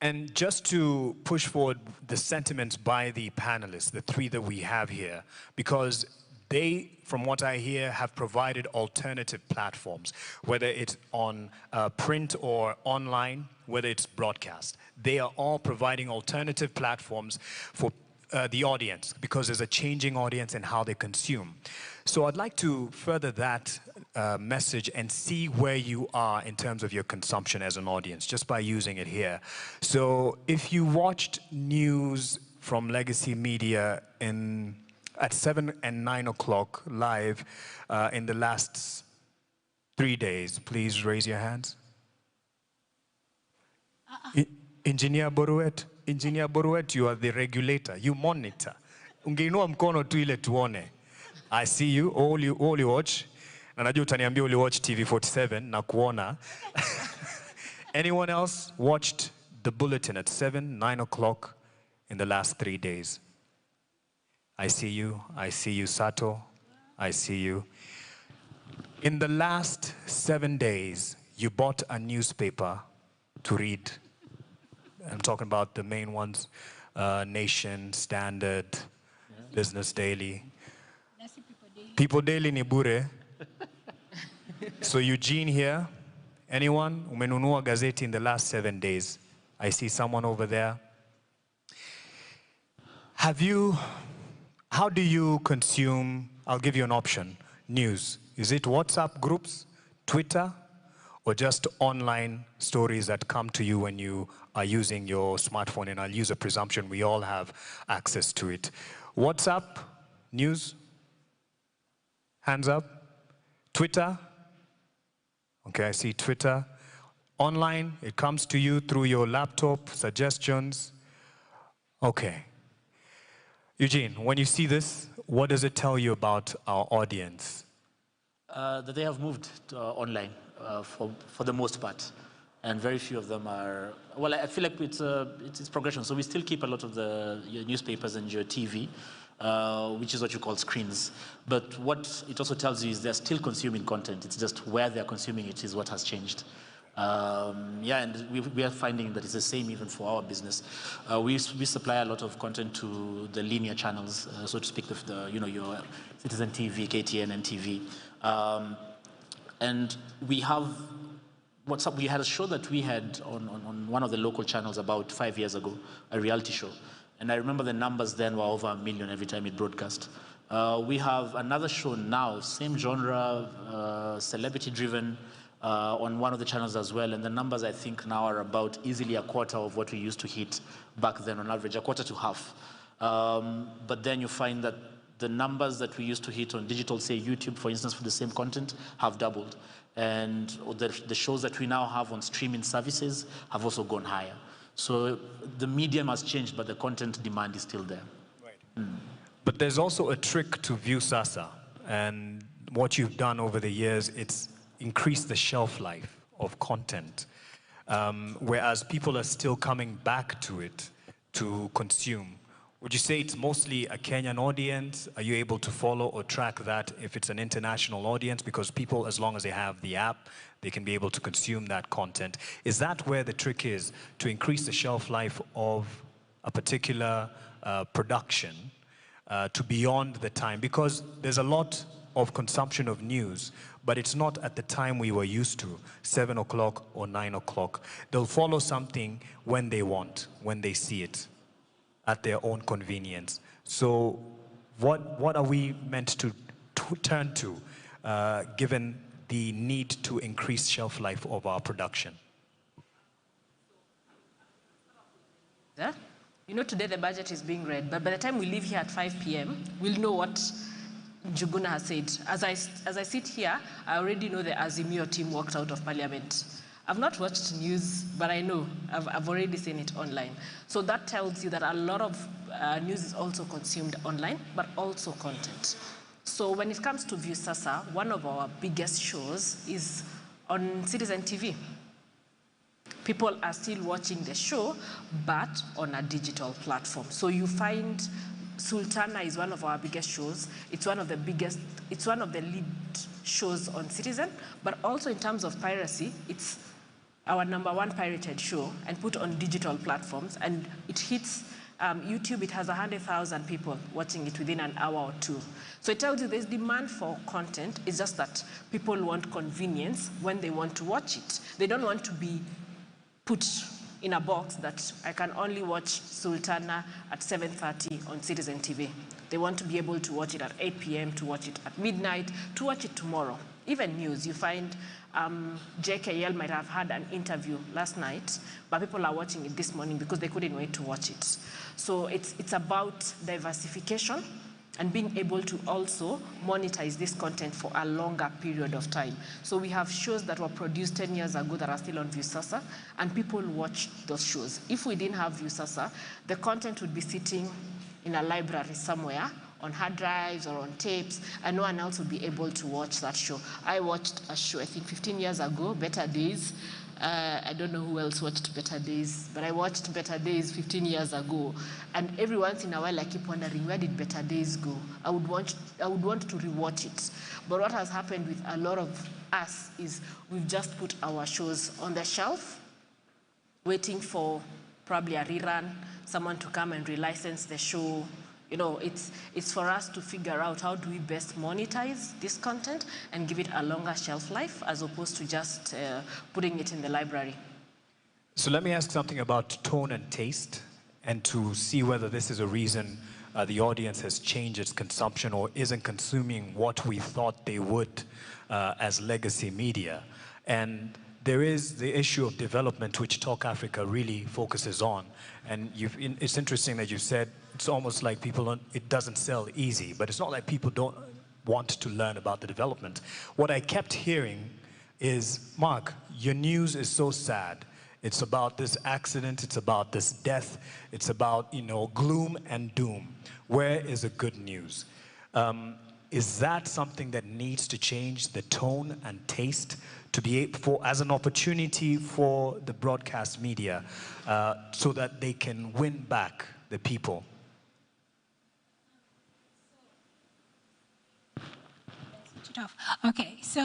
U: And just to push forward the sentiments by the panelists, the 3 that we have here, because they, from what I hear, have provided alternative platforms, whether it's on print or online, whether it's broadcast. They are all providing alternative platforms for the audience, because there's a changing audience and how they consume. So I'd like to further that message and see where you are in terms of your consumption as an audience, just by using it here. So if you watched news from legacy media at 7 and 9 o'clock live in the last 3 days, please raise your hands. Engineer Boruet, you are the regulator. You monitor. Ungeinua mkono tu ile tuone. I see you, all you watch. Na najua utaniambia uli watch TV 47 na kuona. Anyone else watched the bulletin at 7, 9 o'clock in the last 3 days? I see you, Sato. I see you. In the last 7 days, you bought a newspaper to read. I'm talking about the main ones, Nation, Standard, Business Daily. People Daily ni bure. So Eugene here, anyone? Umenunua gazeti in the last 7 days. I see someone over there. How do you consume, I'll give you an option, news? Is it WhatsApp groups, Twitter, or just online stories that come to you when you are using your smartphone? And I'll use a presumption we all have access to it. WhatsApp, news, hands up. Twitter, okay, I see Twitter. Online, it comes to you through your laptop, suggestions. Okay. Eugene, when you see this, what does it tell you about our audience?
C: That they have moved online for the most part, and very few of them are. Well, I feel like it's progression. So we still keep a lot of your newspapers and your TV, which is what you call screens. But what it also tells you is they're still consuming content. It's just where they're consuming it is what has changed. Yeah, and we are finding that it's the same even for our business. We supply a lot of content to the linear channels, so to speak, your Citizen TV, KTN, and TV. And we have we had a show that we had on one of the local channels about 5 years ago, a reality show. And I remember the numbers then were over 1 million every time it broadcast. We have another show now, same genre, celebrity-driven, on one of the channels as well. And the numbers, I think, now are about easily a quarter of what we used to hit back then on average, a quarter to half. But then you find that the numbers that we used to hit on digital, say YouTube, for instance, for the same content, have doubled. And the shows that we now have on streaming services have also gone higher. So the medium has changed, but the content demand is still there. Right.
U: But there's also a trick to Viusasa. And what you've done over the years, it's increased the shelf life of content. Whereas people are still coming back to it to consume. Would you say it's mostly a Kenyan audience? Are you able to follow or track that if it's an international audience? Because people, as long as they have the app, they can be able to consume that content. Is that where the trick is, to increase the shelf life of a particular production to beyond the time? Because there's a lot of consumption of news, but it's not at the time we were used to, 7 o'clock or 9 o'clock. They'll follow something when they want, when they see it, at their own convenience. So what are we meant to turn to, given the need to increase shelf life of our production?
E: Yeah. You know, today the budget is being read, but by the time we leave here at 5 p.m., we'll know what Njuguna has said. As I sit here, I already know the Azimio team walked out of Parliament. I've not watched news, but I know. I've already seen it online. So that tells you that a lot of news is also consumed online, but also content. So when it comes to Viusasa, one of our biggest shows is on Citizen TV. People are still watching the show, but on a digital platform. So you find Sultana is one of our biggest shows. It's one of the lead shows on Citizen, but also in terms of piracy, it's our #1 pirated show and put on digital platforms, and it hits YouTube. It has 100,000 people watching it within an hour or two. So it tells you there's demand for content. It's just that people want convenience when they want to watch it. They don't want to be put in a box that I can only watch Sultana at 7:30 on Citizen TV. They want to be able to watch it at 8 p.m., to watch it at midnight, to watch it tomorrow. Even news, you find JKL might have had an interview last night, but people are watching it this morning because they couldn't wait to watch it. So it's about diversification and being able to also monetize this content for a longer period of time. So we have shows that were produced 10 years ago that are still on Viusasa, and people watch those shows. If we didn't have Viusasa, the content would be sitting in a library somewhere on hard drives or on tapes, and no one else would be able to watch that show. I watched a show, I think 15 years ago, Better Days. I don't know who else watched Better Days, but I watched Better Days 15 years ago. And every once in a while I keep wondering, where did Better Days go? I would want to rewatch it. But what has happened with a lot of us is we've just put our shows on the shelf, waiting for probably a rerun, someone to come and relicense the show. You know, it's for us to figure out how do we best monetize this content and give it a longer shelf life as opposed to just putting it in the library.
U: So let me ask something about tone and taste, and to see whether this is a reason the audience has changed its consumption or isn't consuming what we thought they would as legacy media. And there is the issue of development, which Talk Africa really focuses on. And it's interesting that you said it's almost like it doesn't sell easy, but it's not like people don't want to learn about the development. What I kept hearing is, Mark, your news is so sad. It's about this accident, it's about this death, it's about, gloom and doom. Where is the good news? Is that something that needs to change, the tone and taste, to be as an opportunity for the broadcast media, so that they can win back the people?
J: Okay, so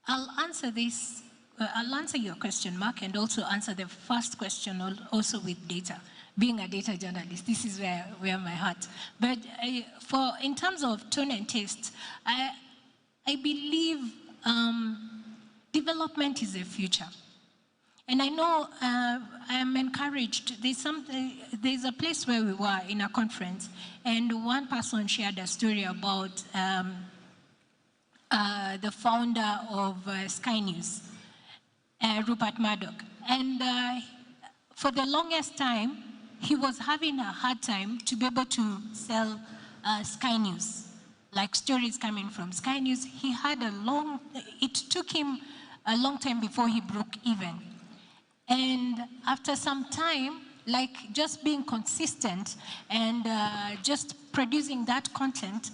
J: I'll answer this. I'll answer your question, Mark, and also answer the first question also with data. Being a data journalist, this is where my heart. But in terms of tone and taste, I believe development is the future. And I know I am encouraged. There's a place where we were in a conference, and one person shared a story about the founder of Sky News, Rupert Murdoch. And for the longest time, he was having a hard time to be able to sell Sky News, like stories coming from Sky News. It took him a long time before he broke even. And after some time, like just being consistent and just producing that content,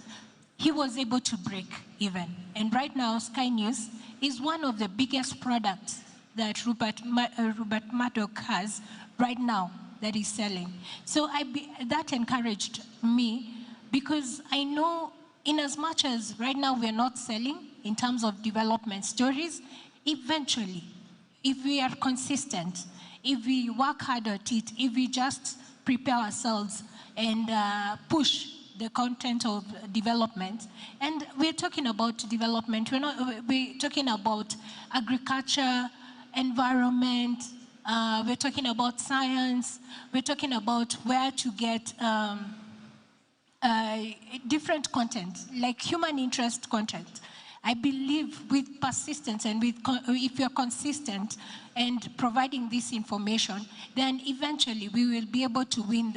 J: he was able to break even. And right now, Sky News is one of the biggest products that Rupert Murdoch has right now that he's selling. So that encouraged me, because I know in as much as right now we're not selling in terms of development stories, eventually, if we are consistent, if we work hard at it, if we just prepare ourselves and push the content of development, and we're talking about development, we're talking about agriculture, environment, we're talking about science, we're talking about where to get different content, like human interest content. I believe with persistence and if you're consistent and providing this information, then eventually we will be able to win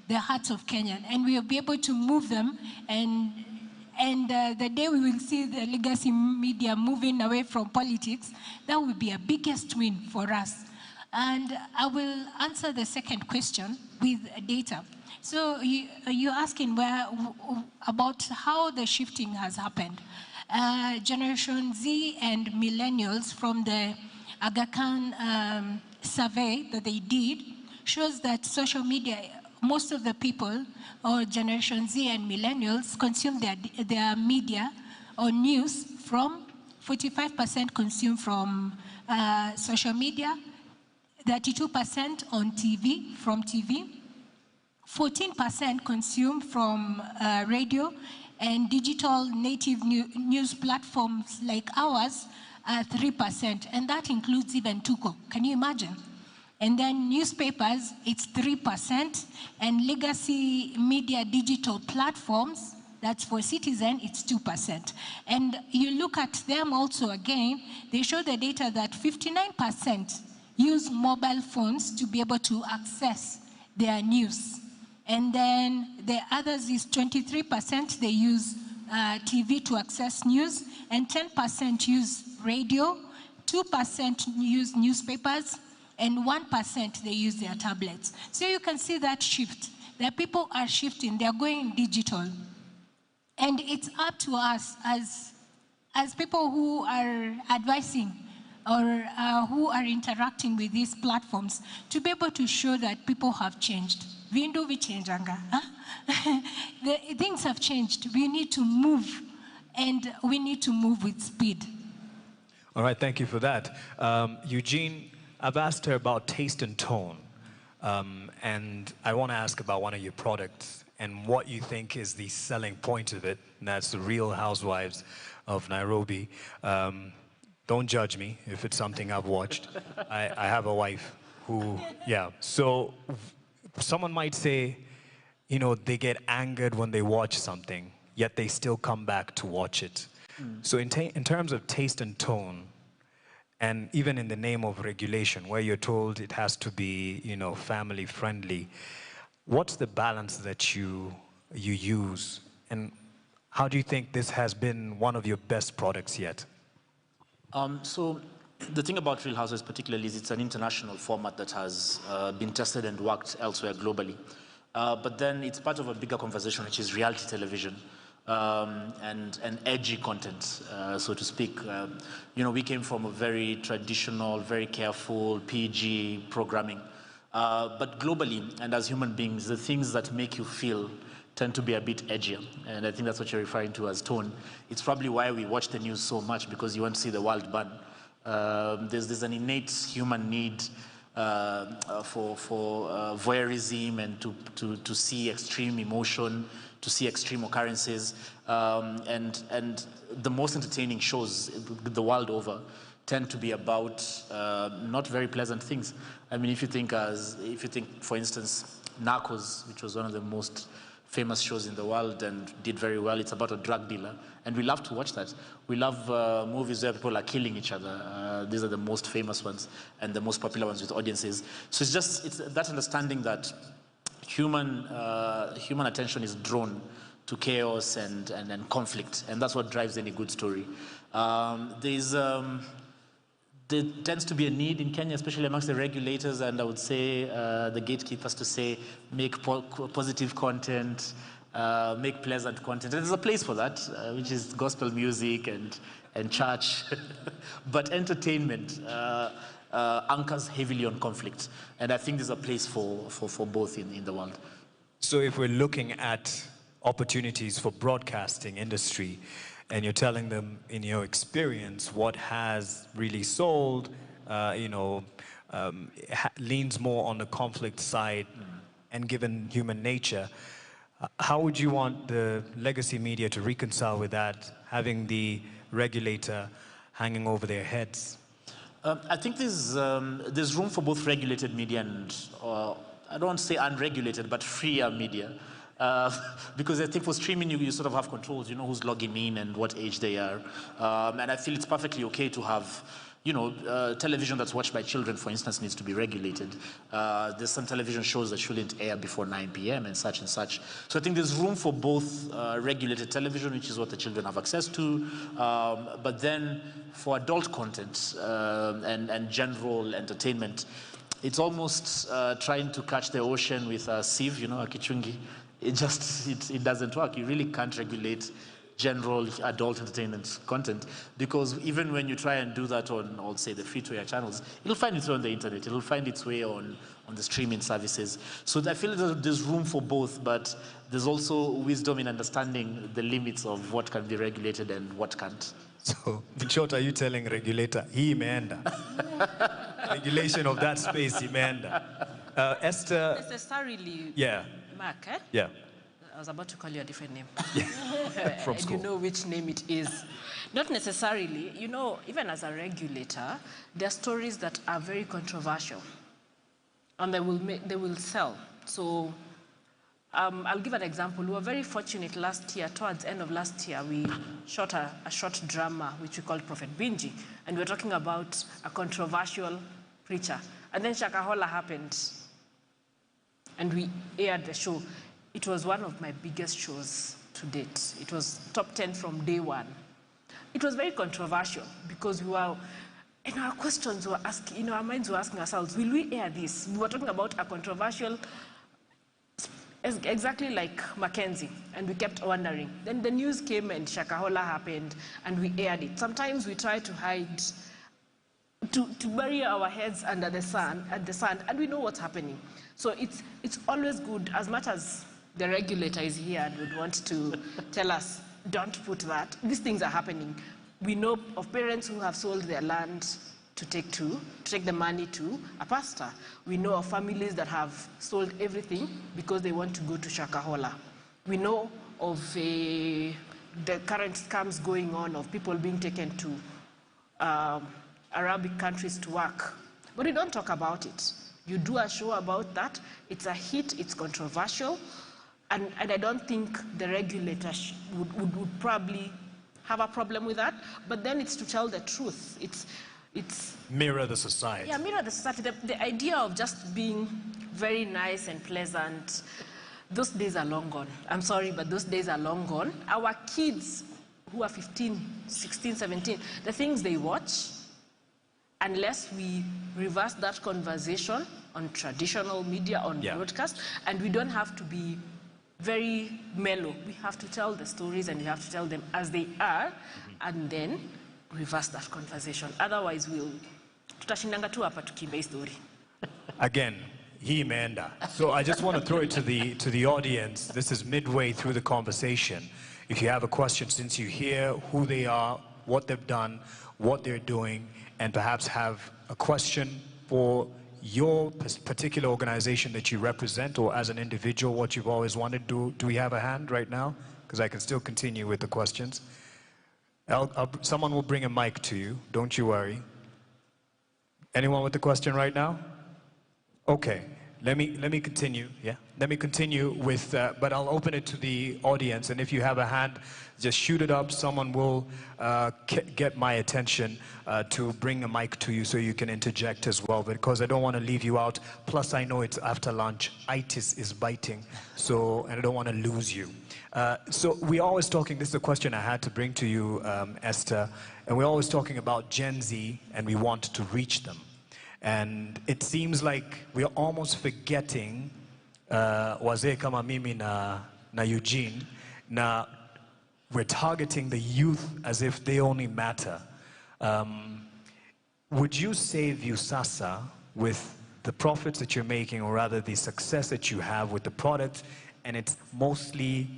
J: the hearts of Kenyan, and we will be able to move them, and the day we will see the legacy media moving away from politics, that will be a biggest win for us. And I will answer the second question with data. So you're asking about how the shifting has happened. Generation Z and millennials from the Aga Khan survey that they did shows that social media, most of the people, or Generation Z and millennials, consume their media or news from 45% consume from social media, 32% on TV, from TV, 14% consume from radio, and digital native news platforms like ours, 3%, and that includes even Tuko. Can you imagine? And then newspapers, it's 3%. And legacy media digital platforms, that's for Citizen, it's 2%. And you look at them also again, they show the data that 59% use mobile phones to be able to access their news. And then the others is 23%, they use TV to access news, and 10% use radio, 2% use newspapers, and 1% they use their tablets. So you can see that shift. The people are shifting, they're going digital. And it's up to us as people who are advising or who are interacting with these platforms to be able to show that people have changed. Vindu vichenjanga. Things have changed. We need to move, and we need to move with speed.
U: All right, thank you for that. Eugene, I've asked her about taste and tone, and I want to ask about one of your products and what you think is the selling point of it, and that's the Real Housewives of Nairobi. Don't judge me if it's something I've watched. I have a wife who, yeah. So someone might say, you know, they get angered when they watch something, yet they still come back to watch it. So in terms of taste and tone, and even in the name of regulation, where you're told it has to be, you know, family friendly, what's the balance that you use, and how do you think this has been one of your best products yet?
C: So the thing about Real Housewives particularly is it's an international format that has been tested and worked elsewhere globally. But then it's part of a bigger conversation, which is reality television and edgy content, so to speak. You know, we came from a very traditional, very careful PG programming. But globally, and as human beings, the things that make you feel tend to be a bit edgier. And I think that's what you're referring to as tone. It's probably why we watch the news so much, because you want to see the world burn. There's an innate human need for voyeurism and to see extreme emotion, to see extreme occurrences. And the most entertaining shows the world over tend to be about not very pleasant things. I mean, if you think, for instance, Narcos, which was one of the most famous shows in the world and did very well. It's about a drug dealer, and we love to watch that. We love movies where people are killing each other. These are the most famous ones and the most popular ones with audiences. So it's that understanding that human attention is drawn to chaos and conflict, and that's what drives any good story. There tends to be a need in Kenya, especially amongst the regulators, and I would say the gatekeepers, to say, make positive content, make pleasant content. And there's a place for that, which is gospel music and church. But entertainment anchors heavily on conflict. And I think there's a place for both in the world.
U: So if we're looking at opportunities for broadcasting industry, and you're telling them, in your experience, what has really sold, leans more on the conflict side, and given human nature, how would you want the legacy media to reconcile with that, having the regulator hanging over their heads?
C: I think there's room for both regulated media and, I don't want to say unregulated, but freer media. Because I think for streaming, you sort of have controls. You know who's logging in and what age they are. And I feel it's perfectly okay to have, television that's watched by children, for instance, needs to be regulated. There's some television shows that shouldn't air before 9 p.m. and such and such. So I think there's room for both regulated television, which is what the children have access to, but then for adult content and general entertainment, it's almost trying to catch the ocean with a sieve, a kichungi. It doesn't work. You really can't regulate general adult entertainment content, because even when you try and do that on, I'll say, the free-to-air channels, it'll find its way on the internet. It'll find its way on the streaming services. So I feel there's room for both, but there's also wisdom in understanding the limits of what can be regulated and what can't.
U: So, in short, are you telling regulator, he imeenda? Regulation of that space, imeenda. Esther?
E: Necessarily.
U: Yeah.
E: Mark, eh?
U: Yeah.
E: I was about to call you a different name.
U: From school.
E: You know which name it is. Not necessarily. Even as a regulator, there are stories that are very controversial. and they will sell. So I'll give an example. We were very fortunate last year, towards the end of last year, we shot a short drama which we called Prophet Binji, and we were talking about a controversial preacher. And then Shakahola happened, and we aired the show. It was one of my biggest shows to date. It was top 10 from day one. It was very controversial because we were, in our questions were asking, in our minds we were asking ourselves, will we air this? We were talking about a controversial, exactly like Mackenzie, and we kept wondering. Then the news came and Shakahola happened, and we aired it. Sometimes we try to hide, to bury our heads under the sun, and we know what's happening. So it's always good, as much as the regulator is here and would want to tell us, don't put that. These things are happening. We know of parents who have sold their land to take the money to a pastor. We know of families that have sold everything because they want to go to Shakahola. We know of the current scams going on of people being taken to Arabic countries to work. But we don't talk about it. You do a show about that, it's a hit, it's controversial, and I don't think the regulator would probably have a problem with that, but then it's to tell the truth. It's
U: mirror the society.
E: Yeah, mirror the society. The idea of just being very nice and pleasant, those days are long gone. I'm sorry, but those days are long gone. Our kids who are 15, 16, 17, the things they watch, unless we reverse that conversation on traditional media, on broadcast, and we don't have to be very mellow. We have to tell the stories, and we have to tell them as they are, and then reverse that conversation. Otherwise, tutashindanga tu hapa tukimbe story.
U: Again, he imeenda. So I just want to throw it to the audience. This is midway through the conversation. If you have a question, since you hear who they are, what they've done, what they're doing, and perhaps have a question for your particular organization that you represent, or as an individual, what you've always wanted to do. Do we have a hand right now? Because I can still continue with the questions. Someone will bring a mic to you. Don't you worry. Anyone with the question right now? Okay. Let me continue. Yeah. Let me continue with, but I'll open it to the audience. And if you have a hand, just shoot it up. Someone will get my attention to bring a mic to you so you can interject as well, because I don't want to leave you out. Plus, I know it's after lunch. Itis is biting, and I don't want to lose you. So we're always talking, this is a question I had to bring to you, Esther, and we're always talking about Gen Z, and we want to reach them. And it seems like we're almost forgetting wazee kama mimi na Eugene, we're targeting the youth as if they only matter. Would you say Viusasa, with the profits that you're making, or rather the success that you have with the product, and it's mostly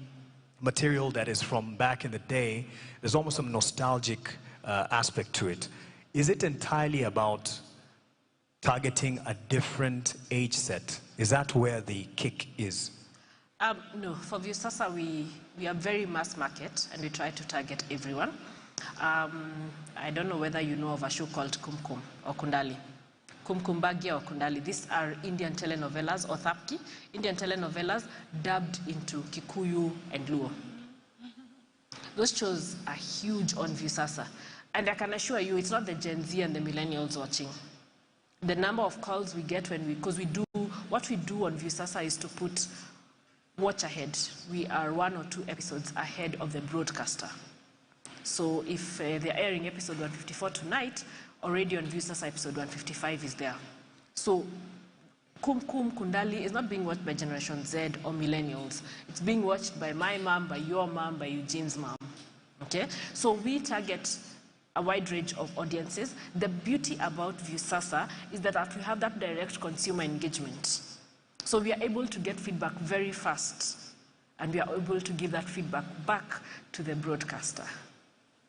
U: material that is from back in the day, there's almost some nostalgic aspect to it. Is it entirely about targeting a different age set? Is that where the kick is?
E: No, for Viusasa, we are very mass market, and we try to target everyone. I don't know whether you know of a show called Kumkum or Kundali. Kumkumbagia or Kundali. These are Indian telenovelas, or Thapki, Indian telenovelas dubbed into Kikuyu and Luo. Those shows are huge on Viusasa. And I can assure you, it's not the Gen Z and the millennials watching. The number of calls we get what we do on Viusasa is to put watch ahead. We are 1 or 2 episodes ahead of the broadcaster. So if they're airing episode 154 tonight, already on Viusasa episode 155 is there. So Kumkum Kundali is not being watched by Generation Z or millennials. It's being watched by my mom, by your mom, by Eugene's mom. Okay? So we target a wide range of audiences. The beauty about Viusasa is that we have that direct consumer engagement. So we are able to get feedback very fast, and we are able to give that feedback back to the broadcaster,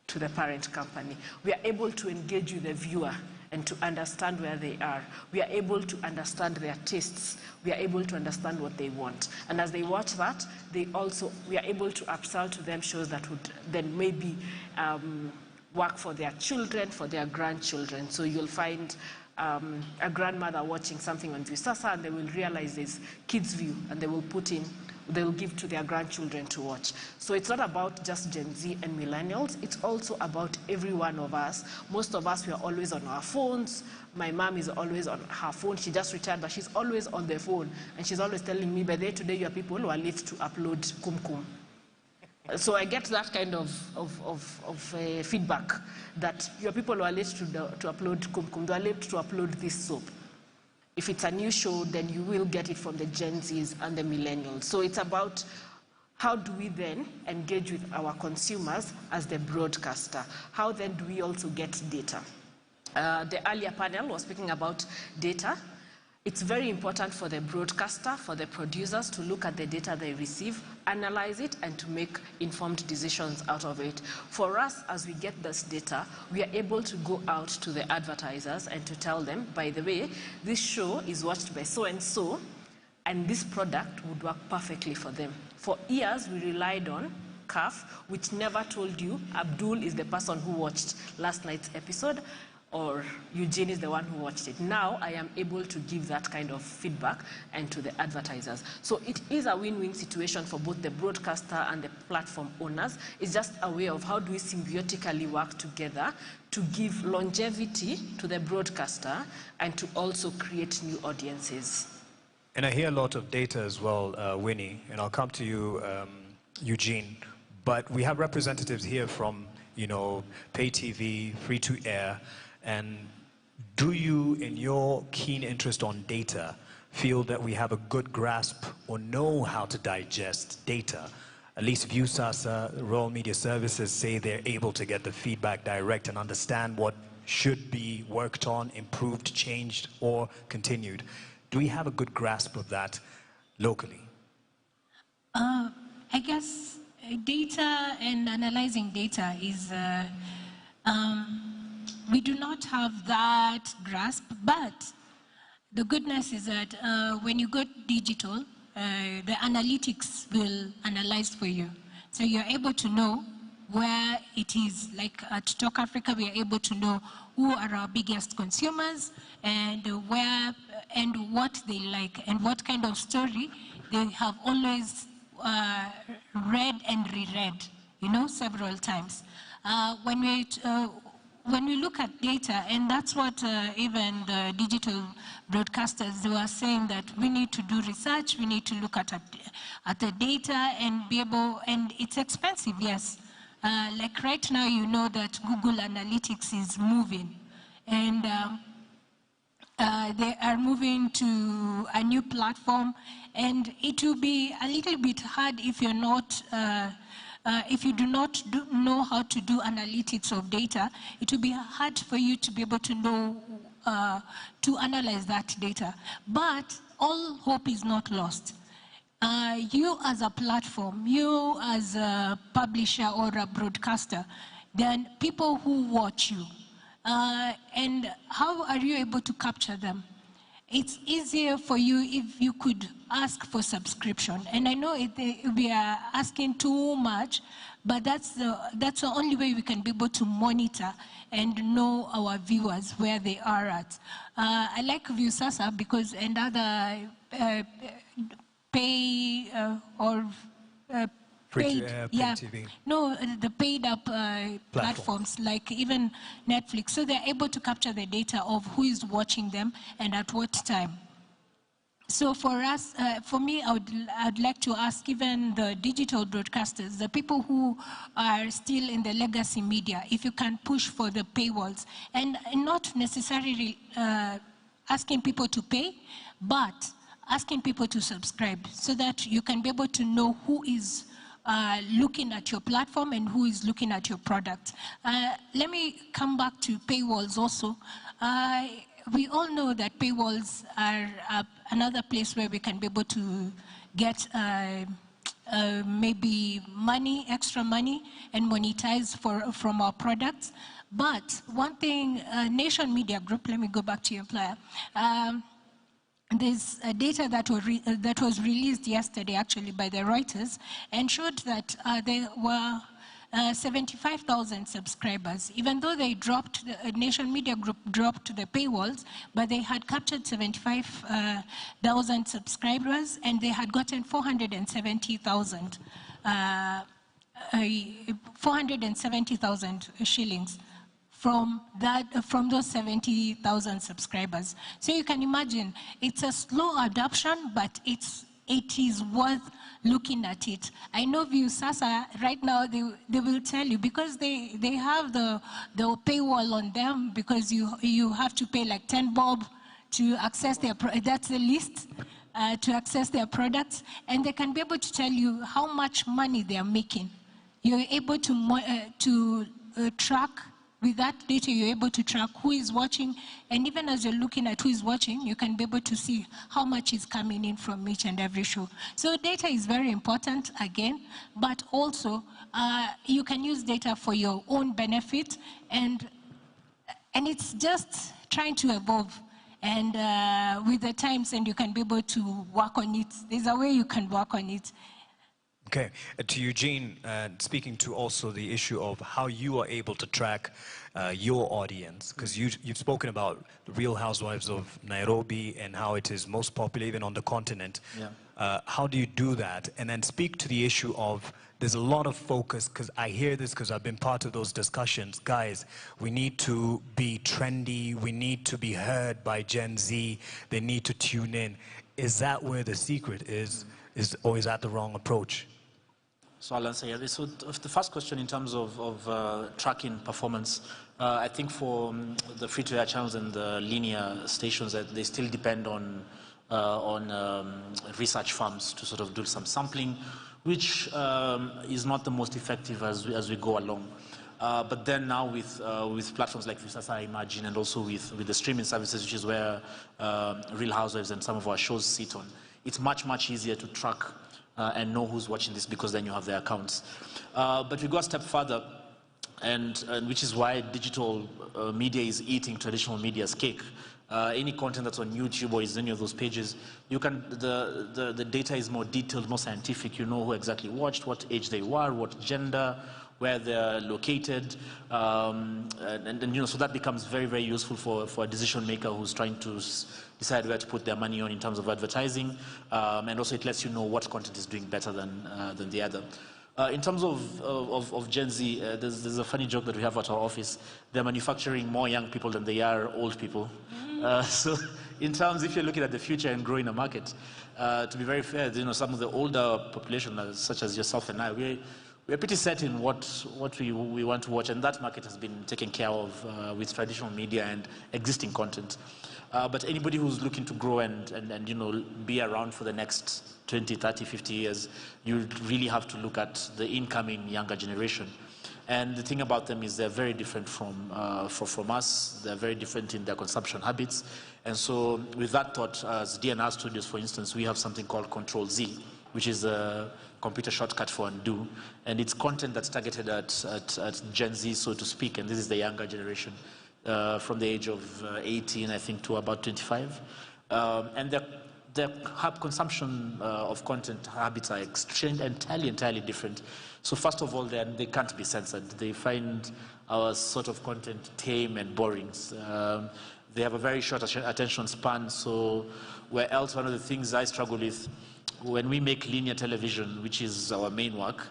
E: to the parent company. We are able to engage with the viewer and to understand where they are. We are able to understand their tastes. We are able to understand what they want. And as they watch that, we are able to upsell to them shows that would then maybe work for their children, for their grandchildren. So you'll find a grandmother watching something on Viusasa, and they will realize there's Kids View, and they will give to their grandchildren to watch. So it's not about just Gen Z and millennials, it's also about every one of us. Most of us, we are always on our phones. My mom is always on her phone. She just retired, but she's always on the phone. And she's always telling me, by the way, today you are people who are late to upload Kumkum. So I get that kind of feedback that your people who are late to upload Kumkum, they are late to upload this soap. If it's a new show, then you will get it from the Gen Zs and the millennials. So it's about how do we then engage with our consumers as the broadcaster? How then do we also get data? The earlier panel was speaking about data. It's very important for the broadcaster, for the producers to look at the data they receive, analyze it, and to make informed decisions out of it. For us, as we get this data, we are able to go out to the advertisers and to tell them, by the way, this show is watched by so-and-so, and this product would work perfectly for them. For years, we relied on CAK, which never told you Abdul is the person who watched last night's episode, or Eugene is the one who watched it. Now I am able to give that kind of feedback and to the advertisers. So it is a win-win situation for both the broadcaster and the platform owners. It's just a way of how do we symbiotically work together to give longevity to the broadcaster and to also create new audiences.
U: And I hear a lot of data as well, Winnie, and I'll come to you, Eugene. But we have representatives here from, pay TV, free to air. And do you, in your keen interest on data, feel that we have a good grasp or know how to digest data? At least Viusasa, Royal Media Services say they're able to get the feedback direct and understand what should be worked on, improved, changed, or continued. Do we have a good grasp of that locally?
J: I guess data and analyzing data is, we do not have that grasp, but the goodness is that when you go digital, the analytics will analyze for you. So you're able to know where it is. Like at Talk Africa, we are able to know who are our biggest consumers and where and what they like and what kind of story they have always read and reread, several times. When we look at data, and that's what even the digital broadcasters were saying, that we need to do research, we need to look at the data and be able, and it's expensive, yes. Like right now, you know that Google Analytics is moving, and they are moving to a new platform, and it will be a little bit hard if you're not if you do not know how to do analytics of data. It will be hard for you to be able to know, to analyze that data. But all hope is not lost. You as a platform, you as a publisher or a broadcaster, then people who watch you, and how are you able to capture them? It's easier for you if you could ask for subscription. And I know we are asking too much, but that's the only way we can be able to monitor and know our viewers where they are at. I like Viusasa because and other pay or
U: Free to air, pay TV.
J: No, the paid up platforms like even Netflix. So they're able to capture the data of who is watching them and at what time. So for us, for me, I'd like to ask even the digital broadcasters, the people who are still in the legacy media, if you can push for the paywalls and not necessarily asking people to pay, but asking people to subscribe so that you can be able to know who is looking at your platform and who is looking at your product. Let me come back to paywalls also. We all know that paywalls are another place where we can be able to get maybe money, extra money, and monetize from our products. But one thing, Nation Media Group, let me go back to your employer. There's data that was released yesterday, actually, by the Reuters, and showed that there were 75,000 subscribers. Even though they dropped, the Nation Media Group dropped the paywalls, but they had captured 75,000 subscribers, and they had gotten 470,000 shillings from those 70,000 subscribers. So you can imagine, it's a slow adoption, but it is worth looking at it. I know Viusasa right now, they will tell you, because they have the paywall on them, because you have to pay like 10 bob to access their, that's the list, to access their products, and they can be able to tell you how much money they are making. You're able to track. With that data, you're able to track who is watching, and even as you're looking at who is watching, you can be able to see how much is coming in from each and every show. So data is very important, again, but also you can use data for your own benefit, and it's just trying to evolve. And with the times, and you can be able to work on it. There's a way you can work on it.
U: Okay, to Eugene, speaking to also the issue of how you are able to track your audience, because you've spoken about the Real Housewives of Nairobi and how it is most popular even on the continent.
C: Yeah.
U: How do you do that? And then speak to the issue of, there's a lot of focus, because I hear this because I've been part of those discussions. Guys, we need to be trendy, we need to be heard by Gen Z, they need to tune in. Is that where the secret is or is that the wrong approach?
C: So I'll answer. Yeah. So the first question in terms of tracking performance, I think for the free-to-air channels and the linear stations, that they still depend on research firms to sort of do some sampling, which is not the most effective as we go along. But then now with platforms like Viusasa, I imagine, and also with the streaming services, which is where Real Housewives and some of our shows sit on, it's much easier to track and know who's watching this, because then you have their accounts. But we go a step further, and which is why digital media is eating traditional media's cake. Any content that's on YouTube or is any of those pages, you can, the data is more detailed, more scientific. You know who exactly watched, what age they were, what gender, where they're located, and you know, so that becomes very useful for a decision maker who's trying to decide where to put their money on in terms of advertising, and also it lets you know what content is doing better than the other. In terms of Gen Z, there's a funny joke that we have at our office. They're manufacturing more young people than they are old people. So in terms, if you're looking at the future and growing a market, to be very fair, you know, some of the older population, such as yourself and I, we're pretty set in what we want to watch, and that market has been taken care of with traditional media and existing content. But anybody who's looking to grow and you know, be around for the next 20, 30, 50 years, you really have to look at the incoming younger generation. And the thing about them is they're very different from us. They're very different in their consumption habits. And so with that thought, as DNR Studios, for instance, we have something called Control Z, which is a computer shortcut for undo. And it's content that's targeted at Gen Z, so to speak, and this is the younger generation, from the age of 18, I think, to about 25. And their consumption of content habits are entirely different. So first of all, they can't be censored. They find our sort of content tame and boring. They have a very short attention span, so where else one of the things I struggle with, when we make linear television, which is our main work,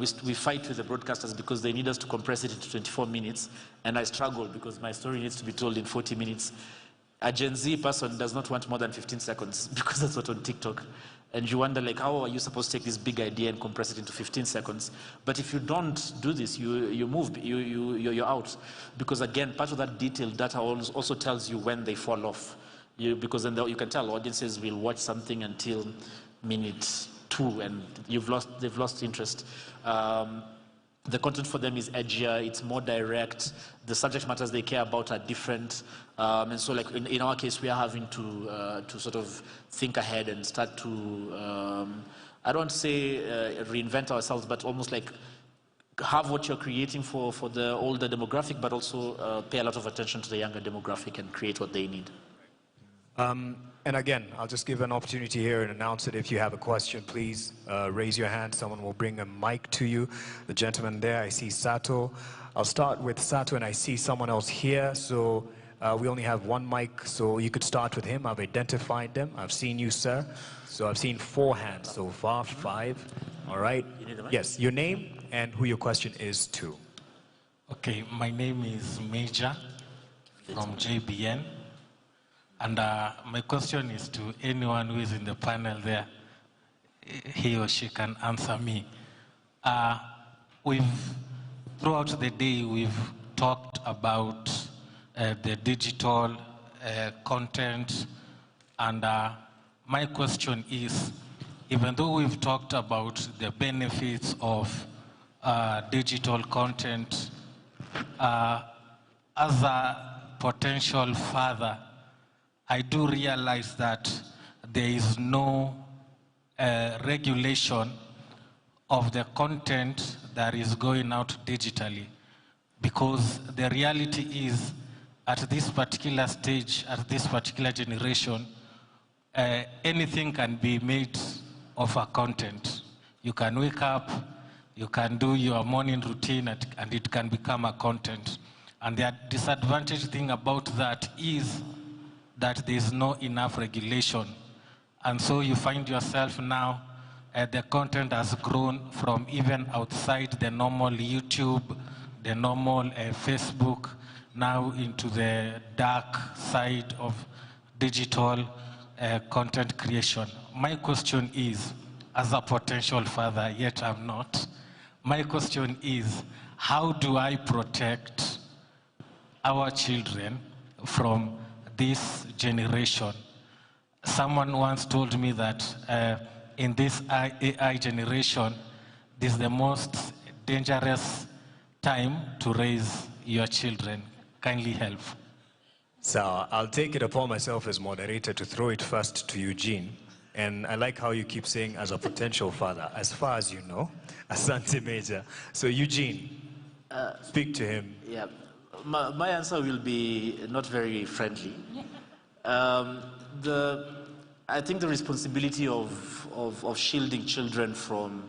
C: we fight with the broadcasters because they need us to compress it into 24 minutes, and I struggle because my story needs to be told in 40 minutes. A Gen Z person does not want more than 15 seconds because that's what on TikTok. And you wonder, like, how are you supposed to take this big idea and compress it into 15 seconds? But if you don't do this, you're out. Because again, part of that detailed data also tells you when they fall off. Because then you can tell audiences will watch something until minute 2 and they've lost interest. The content for them is edgier, it's more direct, the subject matters they care about are different, and so like in our case we are having to sort of think ahead and start to, I don't say reinvent ourselves, but almost like have what you're creating for the older demographic, but also pay a lot of attention to the younger demographic and create what they need.
U: And again, I'll just give an opportunity here and announce it. If you have a question, please raise your hand. Someone will bring a mic to you. The gentleman there, I see Sato. I'll start with Sato, and I see someone else here. So we only have one mic, so you could start with him. I've identified them. I've seen you, sir. So I've seen 4 hands so far, 5. All right. Yes, your name and who your question is to.
S: Okay, my name is Major from JBN. And my question is to anyone who is in the panel there. He or she can answer me. Throughout the day, we've talked about the digital content. And my question is, even though we've talked about the benefits of digital content, as a potential father, I do realize that there is no regulation of the content that is going out digitally, because the reality is at this particular stage, at this particular generation, anything can be made of a content. You can wake up, you can do your morning routine, and it can become a content. And the disadvantage thing about that is that there is no enough regulation. And so you find yourself now, the content has grown from even outside the normal YouTube, the normal Facebook, now into the dark side of digital content creation. My question is, as a potential father, yet I'm not, my question is, how do I protect our children from this generation? Someone once told me that in this AI generation, this is the most dangerous time to raise your children. Kindly help.
U: So I'll take it upon myself as moderator to throw it first to Eugene. And I like how you keep saying as a potential father, as far as you know, Asante Major. So Eugene, speak to him.
C: Yeah. My answer will be not very friendly. I think the responsibility of shielding children from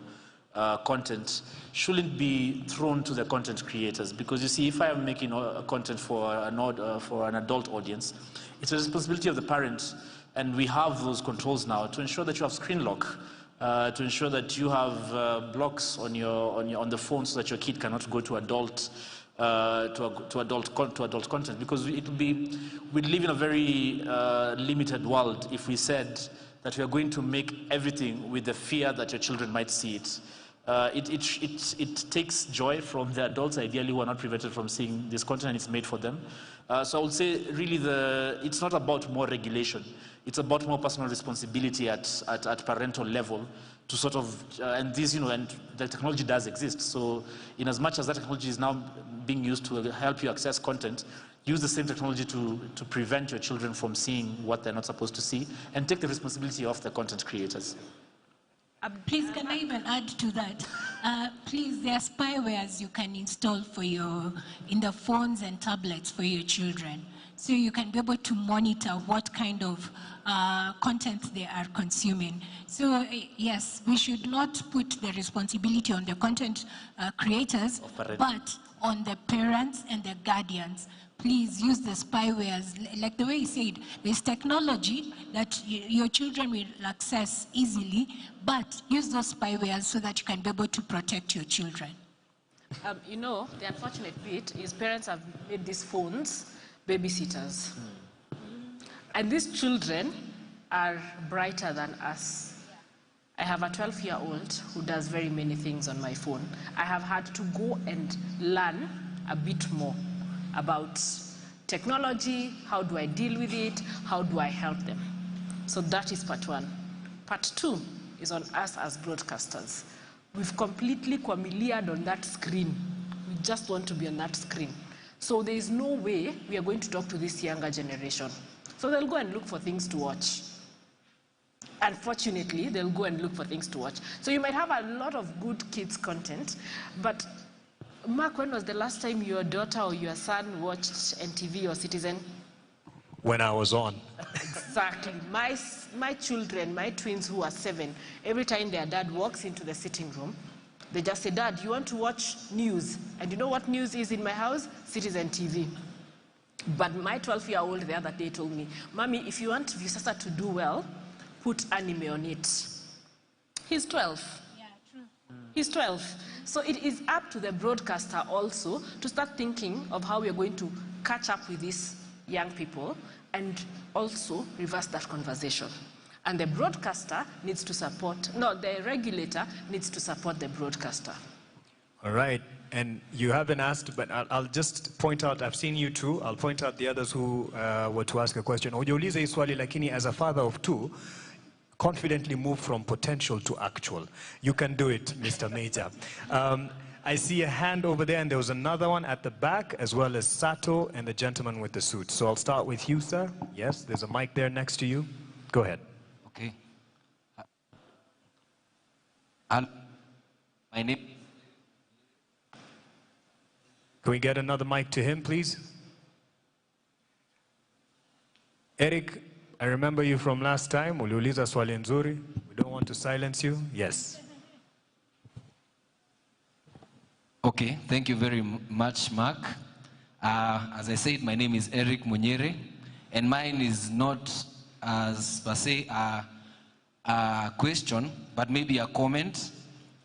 C: content shouldn't be thrown to the content creators, because you see, if I am making content for an adult audience, it's a responsibility of the parent, and we have those controls now to ensure that you have screen lock, to ensure that you have blocks on the phone so that your kid cannot go to adult content, because we'd live in a very limited world if we said that we are going to make everything with the fear that your children might see it. It takes joy from the adults, ideally, who are not prevented from seeing this content, and it's made for them. So I would say, really, it's not about more regulation. It's about more personal responsibility at parental level to sort of, and the technology does exist. So in as much as that technology is now being used to help you access content, use the same technology to prevent your children from seeing what they're not supposed to see, and take the responsibility of the content creators.
J: Please, can I even add to that? Please, there are spywares you can install in the phones and tablets for your children, so you can be able to monitor what kind of content they are consuming. So yes, we should not put the responsibility on the content creators, but on the parents and the guardians. Please use the spywares, like the way you said, there's technology that your children will access easily, but use those spywares so that you can be able to protect your children.
E: The unfortunate bit is parents have made these phones babysitters. And these children are brighter than us. I have a 12-year-old who does very many things on my phone. I have had to go and learn a bit more about technology, how do I deal with it, how do I help them. So that is part one. Part two is on us as broadcasters. We've completely chameleoned on that screen. We just want to be on that screen. So there is no way we are going to talk to this younger generation. So they'll go and look for things to watch. Unfortunately, they'll go and look for things to watch. So you might have a lot of good kids content, but Mark, when was the last time your daughter or your son watched NTV or Citizen?
U: When I was on.
E: Exactly. My children, my twins who are 7, every time their dad walks into the sitting room, they just say, Dad, you want to watch news? And you know what news is in my house? Citizen TV. But my 12-year-old the other day told me, Mommy, if you want Viusasa to do well, put anime on it. He's 12.
J: Yeah, true.
E: He's 12. So it is up to the broadcaster also to start thinking of how we are going to catch up with these young people and also reverse that conversation. And the broadcaster needs to support, no, the regulator needs to support the broadcaster.
U: All right. And you haven't asked, but I'll just point out, I've seen you two. I'll point out the others who were to ask a question. Hujauliza hii swali, lakini as a father of 2, confidently move from potential to actual. You can do it, Mr. Major. I see a hand over there, and there was another one at the back, as well as Sato and the gentleman with the suit. So I'll start with you, sir. Yes, there's a mic there next to you. Go ahead.
R: Okay. My name.
U: Can we get another mic to him, please? Eric, I remember you from last time. Uliuliza swali nzuri. We don't want to silence you. Yes.
R: Okay, thank you very much, Mark. As I said, my name is Eric Munyere, and mine is not as per se a question, but maybe a comment.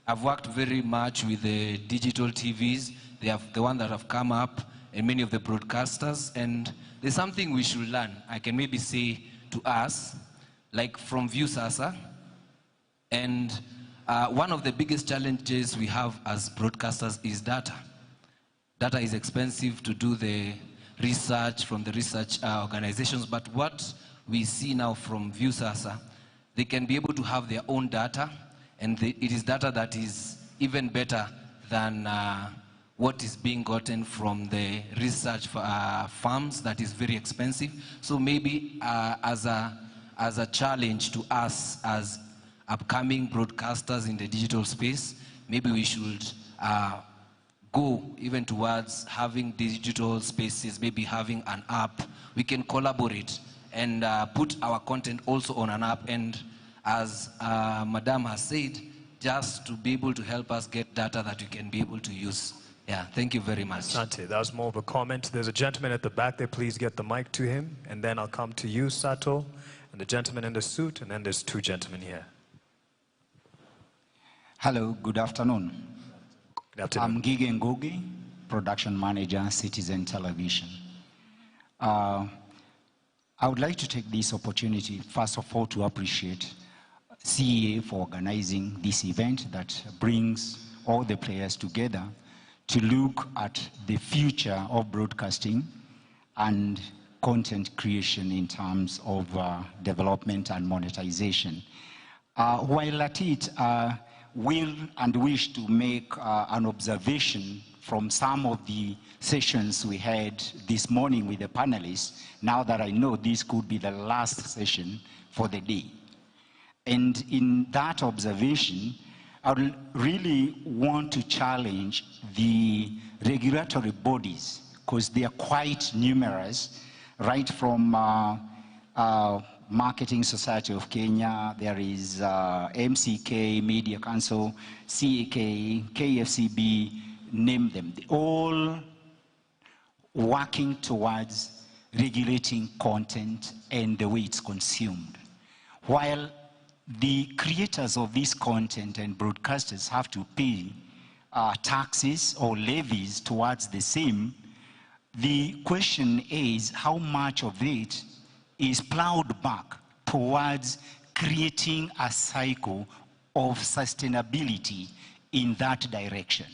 R: I've worked very much with the digital TVs. They have the one that have come up, and many of the broadcasters, and there's something we should learn. I can maybe say to us, like from Viusasa, and one of the biggest challenges we have as broadcasters is data. Data is expensive to do the research from the research organizations, but what we see now from Viusasa, they can be able to have their own data, and it is data that is even better than what is being gotten from the research farms that is very expensive. So maybe as a challenge to us as upcoming broadcasters in the digital space, maybe we should go even towards having digital spaces, maybe having an app. We can collaborate and put our content also on an app. And as Madam has said, just to be able to help us get data that we can be able to use. Yeah, thank you very much.
U: Asante, that was more of a comment. There's a gentleman at the back there. Please get the mic to him. And then I'll come to you, Sato, and the gentleman in the suit. And then there's 2 gentlemen here.
V: Hello, good afternoon.
U: Good afternoon.
V: I'm Gige Ngugi, Production Manager, Citizen Television. I would like to take this opportunity, first of all, to appreciate CEA for organizing this event that brings all the players together to look at the future of broadcasting and content creation in terms of development and monetization. While at it, will and wish to make an observation from some of the sessions we had this morning with the panelists, now that I know this could be the last session for the day. And in that observation, I would really want to challenge the regulatory bodies, because they are quite numerous, right from Marketing Society of Kenya, there is MCK, Media Council, CAK, KFCB, name them. They're all working towards regulating content and the way it's consumed. While the creators of this content and broadcasters have to pay taxes or levies towards the same, the question is how much of it is plowed back towards creating a cycle of sustainability in that direction.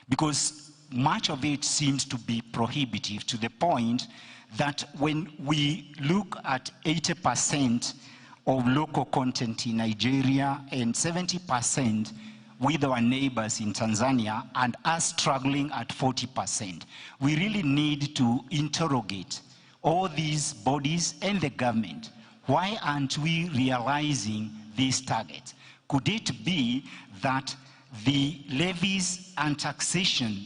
V: Because much of it seems to be prohibitive to the point that when we look at 80% of local content in Nigeria and 70% with our neighbors in Tanzania and us struggling at 40%, we really need to interrogate all these bodies and the government. Why aren't we realizing these targets? Could it be that the levies and taxation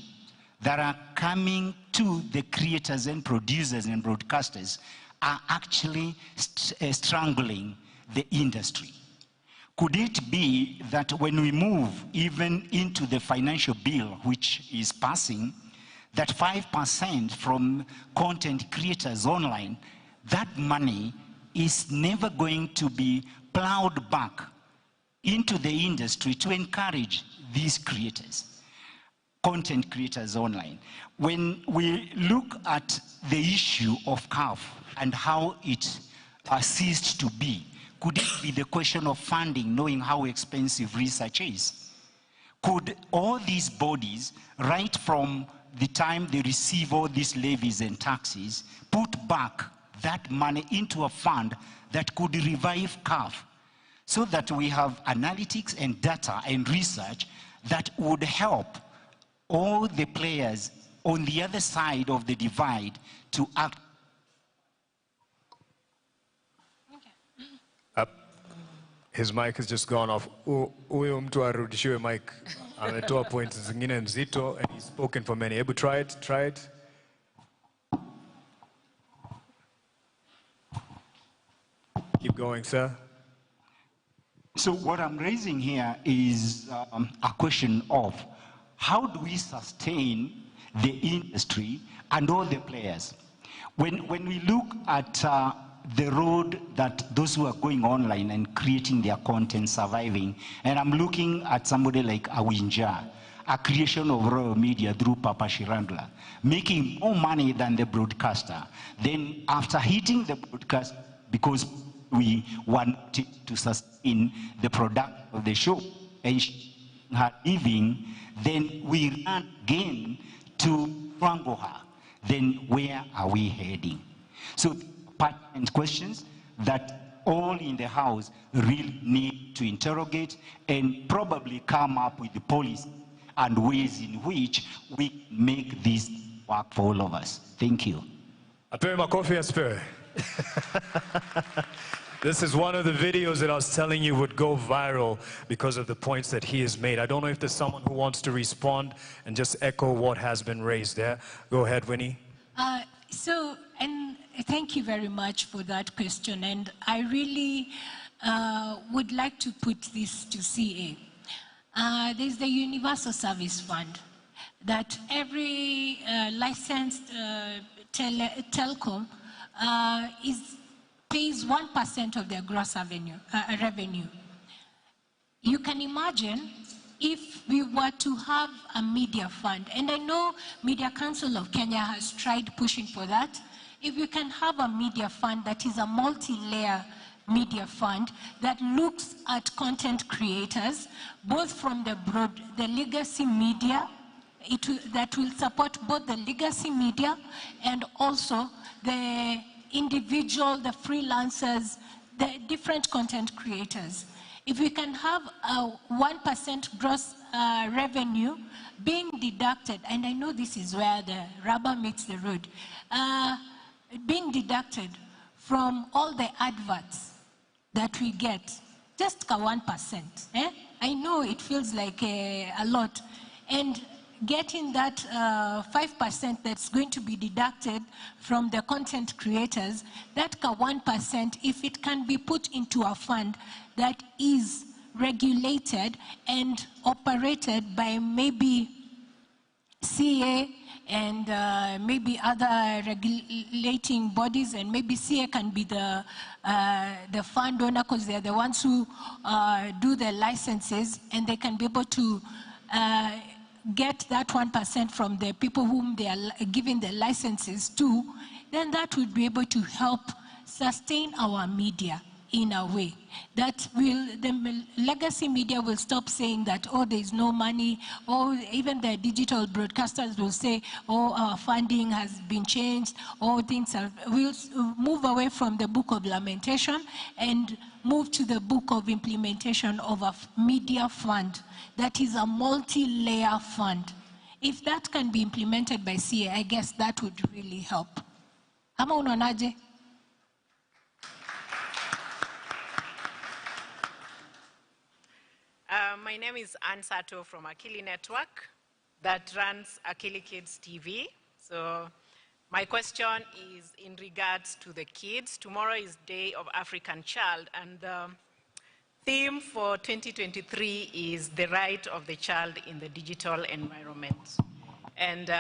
V: that are coming to the creators and producers and broadcasters are actually strangling the industry. Could it be that when we move even into the financial bill which is passing, that 5% from content creators online, that money is never going to be plowed back into the industry to encourage these creators, content creators online? When we look at the issue of CAF and how it ceased to be, could it be the question of funding, knowing how expensive research is? Could all these bodies, right from the time they receive all these levies and taxes, put back that money into a fund that could revive CAF, so that we have analytics and data and research that would help all the players on the other side of the divide to act?
U: His mic has just gone off. Huyo mtu arudishiwe mic. Ametoa points zingine nzito and he's spoken for many. Ebu try it. Keep going, sir.
V: So what I'm raising here is a question of how do we sustain the industry and all the players? When we look at the road that those who are going online and creating their content surviving, and I'm looking at somebody like Awinja, a creation of Royal Media through Papa Shirandula, making more money than the broadcaster. Then after hitting the broadcast, because we wanted to sustain the product of the show and her living, then we ran again to strangle her. Then where are we heading? So pertinent questions that all in the House really need to interrogate and probably come up with the policy and ways in which we make this work for all of us. Thank you.
U: Apewe makofi asipewe. This is one of the videos that I was telling you would go viral because of the points that he has made. I don't know if there's someone who wants to respond and just echo what has been raised there. Go ahead, Winnie.
J: And thank you very much for that question. And I really would like to put this to CA. There's the Universal Service Fund that every licensed telecom pays 1% of their gross revenue. You can imagine if we were to have a media fund, and I know Media Council of Kenya has tried pushing for that. If we can have a media fund that is a multi-layer media fund that looks at content creators, both from the legacy media, that will support both the legacy media and also the individual, the freelancers, the different content creators. If we can have a 1% gross revenue being deducted, and I know this is where the rubber meets the road, being deducted from all the adverts that we get, just 1%. I know it feels like a lot. And getting that 5% that's going to be deducted from the content creators, that 1%, if it can be put into a fund that is regulated and operated by maybe CA and maybe other regulating bodies, and maybe CA can be the fund owner because they're the ones who do the licenses, and they can be able to get that 1% from the people whom they are giving the licenses to, then that would be able to help sustain our media in a way that the legacy media will stop saying that, oh, there is no money, or even the digital broadcasters will say, oh, our funding has been changed, or things are, we'll move away from the book of lamentation and move to the book of implementation of a media fund that is a multi-layer fund. If that can be implemented by CA, I guess that would really help. Ama unaonaje?
D: My name is Ann Sato from Akili Network that runs Akili Kids TV. So My question is in regards to the kids. Tomorrow is Day of African Child, and the theme for 2023 is the right of the child in the digital environment. And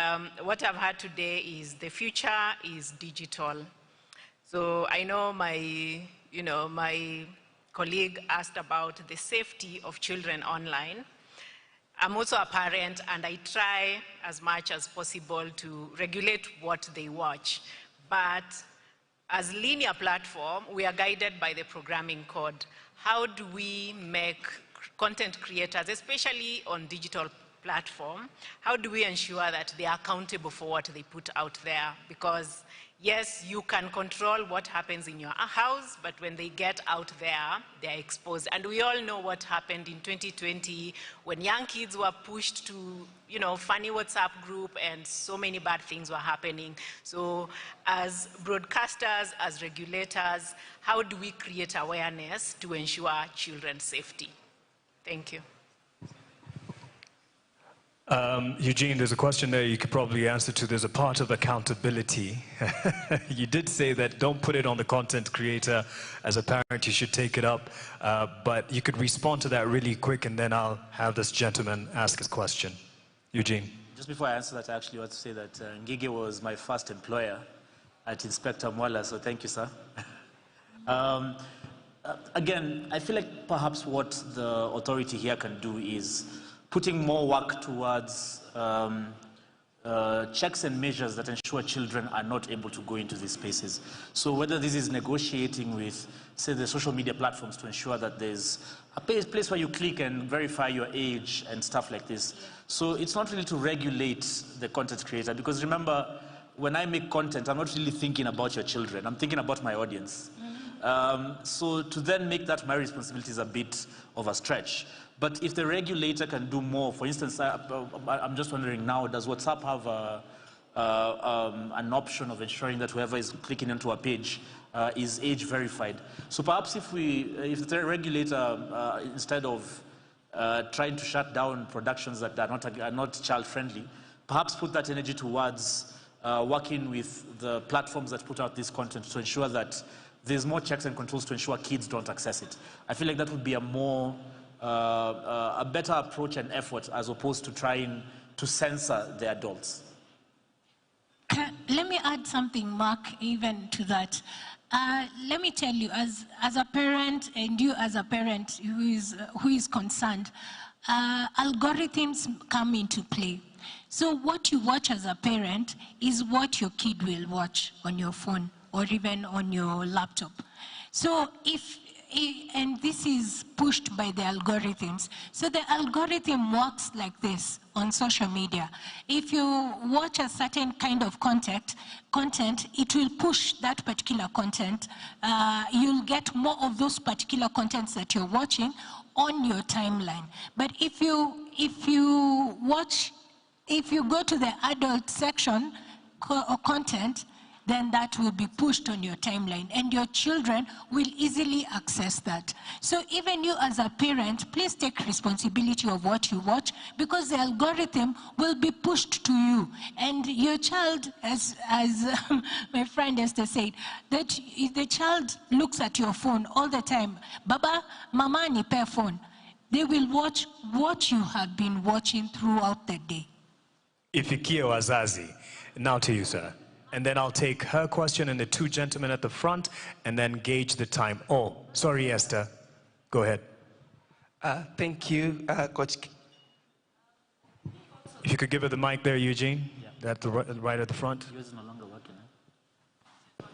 D: what I've heard today is the future is digital. So I know my colleague asked about the safety of children online. I'm also a parent, and I try as much as possible to regulate what they watch. But as linear platform, we are guided by the programming code. How do we make content creators, especially on digital platform, how do we ensure that they are accountable for what they put out there? Because yes, you can control what happens in your house, but when they get out there, they're exposed. And we all know what happened in 2020 when young kids were pushed to, funny WhatsApp group, and so many bad things were happening. So as broadcasters, as regulators, how do we create awareness to ensure children's safety? Thank you.
U: Eugene, there's a question there you could probably answer to. There's a part of accountability. You did say that don't put it on the content creator. As a parent, you should take it up. But you could respond to that really quick, and then I'll have this gentleman ask his question. Eugene.
C: Just before I answer that, I actually want to say that Ngige was my first employer at Inspector Mwala, so thank you, sir. Again, I feel like perhaps what the authority here can do is putting more work towards checks and measures that ensure children are not able to go into these spaces. So whether this is negotiating with, say, the social media platforms to ensure that there's a place where you click and verify your age and stuff like this. So it's not really to regulate the content creator, because remember, when I make content, I'm not really thinking about your children. I'm thinking about my audience. So to then make that my responsibility is a bit of a stretch. But if the regulator can do more, for instance, I'm just wondering now, does WhatsApp have an option of ensuring that whoever is clicking into a page is age verified? So perhaps if the regulator, instead of trying to shut down productions that are not child friendly, perhaps put that energy towards working with the platforms that put out this content to ensure that there's more checks and controls to ensure kids don't access it. I feel like that would be a better approach and effort, as opposed to trying to censor the adults.
J: Let me add something, Mark, even to that. Let me tell you, as a parent, and you as a parent who is concerned, algorithms come into play. So what you watch as a parent is what your kid will watch on your phone or even on your laptop. So and this is pushed by the algorithms. So the algorithm works like this on social media. If you watch a certain kind of content, it will push that particular content. You'll get more of those particular contents that you're watching on your timeline. But if you go to the adult section or content, then that will be pushed on your timeline, and your children will easily access that. So even you as a parent, please take responsibility of what you watch, because the algorithm will be pushed to you. And your child, as my friend Esther said, that the child looks at your phone all the time. Baba, mama nipe phone. They will watch what you have been watching throughout the day.
U: Ifikie wazazi. Now to you, sir. And then I'll take her question and the two gentlemen at the front, and then gauge the time. Oh, sorry, Esther. Go ahead.
B: Thank you, Coach.
U: If you could give her the mic there, Eugene. Yeah. Right at the front.
C: Yours is no longer working, eh?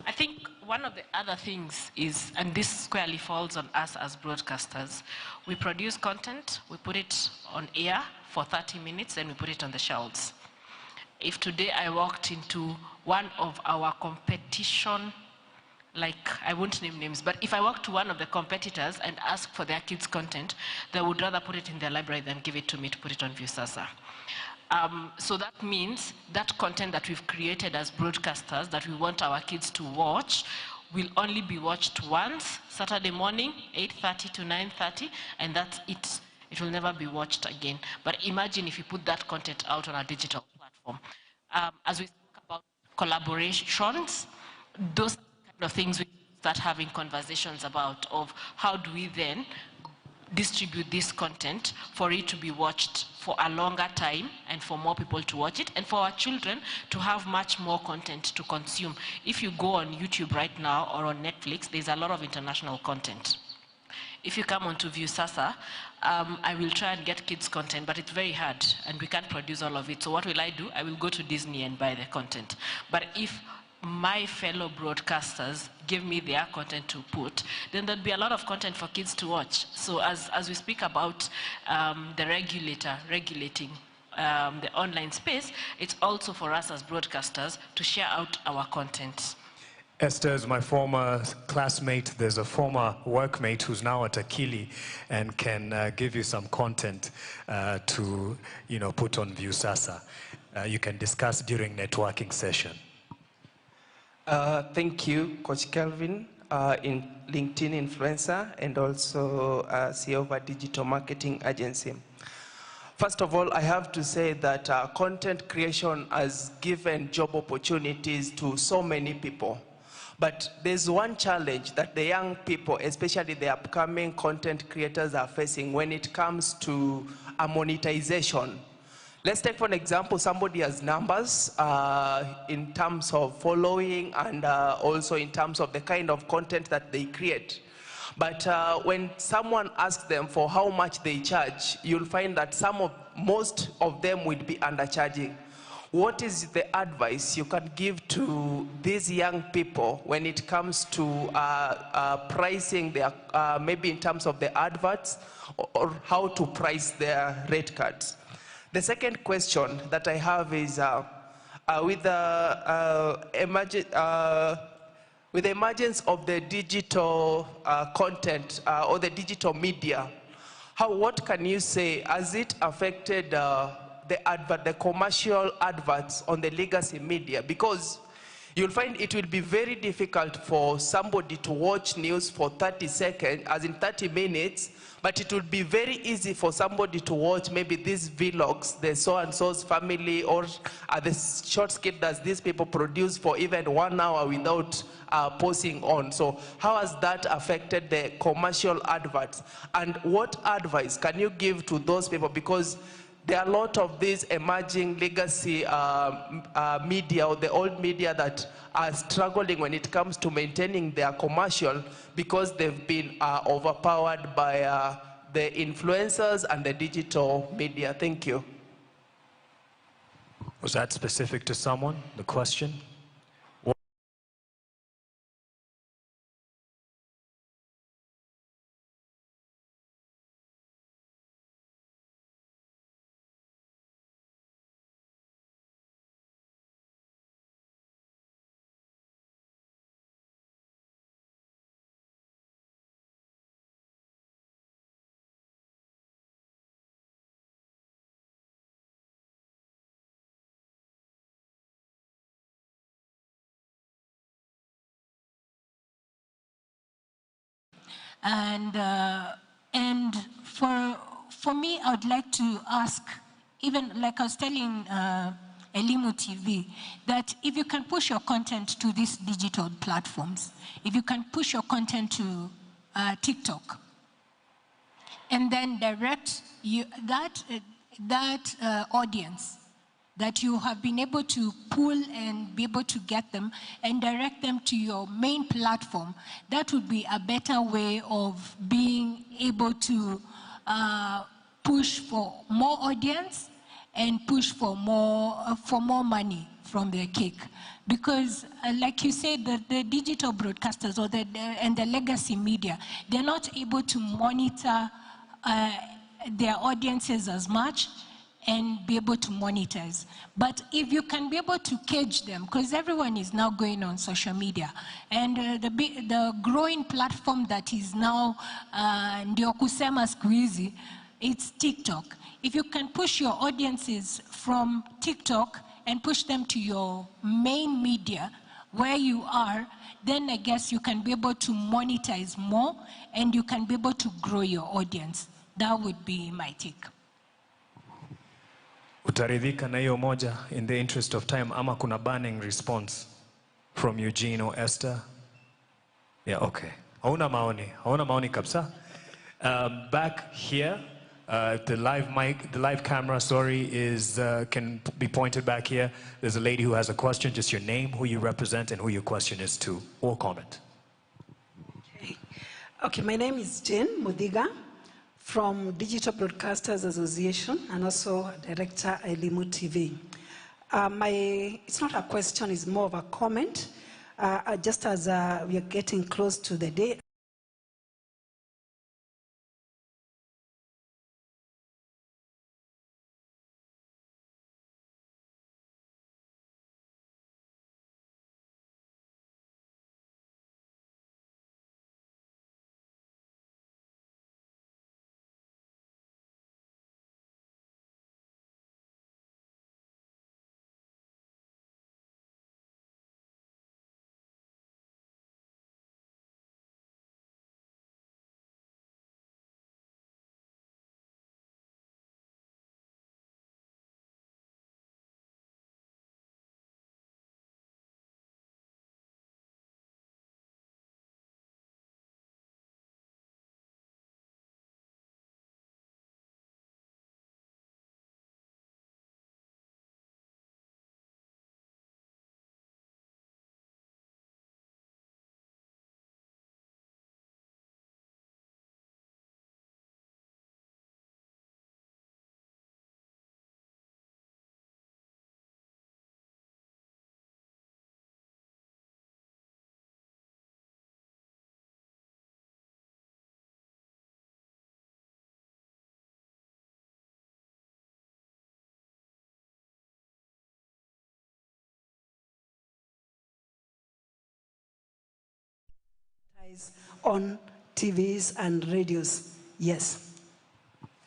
E: I think one of the other things is, and this squarely falls on us as broadcasters, we produce content, we put it on air for 30 minutes, and we put it on the shelves. If today I walked into one of our competition, like I won't name names, but if I walked to one of the competitors and asked for their kids' content, they would rather put it in their library than give it to me to put it on Viusasa. So that means that content that we've created as broadcasters that we want our kids to watch will only be watched once, Saturday morning, 8:30 to 9:30, and that's it. It will never be watched again. But imagine if you put that content out on a digital platform. as we talk about collaborations, those kind of things we start having conversations about, of how do we then distribute this content for it to be watched for a longer time and for more people to watch it, and for our children to have much more content to consume. If you go on YouTube right now or on Netflix, there's a lot of international content. If you come onto Viusasa, I will try and get kids content, but it's very hard and we can't produce all of it. So what will I do? I will go to Disney and buy the content. But if my fellow broadcasters give me their content to put, then there'll be a lot of content for kids to watch. So as we speak about the regulator regulating the online space, it's also for us as broadcasters to share out our content.
U: Esther is my former classmate. There's a former workmate who's now at Akili and can give you some content to put on Viusasa. You can discuss during networking session.
B: Thank you, Coach Kelvin, in LinkedIn influencer and also CEO of a digital marketing agency. First of all, I have to say that content creation has given job opportunities to so many people. But there's one challenge that the young people, especially the upcoming content creators, are facing when it comes to monetization. Let's take, for an example, somebody has numbers in terms of following and also in terms of the kind of content that they create. But when someone asks them for how much they charge, you'll find that most of them will be undercharging. What is the advice you can give to these young people when it comes to pricing their, maybe in terms of the adverts, or how to price their rate cards? The second question that I have is, with the emergence of the digital content or the digital media, what can you say, has it affected the commercial adverts on the legacy media? Because you'll find it will be very difficult for somebody to watch news for 30 seconds, as in 30 minutes, but it would be very easy for somebody to watch maybe these vlogs, the so-and-so's family, or the short skit that these people produce for even 1 hour without pausing on. So how has that affected the commercial adverts? And what advice can you give to those people? Because there are a lot of these emerging legacy media, or the old media, that are struggling when it comes to maintaining their commercial because they've been overpowered by the influencers and the digital media. Thank you.
U: Was that specific to someone, the question?
J: And for me, I would like to ask, even like I was telling Elimu TV, that if you can push your content to these digital platforms, if you can push your content to TikTok, and then direct that audience that you have been able to pull and be able to get them and direct them to your main platform, that would be a better way of being able to push for more audience and push for more money from their CAK. Because like you said, the digital broadcasters or and the legacy media, they're not able to monitor their audiences as much and be able to monetize. But if you can be able to cage them, because everyone is now going on social media, and the growing platform that is now ndio kusema siku hizi, it's TikTok. If you can push your audiences from TikTok and push them to your main media where you are, then I guess you can be able to monetize more and you can be able to grow your audience. That would be my take.
U: Utaridhika na hiyo moja in the interest of time, ama kuna burning response from Eugene or Esther? Yeah, okay. Hauna maoni kabisa. Back here, the live camera, sorry, can be pointed back here. There's a lady who has a question, just your name, who you represent, and who your question is to, or comment.
M: Okay, my name is Jane Mudiga from Digital Broadcasters Association and also Director Elimu TV. It's not a question, it's more of a comment. Just as we are getting close to the day, on TVs and radios, yes.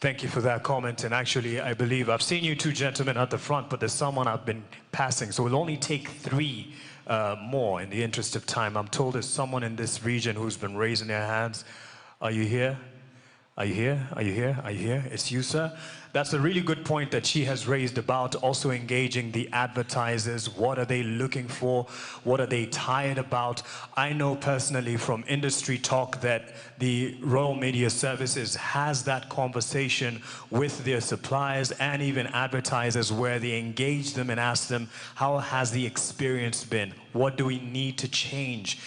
U: Thank you for that comment. And actually, I believe I've seen you two gentlemen at the front, but there's someone I've been passing. So we'll only take 3 more in the interest of time. I'm told there's someone in this region who's been raising their hands. Are you here? Are you here? Are you here? Are you here? It's you, sir. That's a really good point that she has raised about also engaging the advertisers. What are they looking for? What are they tired about? I know personally from industry talk that the Royal Media Services has that conversation with their suppliers and even advertisers where they engage them and ask them, how has the experience been? What do we need to change?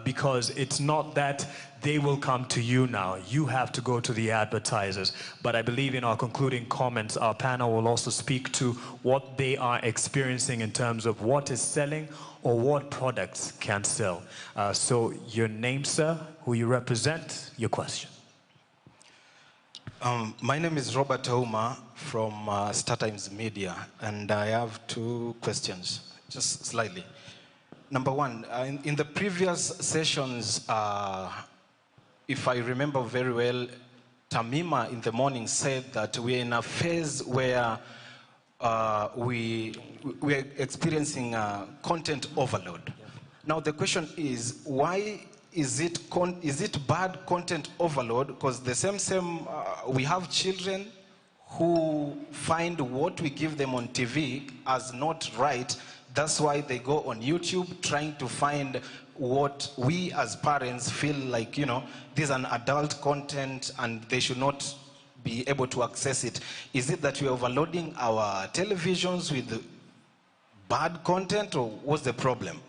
U: Because it's not that they will come to you now. You have to go to the advertisers. But I believe in our concluding comments, our panel will also speak to what they are experiencing in terms of what is selling or what products can sell. So your name, sir, who you represent, your question.
T: My name is Robert Ouma from StarTimes Media, and I have 2 questions, just slightly. Number 1, in the previous sessions, if I remember very well, Tamima in the morning said that we're in a phase where we're experiencing content overload. Now the question is, why is it bad content overload? Because the same we have children who find what we give them on TV as not right. That's why they go on YouTube trying to find what we as parents feel like, you know, this is an adult content and they should not be able to access it. Is it that we're overloading our televisions with bad content, or what's the problem?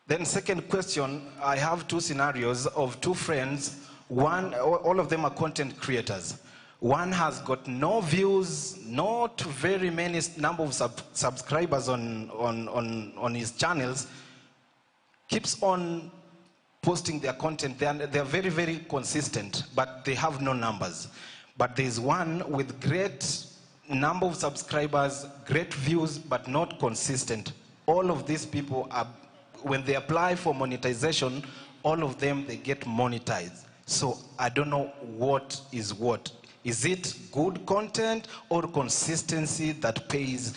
T: Then second question, I have 2 scenarios of 2 friends. One, all of them are content creators. One has got no views, not very many number of subscribers on his channels, keeps on posting their content. They're very, very consistent, but they have no numbers. But there's one with great number of subscribers, great views, but not consistent. All of these people are, when they apply for monetization, all of them, they get monetized. So I don't know what is what. Is it good content or consistency that pays,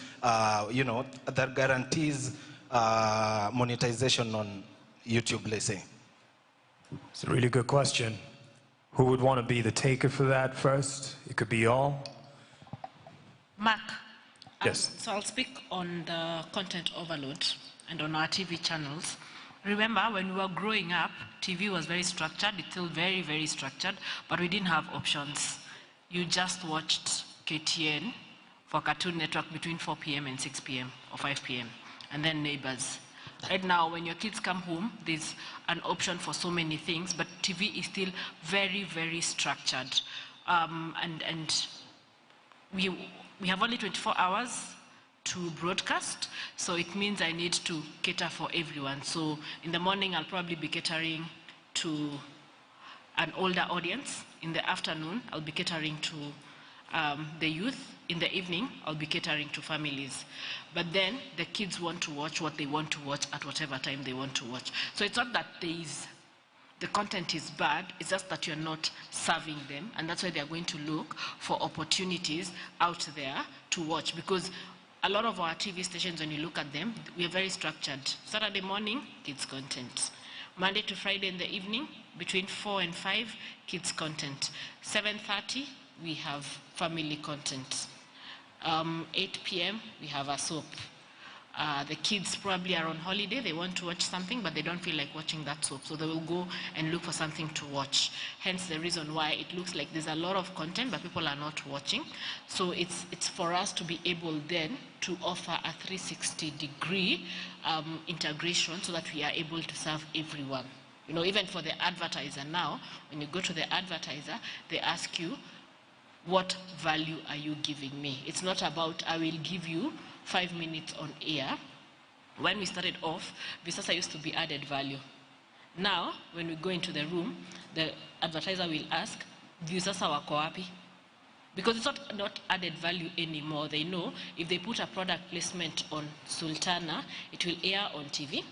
T: you know, that guarantees monetization on YouTube, let's say?
U: It's a really good question. Who would want to be the taker for that first? It could be all.
W: Mark,
U: Yes.
K: So I'll speak on the content overload and on our TV channels. Remember, when we were growing up, TV was very structured. It's still very, very structured, but we didn't have options. You just watched KTN for Cartoon Network between 4 p.m. and 6 p.m. or 5 p.m. and then Neighbors. Right now, when your kids come home, there's an option for so many things, but TV is still very, very structured. And we have only 24 hours to broadcast, so it means I need to cater for everyone. So in the morning, I'll probably be catering to an older audience. In the afternoon, I'll be catering to the youth. In the evening, I'll be catering to families. But then the kids want to watch what they want to watch at whatever time they want to watch. So it's not that the content is bad, it's just that you're not serving them, and that's why they're going to look for opportunities out there to watch, because a lot of our TV stations, when you look at them, we are very structured. Saturday morning, kids content. Monday to Friday in the evening, between 4 and 5, kids content. 7:30, we have family content. 8 p.m., we have a soap. The kids probably are on holiday, they want to watch something, but they don't feel like watching that soap, so they will go and look for something to watch. Hence the reason why it looks like there's a lot of content, but people are not watching. So it's for us to be able then to offer a 360-degree integration so that we are able to serve everyone. You know, even for the advertiser now, when you go to the advertiser, they ask you, what value are you giving me? It's not about, I will give you 5 minutes on air. When we started off, Visasa used to be added value. Now, when we go into the room, the advertiser will ask, Visasa wako wapi? Because it's not added value anymore. They know if they put a product placement on Sultana, it will air on TV,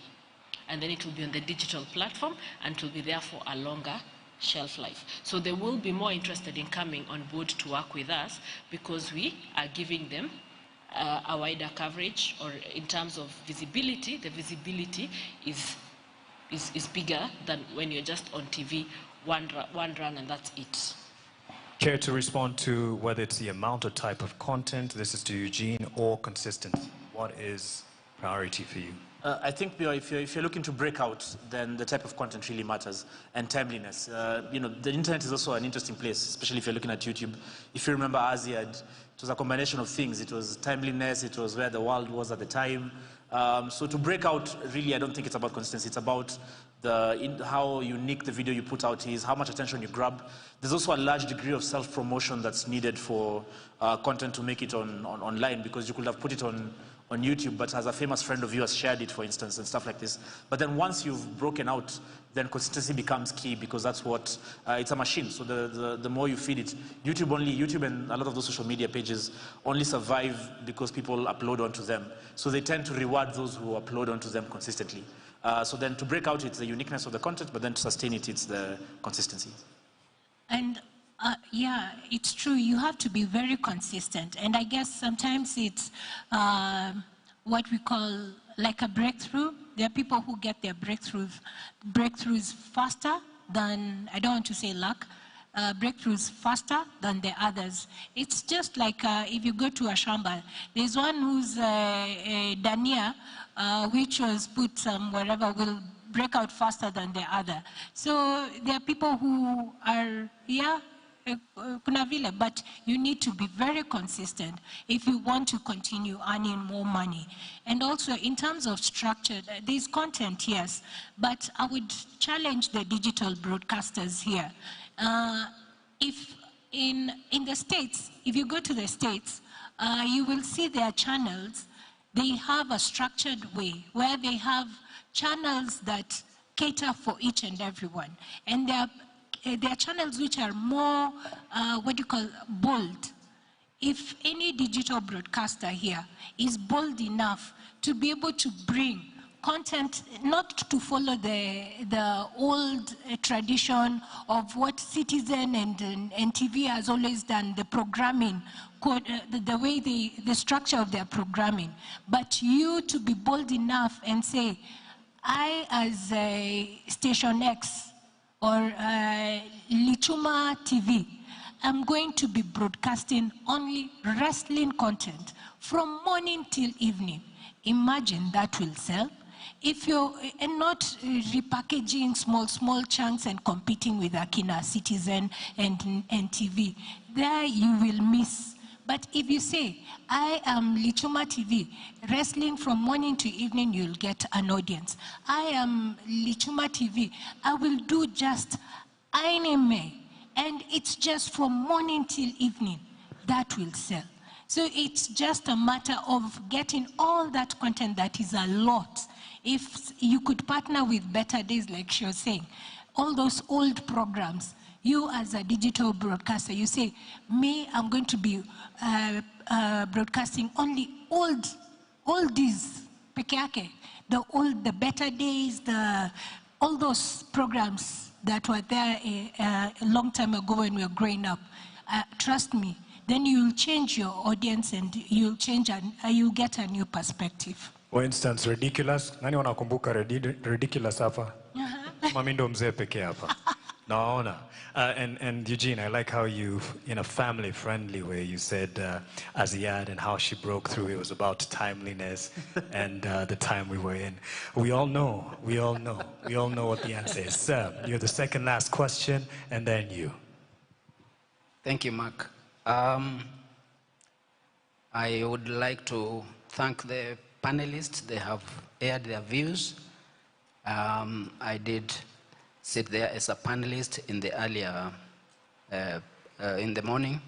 K: and then it will be on the digital platform, and it will be there for a longer shelf life. So they will be more interested in coming on board to work with us because we are giving them a wider coverage, or in terms of visibility, the visibility is bigger than when you're just on TV, one run and that's it.
U: Care to respond to whether it's the amount or type of content, this is to Eugene, or consistency? What is priority for you?
C: I think if you're looking to break out, then the type of content really matters, and timeliness. You know, the internet is also an interesting place, especially if you're looking at YouTube. If you remember Aziad, it was a combination of things. It was timeliness, it was where the world was at the time. So to break out, really, I don't think it's about consistency. It's about how unique the video you put out is, how much attention you grab. There's also a large degree of self-promotion that's needed for content to make it online, because you could have put it on YouTube, but as a famous friend of yours shared it, for instance, and stuff like this. But then once you've broken out, then consistency becomes key, because that's what, it's a machine. So the more you feed it, YouTube and a lot of those social media pages only survive because people upload onto them. So they tend to reward those who upload onto them consistently. So then to break out, it's the uniqueness of the content, but then to sustain it, it's the consistency.
J: And yeah, it's true. You have to be very consistent. And I guess sometimes it's what we call like a breakthrough. There are people who get their breakthroughs faster than, I don't want to say luck, breakthroughs faster than the others. It's just like if you go to a shamba, there's one who's a dania, which was put wherever, will break out faster than the other. So there are people who are, yeah, but you need to be very consistent if you want to continue earning more money. And also in terms of structure, there's content, yes, but I would challenge the digital broadcasters here. If in the States, if you go to the States, you will see their channels, they have a structured way where they have channels that cater for each and everyone. And there are channels which are more, bold. If any digital broadcaster here is bold enough to be able to bring content, not to follow the old tradition of what Citizen and TV has always done, the programming, the way the structure of their programming, but you to be bold enough and say, I as a Station X or Lichuma TV, I'm going to be broadcasting only wrestling content from morning till evening. Imagine that will sell. If you're not repackaging small chunks and competing with Akina, Citizen, and TV, there you will miss. But if you say, I am Lichuma TV, wrestling from morning to evening, you'll get an audience. I am Lichuma TV, I will do just anime, and it's just from morning till evening. That will sell. So it's just a matter of getting all that content that is a lot. If you could partner with Better Days, like she was saying, all those old programs, you as a digital broadcaster, you say, me, I'm going to be broadcasting only oldies, peke yake, the Better Days, all those programs that were there a long time ago when we were growing up. Trust me, then you'll change your audience and you'll get a new perspective.
U: For instance, Ridiculous. Nani wanakumbuka Ridiculous hapa? Mami ndo mzee pekee hapa. Naona. And Eugene, I like how you, in a family-friendly way, you said Aziad and how she broke through. It was about timeliness and the time we were in. We all know what the answer is. Sir, you're the second last question, and then you.
F: Thank you, Mark. I would like to thank the panelists. They have aired their views. I did sit there as a panelist in the earlier, in the morning.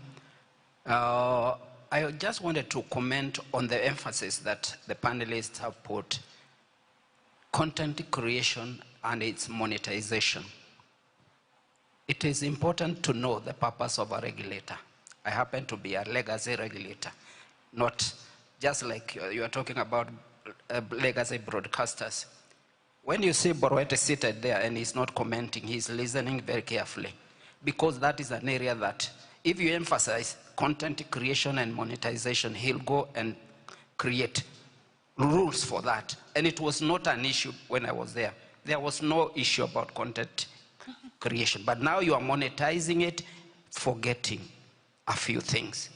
F: I just wanted to comment on the emphasis that the panelists have put, content creation and its monetization. It is important to know the purpose of a regulator. I happen to be a legacy regulator, not just like you are talking about legacy broadcasters. When you see Borwete seated there and he's not commenting, he's listening very carefully, because that is an area that if you emphasize content creation and monetization, he'll go and create rules for that. And it was not an issue when I was there. There was no issue about content creation. But now you are monetizing it, forgetting a few things.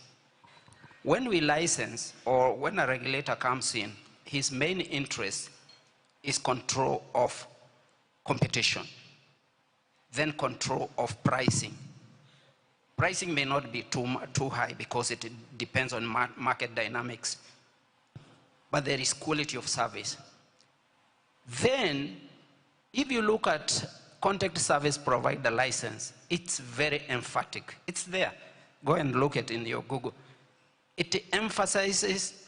F: When we license, or when a regulator comes in, his main interest is control of competition, then control of pricing. Pricing may not be too high because it depends on market dynamics, but there is quality of service. Then, if you look at content service provider license, it's very emphatic. It's there. Go and look at it in your Google. It emphasizes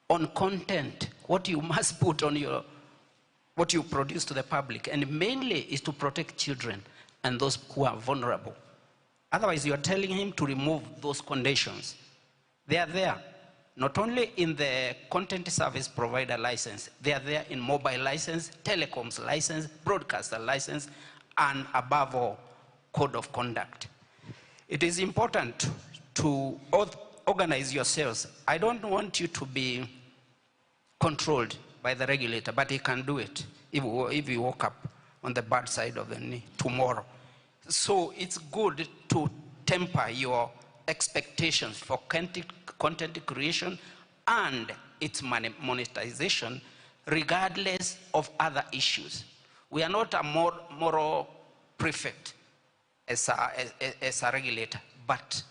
F: on content, what you must put on your, what you produce to the public, and mainly is to protect children and those who are vulnerable. Otherwise, you are telling him to remove those conditions. They are there, not only in the content service provider license, they are there in mobile license, telecoms license, broadcaster license, and above all, code of conduct. It is important to organize yourselves. I don't want you to be controlled by the regulator, but he can do it if you woke up on the bad side of the knee tomorrow. So it's good to temper your expectations for content creation and its monetization, regardless of other issues. We are not a moral prefect as a regulator, but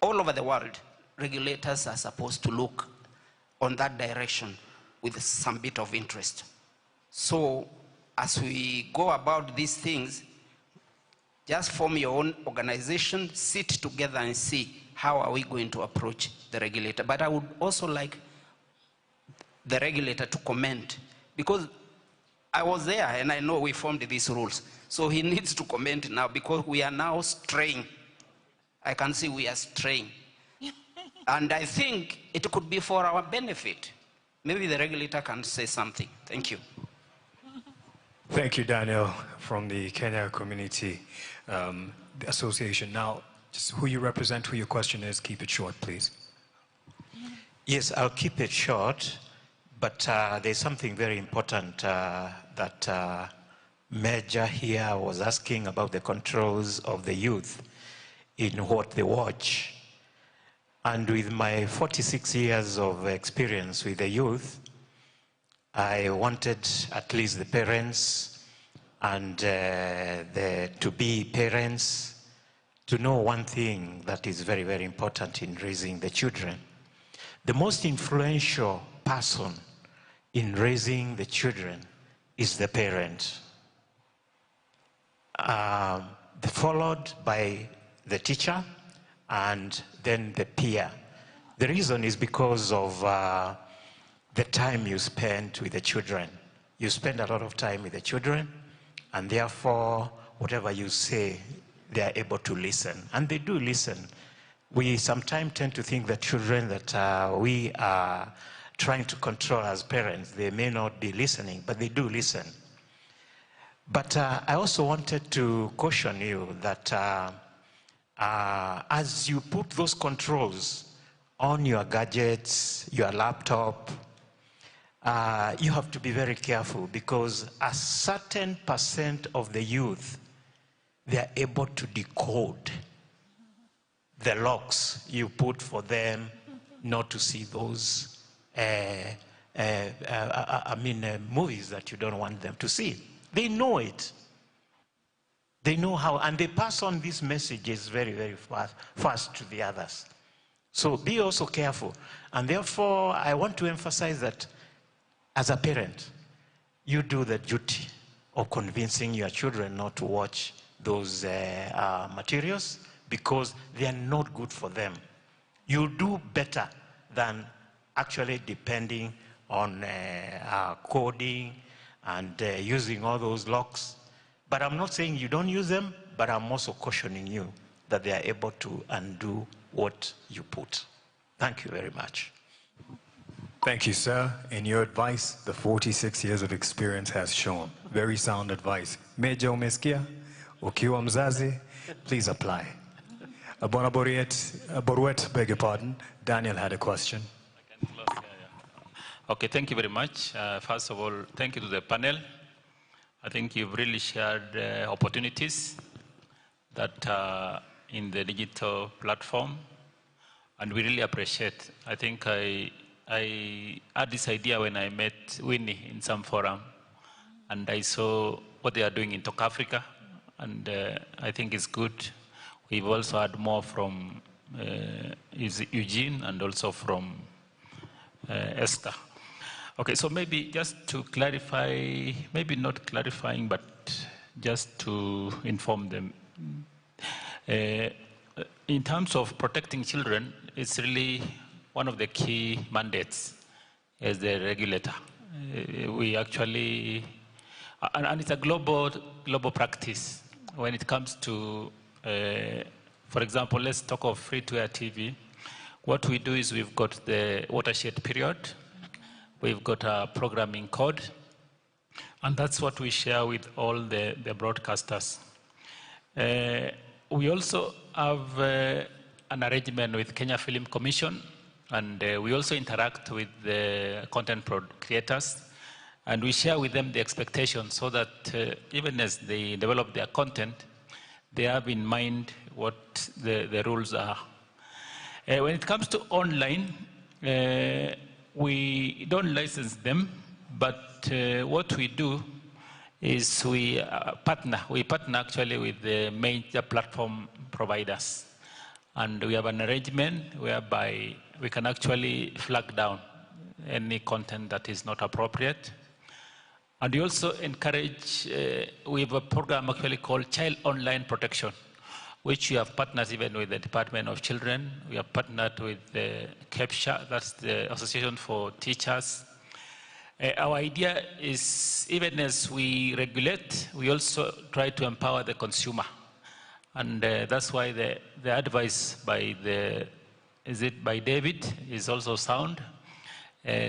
F: all over the world, regulators are supposed to look on that direction with some bit of interest. So as we go about these things, just form your own organization, sit together and see how are we going to approach the regulator. But I would also like the regulator to comment, because I was there and I know we formed these rules. So he needs to comment now, because we are now straying. I can see we are straying. And I think it could be for our benefit. Maybe the regulator can say something. Thank you.
U: Thank you, Daniel, from the Kenya Community Association. Now, just who you represent, who your question is, keep it short, please.
Q: Yes, I'll keep it short, but there's something very important that Major here was asking about the controls of the youth in what they watch. And with my 46 years of experience with the youth, I wanted at least the parents and the to-be parents to know one thing that is very, very important in raising the children. The most influential person in raising the children is the parent, followed by the teacher and then the peer. The reason is because of the time you spend with the children. You spend a lot of time with the children, and therefore, whatever you say, they are able to listen. And they do listen. We sometimes tend to think that children that we are trying to control as parents, they may not be listening, but they do listen. But I also wanted to caution you that as you put those controls on your gadgets, your laptop, you have to be very careful, because a certain % of the youth, they are able to decode the locks you put for them not to see those movies that you don't want them to see. They know it. They know how, and they pass on these messages very, very fast to the others. So be also careful. And therefore, I want to emphasize that as a parent, you do the duty of convincing your children not to watch those materials, because they are not good for them. You do better than actually depending on coding and using all those locks. But I'm not saying you don't use them, but I'm also cautioning you that they are able to undo what you put. Thank you very much.
U: Thank you, sir. In your advice, the 46 years of experience has shown. Very sound advice. Meja umesikia? Ukiwa mzazi, please apply. Bwana Boruet, beg your pardon. Daniel had a question.
G: Okay, thank you very much. First of all, thank you to the panel. I think you've really shared opportunities that are in the digital platform, and we really appreciate. I think I had this idea when I met Winnie in some forum, and I saw what they are doing in CAK Africa, and I think it's good. We've also had more from Eugene and also from Esther. Okay, so maybe just to clarify, maybe not clarifying, but just to inform them. In terms of protecting children, it's really one of the key mandates as the regulator. We actually, and it's a global practice when it comes to, for example, let's talk of free-to-air TV. What we do is we've got the watershed period, we've got a programming code, and that's what we share with all the broadcasters. We also have an arrangement with Kenya Film Commission, and we also interact with the content creators, and we share with them the expectations so that even as they develop their content, they have in mind what the rules are. When it comes to online, we don't license them, but what we do is we partner actually with the major platform providers. And we have an arrangement whereby we can actually flag down any content that is not appropriate. And we also encourage, we have a program actually called Child Online Protection, which we have partners even with the Department of Children. We have partnered with the CAPSHA, that's the Association for Teachers. Our idea is, even as we regulate, we also try to empower the consumer. And that's why the advice by by David is also sound,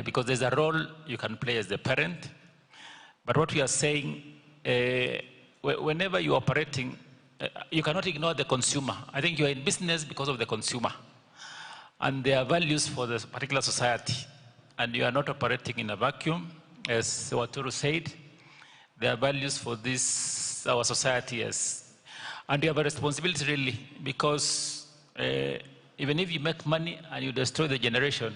G: because there's a role you can play as the parent. But what we are saying, whenever you're operating, you cannot ignore the consumer. I think you're in business because of the consumer. And there are values for this particular society. And you are not operating in a vacuum. As Waturu said, their values for this, our society is. And you have a responsibility really, because even if you make money and you destroy the generation,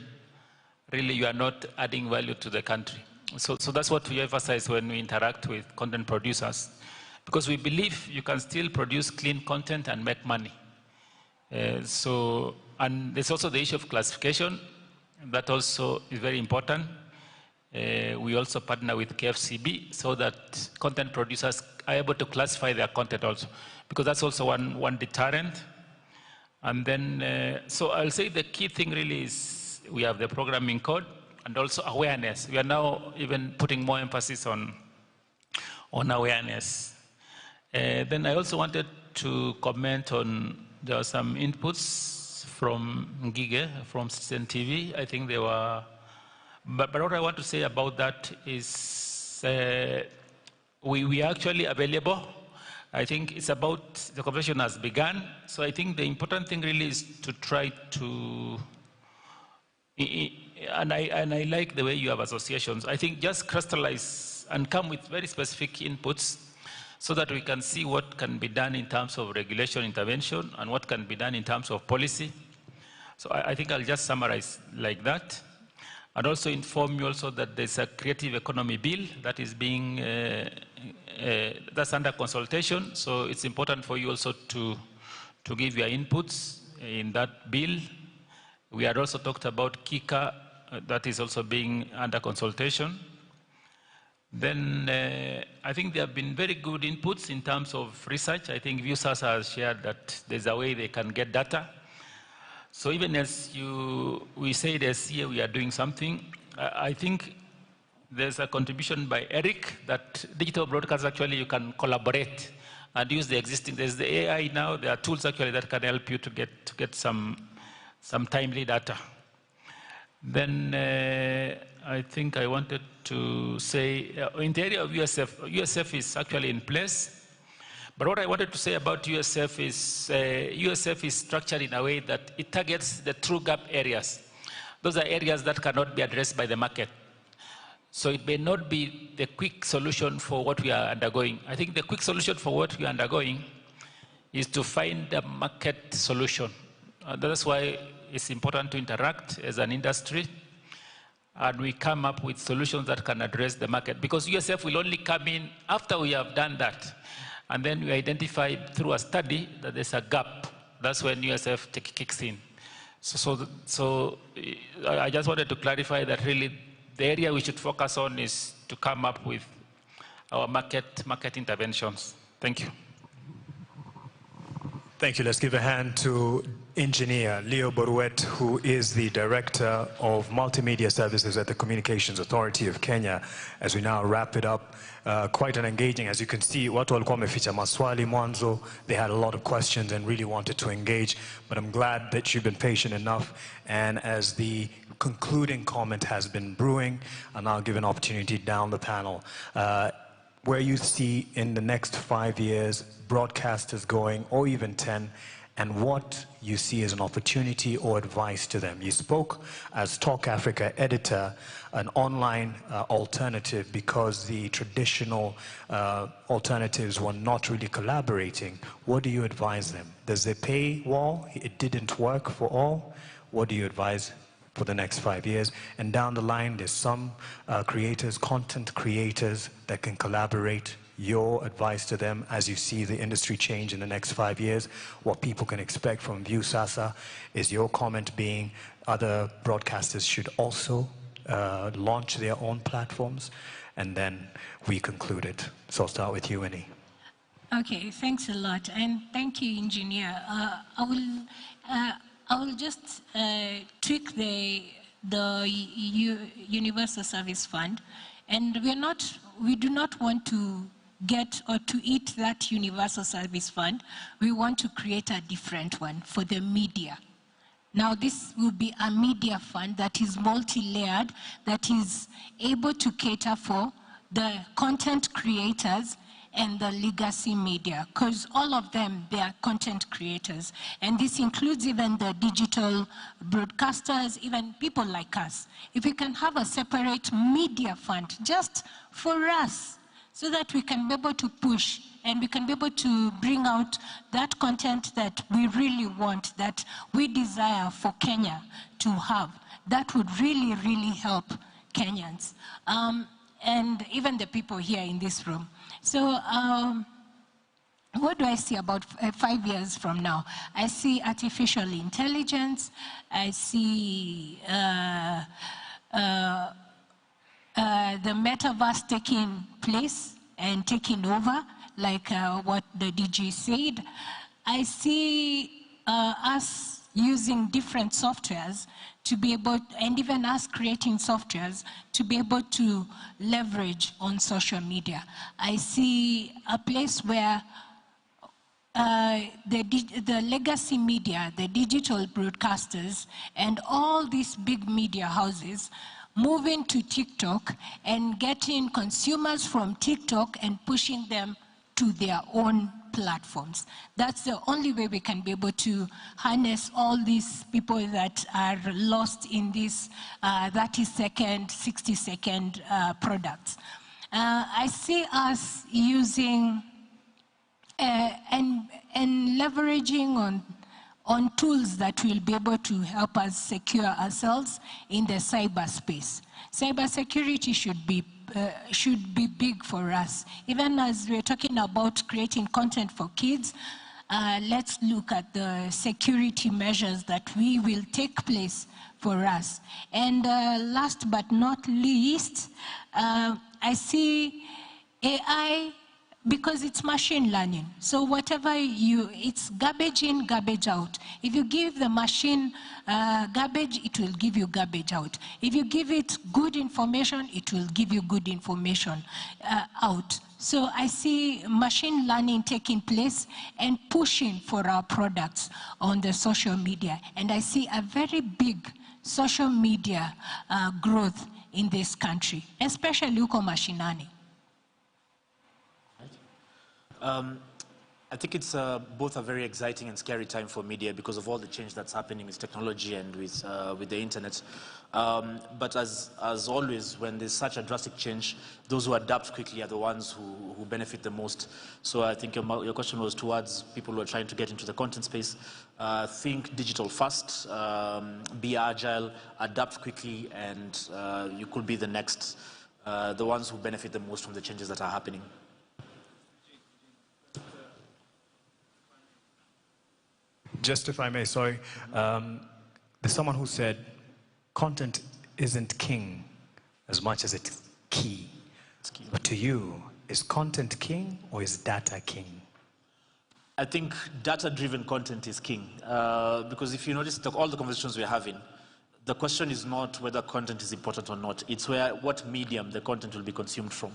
G: really you are not adding value to the country. So that's what we emphasize when we interact with content producers, because we believe you can still produce clean content and make money. And there's also the issue of classification. That also is very important. We also partner with KFCB so that content producers are able to classify their content also, because that's also one deterrent. And then, so I'll say the key thing really is we have the programming code and also awareness. We are now even putting more emphasis on awareness. Then I also wanted to comment on, there are some inputs from Ngige, from Citizen TV. I think they were, but what I want to say about that is we are actually available. I think it's about, the conversation has begun. So I think the important thing really is to try to, and I like the way you have associations. I think just crystallize and come with very specific inputs so that we can see what can be done in terms of regulation intervention and what can be done in terms of policy. So I think I'll just summarize like that. And also inform you also that there's a creative economy bill that is being, that's under consultation. So it's important for you also to give your inputs in that bill. We had also talked about CAK, that is also being under consultation. Then I think there have been very good inputs in terms of research. I think ViewSAS has shared that there's a way they can get data. So even as we say this here, we are doing something. I think there's a contribution by Eric that digital broadcast actually you can collaborate and use the existing. There's the AI now. There are tools actually that can help you to get some timely data. Then I think I wanted to say in the area of USF is actually in place. But what I wanted to say about USF is structured in a way that it targets the true gap areas. Those are areas that cannot be addressed by the market. So it may not be the quick solution for what we are undergoing. I think the quick solution for what we are undergoing is to find a market solution. That's why it's important to interact as an industry and we come up with solutions that can address the market. Because USF will only come in after we have done that. And then we identify through a study that there's a gap. That's when USF kicks in. So I just wanted to clarify that really the area we should focus on is to come up with our market interventions. Thank you.
U: Thank you. Let's give a hand to Engineer Leo Boruet, who is the Director of Multimedia Services at the Communications Authority of Kenya. As we now wrap it up, quite an engaging, as you can see, watu walikuwa wameficha maswali mwanzo. They had a lot of questions and really wanted to engage, but I'm glad that you've been patient enough. And as the concluding comment has been brewing, I'll now give an opportunity down the panel. Where you see in the next 5 years broadcasters going, or even 10, and what you see as an opportunity or advice to them. You spoke as Talk Africa editor, an online alternative, because the traditional alternatives were not really collaborating. What do you advise them? Does the paywall, it didn't work for all? What do you advise for the next 5 years? And down the line, there's some creators, content creators that can collaborate. Your advice to them as you see the industry change in the next 5 years, what people can expect from ViewSASA, is your comment being other broadcasters should also launch their own platforms, and then we conclude it. So I'll start with you, Annie.
J: Okay, thanks a lot, and thank you, Engineer. I will just tweak the Universal Service Fund, and we do not want to get or to eat that Universal Service Fund. We want to create a different one for the media. Now this will be a media fund that is multi-layered, that is able to cater for the content creators and the legacy media, because all of them, they are content creators. And this includes even the digital broadcasters, even people like us. If we can have a separate media fund just for us, so that we can be able to push and we can be able to bring out that content that we really want, that we desire for Kenya to have. That would really, really help Kenyans and even the people here in this room. So what do I see about 5 years from now? I see artificial intelligence. I see the metaverse taking place and taking over, like what the DG said. I see us using different softwares to be able, and even us creating softwares to be able to leverage on social media. I see a place where the legacy media, the digital broadcasters, and all these big media houses moving to TikTok and getting consumers from TikTok and pushing them to their own platforms. That's the only way we can be able to harness all these people that are lost in these 30-second, 60-second products. I see us using and leveraging on tools that will be able to help us secure ourselves in the cyberspace. Cybersecurity should be big for us. Even as we're talking about creating content for kids, let's look at the security measures that will take place for us. And last but not least, I see AI, because it's machine learning. So whatever it's garbage in, garbage out. If you give the machine garbage, it will give you garbage out. If you give it good information, it will give you good information out. So I see machine learning taking place and pushing for our products on the social media. And I see a very big social media growth in this country, especially huko mashinani.
C: I think it's both a very exciting and scary time for media because of all the change that's happening with technology and with the internet. But as always, when there's such a drastic change, those who adapt quickly are the ones who benefit the most. So I think your question was towards people who are trying to get into the content space. Think digital first, be agile, adapt quickly, and you could be the next, the ones who benefit the most from the changes that are happening.
U: Just if I may, sorry. There's someone who said, content isn't king as much as it's key. But to you, is content king or is data king?
C: I think data-driven content is king. Because if you notice all the conversations we're having, the question is not whether content is important or not. It's what medium the content will be consumed from.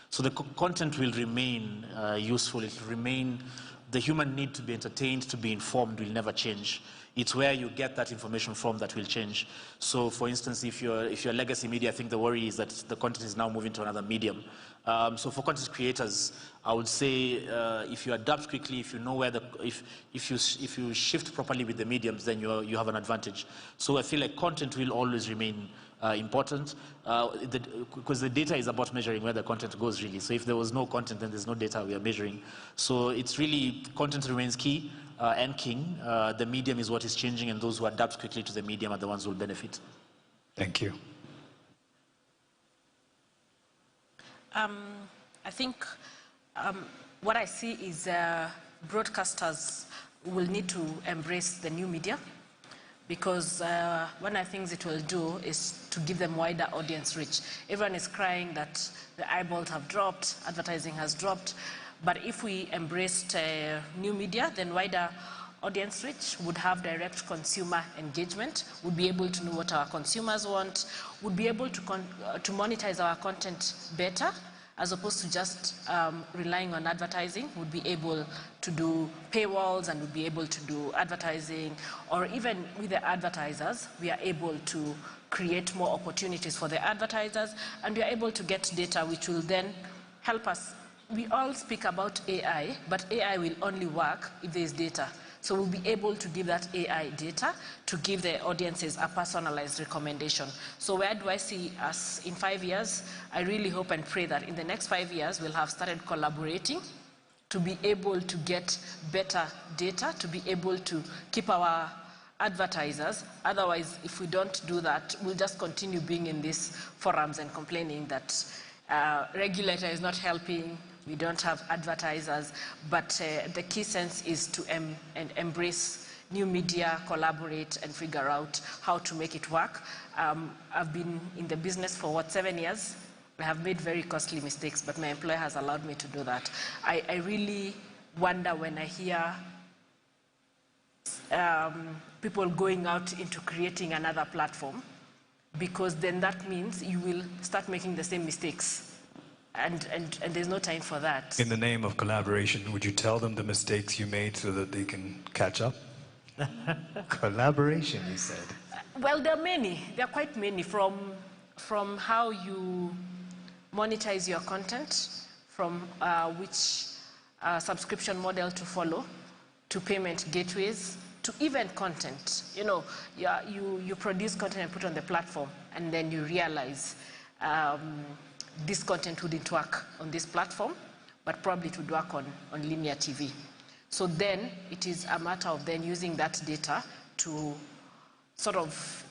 C: So the content will remain useful. It will remain. The human need to be entertained, to be informed will never change. It's where you get that information from that will change. So for instance, if you're legacy media, I think the worry is that the content is now moving to another medium. So for content creators, I would say if you adapt quickly, if you know where if you shift properly with the mediums, then you have an advantage. So I feel like content will always remain important because the data is about measuring where the content goes really. So if there was no content, then there's no data we are measuring. So it's really, content remains key and king. The medium is what is changing, and those who adapt quickly to the medium are the ones who will benefit.
U: Thank you.
E: I think what I see is broadcasters will need to embrace the new media, because one of the things it will do is to give them wider audience reach. Everyone is crying that the eyeballs have dropped, advertising has dropped, but if we embraced new media, then wider audience reach would have direct consumer engagement, would be able to know what our consumers want, would be able to monetize our content better, as opposed to just relying on advertising, would be able to do paywalls and would be able to do advertising, or even with the advertisers, we are able to create more opportunities for the advertisers, and we are able to get data which will then help us. We all speak about AI, but AI will only work if there is data. So we'll be able to give that AI data to give the audiences a personalized recommendation. So where do I see us in 5 years? I really hope and pray that in the next 5 years, we'll have started collaborating to be able to get better data, to be able to keep our advertisers. Otherwise, if we don't do that, we'll just continue being in these forums and complaining that regulator is not helping, we don't have advertisers. But the key sense is to embrace new media, collaborate, and figure out how to make it work. I've been in the business for, 7 years? I have made very costly mistakes, but my employer has allowed me to do that. I really wonder when I hear people going out into creating another platform, because then that means you will start making the same mistakes. And there's no time for that.
U: In the name of collaboration, would you tell them the mistakes you made so that they can catch up? Collaboration, you said.
E: Well, there are many. There are quite many, from how you monetize your content, from which subscription model to follow, to payment gateways, to even content. You know, you produce content and put on the platform, and then you realize this content wouldn't work on this platform, but probably it would work on linear TV. So then it is a matter of then using that data to sort of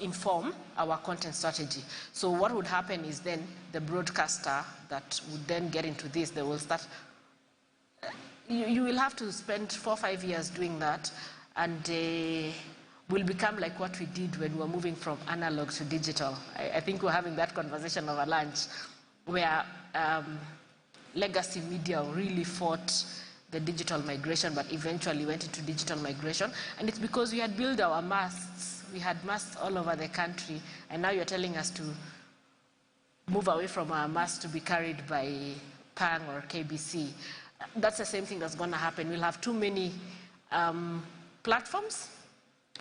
E: inform our content strategy. So what would happen is then the broadcaster that would then get into this, they will start. You will have to spend 4 or 5 years doing that, and will become like what we did when we were moving from analog to digital. I think we're having that conversation over lunch, where legacy media really fought the digital migration, but eventually went into digital migration. And it's because we had built our masts. We had masts all over the country, and now you're telling us to move away from our masts to be carried by PANG or KBC. That's the same thing that's going to happen. We'll have too many platforms,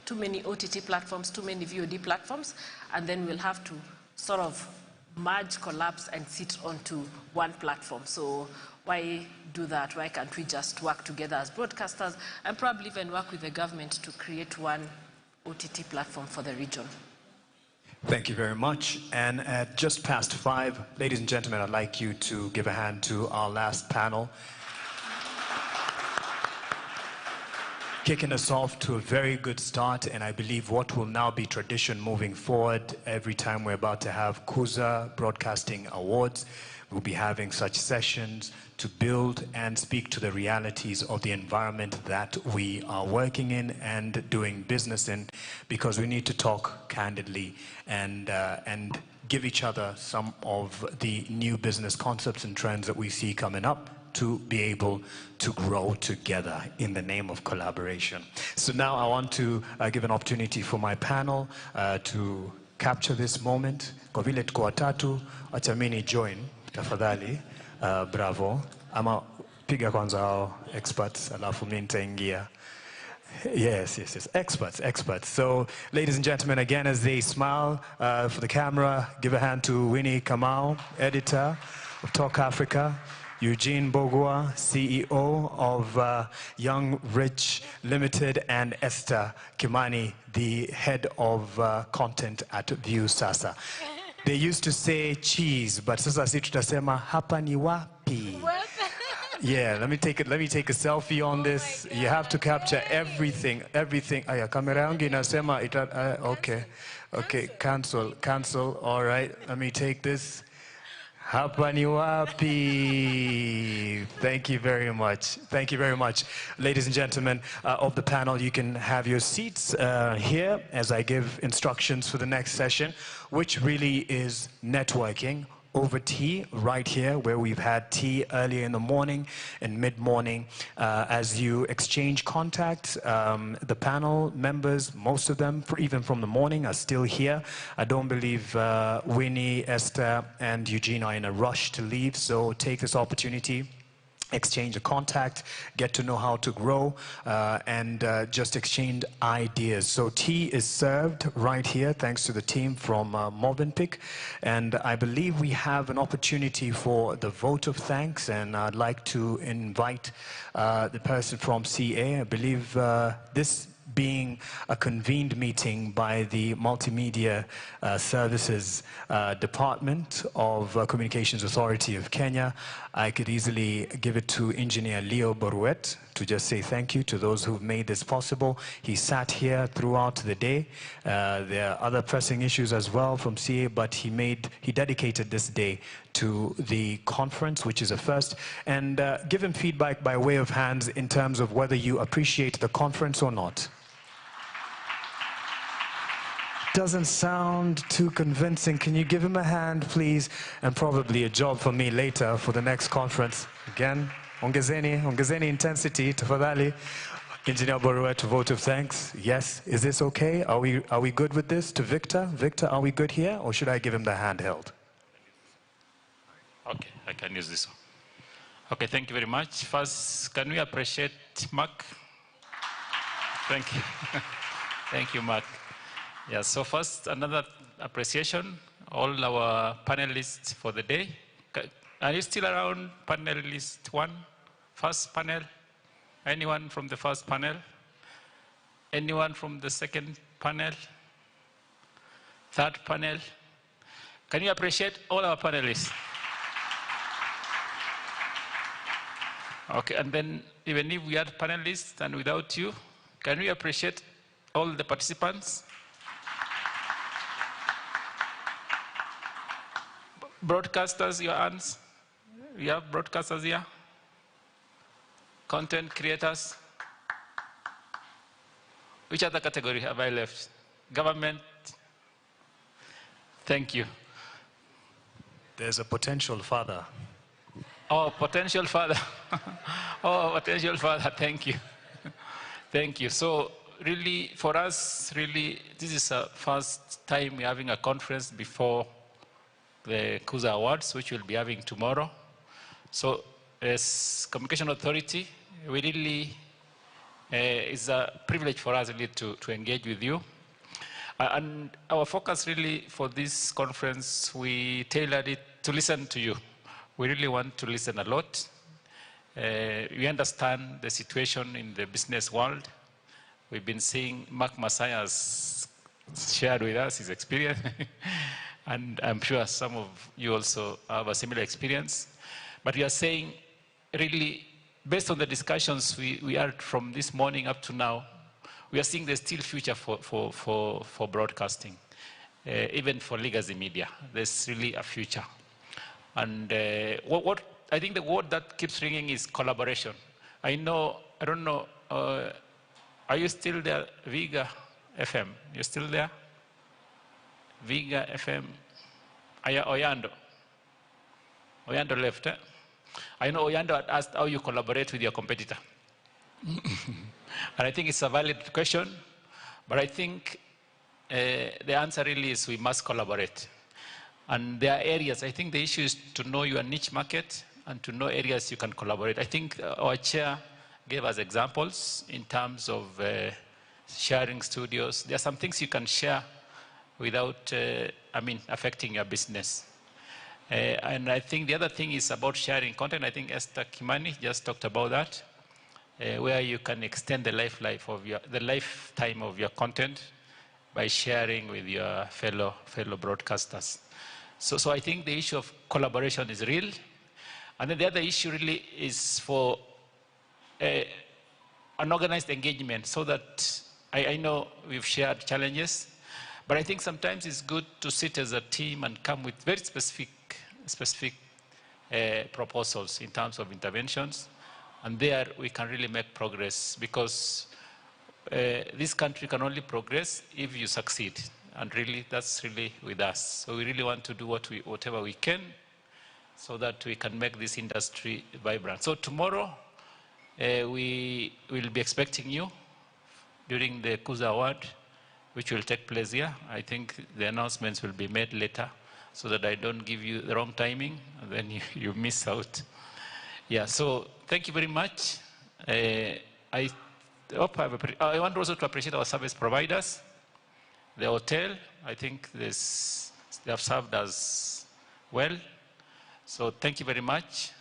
E: too many OTT platforms, too many VOD platforms, and then we'll have to sort of merge, collapse, and sit onto one platform. So why do that? Why can't we just work together as broadcasters and probably even work with the government to create one OTT platform for the region?
U: Thank you very much. And at just past 5, ladies and gentlemen, I'd like you to give a hand to our last panel. Kicking us off to a very good start, and I believe what will now be tradition moving forward, every time we're about to have Kuza Broadcasting Awards, we'll be having such sessions to build and speak to the realities of the environment that we are working in and doing business in, because we need to talk candidly and give each other some of the new business concepts and trends that we see coming up, to be able to grow together in the name of collaboration. So now I want to give an opportunity for my panel to capture this moment. Kwa vile tuko watatu, acha mimi join tafadhali. Bravo. Ama piga kwanza hao experts, alafu mimi nitaingia. Yes. Experts. So, ladies and gentlemen, again, as they smile for the camera, give a hand to Winnie Kamau, editor of Talk Africa. Eugene Bogua, CEO of Young Rich Limited, and Esther Kimani, the head of content at View Sasa. They used to say cheese, but sasa si tutasema hapa ni wapi. Yeah, let me take a selfie on this. You have to capture everything. Aya, kamera yangu inasema okay, cancel. All right, let me take this. Hapa ni wapi. Thank you very much. Ladies and gentlemen of the panel, you can have your seats here as I give instructions for the next session, which really is networking over tea right here, where we've had tea earlier in the morning and mid-morning. As you exchange contacts, the panel members, most of them, even from the morning, are still here. I don't believe Winnie, Esther, and Eugene are in a rush to leave, so take this opportunity exchange a contact, get to know how to grow, and just exchange ideas. So tea is served right here, thanks to the team from Movenpick. And I believe we have an opportunity for the vote of thanks, and I'd like to invite the person from CA. I believe this being a convened meeting by the Multimedia Services Department of Communications Authority of Kenya, I could easily give it to Engineer Leo Boruet to just say thank you to those who've made this possible. He sat here throughout the day. There are other pressing issues as well from CA, but he dedicated this day to the conference, which is a first. And give him feedback by way of hands in terms of whether you appreciate the conference or not. Doesn't sound too convincing. Can you give him a hand, please? And probably a job for me later for the next conference. Again, ongezeni intensity, tafadhali. Engineer Boruet, vote of thanks. Yes. Is this okay? Are we good with this? To Victor? Victor, are we good here? Or should I give him the handheld?
G: Okay, I can use this one. Okay, thank you very much. First, can we appreciate Mark? Thank you. Thank you, Mark. Yeah, so first, another appreciation, all our panelists for the day. Are you still around, panelist one? First panel? Anyone from the first panel? Anyone from the second panel? Third panel? Can you appreciate all our panelists? Okay, and then even if we had panelists and without you, can we appreciate all the participants? Broadcasters, your hands. We have broadcasters here. Content creators. Which other category have I left? Government. Thank you.
U: There's a potential father.
G: Oh, potential father. Oh, potential father. Thank you. Thank you. So really, for us, really, this is the first time we're having a conference before the Kuza Awards, which we'll be having tomorrow. So as Communication Authority, we really, it's a privilege for us really to engage with you. And our focus really for this conference, we tailored it to listen to you. We really want to listen a lot. We understand the situation in the business world. We've been seeing Mark Masai has shared with us his experience. And I'm sure some of you also have a similar experience. But we are saying, really, based on the discussions we had from this morning up to now, we are seeing there's still future for broadcasting, even for legacy media. There's really a future. And what I think the word that keeps ringing is collaboration. I don't know, are you still there, Viga FM? You still there? Viga FM, Oyando. Oyando left. I know Oyando had asked how you collaborate with your competitor. And I think it's a valid question, but I think the answer really is we must collaborate. And there are areas, I think the issue is to know your niche market and to know areas you can collaborate. I think our chair gave us examples in terms of sharing studios. There are some things you can share without, affecting your business. And I think the other thing is about sharing content. I think Esther Kimani just talked about that, where you can extend the lifetime of your content by sharing with your fellow broadcasters. So I think the issue of collaboration is real. And then the other issue really is for an organized engagement, so that I know we've shared challenges, but I think sometimes it's good to sit as a team and come with very specific proposals in terms of interventions. And there we can really make progress, because this country can only progress if you succeed. And really, that's really with us. So we really want to do whatever we can so that we can make this industry vibrant. So tomorrow, we will be expecting you during the Kuza Award, which will take place here. I think the announcements will be made later so that I don't give you the wrong timing and then you miss out. Yeah, so thank you very much. I want also to appreciate our service providers. The hotel, I think they have served us well. So thank you very much.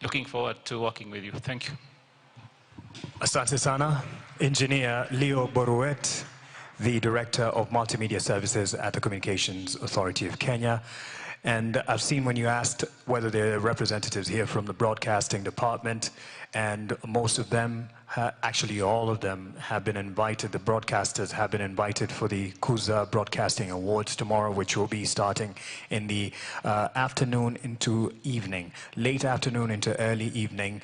G: Looking forward to working with you. Thank you.
U: Asante sana. Engineer Leo Boruet, the Director of Multimedia Services at the Communications Authority of Kenya. And I've seen when you asked whether there are representatives here from the broadcasting department, and most of them, actually all of them, have been invited. The broadcasters have been invited for the Kuza Broadcasting Awards tomorrow, which will be starting in the afternoon into evening, late afternoon into early evening,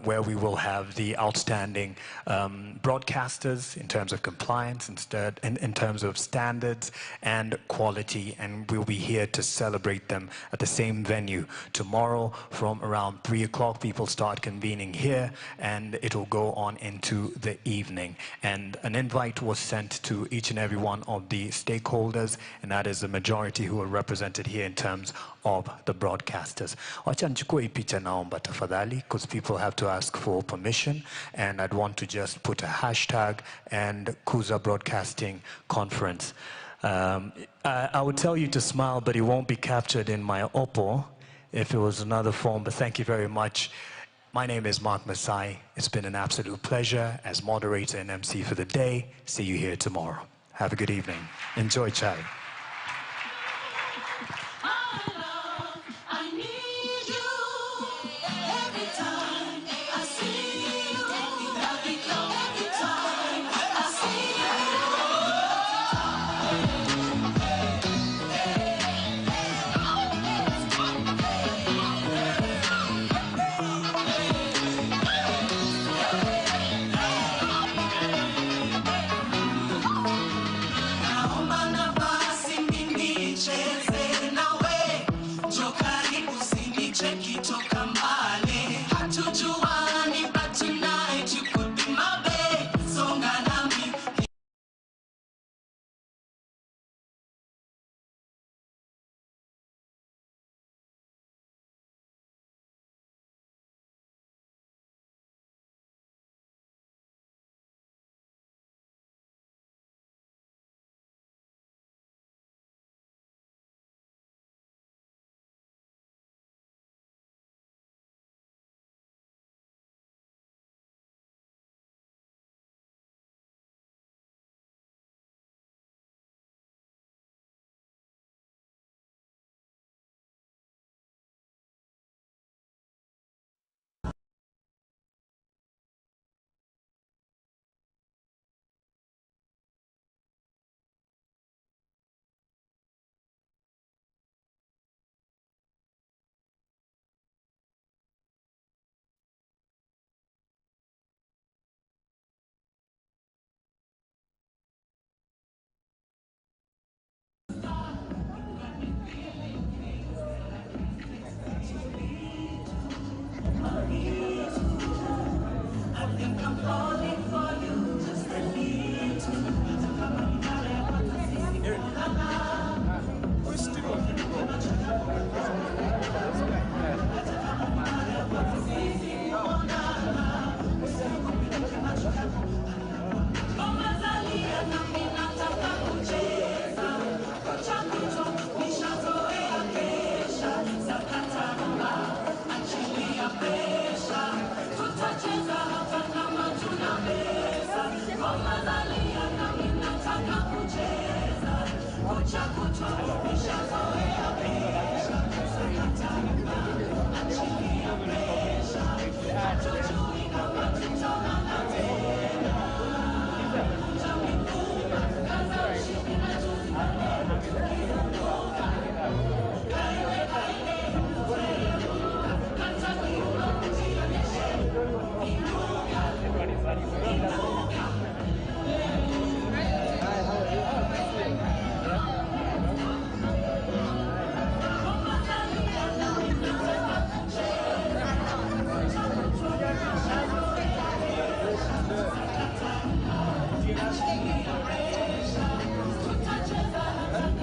U: where we will have the outstanding broadcasters in terms of compliance, in terms of standards and quality, and we'll be here to celebrate them at the same venue. Tomorrow from around 3 o'clock, people start convening here, and it'll go on into the evening. And an invite was sent to each and every one of the stakeholders, and that is the majority who are represented here in terms of the broadcasters. Wacha nichukue picha naomba tafadhali, because people have to ask for permission, and I'd want to just put a hashtag and Kuza Broadcasting Conference. I would tell you to smile, but it won't be captured in my Oppo if it was another phone, but thank you very much. My name is Mark Masai. It's been an absolute pleasure as moderator and MC for the day. See you here tomorrow. Have a good evening. Enjoy chai.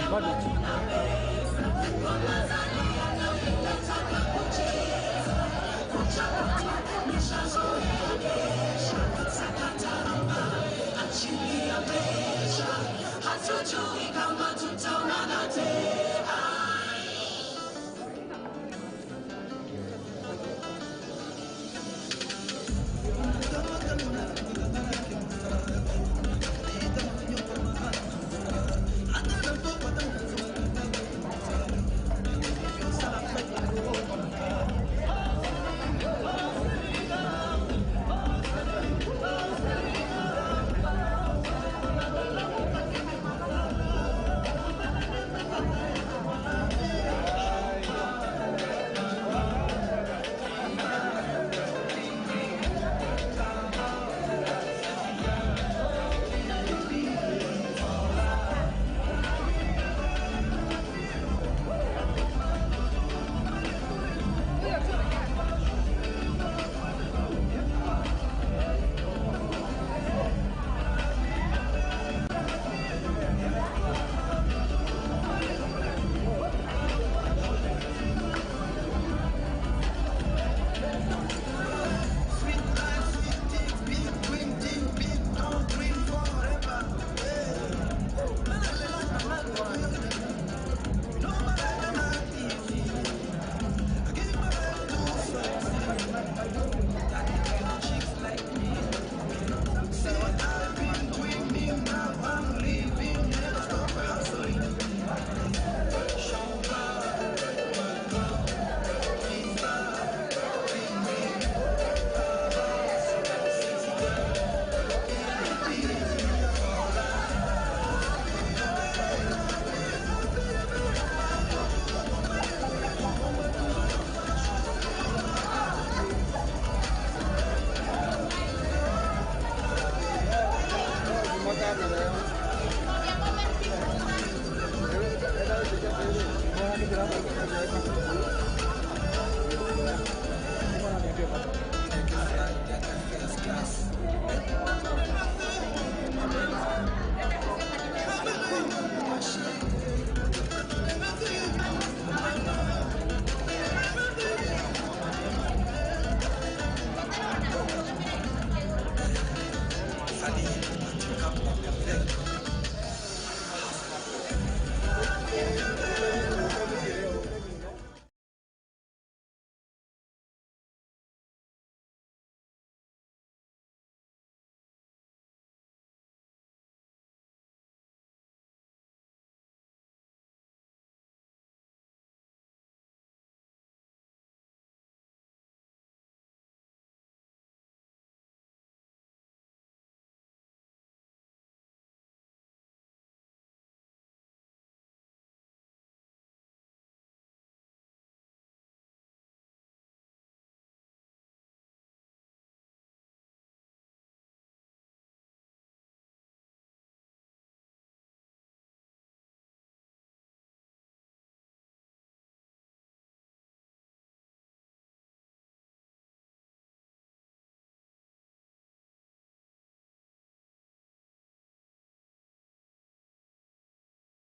H: Bado Hatujui